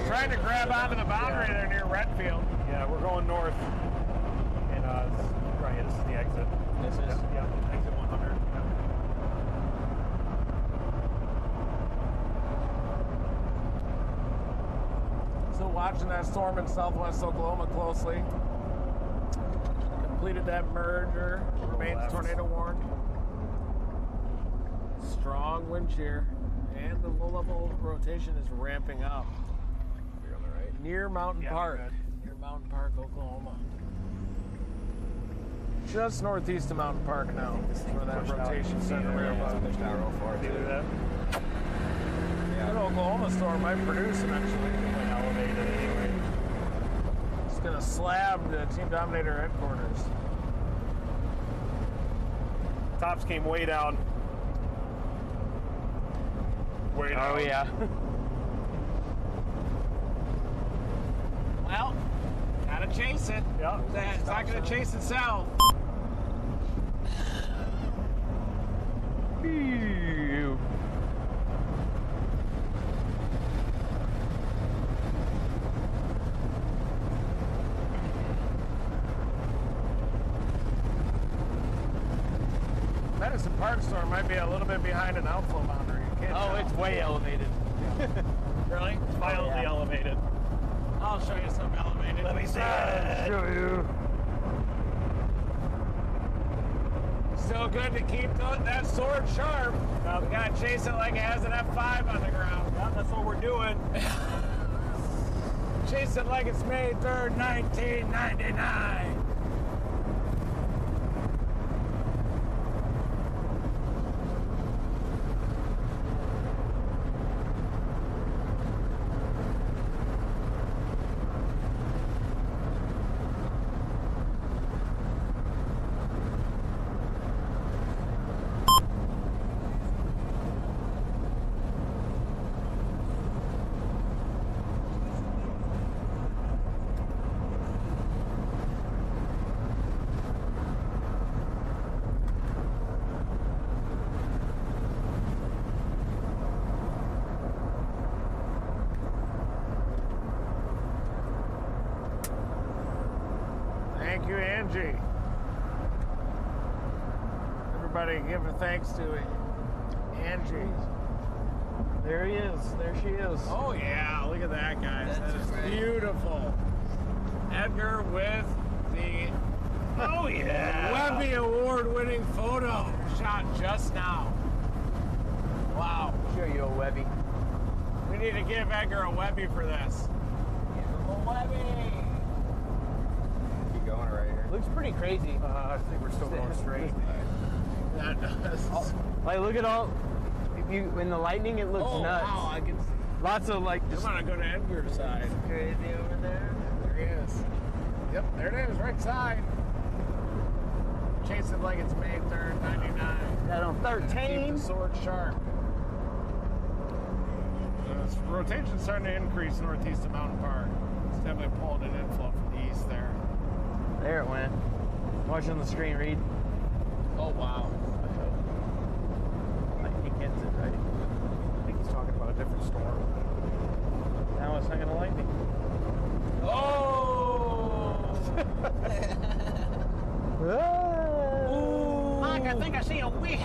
trying to grab onto the boundary there near Redfield. Yeah, we're going north. And right, this is the exit. This is? Yeah, exit 100. Still watching that storm in southwest Oklahoma closely. Completed that merger. Remains left. tornado warned. Strong wind shear. And the low level rotation is ramping up. You're on the right. Near Mountain Yeah, Park. good. Near Mountain Park, Oklahoma. Just northeast of Mountain Park now. This is where that pushed out. rotation center Yeah, rail Yeah, was. it's pushed out real far See too. that? That Oklahoma storm might produce eventually. Went elevated anyway. It's gonna slab the Team Dominator headquarters. Tops came way down. Way down. Oh yeah. Well, gotta chase it. Yeah. It's not gonna chase itself. Ew. Medicine Park storm might be a little bit behind an outflow boundary. You can't Oh, tell. it's way elevated. Really? Violently elevated. I'll show you something elevated. Let me see it. Show you. Still good to keep that sword sharp. We gotta chase it like it has an F5 on the ground. Yeah, that's what we're doing. Chase it like it's May 3rd, 1999. Thank you, Angie. Everybody give a thanks to Angie. There he is. There she is. Oh yeah, look at that, guys. That's That is great. beautiful. Edgar with the Oh yeah. Webby Award-winning photo shot just now. Wow. Show you a Webby. We need to give Edgar a Webby for this. Give him a Webby. Keep going right here. Looks pretty crazy. I think we're still going straight. That does. Like, look at all. If you in the lightning, it looks Oh nuts. wow, I can. Lots of like I just. want to go to Edgar's side. Crazy over there. There he is. Yep, there it is, right side. Chase it like it's May 3rd, 99. That on Keep 13. the sword sharp. Rotation's starting to increase northeast of Mountain Park. It's definitely pulling an inflow from the east there. There it went. Watch on the screen, Reed. Oh wow. Like he gets it right. I think he's talking about a different storm. Now it's not gonna lightning. Oh! Mike, I think I see a witch.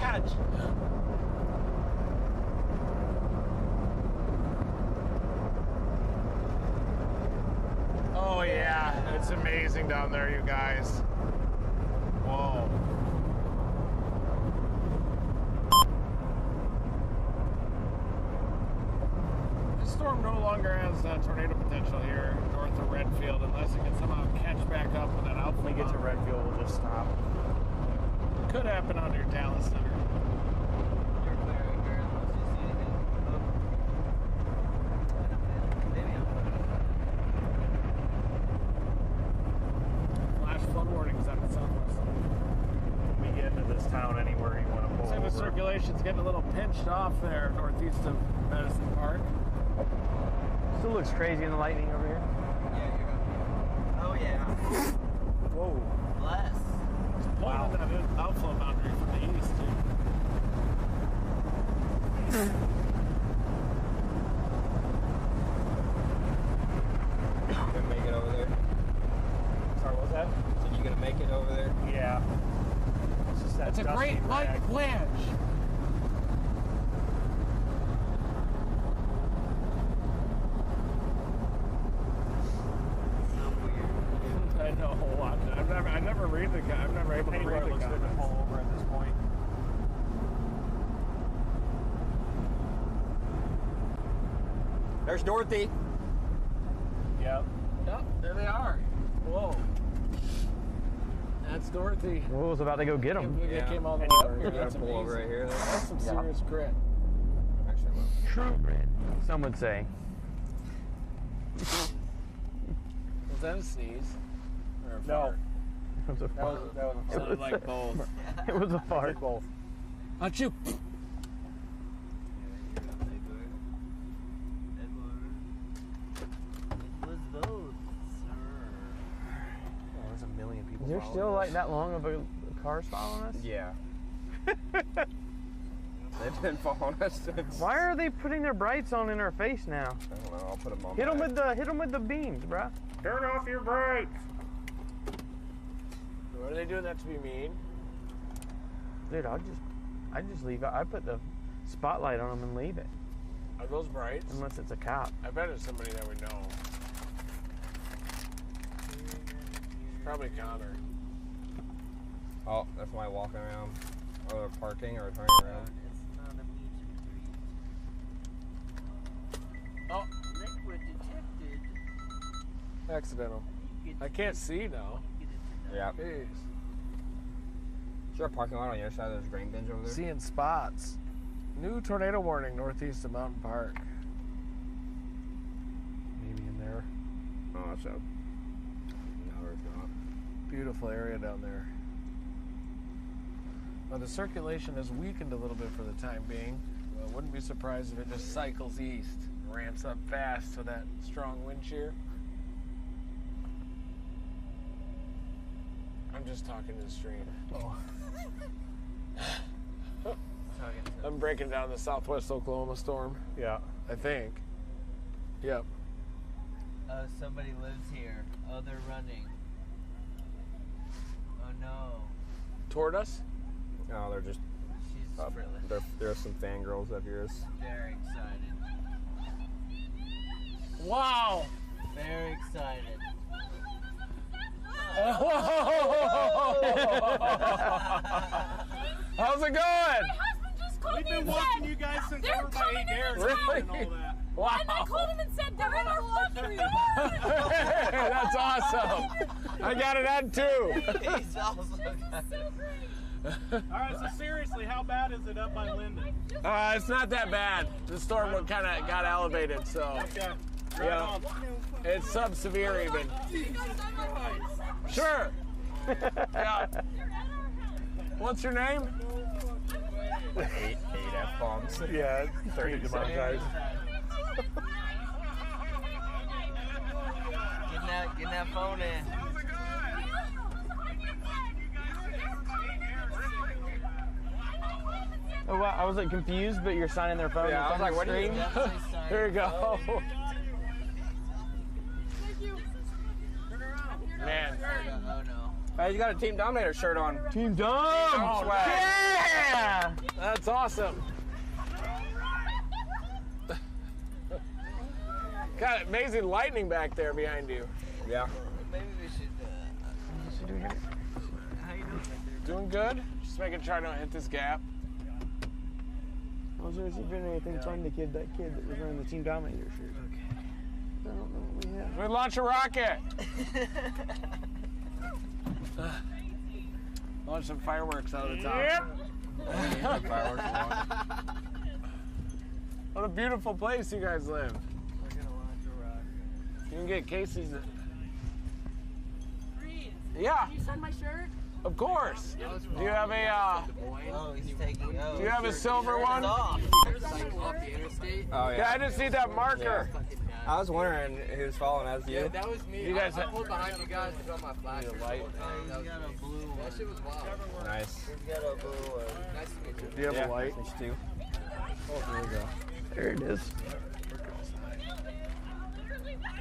Oh yeah, it's amazing down there, you guys. Whoa. This storm no longer has tornado potential here north of Redfield unless it can somehow catch back up with that outflow. When we get to Redfield, we'll just stop. Could happen on your Dallas Center. You're clear right here unless you see anything. Maybe Flash flood warnings on the southwest. We get into this town anywhere you want to pull Looks like the over. circulation's getting a little pinched off there northeast of Medicine Park. Still looks crazy in the lightning over here. Yeah, you're up. Oh yeah. Whoa. Bless. Pulling in that outflow boundary from the east, too. You gonna make it over there? Sorry, what was that? So you gonna make it over there? Yeah. It's just that It's a dusty great light rag. wedge. So weird. I know. I never read the guy. I'm never able to Anywhere read the looks good to comments. pull over at this point. There's Dorothy. Yep. Yep, there they are. Whoa. That's Dorothy. Will was about to go get Can't him. believe Yeah. they came all the way And up We're here. gonna That's pull over amazing. right here. That's some serious grit. Actually, I'm gonna- True grit. Some would say. Was that a sneeze? Or a No. fart? It was a That fart. was a Sounded like both. It was a fart. both. Achoo! Yeah, you're up, Edward. It was both, sir. Oh, there's a million people. Is there following still us. like that long of a cars following us? Yeah. They've been following us since. Why are they putting their brights on in our face now? I don't know. I'll put them on. Hit them back. with the beams, bruh. Turn off your brakes. What are they doing that to be mean? Dude, I just leave it. I put the spotlight on them and leave it, Are those brights? unless it's a cop. I bet it's somebody that we know. Probably Connor. Oh, that's why walking around. Or parking or turning around. It's not a meet and greet. Oh, Liquid detected. accidental. I can't see now. Yeah. Jeez. Is there a parking lot on your side? There's a grain bins over there. Seeing spots. New tornado warning northeast of Mountain Park. Maybe in there. Oh, that's up. No, it's not. Beautiful area down there. Now the circulation has weakened a little bit for the time being. Wouldn't be surprised if it just cycles east and ramps up fast to that strong wind shear. I'm just talking to the stream. Oh. I'm breaking down the southwest Oklahoma storm. Yeah. I think. Yep. Oh, somebody lives here. Oh, they're running. Oh no. Toward us? No, they're just. She's There's some fangirls of yours. very excited. Wow! Very excited. How's it going? We've been watching you guys since we were about 8 years old and all that. Wow. And I called him and said, they're in our fucking yard. Hey, that's awesome. I got it on too. He's also All right, so seriously, how bad is it up by Linden? It's not that bad. The storm kind of got elevated, so Okay. yeah, it's sub-severe even. Sure. Yeah. What's your name? Eight F-bombs. Yeah, 30 demonetized. getting that phone in. Oh, wow. I was like confused, but you're signing their phone. Yeah, I was like, what are you? Here you go. Man. Oh no. Hey, you got a Team Dominator shirt on. Team Dom! Oh, Yeah! That's awesome. Got amazing lightning back there behind you. Yeah. Maybe we should. How you doing right there? Doing good. Just making sure I don't hit this gap. I was wondering if you've been anything from that kid that was wearing the Team Dominator shirt. Okay. I don't know what we have. We launch a rocket. Launch some fireworks out of the top. Fireworks along. What a beautiful place you guys live. We're gonna launch a rocket. You can get Casey's. Reed, Yeah, you sign my shirt? of course. Do you have a? Oh, he's taking. Oh, Do you have a silver one? off. Oh Yeah, yeah. I just need that marker. I was wondering who's following as you. That was me. You guys. I pulled behind you guys to film my flash. light. He's got a blue one. That shit was wild. Nice. He's got a blue one. Nice to meet you. Do you have a light? Nice too. Oh, there we go. There it is.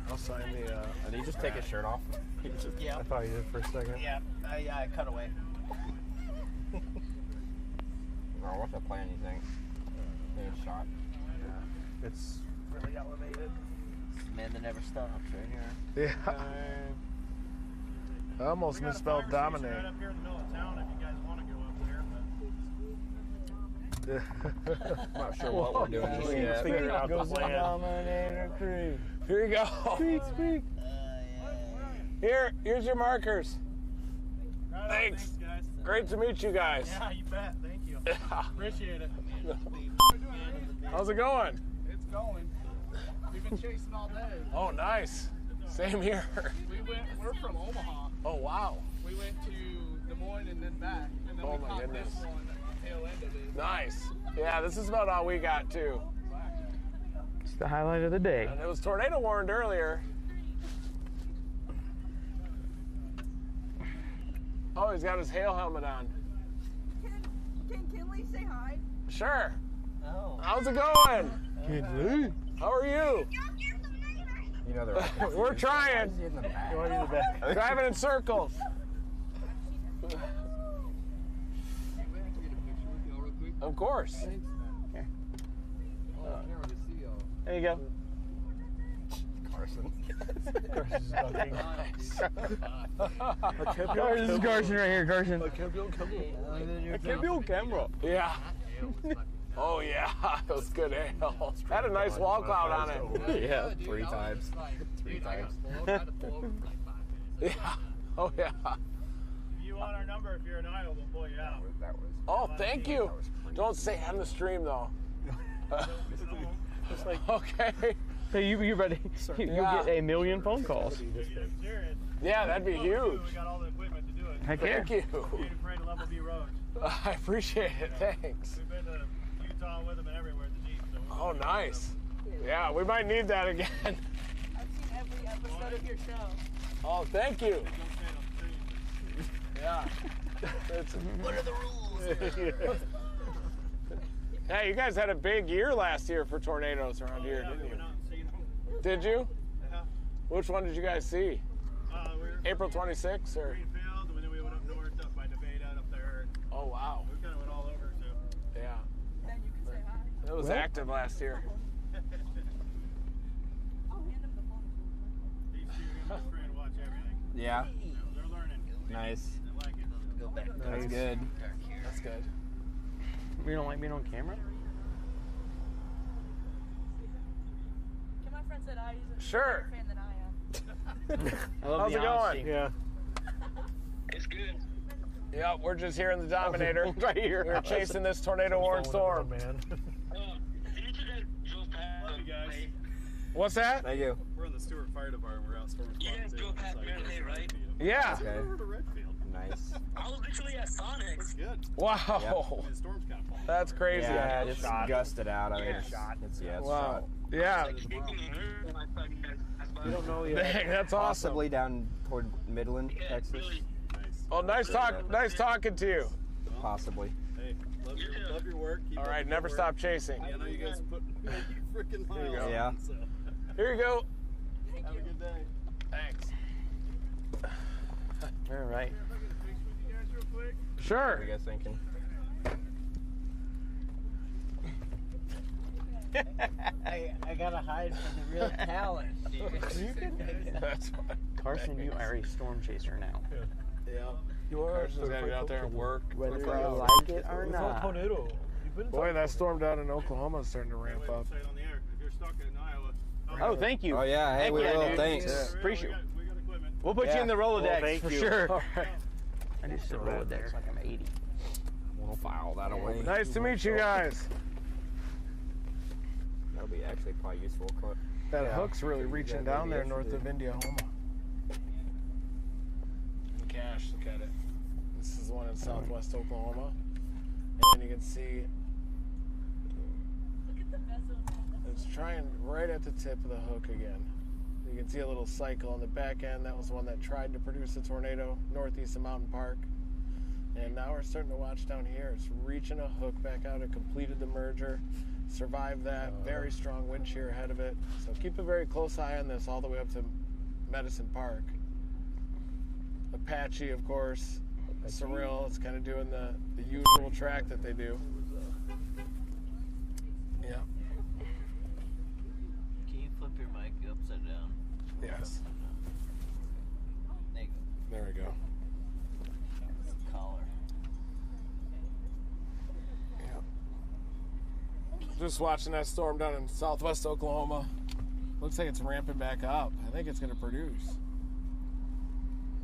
I'll sign the. Did he just take his shirt off? Yeah. I thought you did for a second. Yeah. I cut away. Oh, what's the plan, you think? Being shot. It's Really elevated. It's the man that never stops right here. Yeah. I almost We got a misspelled fire station dominate. right up here in the middle of town if you guys want to go up there. I'm not sure what we're doing just yet. figure out the Goes the plan. Dominator crew. Here you go. Squeak, squeak. Here's your markers. Right on, Thanks. guys. Great to meet you guys. Yeah, you bet. Thank you. Appreciate it. How's it going? It's going. We've been chasing all day. Oh, nice. Same here. We're from Omaha. Oh, wow. We went to Des Moines and then back. And then Oh, we my caught goodness. this one at the tail end of it. Nice. Yeah, this is about all we got, too. It's the highlight of the day. And it was tornado warned earlier. Oh, he's got his hail helmet on. Can Kinley say hi? Sure. Oh. How's it going? Good. How are you? You know they're We're trying. Why is he in the back? Driving in circles. Of course. There you go. Carson. Carson's ducking. This is Carson right here, Carson. I can't be on camera. I can't be on camera. Yeah. Oh yeah, it was good ale. Had a nice wall cloud on it. Yeah, 3 times. 3 times. Yeah. Oh yeah. If you want our number, if you're in Iowa, we'll pull you out. That was. Oh, thank you. Don't say on the stream though. Just like, Okay. Hey, you ready? You Yeah. get a million phone calls. serious. Yeah, that'd be huge. We got all the equipment to do it. Heck yeah. Thank you. We ain't afraid to level B roads. I appreciate it. Thanks. We've been to Utah with them and everywhere at the Jeep. So Oh, nice. Yeah, we might need that again. I've seen every episode of your show. Oh, thank you. Yeah. What are the rules? Hey, you guys had a big year last year for tornadoes around here, didn't you? Did you? Yeah. Which one did you guys see? We're April 26th or? Greenfield, and then we went up north, up by Nevada, up there. Oh, wow. We kind of went all over, so. Yeah. Then you can say hi. It was active last year. I'll hand him the phone. These two are my friend, watch everything. Yeah. They're learning. Nice. They like it. That's good. That's good. You don't like being on camera? My friend said he's a Sure. bigger fan than I am. I love How's the it going? honesty. Yeah. Yeah, we're just here in the Dominator. Right here. We're chasing this tornado-warned storm. Man. Love you guys. What's that? Thank you. We're in the Stewart Fire Department. We're out storming. You guys drove past Redfield, right? Yeah. Okay. Over to Redfield. Nice. I was literally at Sonic's. Good. Wow. The storm's kind of falling. That's crazy. Yeah, it's gusted out. I mean, Yeah. it's shot. It's Wow. shot. Yeah. We don't know yet. Dang, that's awesome. Possibly down toward Midland, Texas. Nice. Well, nice talking to you. Possibly. Hey, love your work. Keep All up right, the never good stop work. chasing. I know you guys put freaking miles go. Yeah. on, so Here you go. have a good day. Thanks. All right. If I can fix with you guys real quick. What Sure. are you guys thinking? I gotta hide from the real talent. That's fine. Carson, you are a storm chaser now. Yeah. You are. Carson's got to get out there and work. Whether Look you out. like it or not. Tornado. Boy, that storm down in Oklahoma is starting to ramp up. Say it on the air. If you're stuck in Iowa. Oh, thank you. Oh yeah. Hey, Heck we yeah, will. dude. Thanks. Yeah. Appreciate it. We got equipment. We'll put you in the Rolodex Well, thank for you. sure. All right. I just said Rolodex like I'm 80. We'll file that away. Nice to meet you guys. That'll be actually probably useful. That Yeah. hook's really reaching That down there ABS north did. of Indiahoma. Cash, look at it. This is the one in southwest Oklahoma. And you can see Look at the bezel. it's trying right at the tip of the hook again. You can see a little cycle on the back end. That was the one that tried to produce a tornado northeast of Mountain Park. And now we're starting to watch down here. It's reaching a hook back out. It completed the merger, survived that. Very strong wind shear ahead of it. So keep a very close eye on this all the way up to Medicine Park. Apache, of course. Surreal. It's kind of doing the usual track that they do. Yeah. Can you flip your mic upside down? Yes. There you go. There we go. It's a collar. Just watching that storm down in southwest Oklahoma. Looks like it's ramping back up. I think it's going to produce.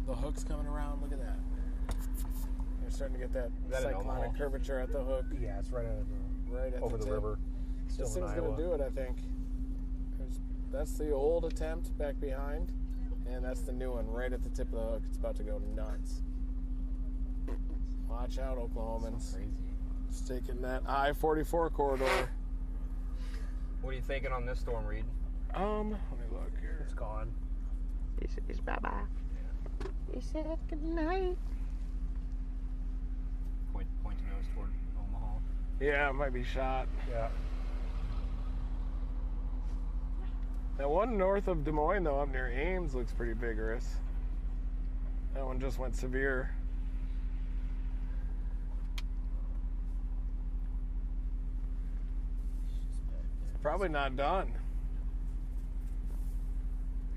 The hook's coming around. Look at that. You're starting to get that that in cyclonic Omaha? curvature at the hook. Yeah, it's right Right at over the tip. river. This thing's going to do it, I think. That's the old attempt back behind. And that's the new one right at the tip of the hook. It's about to go nuts. Watch out, Oklahomans. Crazy. It's taking that I-44 corridor. What are you thinking on this storm, Reed? Let me look here. It's gone. It's bye-bye. He said good night. Point to nose toward Omaha. Yeah, it might be shot. Yeah. That one north of Des Moines, though, up near Ames, looks pretty vigorous. That one just went severe. It's probably not done.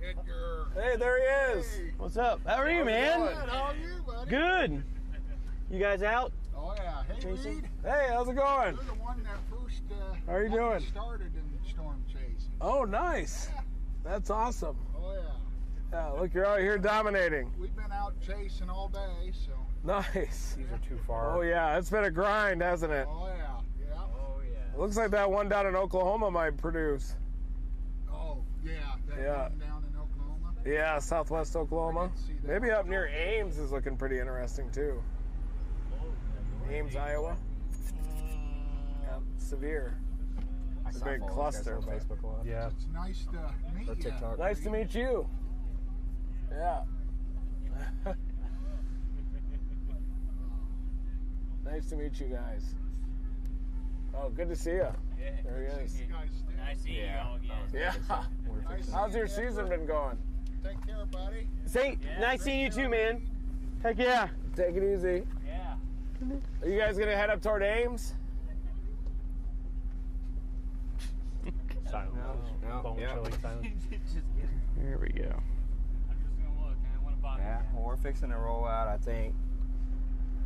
Edgar. Hey, there he is. What's up? How are you, man? Good. How are you, buddy? Good. You guys out? Oh yeah. Hey, Chasing? Reed. Hey, how's it going? You're the one that first. How are you doing? Started in storm chasing. Oh, nice. That's awesome. Oh yeah. Yeah, look, you're out here dominating. We've been out chasing all day, so. Nice. These are too far. Oh yeah, it's been a grind, hasn't it? Oh yeah. Yeah. Oh yeah. Looks like that one down in Oklahoma might produce. Oh yeah. That Yeah. one down in Oklahoma. Yeah, southwest Oklahoma. I didn't see that. Maybe up near Ames is looking pretty interesting too. Ames, Iowa. Yep, severe. I It's a saw big all those guys cluster. on but- Facebook a lot. Yeah. It's nice to meet Or you. TikTok. Nice to meet you. Yeah. Nice to meet you guys. Oh, good to see you. There he is. You guys too. Nice seeing you all again. Yeah. Nice How's your seeing you, season Edward. been going? Take care, buddy. Say, nice seeing you too, man. Heck yeah. Take it easy. Yeah. Are you guys gonna head up toward Ames? Silence. No, Bone yeah. chilling silence. Just kidding. Here we go. I'm just gonna look. I want to buy. Yeah, well, we're fixing to roll out, I think.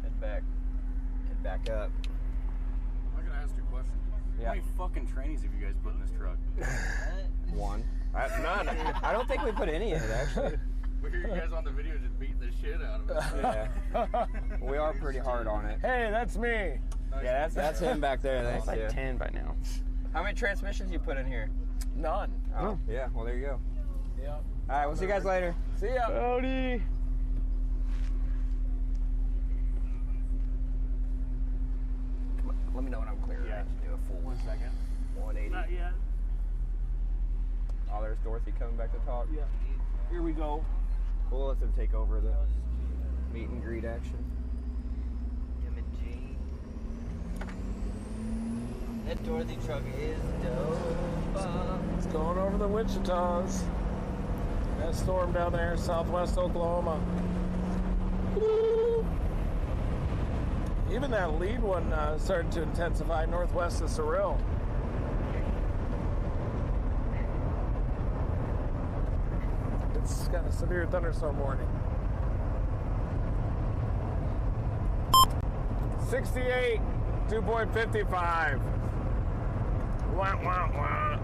Head back up. I'm gonna ask you a question. Yeah. How many fucking trannies have you guys put in this truck? One. None. I don't think we put any in it, actually. We hear you guys on the video just beating the shit out of it. Yeah. We are pretty hard on it. Hey, that's me. Yeah, that's him back there. It's Thanks, like yeah. 10 by now. How many transmissions you put in here? None. Oh, yeah. Well, there you go. Yeah. All right, we'll see you guys later. See ya. Howdy. Let me know when I'm clear. Yeah. I have to do a full 1 second. 180. Not yet. Oh, there's Dorothy coming back to talk. Yeah. Here we go. We'll let them take over the meet and greet action. Him and Gene. That Dorothy truck is dope. It's going over the Wichitas. That storm down there, southwest Oklahoma. Even that lead one started to intensify northwest of Cyril. It's got a severe thunderstorm warning. 68, 2.55. Wah, wah, wah.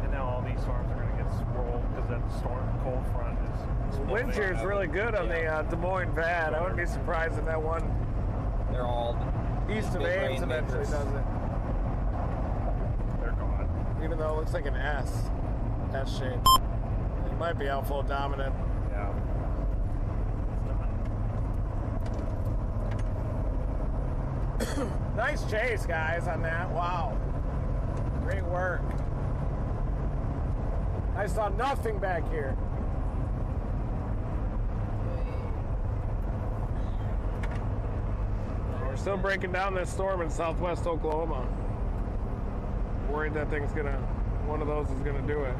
And now all these storms are going to get swirled because that storm cold front is. Wind shear is really good on the Des Moines VAD. I wouldn't be surprised if that one They're all east of big Ames rain eventually makers. does it. They're gone. Even though it looks like an S shape. It might be outflow dominant. Yeah. It's done. Nice chase, guys, on that. Wow. Great work. I saw nothing back here. We're still breaking down this storm in southwest Oklahoma. Worried that thing's gonna, one of those is gonna do it.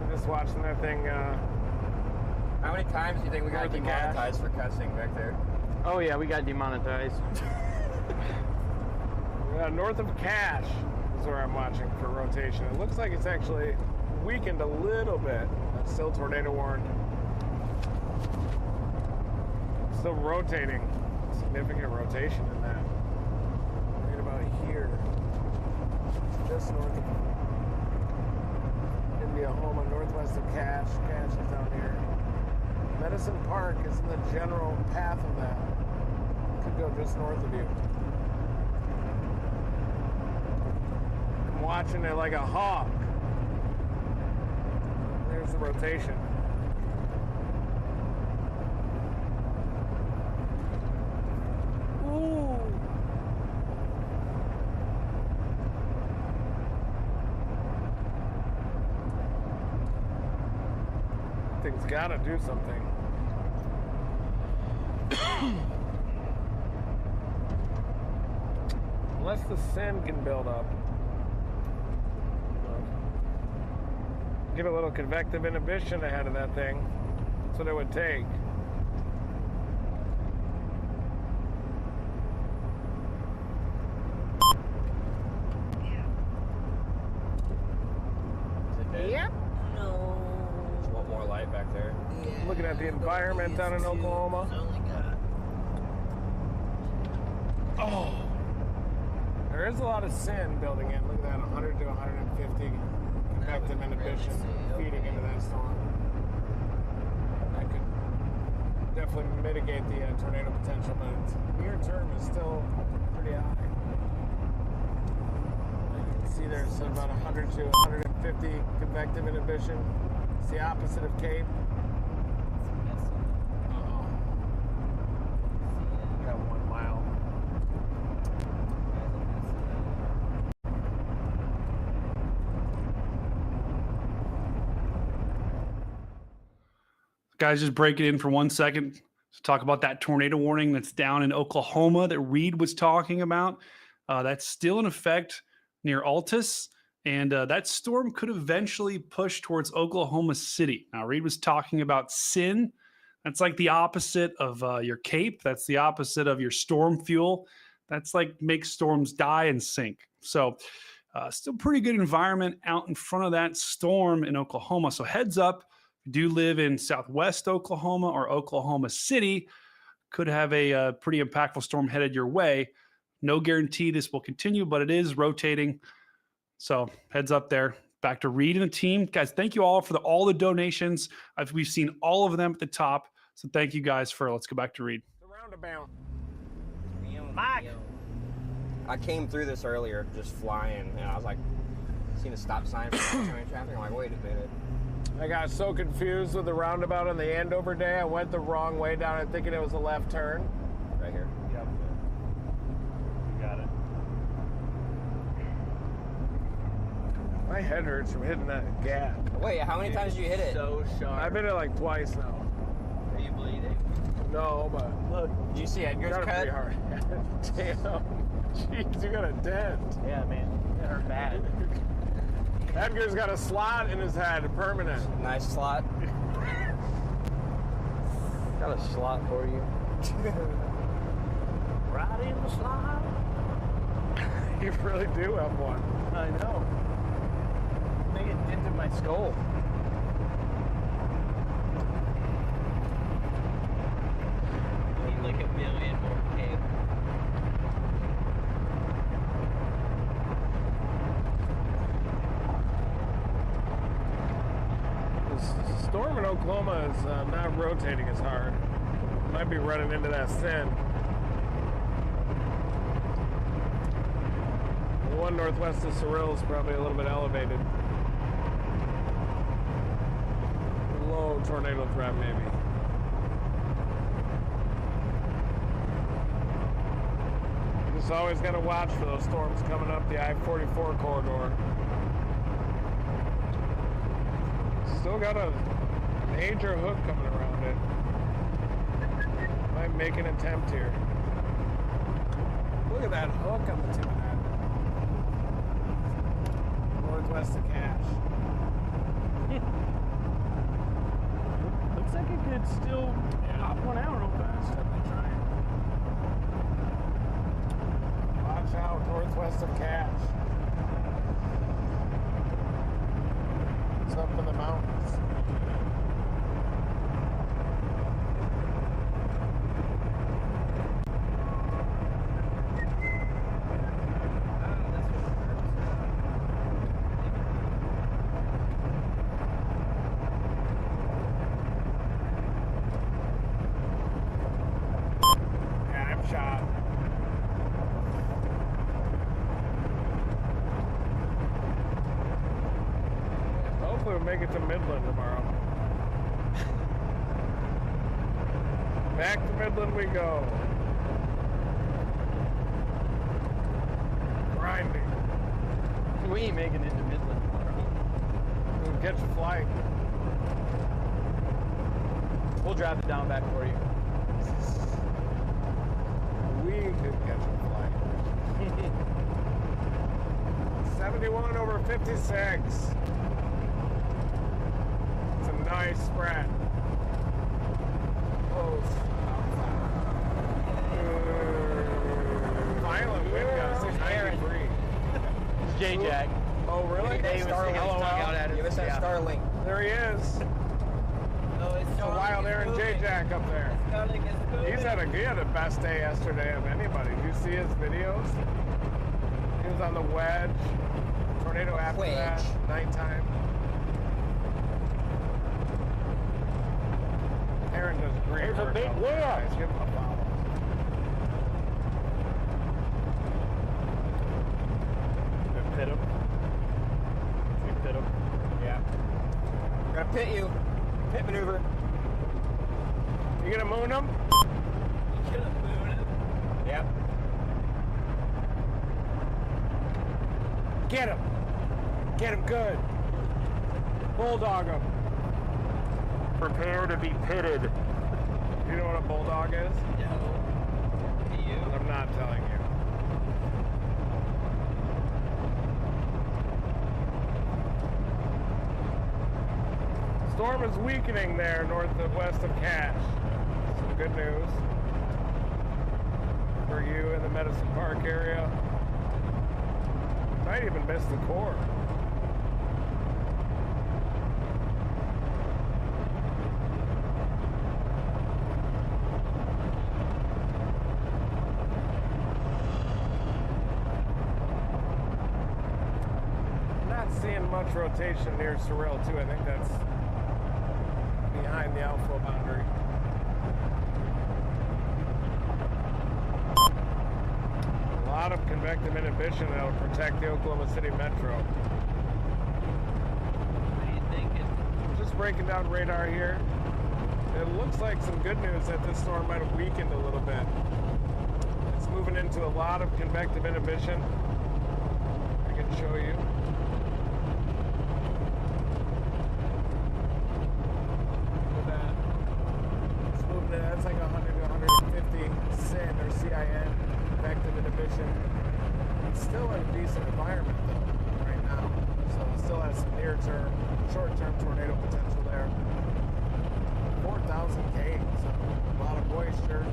I'm just watching that thing. How many times do you think we got North of Cache. demonetized for cussing back there? Oh, yeah, we got demonetized. North of Cache is where I'm watching for rotation. It looks like it's actually weakened a little bit. It's still tornado warned. Still rotating. Significant rotation in that. Right about here. Just north of Indiahoma, northwest of Cache. Cache is down here. Medicine Park is in the general path of that. Could go just north of you. I'm watching it like a hawk. There's the rotation. Ooh. Thing's gotta do something. Unless the sand can build up. Get a little convective inhibition ahead of that thing. That's what it would take. Yep. Just want more light back there. Looking at the environment down in Oklahoma. Oh, there is a lot of sin building in. Look at that, 100 to 150 convective inhibition feeding into that storm. That could definitely mitigate the tornado potential, but its near term is still pretty high. You can see there's about 100 to 150 convective inhibition. It's the opposite of Cape. Got 1 mile. Guys, just break it in for 1 second to talk about that tornado warning that's down in Oklahoma that Reed was talking about. That's still in effect near Altus, and that storm could eventually push towards Oklahoma City. Now, Reed was talking about SIN. That's like the opposite of your CAPE. That's the opposite of your storm fuel. That's like makes storms die and sink. So still pretty good environment out in front of that storm in Oklahoma. So heads up. Do live in Southwest Oklahoma or Oklahoma City, could have a pretty impactful storm headed your way. No guarantee this will continue, but it is rotating. So heads up there. Back to Reed and the team. Guys, thank you all for all the donations. We've seen all of them at the top. So thank you guys for, let's go back to Reed. The roundabout. Mike! I came through this earlier just flying, and I was like, seen a stop sign for oncoming traffic. I'm like, wait a minute. I got so confused with the roundabout on the Andover day. I went the wrong way down and thinking it was a left turn. Right here. Yep. You got it. My head hurts from hitting that gap. Wait, how many times did you hit it? So sharp. I've been it like twice now. Are you bleeding? No, but Look, did you see Edgar's got it cut? pretty hard. Damn. Jeez, you got a dent. Yeah, man. It hurt bad. Edgar's got a slot in his head, permanent. Nice slot. Got a slot for you. Right in the slot. You really do have one. I know. I think it dented my skull. Need like a million more Cape. The storm in Oklahoma is not rotating as hard. Might be running into that sin. The one northwest of Cyril is probably a little bit elevated. Low tornado threat, maybe. Just always got to watch for those storms coming up the I-44 corridor. Still got a major hook coming around it. Might make an attempt here. Look at that hook on the tip of that. Northwest of Cache. Looks like it could still pop one out real fast. Watch out, northwest of Cache. It's up in the mountains. Yeah, I'm shot. Hopefully we'll make it to Midland tomorrow. Back to Midland we go. Grinding. We ain't making it to Midland tomorrow. We'll catch a flight. We'll drive it down back for you. We could catch a flight. 71 over 56. It's a nice spread. J-Jack. Oh, really? He was yelling out at us. Give us that Yeah. Starlink. There he is. No, it's It's a wild Aaron J-Jack up there. He had the best day yesterday of anybody. Did you see his videos? He was on the wedge. Tornado after that. Nighttime. Aaron does great There's a work big out there, wheel. guys. Give him a follow. Pit him. We pit him. Yeah. We're gonna pit you. Pit maneuver. You gonna moon him? Yep. Get him. Get him good. Bulldog him. Prepare to be pitted. You know what a bulldog is? No. Do you? I'm not telling you. Storm is weakening there north and west of Cache. Some good news for you in the Medicine Park area. Might even miss the core. Not seeing much rotation near Sorrel too. I think that's behind the outflow boundary. A lot of convective inhibition that'll protect the Oklahoma City Metro. What are you thinking? Just breaking down radar here. It looks like some good news that this storm might have weakened a little bit. It's moving into a lot of convective inhibition. I can show you. Look at that. It's moving in, that's like 100 to 150 SIN or CIN, convective inhibition. It's still in a decent environment though, right now. So it still has some near-term, short-term tornado potential there. 4,000 K, so a lot of moisture.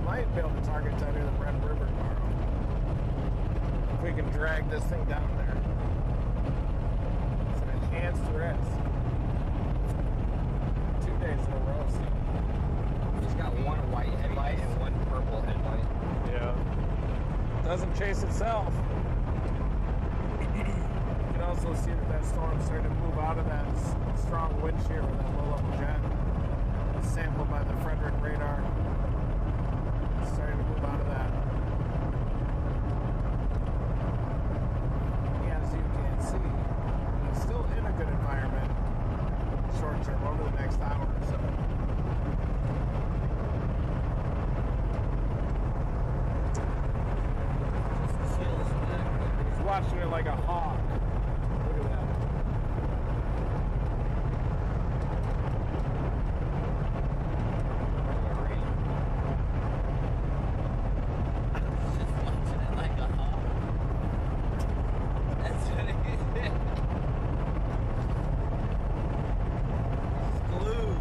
Might be able to target down near the Red River tomorrow. If we can drag this thing down there. It's an enhanced risk. 2 days in a row, so. It's got one white headlight and one purple headlight. Yeah. Doesn't chase itself. You can also see that that storm's starting to move out of that strong wind shear with that low-level jet. Sampled by the Frederick radar. It's starting to move out of that. As you can see, it's still in a good environment short term over the next hour or so. He's watching it like a hawk. Look at that. Like a hawk. That's what it is. It's glue.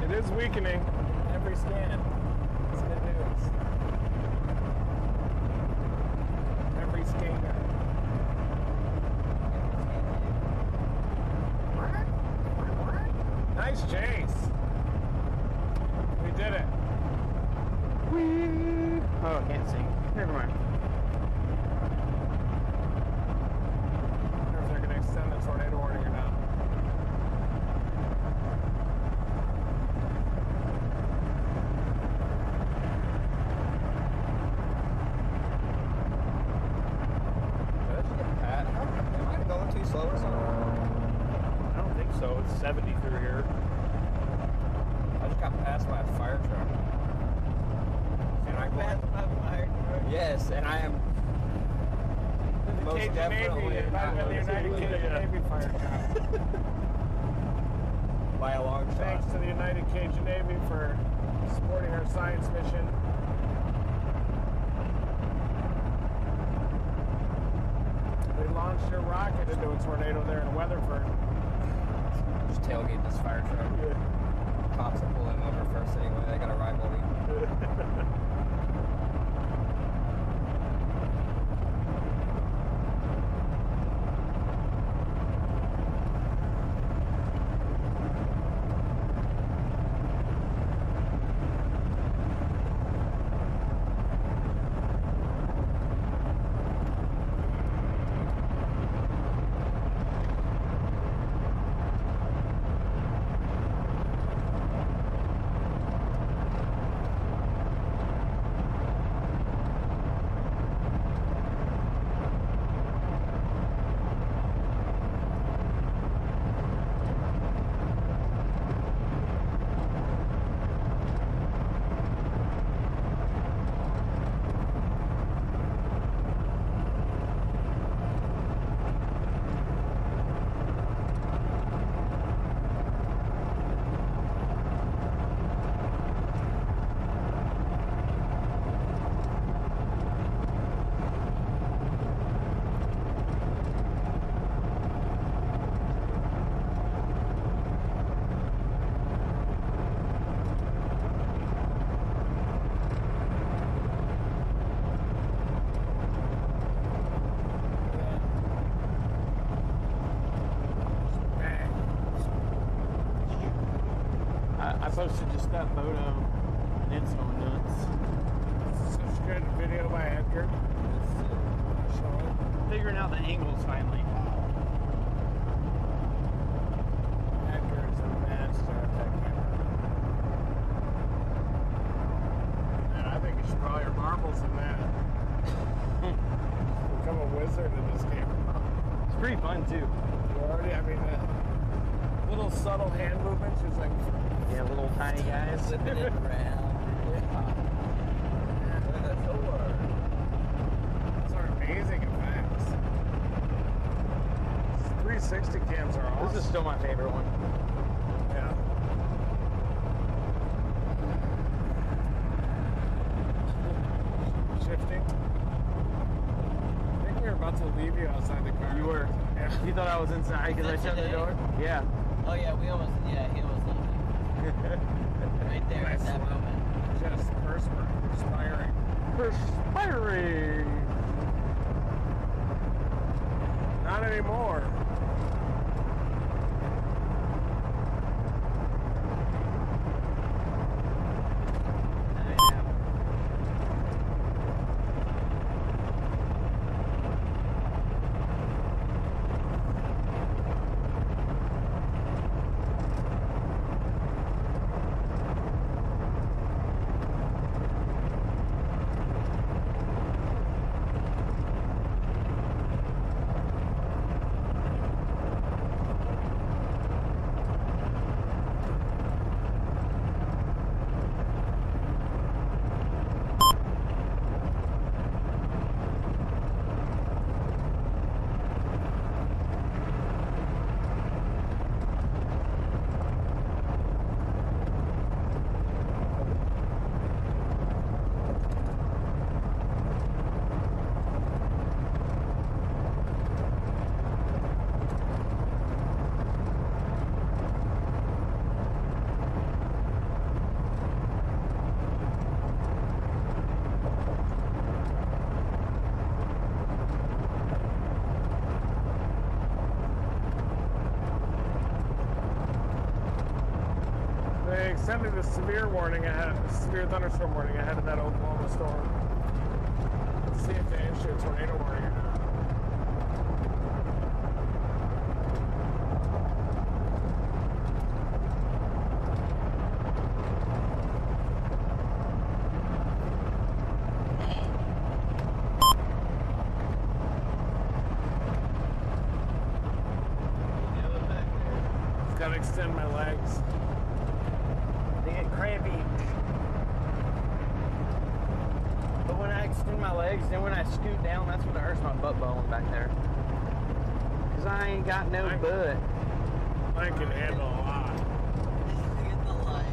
It is weakening every scan. It's good news. Every scan. Nice chase. We did it. Whee! Oh, I can't sing. Never mind. I wonder if they're going to extend the tornado warning or not. Pat, am I going too slow or something? I don't think so. It's 70 through here. I just got passed by a fire truck. And I'm going. Yes, and I am most Cajun definitely Navy, not the going United to Cajun Navy fire truck. by a long shot. Thanks to the United Cajun Navy for supporting our science mission. They launched their rocket into a tornado there in Weatherford. Just tailgate this fire truck. Cops will pull him over first anyway. They got a rivalry. I posted just that photo, and it's going nuts. Such a good video by Edgar. Figuring out the angles finally. Edgar is a master at that camera. Man, I think you should draw your marbles in that. Become a wizard in this camera. It's pretty fun too. You already, I mean, little subtle hand movements, just like Yeah, little tiny guys. Flipping it around. those are amazing effects. 360 cams are awesome. This is still my favorite one. Yeah. Shifting. I think we were about to leave you outside the car. You were. Yeah. You thought I was inside because I shut the door? Yeah. Oh yeah, he almost left. Right there at that moment. Just perspiring. Perspiring. Not anymore. They extended a severe thunderstorm warning ahead of that Oklahoma storm. Let's see if they issue a tornado warning or not. Just gotta extend my legs. They get crampy. But when I extend my legs, then when I scoot down, that's when it hurts my butt bone back there. Because I ain't got no butt. I can handle a lot. Get the light.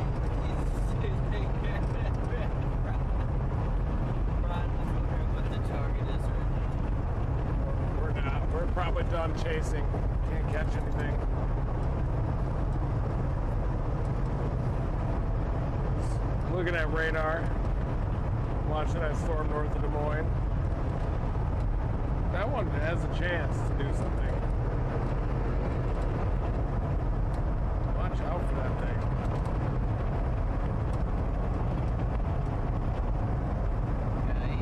What the target is right We're not. We're probably done chasing. Can't catch anything. Looking at radar. Watching that storm north of Des Moines. That one has a chance to do something. Watch out for that thing. Okay.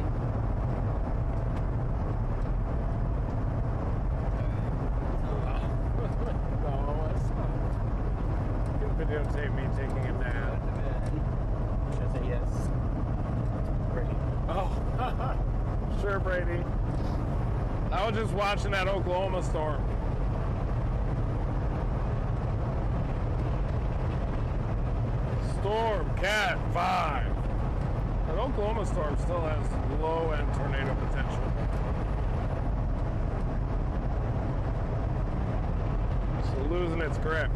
No, that's not. You can videotape me taking a nap. Should I say yes? Brady. Oh, sure, Brady. I was just watching that Oklahoma storm. Storm Cat 5. That Oklahoma storm still has low-end tornado potential. It's losing its grip.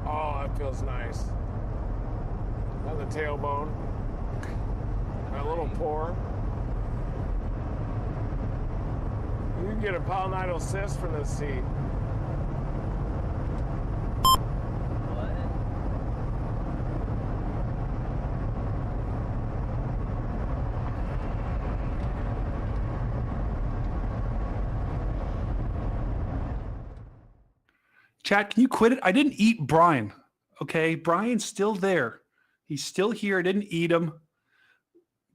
Oh, that feels nice. On the tailbone. A little pour. You can get a polynital cyst from this seat. Chat, can you quit it? I didn't eat Brian. Okay, Brian's still there. He's still here. I didn't eat him.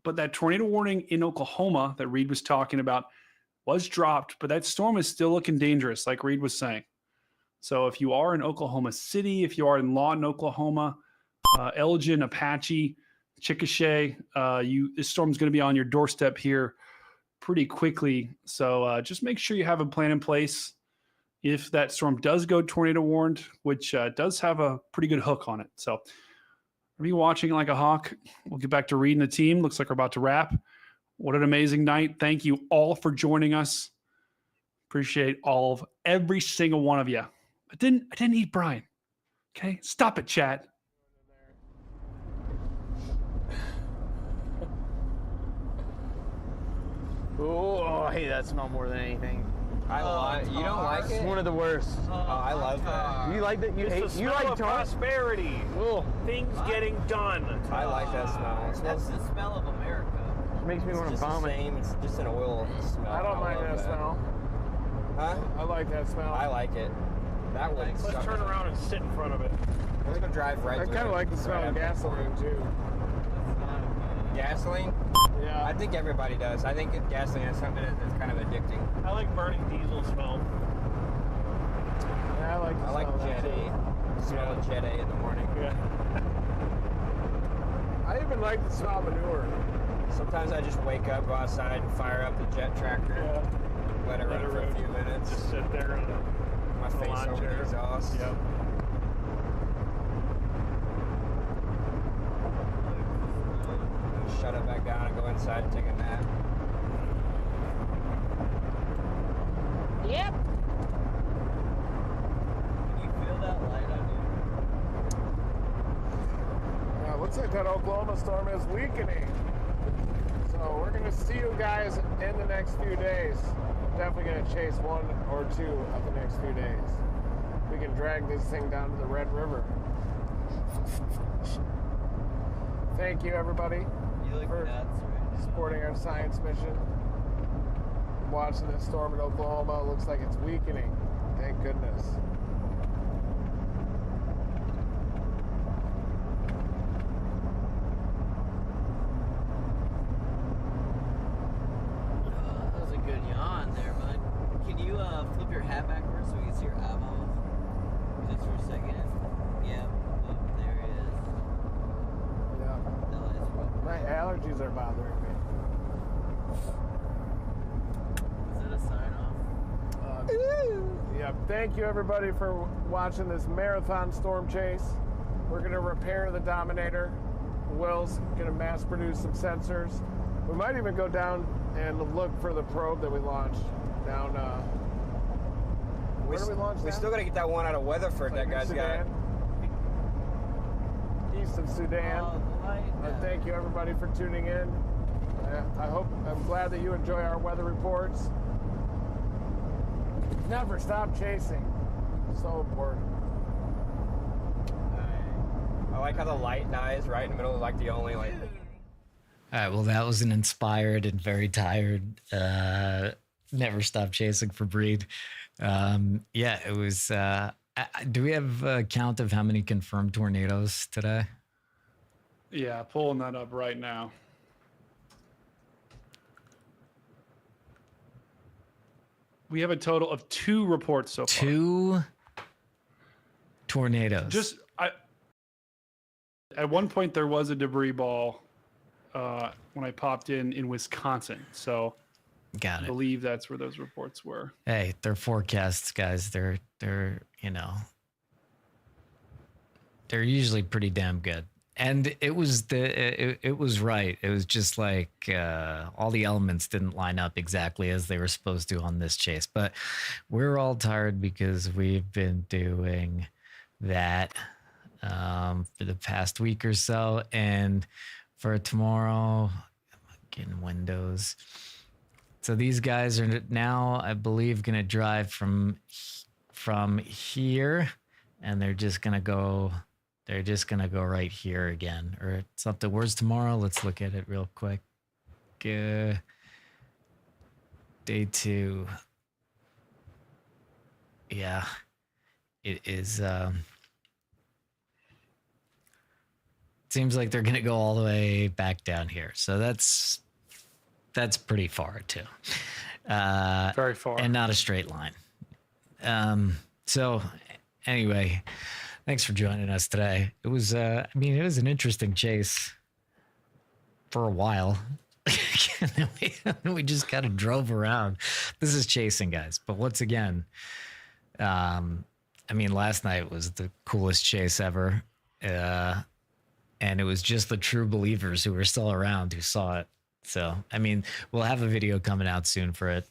But that tornado warning in Oklahoma that Reed was talking about was dropped, but that storm is still looking dangerous, like Reed was saying. So if you are in Oklahoma City, if you are in Lawton, Oklahoma, Elgin, Apache, Chickasha, this storm is going to be on your doorstep here pretty quickly. So just make sure you have a plan in place if that storm does go tornado warned, which does have a pretty good hook on it. So be watching like a hawk. We'll get back to reading the team. Looks like we're about to wrap. What an amazing night. Thank you all for joining us. Appreciate every single one of you. I didn't eat Brian. Okay? Stop it, chat. Oh, I hate that smell more than anything. You don't like it? It's one of the worst. Oh, I love that. You like that? You It's hate? the You smell like of tar? prosperity. Ugh. Things getting done. I like that smell. It That's smells. the smell of America. It makes me It's want to just the vomit. same. It's just an oil smell. I don't mind love that smell. Huh? I like that smell. I like it. That would. Let's turn around and sit in front of it. Let's go drive right I through kind of it. like the smell of gasoline too. Gasoline? Yeah. I think everybody does. I think gasoline is something that's kind of addicting. I like burning diesel smell. Yeah, I like the I like smell of that Jet too. A. Smell of Jet A in the morning. Yeah. I even like the smell of manure. Sometimes I just wake up, go outside, and fire up the jet tractor, Yeah. let it run for a few minutes, Just sit there on my the face lawn over chair. the exhaust. Yep. Shut it back down and go inside and take a nap. Yep. Can you feel that light on Yeah, looks like that Oklahoma storm is weakening. So we're going to see you guys in the next few days. Definitely going to chase one or two of the next few days. We can drag this thing down to the Red River. Thank you, everybody, you? You look for nuts right now. supporting our science mission. Watching this storm in Oklahoma, looks like it's weakening. Thank goodness. That was a good yawn there, bud. Can you flip your hat backwards so we can see your eyeballs? Just for a second. Yeah. Oh, there it is. Yeah. No, it's real. My allergies are bothering me. Is that a sign off? Yeah, thank you everybody for watching this marathon storm chase. We're going to repair the Dominator. Will's going to mass produce some sensors. We might even go down and look for the probe that we launched down. Where did we launch We down? still got to get that one out of Weatherford that Like guy's got. Sudan? East of Sudan. Oh, the light. Thank you everybody for tuning in. I'm glad that you enjoy our weather reports. Never stop chasing. So important. I like how the light dies right in the middle of like the only like. All right, well, that was an inspired and very tired Never Stop Chasing for Breed. Yeah, it was. Do we have a count of how many confirmed tornadoes today? Yeah, pulling that up right now. We have a total of 2 reports so far. 2 tornadoes. At one point there was a debris ball when I popped in Wisconsin. So Got I it. believe that's where those reports were. Hey, they're forecasts, guys. They're they're usually pretty damn good. And it was it was right. It was just like all the elements didn't line up exactly as they were supposed to on this chase. But we're all tired because we've been doing that for the past week or so. And for tomorrow, I'm getting windows. So these guys are now, I believe, going to drive from here, and they're just going to go right here again or something. Where's tomorrow? Let's look at it real quick. Day 2. Yeah. it is. Seems like they're gonna go all the way back down here. So that's pretty far too. Very far, and not a straight line. So anyway, thanks for joining us today. It was, I mean, it was an interesting chase for a while. And then we just kind of drove around. This is chasing, guys. But once again, I mean, last night was the coolest chase ever. And it was just the true believers who were still around who saw it. So, I mean, we'll have a video coming out soon for it.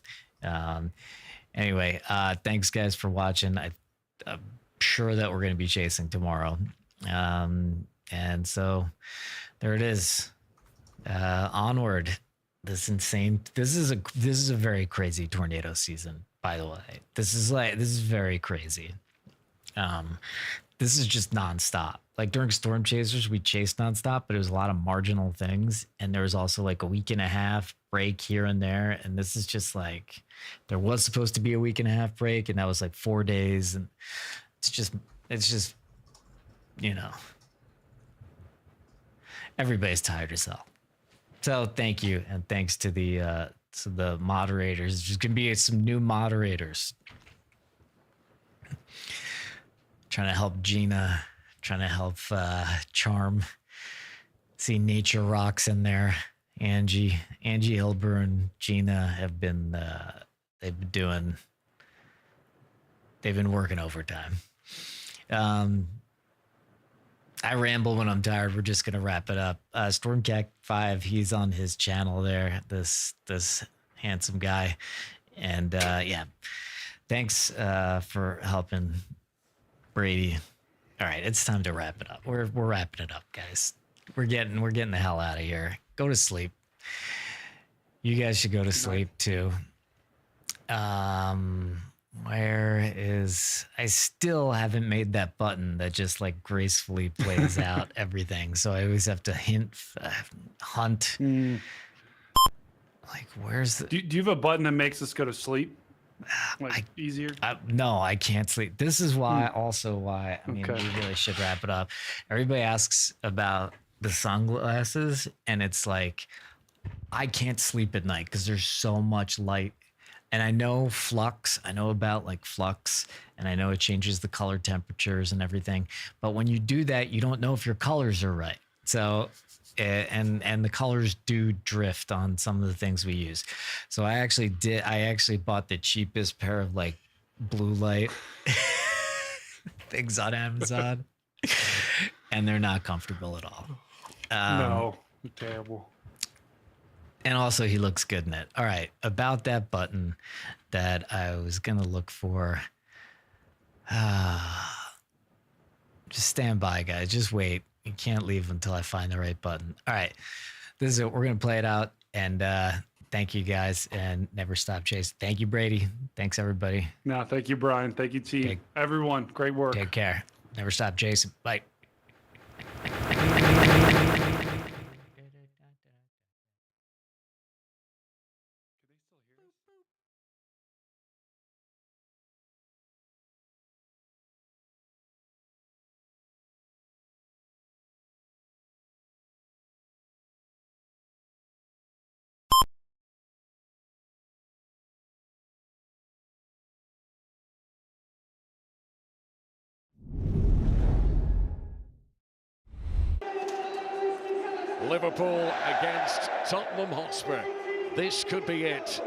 Anyway, thanks guys for watching. I'm sure that we're going to be chasing tomorrow. And so there it is. Onward. This is a very crazy tornado season, by the way. This is very crazy. This is just nonstop. Like during Storm Chasers, we chased nonstop, but it was a lot of marginal things. And there was also like a week and a half break here and there. And this is just like, there was supposed to be a week and a half break, and that was like 4 days. And it's just, you know, everybody's tired as hell. So thank you. And thanks to the moderators. There's going to be some new moderators. Trying to help Gina, trying to help Charm. See Nature Rocks in there. Angie Hilburn, Gina have been they've been working overtime. I ramble when I'm tired. We're just gonna wrap it up. Stormcat 5, he's on his channel there. This handsome guy, and yeah, thanks for helping Brady. All right, it's time to wrap it up. We're wrapping it up, guys. We're getting the hell out of here. Go to sleep. You guys should go to sleep too. Where is, I still haven't made that button that just like gracefully plays out everything. So I always have to hunt. Like, where's the, do you have a button that makes us go to sleep? Like easier? No, I can't sleep. This is why, also why, I mean, we really should wrap it up. Everybody asks about the sunglasses, and it's like, I can't sleep at night because there's so much light. And I know flux, I know about like flux, and I know it changes the color temperatures and everything. But when you do that, you don't know if your colors are right. So, and the colors do drift on some of the things we use. So I actually bought the cheapest pair of like blue light things on Amazon, and they're not comfortable at all. No, terrible. And also he looks good in it. All right, about that button that I was gonna look for. Just stand by, guys. Just wait. You can't leave until I find the right button. All right, this is it. We're gonna play it out, and thank you guys, and never stop chasing. Thank you, Brady. Thanks everybody. No, thank you, Brian. Thank you, team. Everyone, great work. Take care. Never stop chasing. Bye. Liverpool against Tottenham Hotspur. This could be it.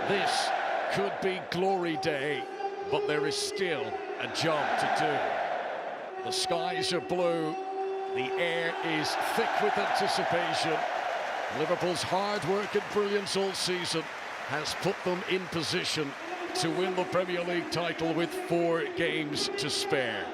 This could be glory day, but there is still a job to do. The skies are blue. The air is thick with anticipation. Liverpool's hard work and brilliance all season has put them in position to win the Premier League title with 4 games to spare.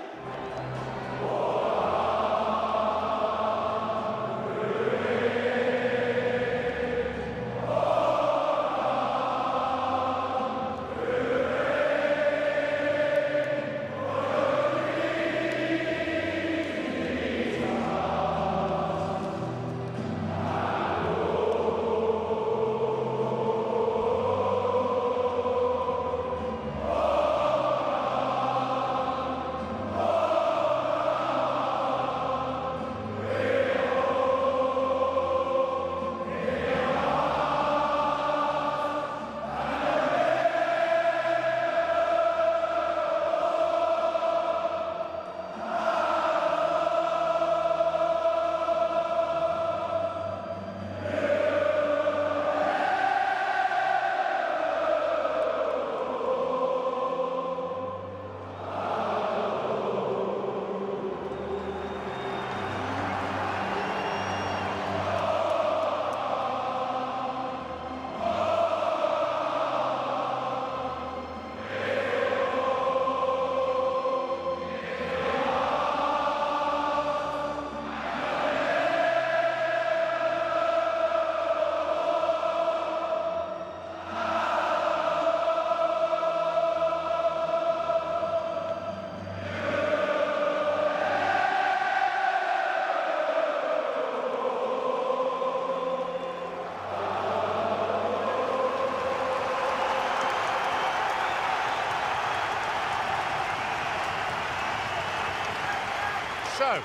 So,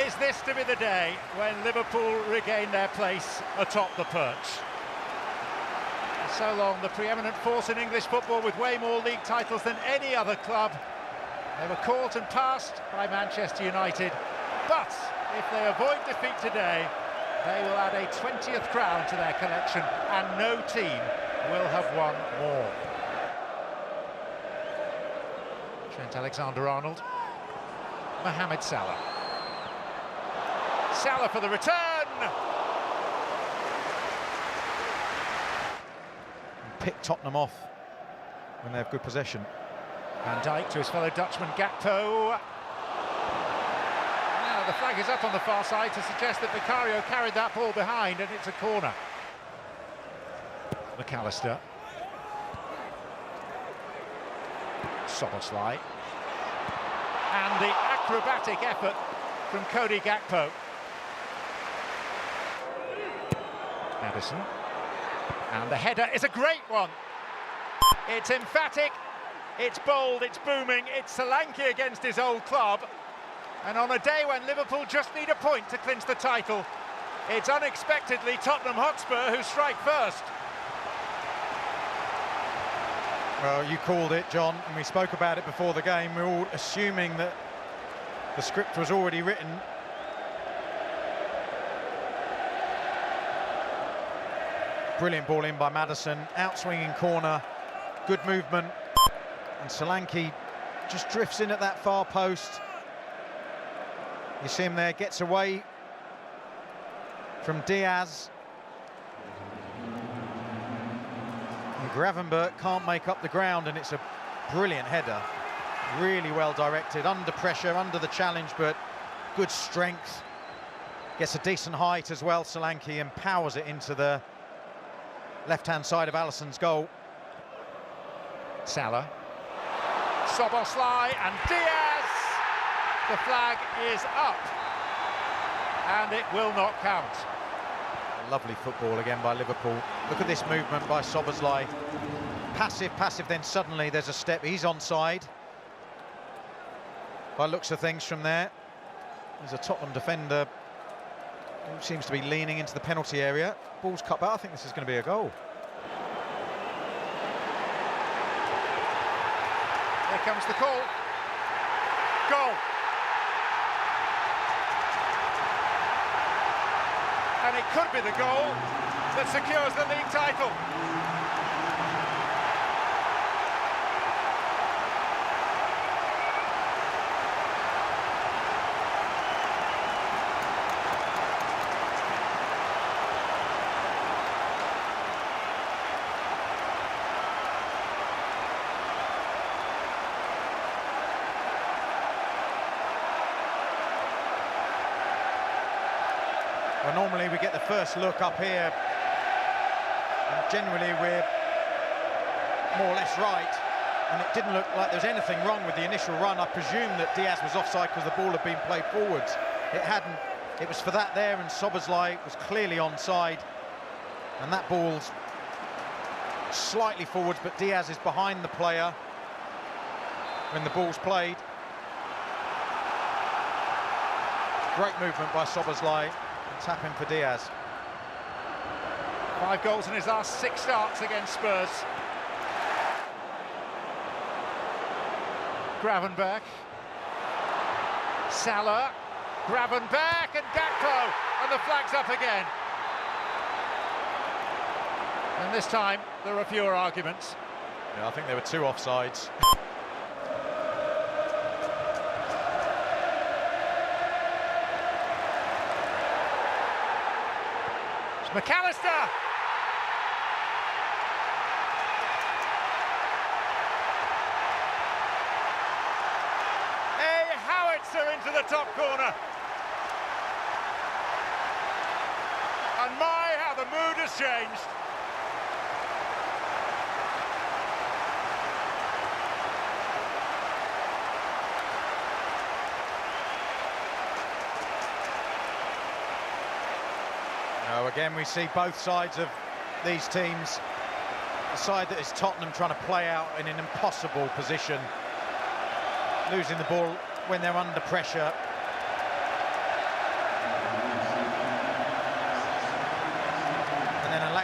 is this to be the day when Liverpool regain their place atop the perch? For so long, the preeminent force in English football with way more league titles than any other club. They were caught and passed by Manchester United. But if they avoid defeat today, they will add a 20th crown to their collection, and no team will have won more. Trent Alexander-Arnold. Mohamed Salah. Salah for the return! Pick Tottenham off when they have good possession. Van Dijk to his fellow Dutchman Gakpo. Now the flag is up on the far side to suggest that Vicario carried that ball behind, and it's a corner. McAllister. Szoboszlai. And the acrobatic effort from Cody Gakpo. Maddison. And the header is a great one. It's emphatic, it's bold, it's booming, it's Solanke against his old club. And on a day when Liverpool just need a point to clinch the title, it's unexpectedly Tottenham Hotspur who strike first. Well, you called it, John, and we spoke about it before the game. We're all assuming that the script was already written. Brilliant ball in by Maddison, out-swinging corner, good movement, and Solanke just drifts in at that far post. You see him there, gets away from Diaz. And Gravenberch can't make up the ground, and it's a brilliant header. Really well directed, under pressure, under the challenge, but good strength. Gets a decent height as well, Solanke, and powers it into the left-hand side of Alisson's goal. Salah. Szoboszlai and Diaz. The flag is up, and it will not count. Lovely football again by Liverpool. Look at this movement by Szoboszlai. Passive, then suddenly there's a step. He's onside. By looks of things from there. There's a Tottenham defender who seems to be leaning into the penalty area. Ball's cut back. I think this is going to be a goal. Here comes the call. Goal. And it could be the goal that secures the league title. Well, normally we get the first look up here, and generally we're more or less right, and it didn't look like there was anything wrong with the initial run. I presume that Diaz was offside because the ball had been played forwards. It hadn't. It was for that there, and Szoboszlai was clearly onside, and that ball's slightly forwards, but Diaz is behind the player when the ball's played. Great movement by Szoboszlai. Tapping for Diaz. 5 goals in his last 6 starts against Spurs. Gravenberch. Salah. Gravenberch and Gakpo. And the flag's up again. And this time there are fewer arguments. Yeah, I think there were 2 offsides. McAllister! A howitzer into the top corner. And my, how the mood has changed. Now again, we see both sides of these teams. The side that is Tottenham trying to play out in an impossible position, losing the ball when they're under pressure.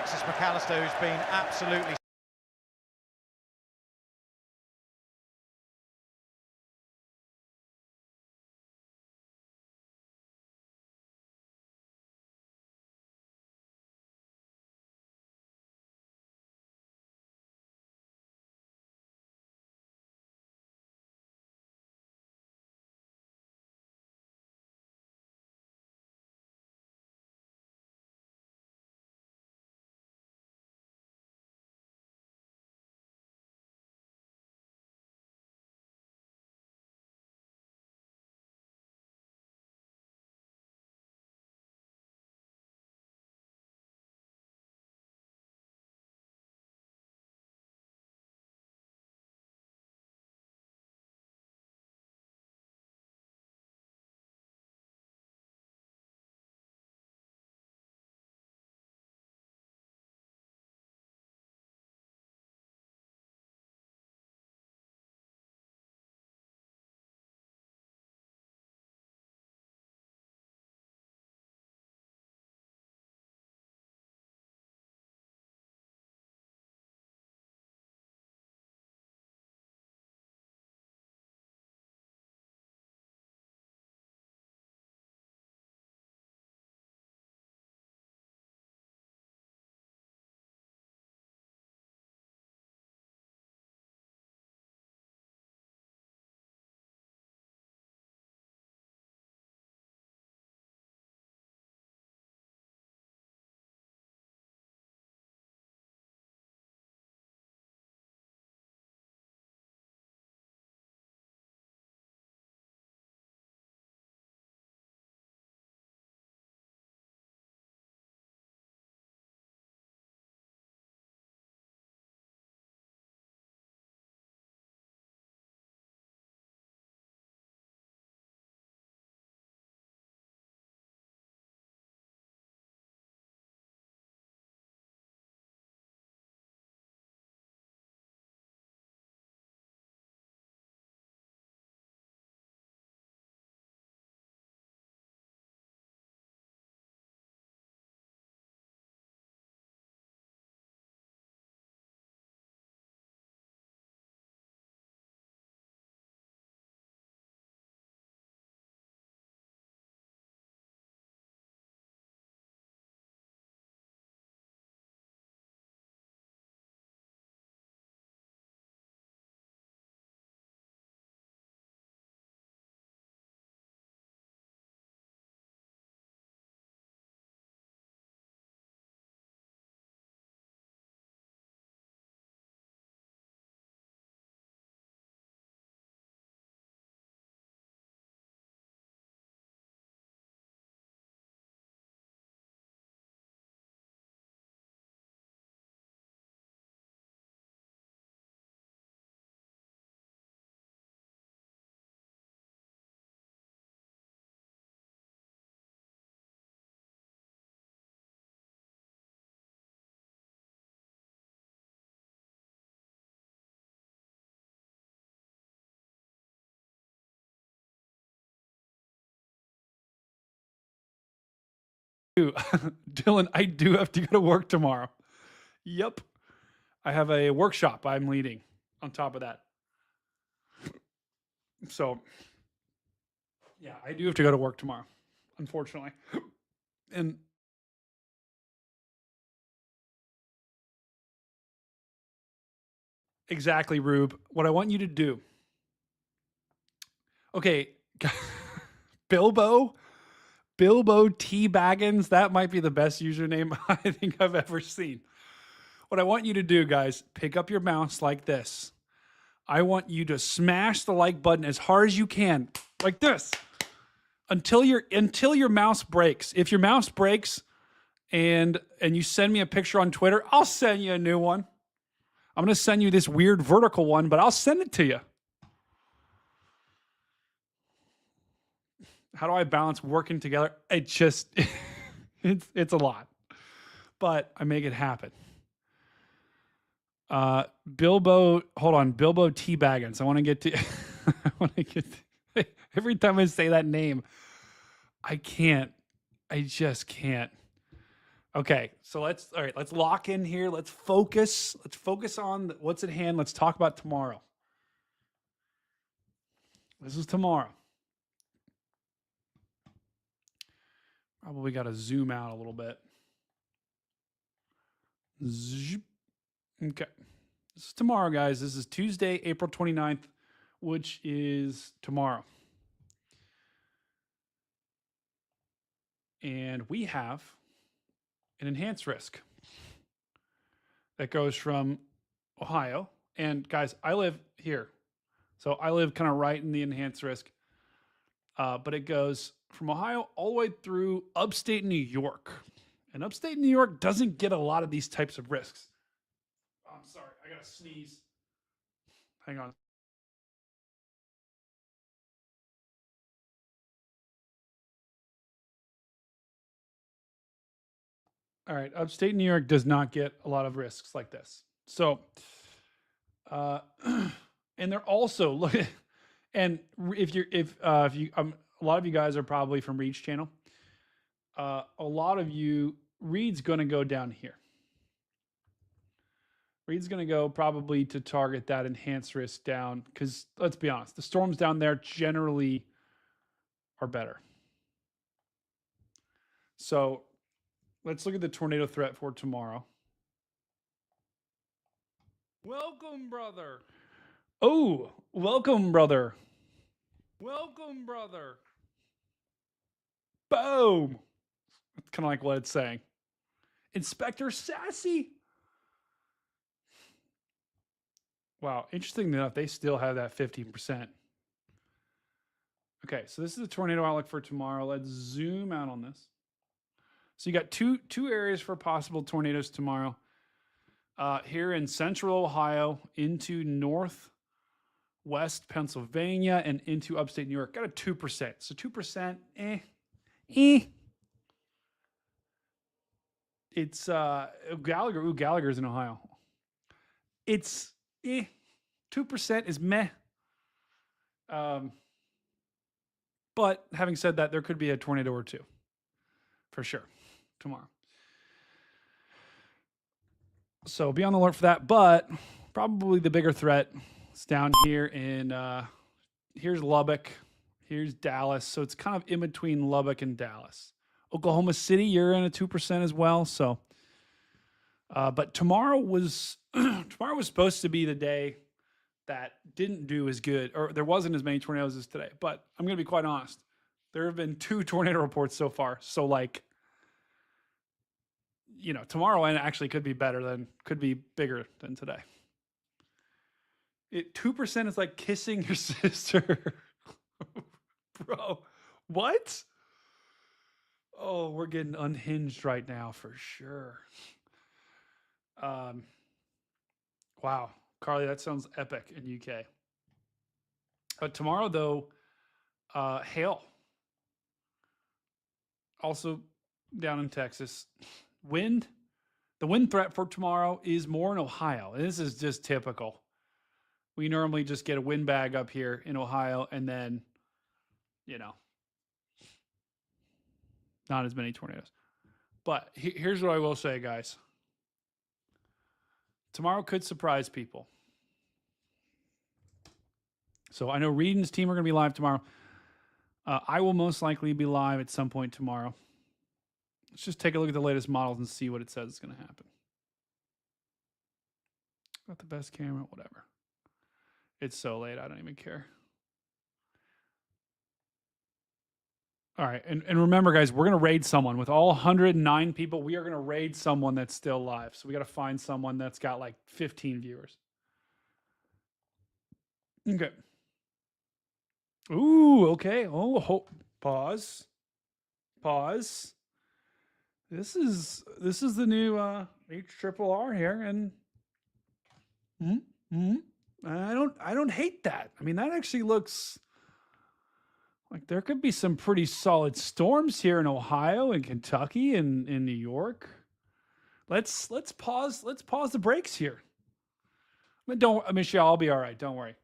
Alexis McAllister, who's been absolutely Dylan, I do have to go to work tomorrow. Yep. I have a workshop I'm leading on top of that. So, yeah, I do have to go to work tomorrow, unfortunately. And exactly, Rube. What I want you to do. Okay, Bilbo T Baggins. That might be the best username I think I've ever seen. What I want you to do, guys, pick up your mouse like this. I want you to smash the like button as hard as you can, like this, until your mouse breaks. If your mouse breaks and you send me a picture on Twitter, I'll send you a new one. I'm going to send you this weird vertical one, but I'll send it to you. How do I balance working together? It just it's a lot. But I make it happen. Bilbo, hold on, Bilbo T Baggins. I want to get to I want to get to, every time I say that name, I just can't. Okay, so let's lock in here. Let's focus. Let's focus on what's at hand. Let's talk about tomorrow. This is tomorrow. Probably got to zoom out a little bit. Zoop. Okay. This is tomorrow, guys. This is Tuesday, April 29th, which is tomorrow. And we have an enhanced risk that goes from Ohio. And guys, I live here. So I live kind of right in the enhanced risk. But it goes from Ohio all the way through upstate New York. And upstate New York doesn't get a lot of these types of risks. Oh, I'm sorry. I got to sneeze. Hang on. All right. Upstate New York does not get a lot of risks like this. So, and they're also look. And if you a lot of you guys are probably from Reed's channel. A lot of you, Reed's going to go down here. Reed's going to go probably to target that enhanced risk down because let's be honest, the storms down there generally are better. So let's look at the tornado threat for tomorrow. Welcome, brother. Oh, welcome, brother. Welcome, brother. Boom. That's kind of like what it's saying. Inspector Sassy. Wow, interesting enough, they still have that 15%. Okay, so this is the tornado outlook for tomorrow. Let's zoom out on this. So you got two areas for possible tornadoes tomorrow. Here in central Ohio into northwest Pennsylvania and into upstate New York. Got a 2%. So 2%, It's Gallagher. Ooh, Gallagher's in Ohio. It's 2% is meh. But having said that, there could be a tornado or two for sure tomorrow. So be on the alert for that. But probably the bigger threat is down here in here's Lubbock, here's Dallas. So it's kind of in between Lubbock and Dallas. Oklahoma City, you're in a 2% as well. So, but tomorrow was supposed to be the day that didn't do as good, or there wasn't as many tornadoes as today. But I'm going to be quite honest. There have been 2 tornado reports so far. So like, tomorrow and actually could be bigger than today. 2% is like kissing your sister. Bro, what? Oh, we're getting unhinged right now for sure. Wow. Carly, that sounds epic in UK. But tomorrow, though, hail. Also down in Texas. Wind. The wind threat for tomorrow is more in Ohio. And this is just typical. We normally just get a wind bag up here in Ohio and then, not as many tornadoes. But here's what I will say, guys. Tomorrow could surprise people. So I know Reed and his team are going to be live tomorrow. I will most likely be live at some point tomorrow. Let's just take a look at the latest models and see what it says is going to happen. Got the best camera, whatever. It's so late, I don't even care. All right, and remember, guys, we're going to raid someone. With all 109 people, we are going to raid someone that's still live. So we got to find someone that's got like 15 viewers. Okay. Ooh, okay. Oh, pause. This is the new HRRR here, and I don't hate that. I mean, that actually looks like there could be some pretty solid storms here in Ohio and Kentucky and in New York. Let's pause the brakes here. Michelle, I'll be all right. Don't worry.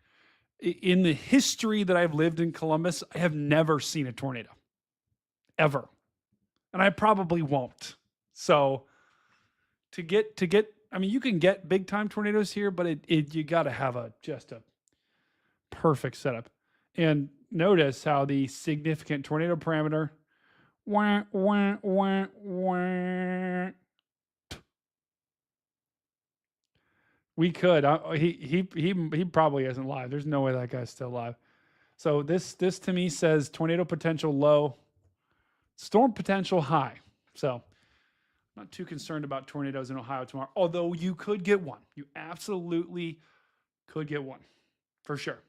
In the history that I've lived in Columbus, I have never seen a tornado. Ever. And I probably won't. So to get, I mean, you can get big time tornadoes here, but you got to have just a perfect setup. And notice how the significant tornado parameter, wah, wah, wah, wah. We could. He probably isn't live. There's no way that guy's still live. So this to me says tornado potential low, storm potential high. So not too concerned about tornadoes in Ohio tomorrow. Although you could get one. You absolutely could get one, for sure.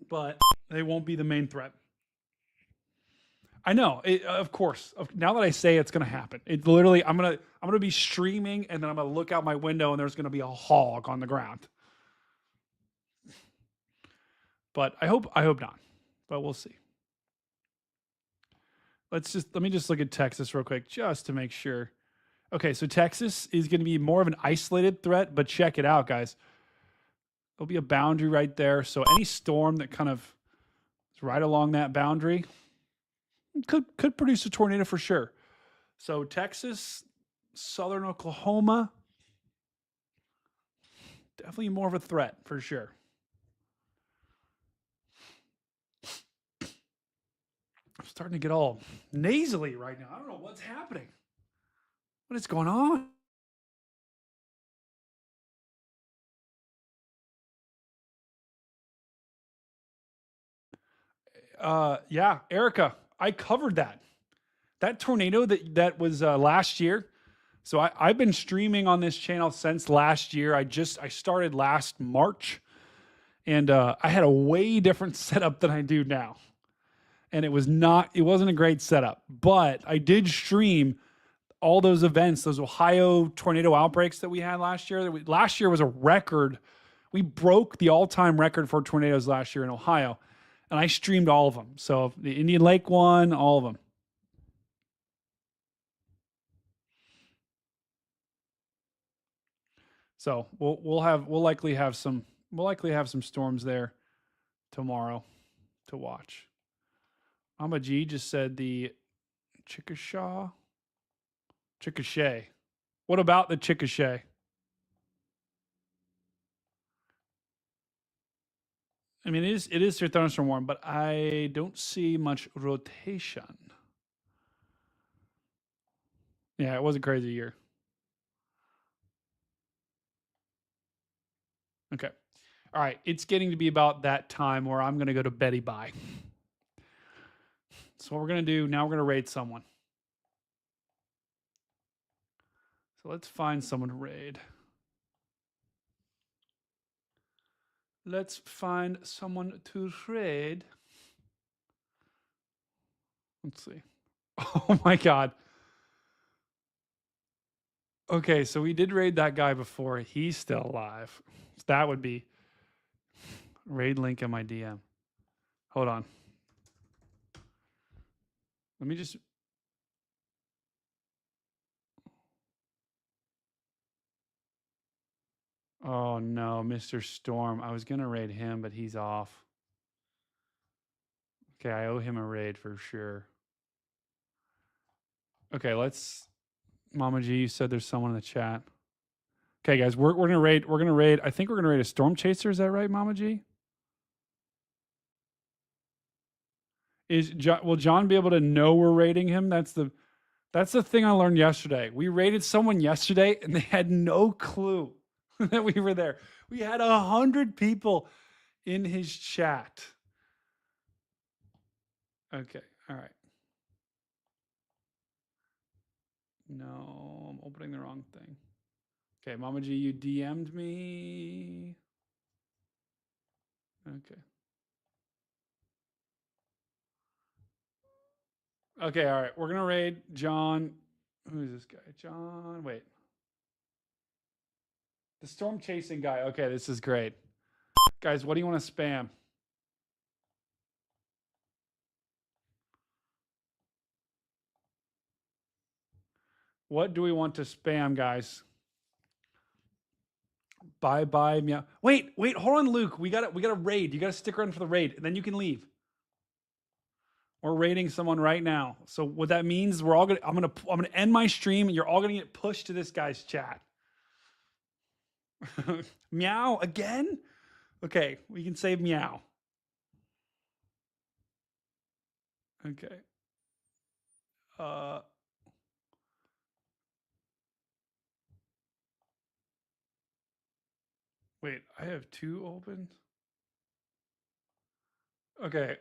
But they won't be the main threat. I know, of course. Now that I say it's going to happen, it literally, I'm gonna be streaming, and then I'm gonna look out my window, and there's going to be a hog on the ground. But I hope not. But we'll see. Let me just look at Texas real quick, just to make sure. Okay, so Texas is going to be more of an isolated threat, but check it out, guys. There'll be a boundary right there. So any storm that kind of is right along that boundary could produce a tornado for sure. So Texas, southern Oklahoma, definitely more of a threat for sure. I'm starting to get all nasally right now. I don't know what's happening. What is going on? Yeah, Erica, I covered that tornado that was last year. So I've been streaming on this channel since last year. I started last March, and I had a way different setup than I do now. And it wasn't a great setup, but I did stream all those events, those Ohio tornado outbreaks that we had last year. Last year was a record. We broke the all-time record for tornadoes last year in Ohio, and I streamed all of them. So the Indian Lake one, all of them. So we'll likely have some storms there tomorrow to watch. Mama G just said the Chickasha. What about the Chickasha? I mean, it is through thunderstorm warm, but I don't see much rotation. Yeah, it was a crazy year. Okay. All right. It's getting to be about that time where I'm going to go to Betty Bye. So what we're going to do now, we're going to raid someone. So let's find someone to raid. Let's find someone to raid. Let's see. Oh my God. Okay, so we did raid that guy before. He's still alive. So that would be raid link in my DM. Hold on. Let me just. Oh no, Mr. Storm. I was going to raid him, but he's off. Okay, I owe him a raid for sure. Okay, Mama G, you said there's someone in the chat. Okay, guys, we're gonna raid. We're gonna raid. I think we're gonna raid a storm chaser. Is that right, Mama G? Will John be able to know we're raiding him? That's the thing I learned yesterday. We raided someone yesterday, and they had no clue that we were there. We had 100 people in his chat. Okay, all right. No, I'm opening the wrong thing. Okay, Mama G, you DM'd me. Okay. Okay, all right. We're gonna raid John. Who is this guy? John. Wait. The storm chasing guy. Okay, this is great. Guys, what do you want to spam? What do we want to spam, guys? Bye bye meow. Wait, hold on, Luke. We gotta raid. You gotta stick around for the raid, and then you can leave. We're raiding someone right now. So what that means is we're all gonna I'm gonna end my stream and you're all gonna get pushed to this guy's chat. Meow again? Okay, we can save meow. Okay. Wait, I have 2 open. Okay.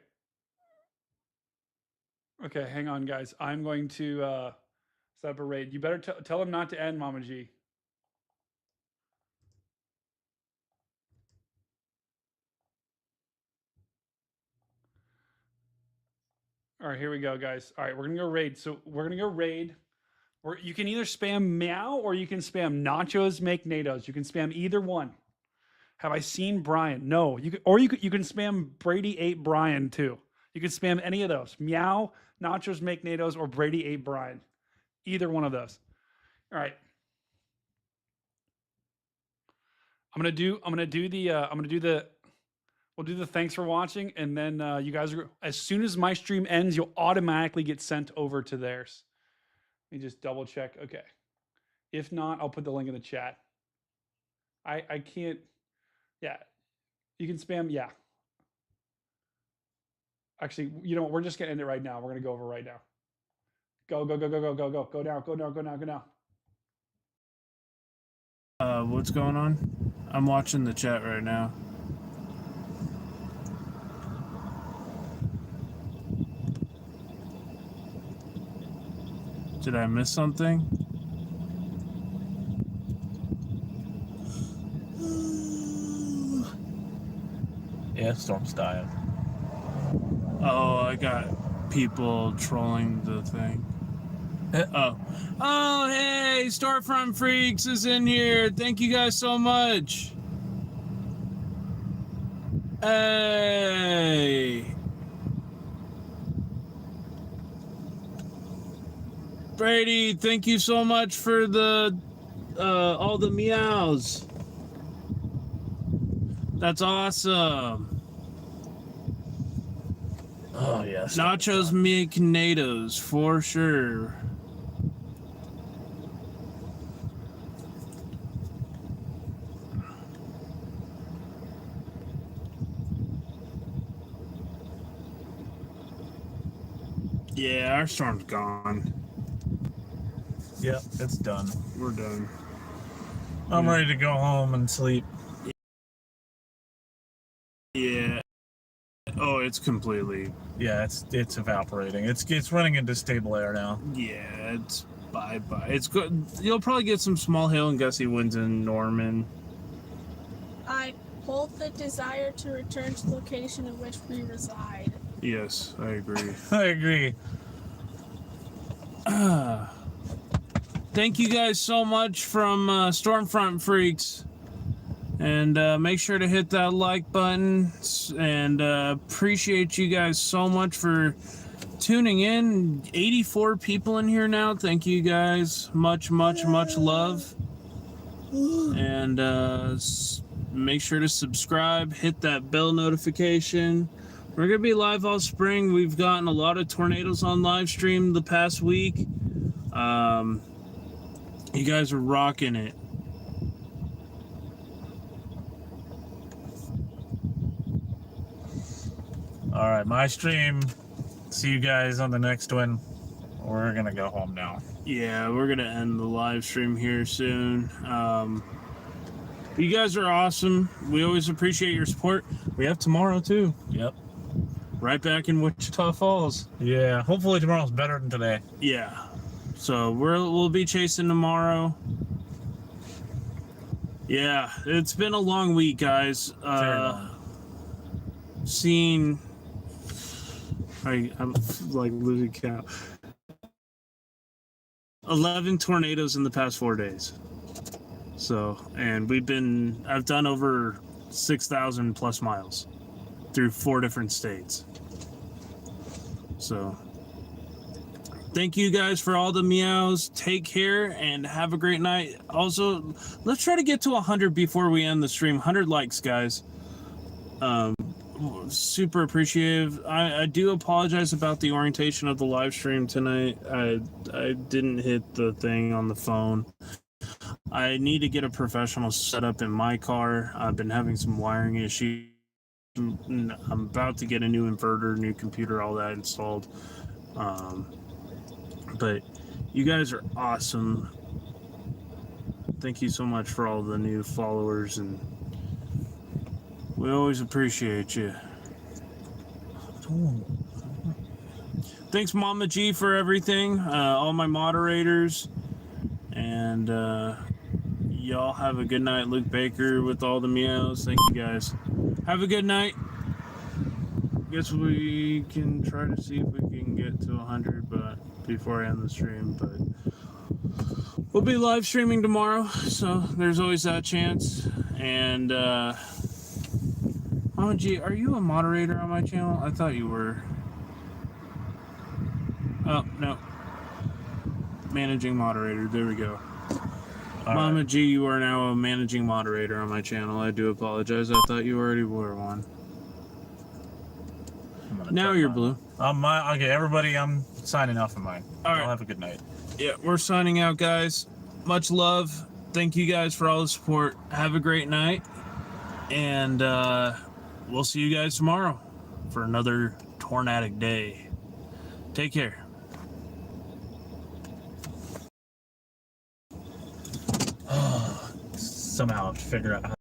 Okay, hang on, guys. I'm going to set up a raid. You better tell him not to end, Mama G. All right, here we go, guys. All right, we're gonna go raid. So we're gonna go raid. Or you can either spam meow or you can spam nachos make natos. You can spam either one. Have I seen Brian? No. You can spam Brady ate Brian too. You can spam any of those. Meow, nachos make natos, or Brady ate Brian. Either one of those. All right. We'll do the thanks for watching, and then you guys are, as soon as my stream ends, you'll automatically get sent over to theirs. Let me just double check. Okay. If not, I'll put the link in the chat. I can't. Yeah. You can spam. Yeah. Actually, you know what? We're just going to end it right now. We're going to go over right now. Go, go, go, go, go, go, go. Go now, go now, go now, go now. What's going on? I'm watching the chat right now. Did I miss something? Yeah, Storm's dying. Oh, I got people trolling the thing. Oh, hey, Storefront Freaks is in here. Thank you guys so much. Hey. Brady, thank you so much for the all the meows. That's awesome. Oh yes. Nachos make natos for sure. Yeah, our storm's gone. Yep, it's done. We're done. I'm ready to go home and sleep. Yeah. Oh, it's completely. Yeah, it's evaporating. It's running into stable air now. Yeah, it's bye. It's good. You'll probably get some small hail and gusty winds in Norman. I hold the desire to return to the location in which we reside. Yes, I agree. I agree. Thank you guys so much from Stormfront Freaks. And make sure to hit that like button. And appreciate you guys so much for tuning in. 84 people in here now. Thank you guys. Much love. And make sure to subscribe. Hit that bell notification. We're going to be live all spring. We've gotten a lot of tornadoes on live stream the past week. You guys are rocking it. All right, my stream. See you guys on the next one. We're gonna go home now. Yeah, we're gonna end the live stream here soon. You guys are awesome. We always appreciate your support. We have tomorrow too. Yep. Right back in Wichita Falls. Yeah, hopefully tomorrow's better than today. Yeah. So we'll be chasing tomorrow. Yeah, it's been a long week, guys. Seeing, I'm like losing count. 11 tornadoes in the past 4 days. So, and I've done over 6,000 plus miles through 4 different states. So, thank you guys for all the meows. Take care and have a great night. Also, let's try to get to 100 before we end the stream. 100 likes, guys. super appreciative. I do apologize about the orientation of the live stream tonight. I didn't hit the thing on the phone. I need to get a professional setup in my car. I've been having some wiring issues. I'm about to get a new inverter, new computer, all that installed. But you guys are awesome. Thank you so much for all the new followers, and we always appreciate you. Thanks, Mama G, for everything. All my moderators, and y'all have a good night. Luke Baker with all the meows. Thank you guys. Have a good night. Guess we can try to see if we can get to 100, but before I end the stream. But we'll be live streaming tomorrow, so there's always that chance. And Mama G, are you a moderator on my channel? I thought you were. Oh no, managing moderator. There we go. Mama G, you are now a managing moderator on my channel. I do apologize. I thought you already were one. Now you're blue. Okay, everybody, I'm signing off of mine. All right. Y'all have a good night. Yeah, we're signing out, guys. Much love. Thank you guys for all the support. Have a great night. And we'll see you guys tomorrow for another tornadic day. Take care. Somehow figure out how